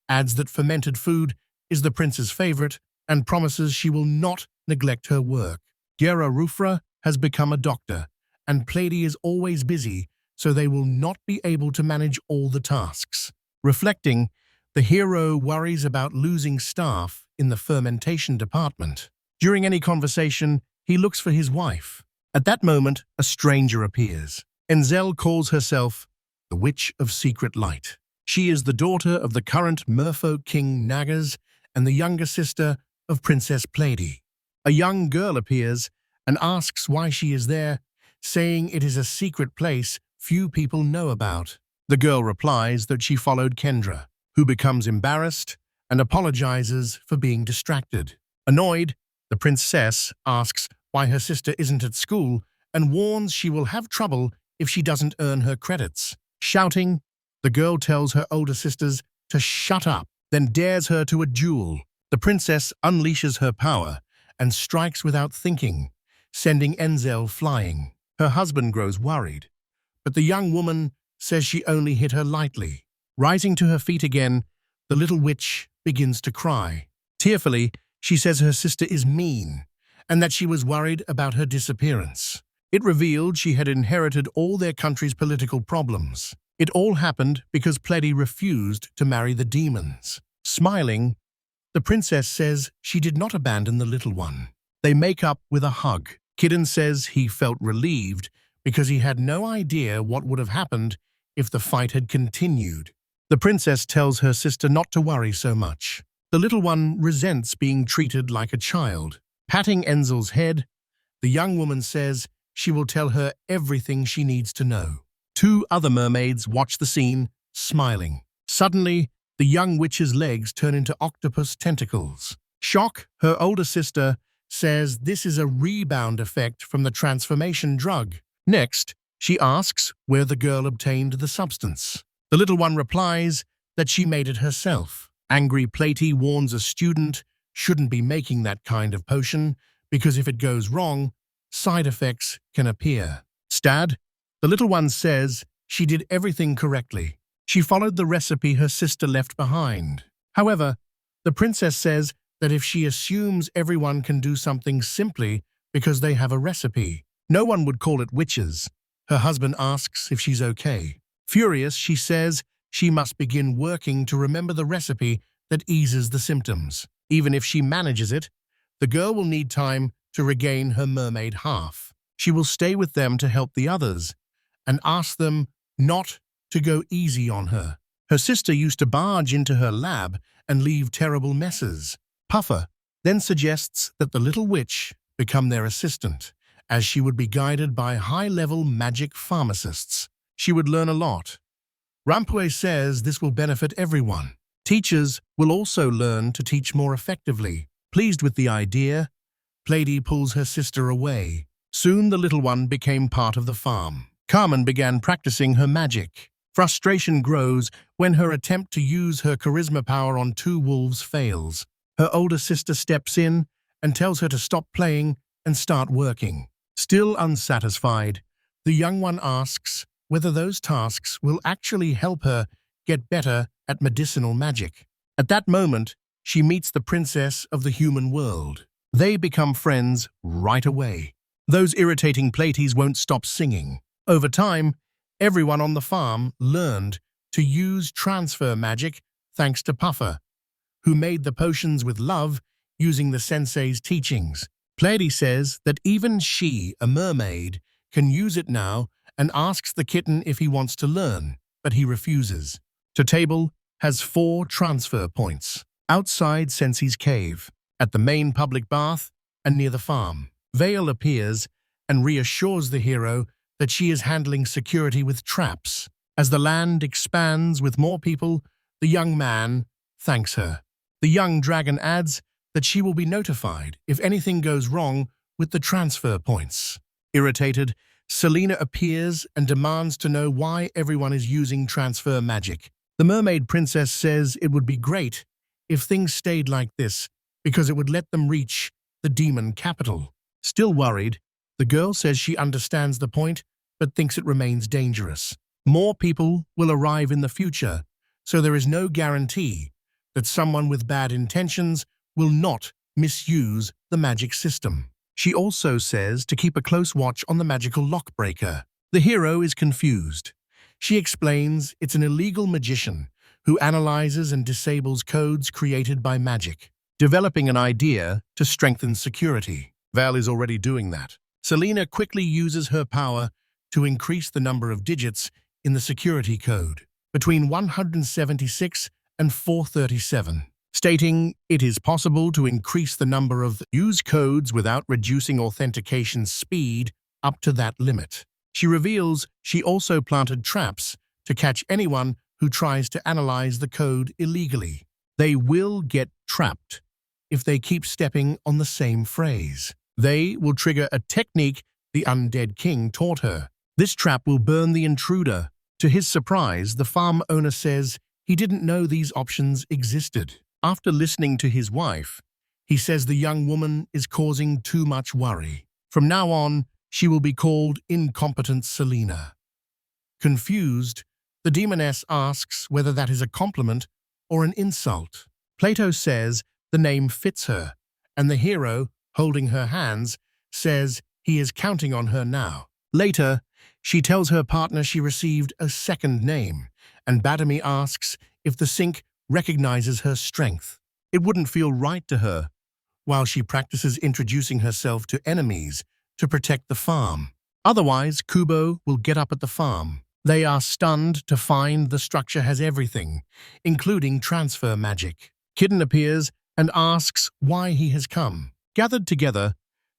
adds that fermented food is the prince's favorite, and promises she will not neglect her work. Gera Rufra has become a doctor, and Plady is always busy, so they will not be able to manage all the tasks. Reflecting, the hero worries about losing staff in the fermentation department. During any conversation, he looks for his wife. At that moment, a stranger appears. Enzel calls herself the Witch of Secret Light. She is the daughter of the current merfolk king Nagas and the younger sister of Princess Plady. A young girl appears and asks why she is there, saying it is a secret place few people know about. The girl replies that she followed Kendra, who becomes embarrassed and apologizes for being distracted. Annoyed, the princess asks why her sister isn't at school and warns she will have trouble if she doesn't earn her credits. Shouting, the girl tells her older sisters to shut up, then dares her to a duel. The princess unleashes her power and strikes without thinking, sending Enzel flying. Her husband grows worried, but the young woman says she only hit her lightly. Rising to her feet again, the little witch begins to cry. Tearfully, she says her sister is mean and that she was worried about her disappearance. It revealed she had inherited all their country's political problems. It all happened because Pledy refused to marry the demons. Smiling, the princess says she did not abandon the little one. They make up with a hug. Kidden says he felt relieved because he had no idea what would have happened if the fight had continued. The princess tells her sister not to worry so much. The little one resents being treated like a child. Patting Enzel's head, the young woman says she will tell her everything she needs to know. Two other mermaids watch the scene, smiling. Suddenly, the young witch's legs turn into octopus tentacles. Shock, her older sister, says this is a rebound effect from the transformation drug. Next, she asks where the girl obtained the substance. The little one replies that she made it herself. Angry Platy warns a student shouldn't be making that kind of potion because if it goes wrong, side effects can appear. Stad, the little one says she did everything correctly. She followed the recipe her sister left behind. However, the princess says that if she assumes everyone can do something simply because they have a recipe, no one would call it witches. Her husband asks if she's okay. Furious, she says she must begin working to remember the recipe that eases the symptoms. Even if she manages it, the girl will need time to regain her mermaid half. She will stay with them to help the others and ask them not to go easy on her. Her sister used to barge into her lab and leave terrible messes. Puffer then suggests that the little witch become their assistant, as she would be guided by high-level magic pharmacists. She would learn a lot. Rampue says this will benefit everyone. Teachers will also learn to teach more effectively. Pleased with the idea, Plady pulls her sister away. Soon the little one became part of the farm. Carmen began practicing her magic. Frustration grows when her attempt to use her charisma power on two wolves fails. Her older sister steps in and tells her to stop playing and start working. Still unsatisfied, the young one asks whether those tasks will actually help her get better at medicinal magic. At that moment, she meets the princess of the human world. They become friends right away. Those irritating platies won't stop singing. Over time, everyone on the farm learned to use transfer magic thanks to Puffer, who made the potions with love using the sensei's teachings. Plady says that even she, a mermaid, can use it now and asks the kitten if he wants to learn, but he refuses. Table has 4 transfer points. Outside Sensei's cave, at the main public bath, and near the farm. Vale appears and reassures the hero that she is handling security with traps. As the land expands with more people, the young man thanks her. The young dragon adds that she will be notified if anything goes wrong with the transfer points. Irritated, Selena appears and demands to know why everyone is using transfer magic. The mermaid princess says it would be great if things stayed like this because it would let them reach the demon capital. Still worried, the girl says she understands the point but thinks it remains dangerous. More people will arrive in the future, so there is no guarantee that someone with bad intentions will not misuse the magic system. She also says to keep a close watch on the magical lockbreaker. The hero is confused. She explains it's an illegal magician who analyzes and disables codes created by magic, developing an idea to strengthen security. Val is already doing that. Selena quickly uses her power to increase the number of digits in the security code between 176 and 437, stating it is possible to increase the number of use codes without reducing authentication speed up to that limit. She reveals she also planted traps to catch anyone who tries to analyze the code illegally. They will get trapped if they keep stepping on the same phrase. They will trigger a technique the undead king taught her. This trap will burn the intruder. To his surprise, the farm owner says he didn't know these options existed. After listening to his wife, he says the young woman is causing too much worry. From now on, she will be called Incompetent Selena. Confused, the demoness asks whether that is a compliment or an insult. Plato says the name fits her, and the hero, holding her hands, says he is counting on her now. Later, she tells her partner she received a second name, and Badami asks if the sink recognizes her strength. It wouldn't feel right to her, while she practices introducing herself to enemies to protect the farm. Otherwise, Kubo will get up at the farm. They are stunned to find the structure has everything, including transfer magic. Kitten appears and asks why he has come. Gathered together,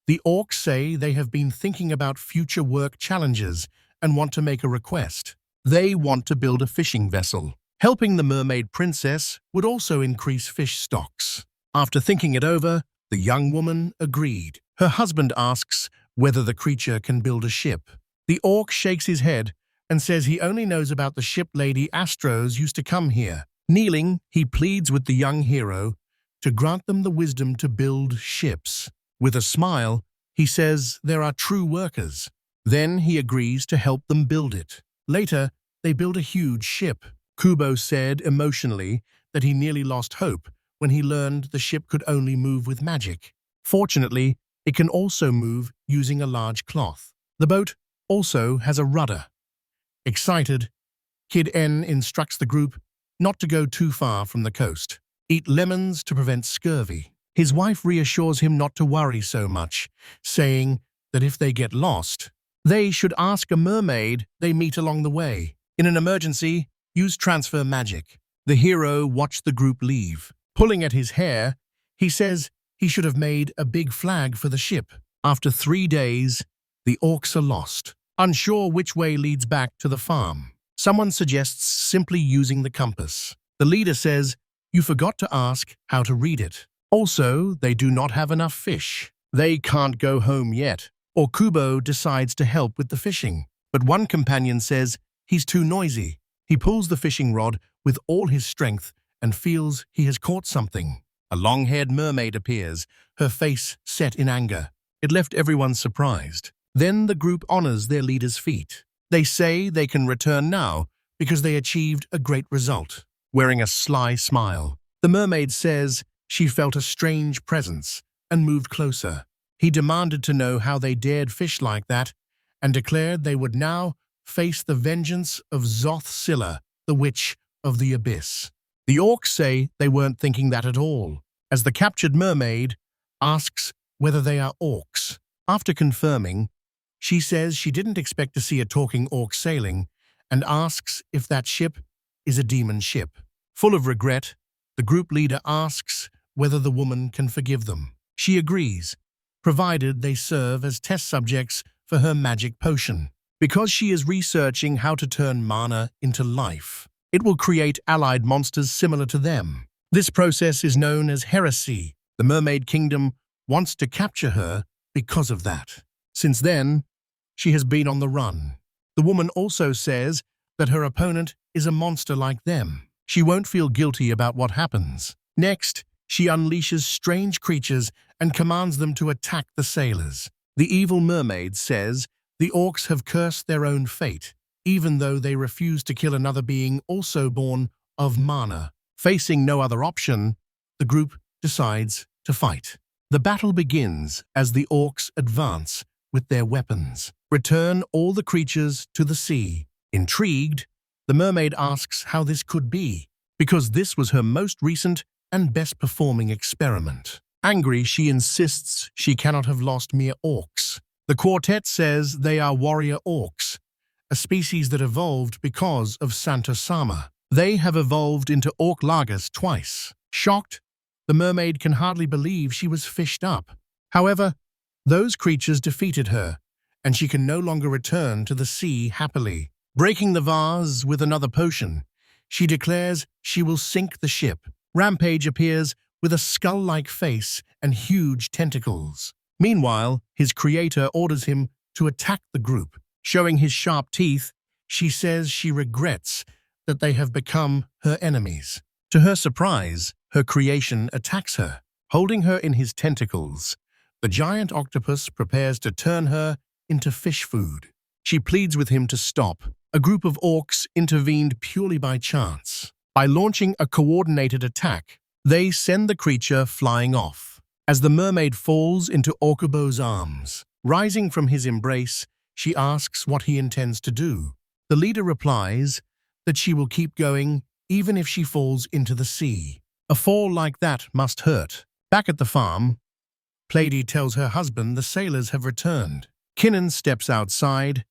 the orcs say they have been thinking about future work challenges and want to make a request. They want to build a fishing vessel. Helping the mermaid princess would also increase fish stocks. After thinking it over, the young woman agreed. Her husband asks whether the creature can build a ship. The orc shakes his head and says he only knows about the ship Lady Astros used to come here. Kneeling, he pleads with the young hero to grant them the wisdom to build ships. With a smile, he says there are true workers. Then he agrees to help them build it. Later, they build a huge ship. Kubo said emotionally that he nearly lost hope when he learned the ship could only move with magic. Fortunately, it can also move using a large cloth. The boat also has a rudder. Excited, Kid N instructs the group not to go too far from the coast. Eat lemons to prevent scurvy. His wife reassures him not to worry so much, saying that if they get lost, they should ask a mermaid they meet along the way. In an emergency, use transfer magic. The hero watched the group leave. Pulling at his hair, he says he should have made a big flag for the ship. After 3 days, the orcs are lost, unsure which way leads back to the farm. Someone suggests simply using the compass. The leader says, "You forgot to ask how to read it." Also, they do not have enough fish. They can't go home yet. Or Kubo decides to help with the fishing. But one companion says he's too noisy. He pulls the fishing rod with all his strength and feels he has caught something. A long-haired mermaid appears, her face set in anger. It left everyone surprised. Then the group honors their leader's feat. They say they can return now because they achieved a great result. Wearing a sly smile, the mermaid says she felt a strange presence and moved closer. He demanded to know how they dared fish like that and declared they would now face the vengeance of Zoth Scylla, the Witch of the Abyss. The orcs say they weren't thinking that at all, as the captured mermaid asks whether they are orcs. After confirming, she says she didn't expect to see a talking orc sailing and asks if that ship is a demon ship. Full of regret, the group leader asks whether the woman can forgive them. She agrees, provided they serve as test subjects for her magic potion. Because she is researching how to turn mana into life, it will create allied monsters similar to them. This process is known as heresy. The Mermaid Kingdom wants to capture her because of that. Since then, she has been on the run. The woman also says that her opponent is a monster like them. She won't feel guilty about what happens. Next, she unleashes strange creatures and commands them to attack the sailors. The evil mermaid says the orcs have cursed their own fate, even though they refuse to kill another being also born of mana. Facing no other option, the group decides to fight. The battle begins as the orcs advance with their weapons. Return all the creatures to the sea. Intrigued, the mermaid asks how this could be, because this was her most recent and best-performing experiment. Angry, she insists she cannot have lost mere orcs. The quartet says they are warrior orcs, a species that evolved because of Santa Sama. They have evolved into orc lagers twice. Shocked, the mermaid can hardly believe she was fished up. However, those creatures defeated her, and she can no longer return to the sea happily. Breaking the vase with another potion, she declares she will sink the ship. Rampage appears with a skull-like face and huge tentacles. Meanwhile, his creator orders him to attack the group. Showing his sharp teeth, she says she regrets that they have become her enemies. To her surprise, her creation attacks her, holding her in his tentacles. The giant octopus prepares to turn her into fish food. She pleads with him to stop. A group of orcs intervened purely by chance. By launching a coordinated attack, they send the creature flying off. As the mermaid falls into Okubo's arms, rising from his embrace, she asks what he intends to do. The leader replies that she will keep going even if she falls into the sea. A fall like that must hurt. Back at the farm, Pleiadi tells her husband the sailors have returned. Kinnan steps outside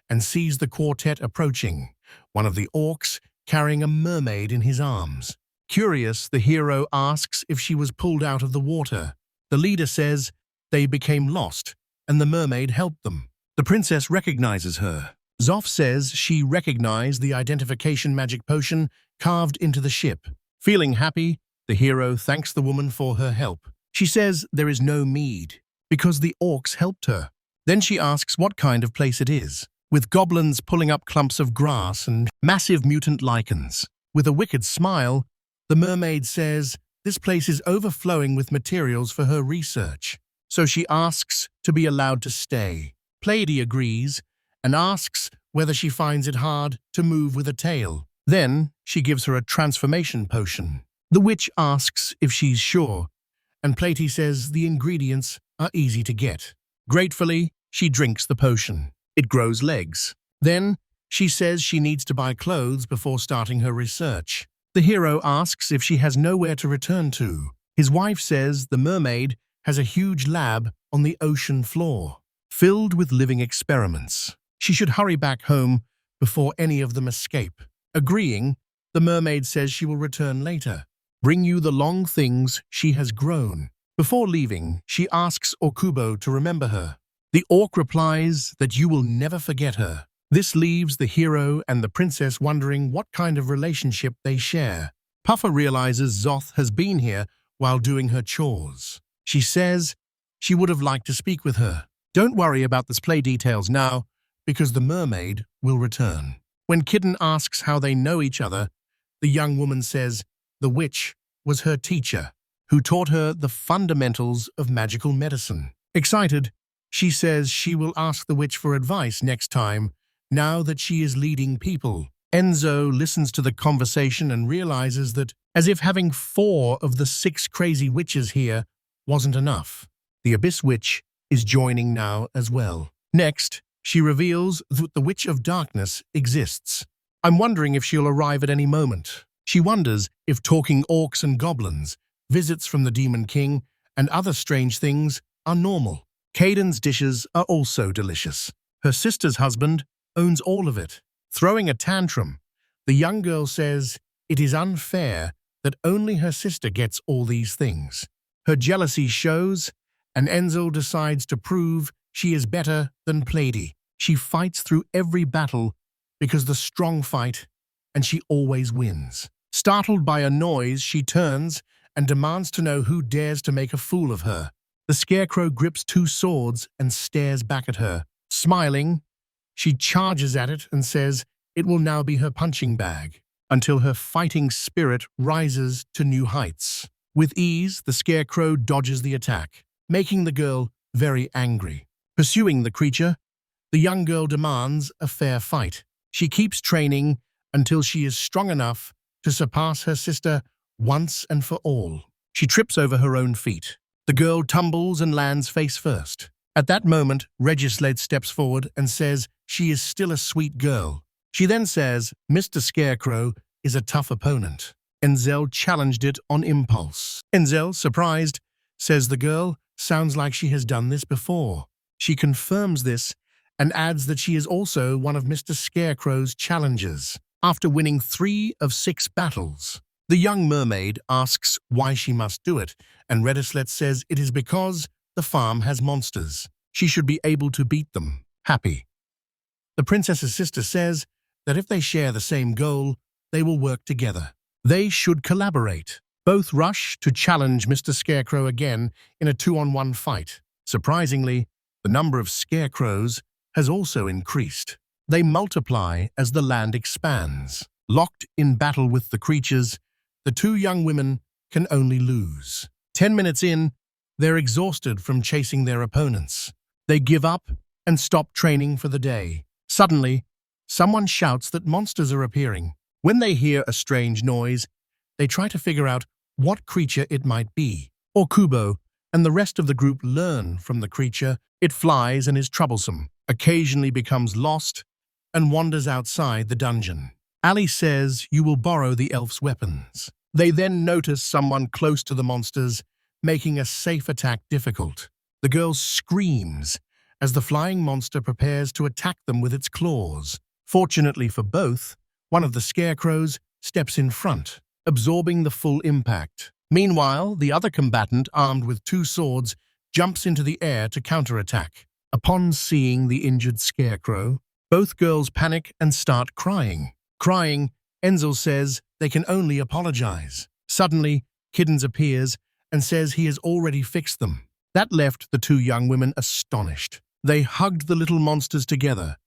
and sees the quartet approaching, one of the orcs carrying a mermaid in his arms. Curious, the hero asks if she was pulled out of the water. The leader says they became lost, and the mermaid helped them. The princess recognizes her. Zoth says she recognized the identification magic potion carved into the ship. Feeling happy, the hero thanks the woman for her help. She says there is no need, because the orcs helped her. Then she asks what kind of place it is, with goblins pulling up clumps of grass and massive mutant lichens. With a wicked smile, the mermaid says this place is overflowing with materials for her research, so she asks to be allowed to stay. Pleiadi agrees and asks whether she finds it hard to move with a tail. Then she gives her a transformation potion. The witch asks if she's sure, and Pleiadi says the ingredients are easy to get. Gratefully, she drinks the potion. It grows legs. Then, she says she needs to buy clothes before starting her research. The hero asks if she has nowhere to return to. His wife says the mermaid has a huge lab on the ocean floor, filled with living experiments. She should hurry back home before any of them escape. Agreeing, The mermaid says she will return later, bring you the long things she has grown. Before leaving, she asks Okubo to remember her. The orc replies that you will never forget her. This leaves the hero and the princess wondering what kind of relationship they share. Puffer realizes Zoth has been here while doing her chores. She says she would have liked to speak with her. Don't worry about the play details now, because the mermaid will return. When Kitten asks how they know each other, the young woman says the witch was her teacher, who taught her the fundamentals of magical medicine. Excited, she says she will ask the witch for advice next time, now that she is leading people. Enzo listens to the conversation and realizes that, as if having 4 of the 6 crazy witches here wasn't enough, the Abyss Witch is joining now as well. Next, she reveals that the Witch of Darkness exists. I'm wondering if she'll arrive at any moment. She wonders if talking orcs and goblins, visits from the Demon King, and other strange things are normal. Caden's dishes are also delicious. Her sister's husband owns all of it. Throwing a tantrum, the young girl says it is unfair that only her sister gets all these things. Her jealousy shows, and Enzo decides to prove she is better than Plady. She fights through every battle because the strong fight, and she always wins. Startled by a noise, she turns and demands to know who dares to make a fool of her. The scarecrow grips 2 swords and stares back at her. Smiling, she charges at it and says it will now be her punching bag, until her fighting spirit rises to new heights. With ease, the scarecrow dodges the attack, making the girl very angry. Pursuing the creature, the young girl demands a fair fight. She keeps training until she is strong enough to surpass her sister once and for all. She trips over her own feet. The girl tumbles and lands face first. At that moment, Regisled steps forward and says she is still a sweet girl. She then says Mr. Scarecrow is a tough opponent. Enzel challenged it on impulse. Enzel, surprised, says the girl sounds like she has done this before. She confirms this and adds that she is also one of Mr. Scarecrow's challengers, after winning 3 of 6 battles. The young mermaid asks why she must do it, and Redislet says it is because the farm has monsters. She should be able to beat them. Happy. The princess's sister says that if they share the same goal, they will work together. They should collaborate. Both rush to challenge Mr. Scarecrow again in a 2-on-1 fight. Surprisingly, the number of scarecrows has also increased. They multiply as the land expands. Locked in battle with the creatures, the 2 young women can only lose. 10 minutes in, they're exhausted from chasing their opponents. They give up and stop training for the day. Suddenly, someone shouts that monsters are appearing. When they hear a strange noise, they try to figure out what creature it might be. Okubo and the rest of the group learn from the creature. It flies and is troublesome, occasionally becomes lost, and wanders outside the dungeon. Ali says you will borrow the elf's weapons. They then notice someone close to the monsters, making a safe attack difficult. The girl screams as the flying monster prepares to attack them with its claws. Fortunately for both, one of the scarecrows steps in front, absorbing the full impact. Meanwhile, the other combatant, armed with 2 swords, jumps into the air to counterattack. Upon seeing the injured scarecrow, both girls panic and start crying. Crying, Enzel says they can only apologize. Suddenly, Kiddens appears and says he has already fixed them. That left the 2 young women astonished. They hugged the little monsters together,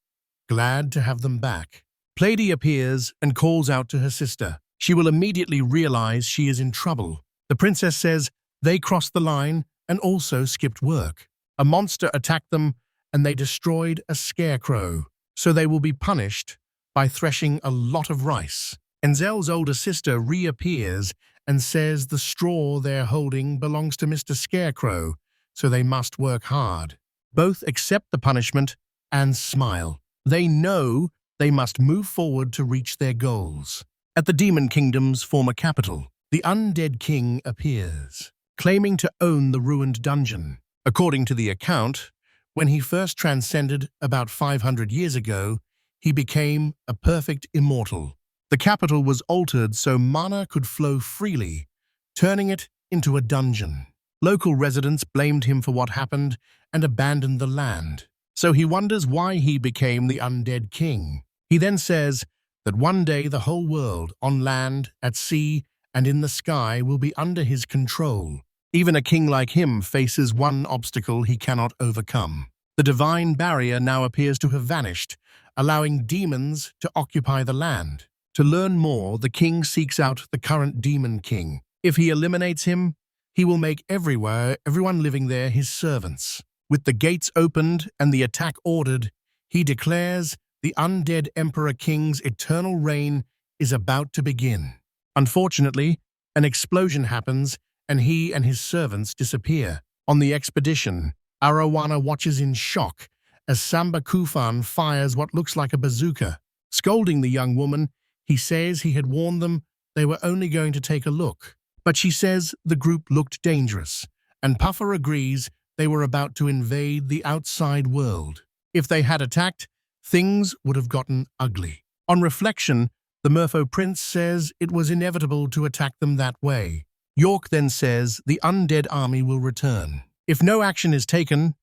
glad to have them back. Plady appears and calls out to her sister. She will immediately realize she is in trouble. The princess says they crossed the line and also skipped work. A monster attacked them and they destroyed a scarecrow, so they will be punished by threshing a lot of rice. Enzel's older sister reappears and says the straw they're holding belongs to Mr. Scarecrow, so they must work hard. Both accept the punishment and smile. They know they must move forward to reach their goals. At the Demon Kingdom's former capital, the undead king appears, claiming to own the ruined dungeon. According to the account, when he first transcended about 500 years ago, he became a perfect immortal. The capital was altered so mana could flow freely, turning it into a dungeon. Local residents blamed him for what happened and abandoned the land. So he wonders why he became the undead king. He then says that one day the whole world, on land, at sea, and in the sky, will be under his control. Even a king like him faces one obstacle he cannot overcome. The divine barrier now appears to have vanished, allowing demons to occupy the land. To learn more, the king seeks out the current demon king. If he eliminates him, he will make everyone living there his servants. With the gates opened and the attack ordered, he declares the undead Emperor King's eternal reign is about to begin. Unfortunately, an explosion happens and he and his servants disappear. On the expedition, Arowana watches in shock as Samba Kufan fires what looks like a bazooka. Scolding the young woman, he says he had warned them they were only going to take a look. But she says the group looked dangerous, and Puffer agrees they were about to invade the outside world. If they had attacked, things would have gotten ugly. On reflection, the Merfolk Prince says it was inevitable to attack them that way. York then says the undead army will return. If no action is taken,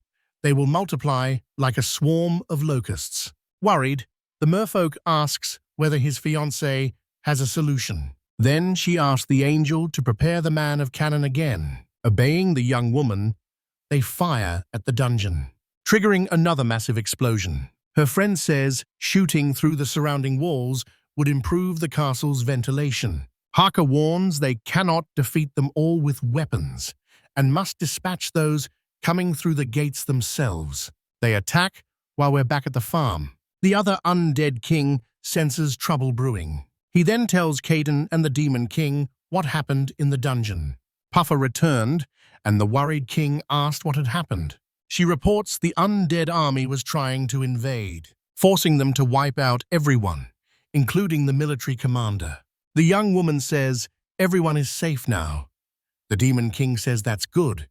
they will multiply like a swarm of locusts. Worried, the merfolk asks whether his fiancée has a solution. Then she asks the angel to prepare the man of cannon again. Obeying the young woman, they fire at the dungeon, triggering another massive explosion. Her friend says shooting through the surrounding walls would improve the castle's ventilation. Harker warns they cannot defeat them all with weapons and must dispatch those coming through the gates themselves. They attack while we're back at the farm. The other undead king senses trouble brewing. He then tells Caden and the demon king what happened in the dungeon. Puffer returned, and the worried king asked what had happened. She reports the undead army was trying to invade, forcing them to wipe out everyone, including the military commander. The young woman says everyone is safe now. The demon king says that's good,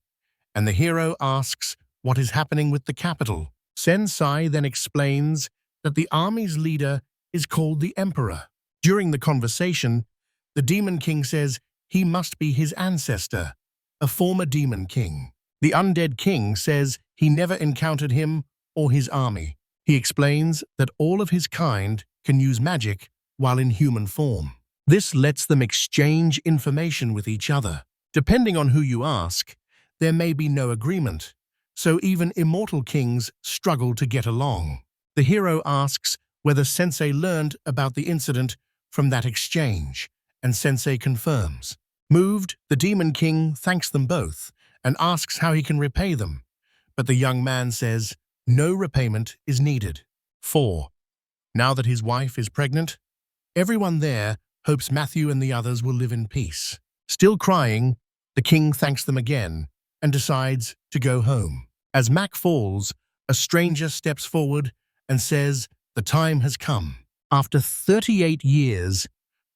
and the hero asks what is happening with the capital. Sensei then explains that the army's leader is called the Emperor. During the conversation, the demon king says he must be his ancestor, a former demon king. The undead king says he never encountered him or his army. He explains that all of his kind can use magic while in human form. This lets them exchange information with each other. Depending on who you ask, there may be no agreement, so even immortal kings struggle to get along. The hero asks whether Sensei learned about the incident from that exchange, and Sensei confirms. Moved, the demon king thanks them both and asks how he can repay them, but the young man says no repayment is needed. 4. Now that his wife is pregnant, everyone there hopes Matthew and the others will live in peace. Still crying, the king thanks them again and decides to go home. As Mac falls, a stranger steps forward and says the time has come. After 38 years,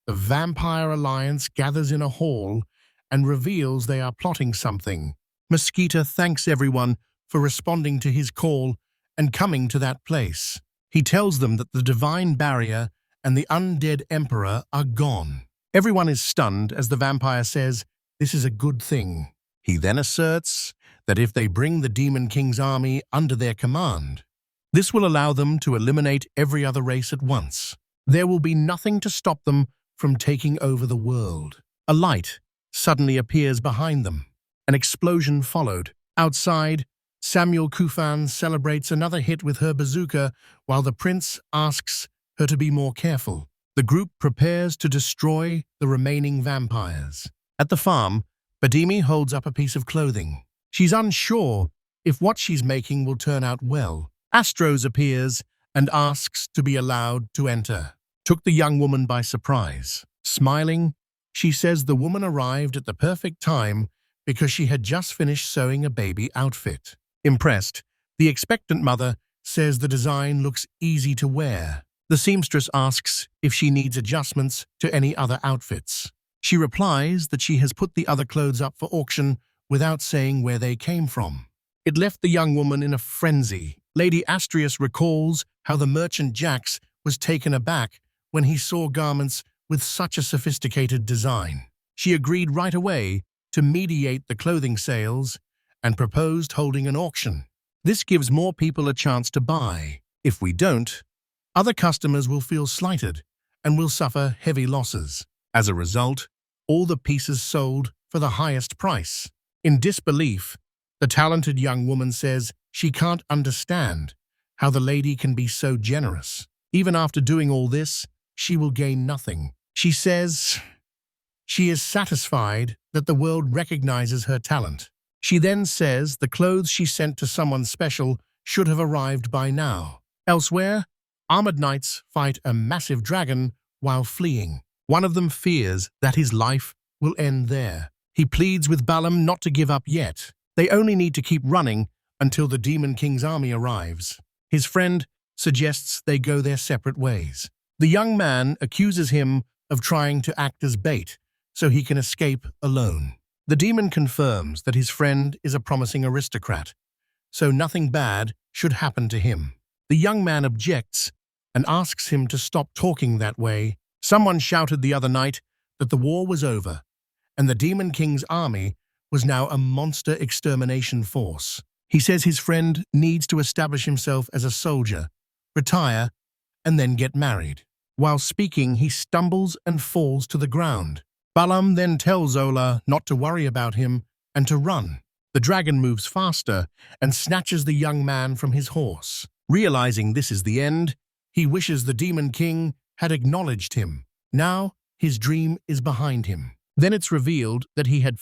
the Vampire Alliance gathers in a hall and reveals they are plotting something. Mosquito thanks everyone for responding to his call and coming to that place. He tells them that the divine barrier and the undead emperor are gone. Everyone is stunned as the vampire says this is a good thing. He then asserts that if they bring the Demon King's army under their command, this will allow them to eliminate every other race at once. There will be nothing to stop them from taking over the world. A light suddenly appears behind them. An explosion followed. Outside, Samuel Kufan celebrates another hit with her bazooka while the prince asks her to be more careful. The group prepares to destroy the remaining vampires. At the farm, Badimi holds up a piece of clothing. She's unsure if what she's making will turn out well. Astros appears and asks to be allowed to enter. Took the young woman by surprise. Smiling, she says the woman arrived at the perfect time because she had just finished sewing a baby outfit. Impressed, the expectant mother says the design looks easy to wear. The seamstress asks if she needs adjustments to any other outfits. She replies that she has put the other clothes up for auction without saying where they came from. It left the young woman in a frenzy. Lady Astrius recalls how the merchant Jax was taken aback when he saw garments with such a sophisticated design. She agreed right away to mediate the clothing sales and proposed holding an auction. This gives more people a chance to buy. If we don't, other customers will feel slighted and will suffer heavy losses. As a result, all the pieces sold for the highest price. In disbelief, the talented young woman says she can't understand how the lady can be so generous. Even after doing all this, she will gain nothing. She says she is satisfied that the world recognizes her talent. She then says the clothes she sent to someone special should have arrived by now. Elsewhere, armored knights fight a massive dragon while fleeing. One of them fears that his life will end there. He pleads with Balam not to give up yet. They only need to keep running until the Demon King's army arrives. His friend suggests they go their separate ways. The young man accuses him of trying to act as bait so he can escape alone. The demon confirms that his friend is a promising aristocrat, so nothing bad should happen to him. The young man objects and asks him to stop talking that way. Someone shouted the other night that the war was over, and the Demon King's army was now a monster extermination force. He says his friend needs to establish himself as a soldier, retire, and then get married. While speaking, he stumbles and falls to the ground. Balam then tells Ola not to worry about him and to run. The dragon moves faster and snatches the young man from his horse. Realizing this is the end, he wishes the Demon King had acknowledged him. Now, his dream is behind him. Then it's revealed that he had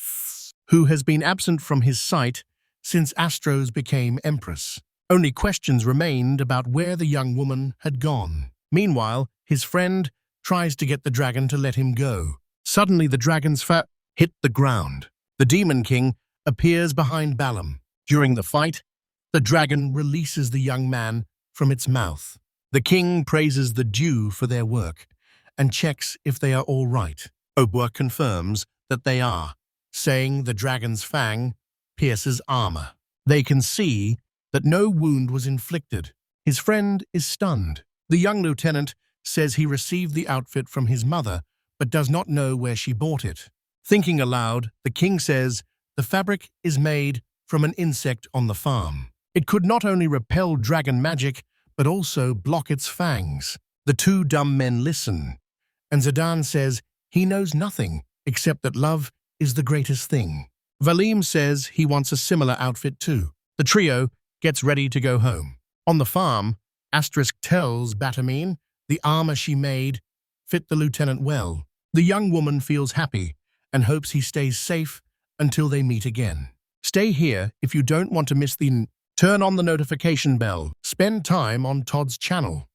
who has been absent from his sight since Astros became Empress. Only questions remained about where the young woman had gone. Meanwhile, his friend tries to get the dragon to let him go. Suddenly, the dragon's fat hit the ground. The Demon King appears behind Balam. During the fight, the dragon releases the young man from its mouth. The king praises the Jew for their work and checks if they are all right. Obwa confirms that they are, saying the dragon's fang pierces armor. They can see that no wound was inflicted. His friend is stunned. The young lieutenant says he received the outfit from his mother, but does not know where she bought it. Thinking aloud, the king says the fabric is made from an insect on the farm. It could not only repel dragon magic, but also block its fangs. The two dumb men listen, and Zidane says he knows nothing except that love is the greatest thing. Valim says he wants a similar outfit too. The trio gets ready to go home. On the farm, Asterisk tells Batamine the armor she made fit the lieutenant well. The young woman feels happy and hopes he stays safe until they meet again. Stay here if you don't want to miss the turn on the notification bell. Spend time on Todd's channel.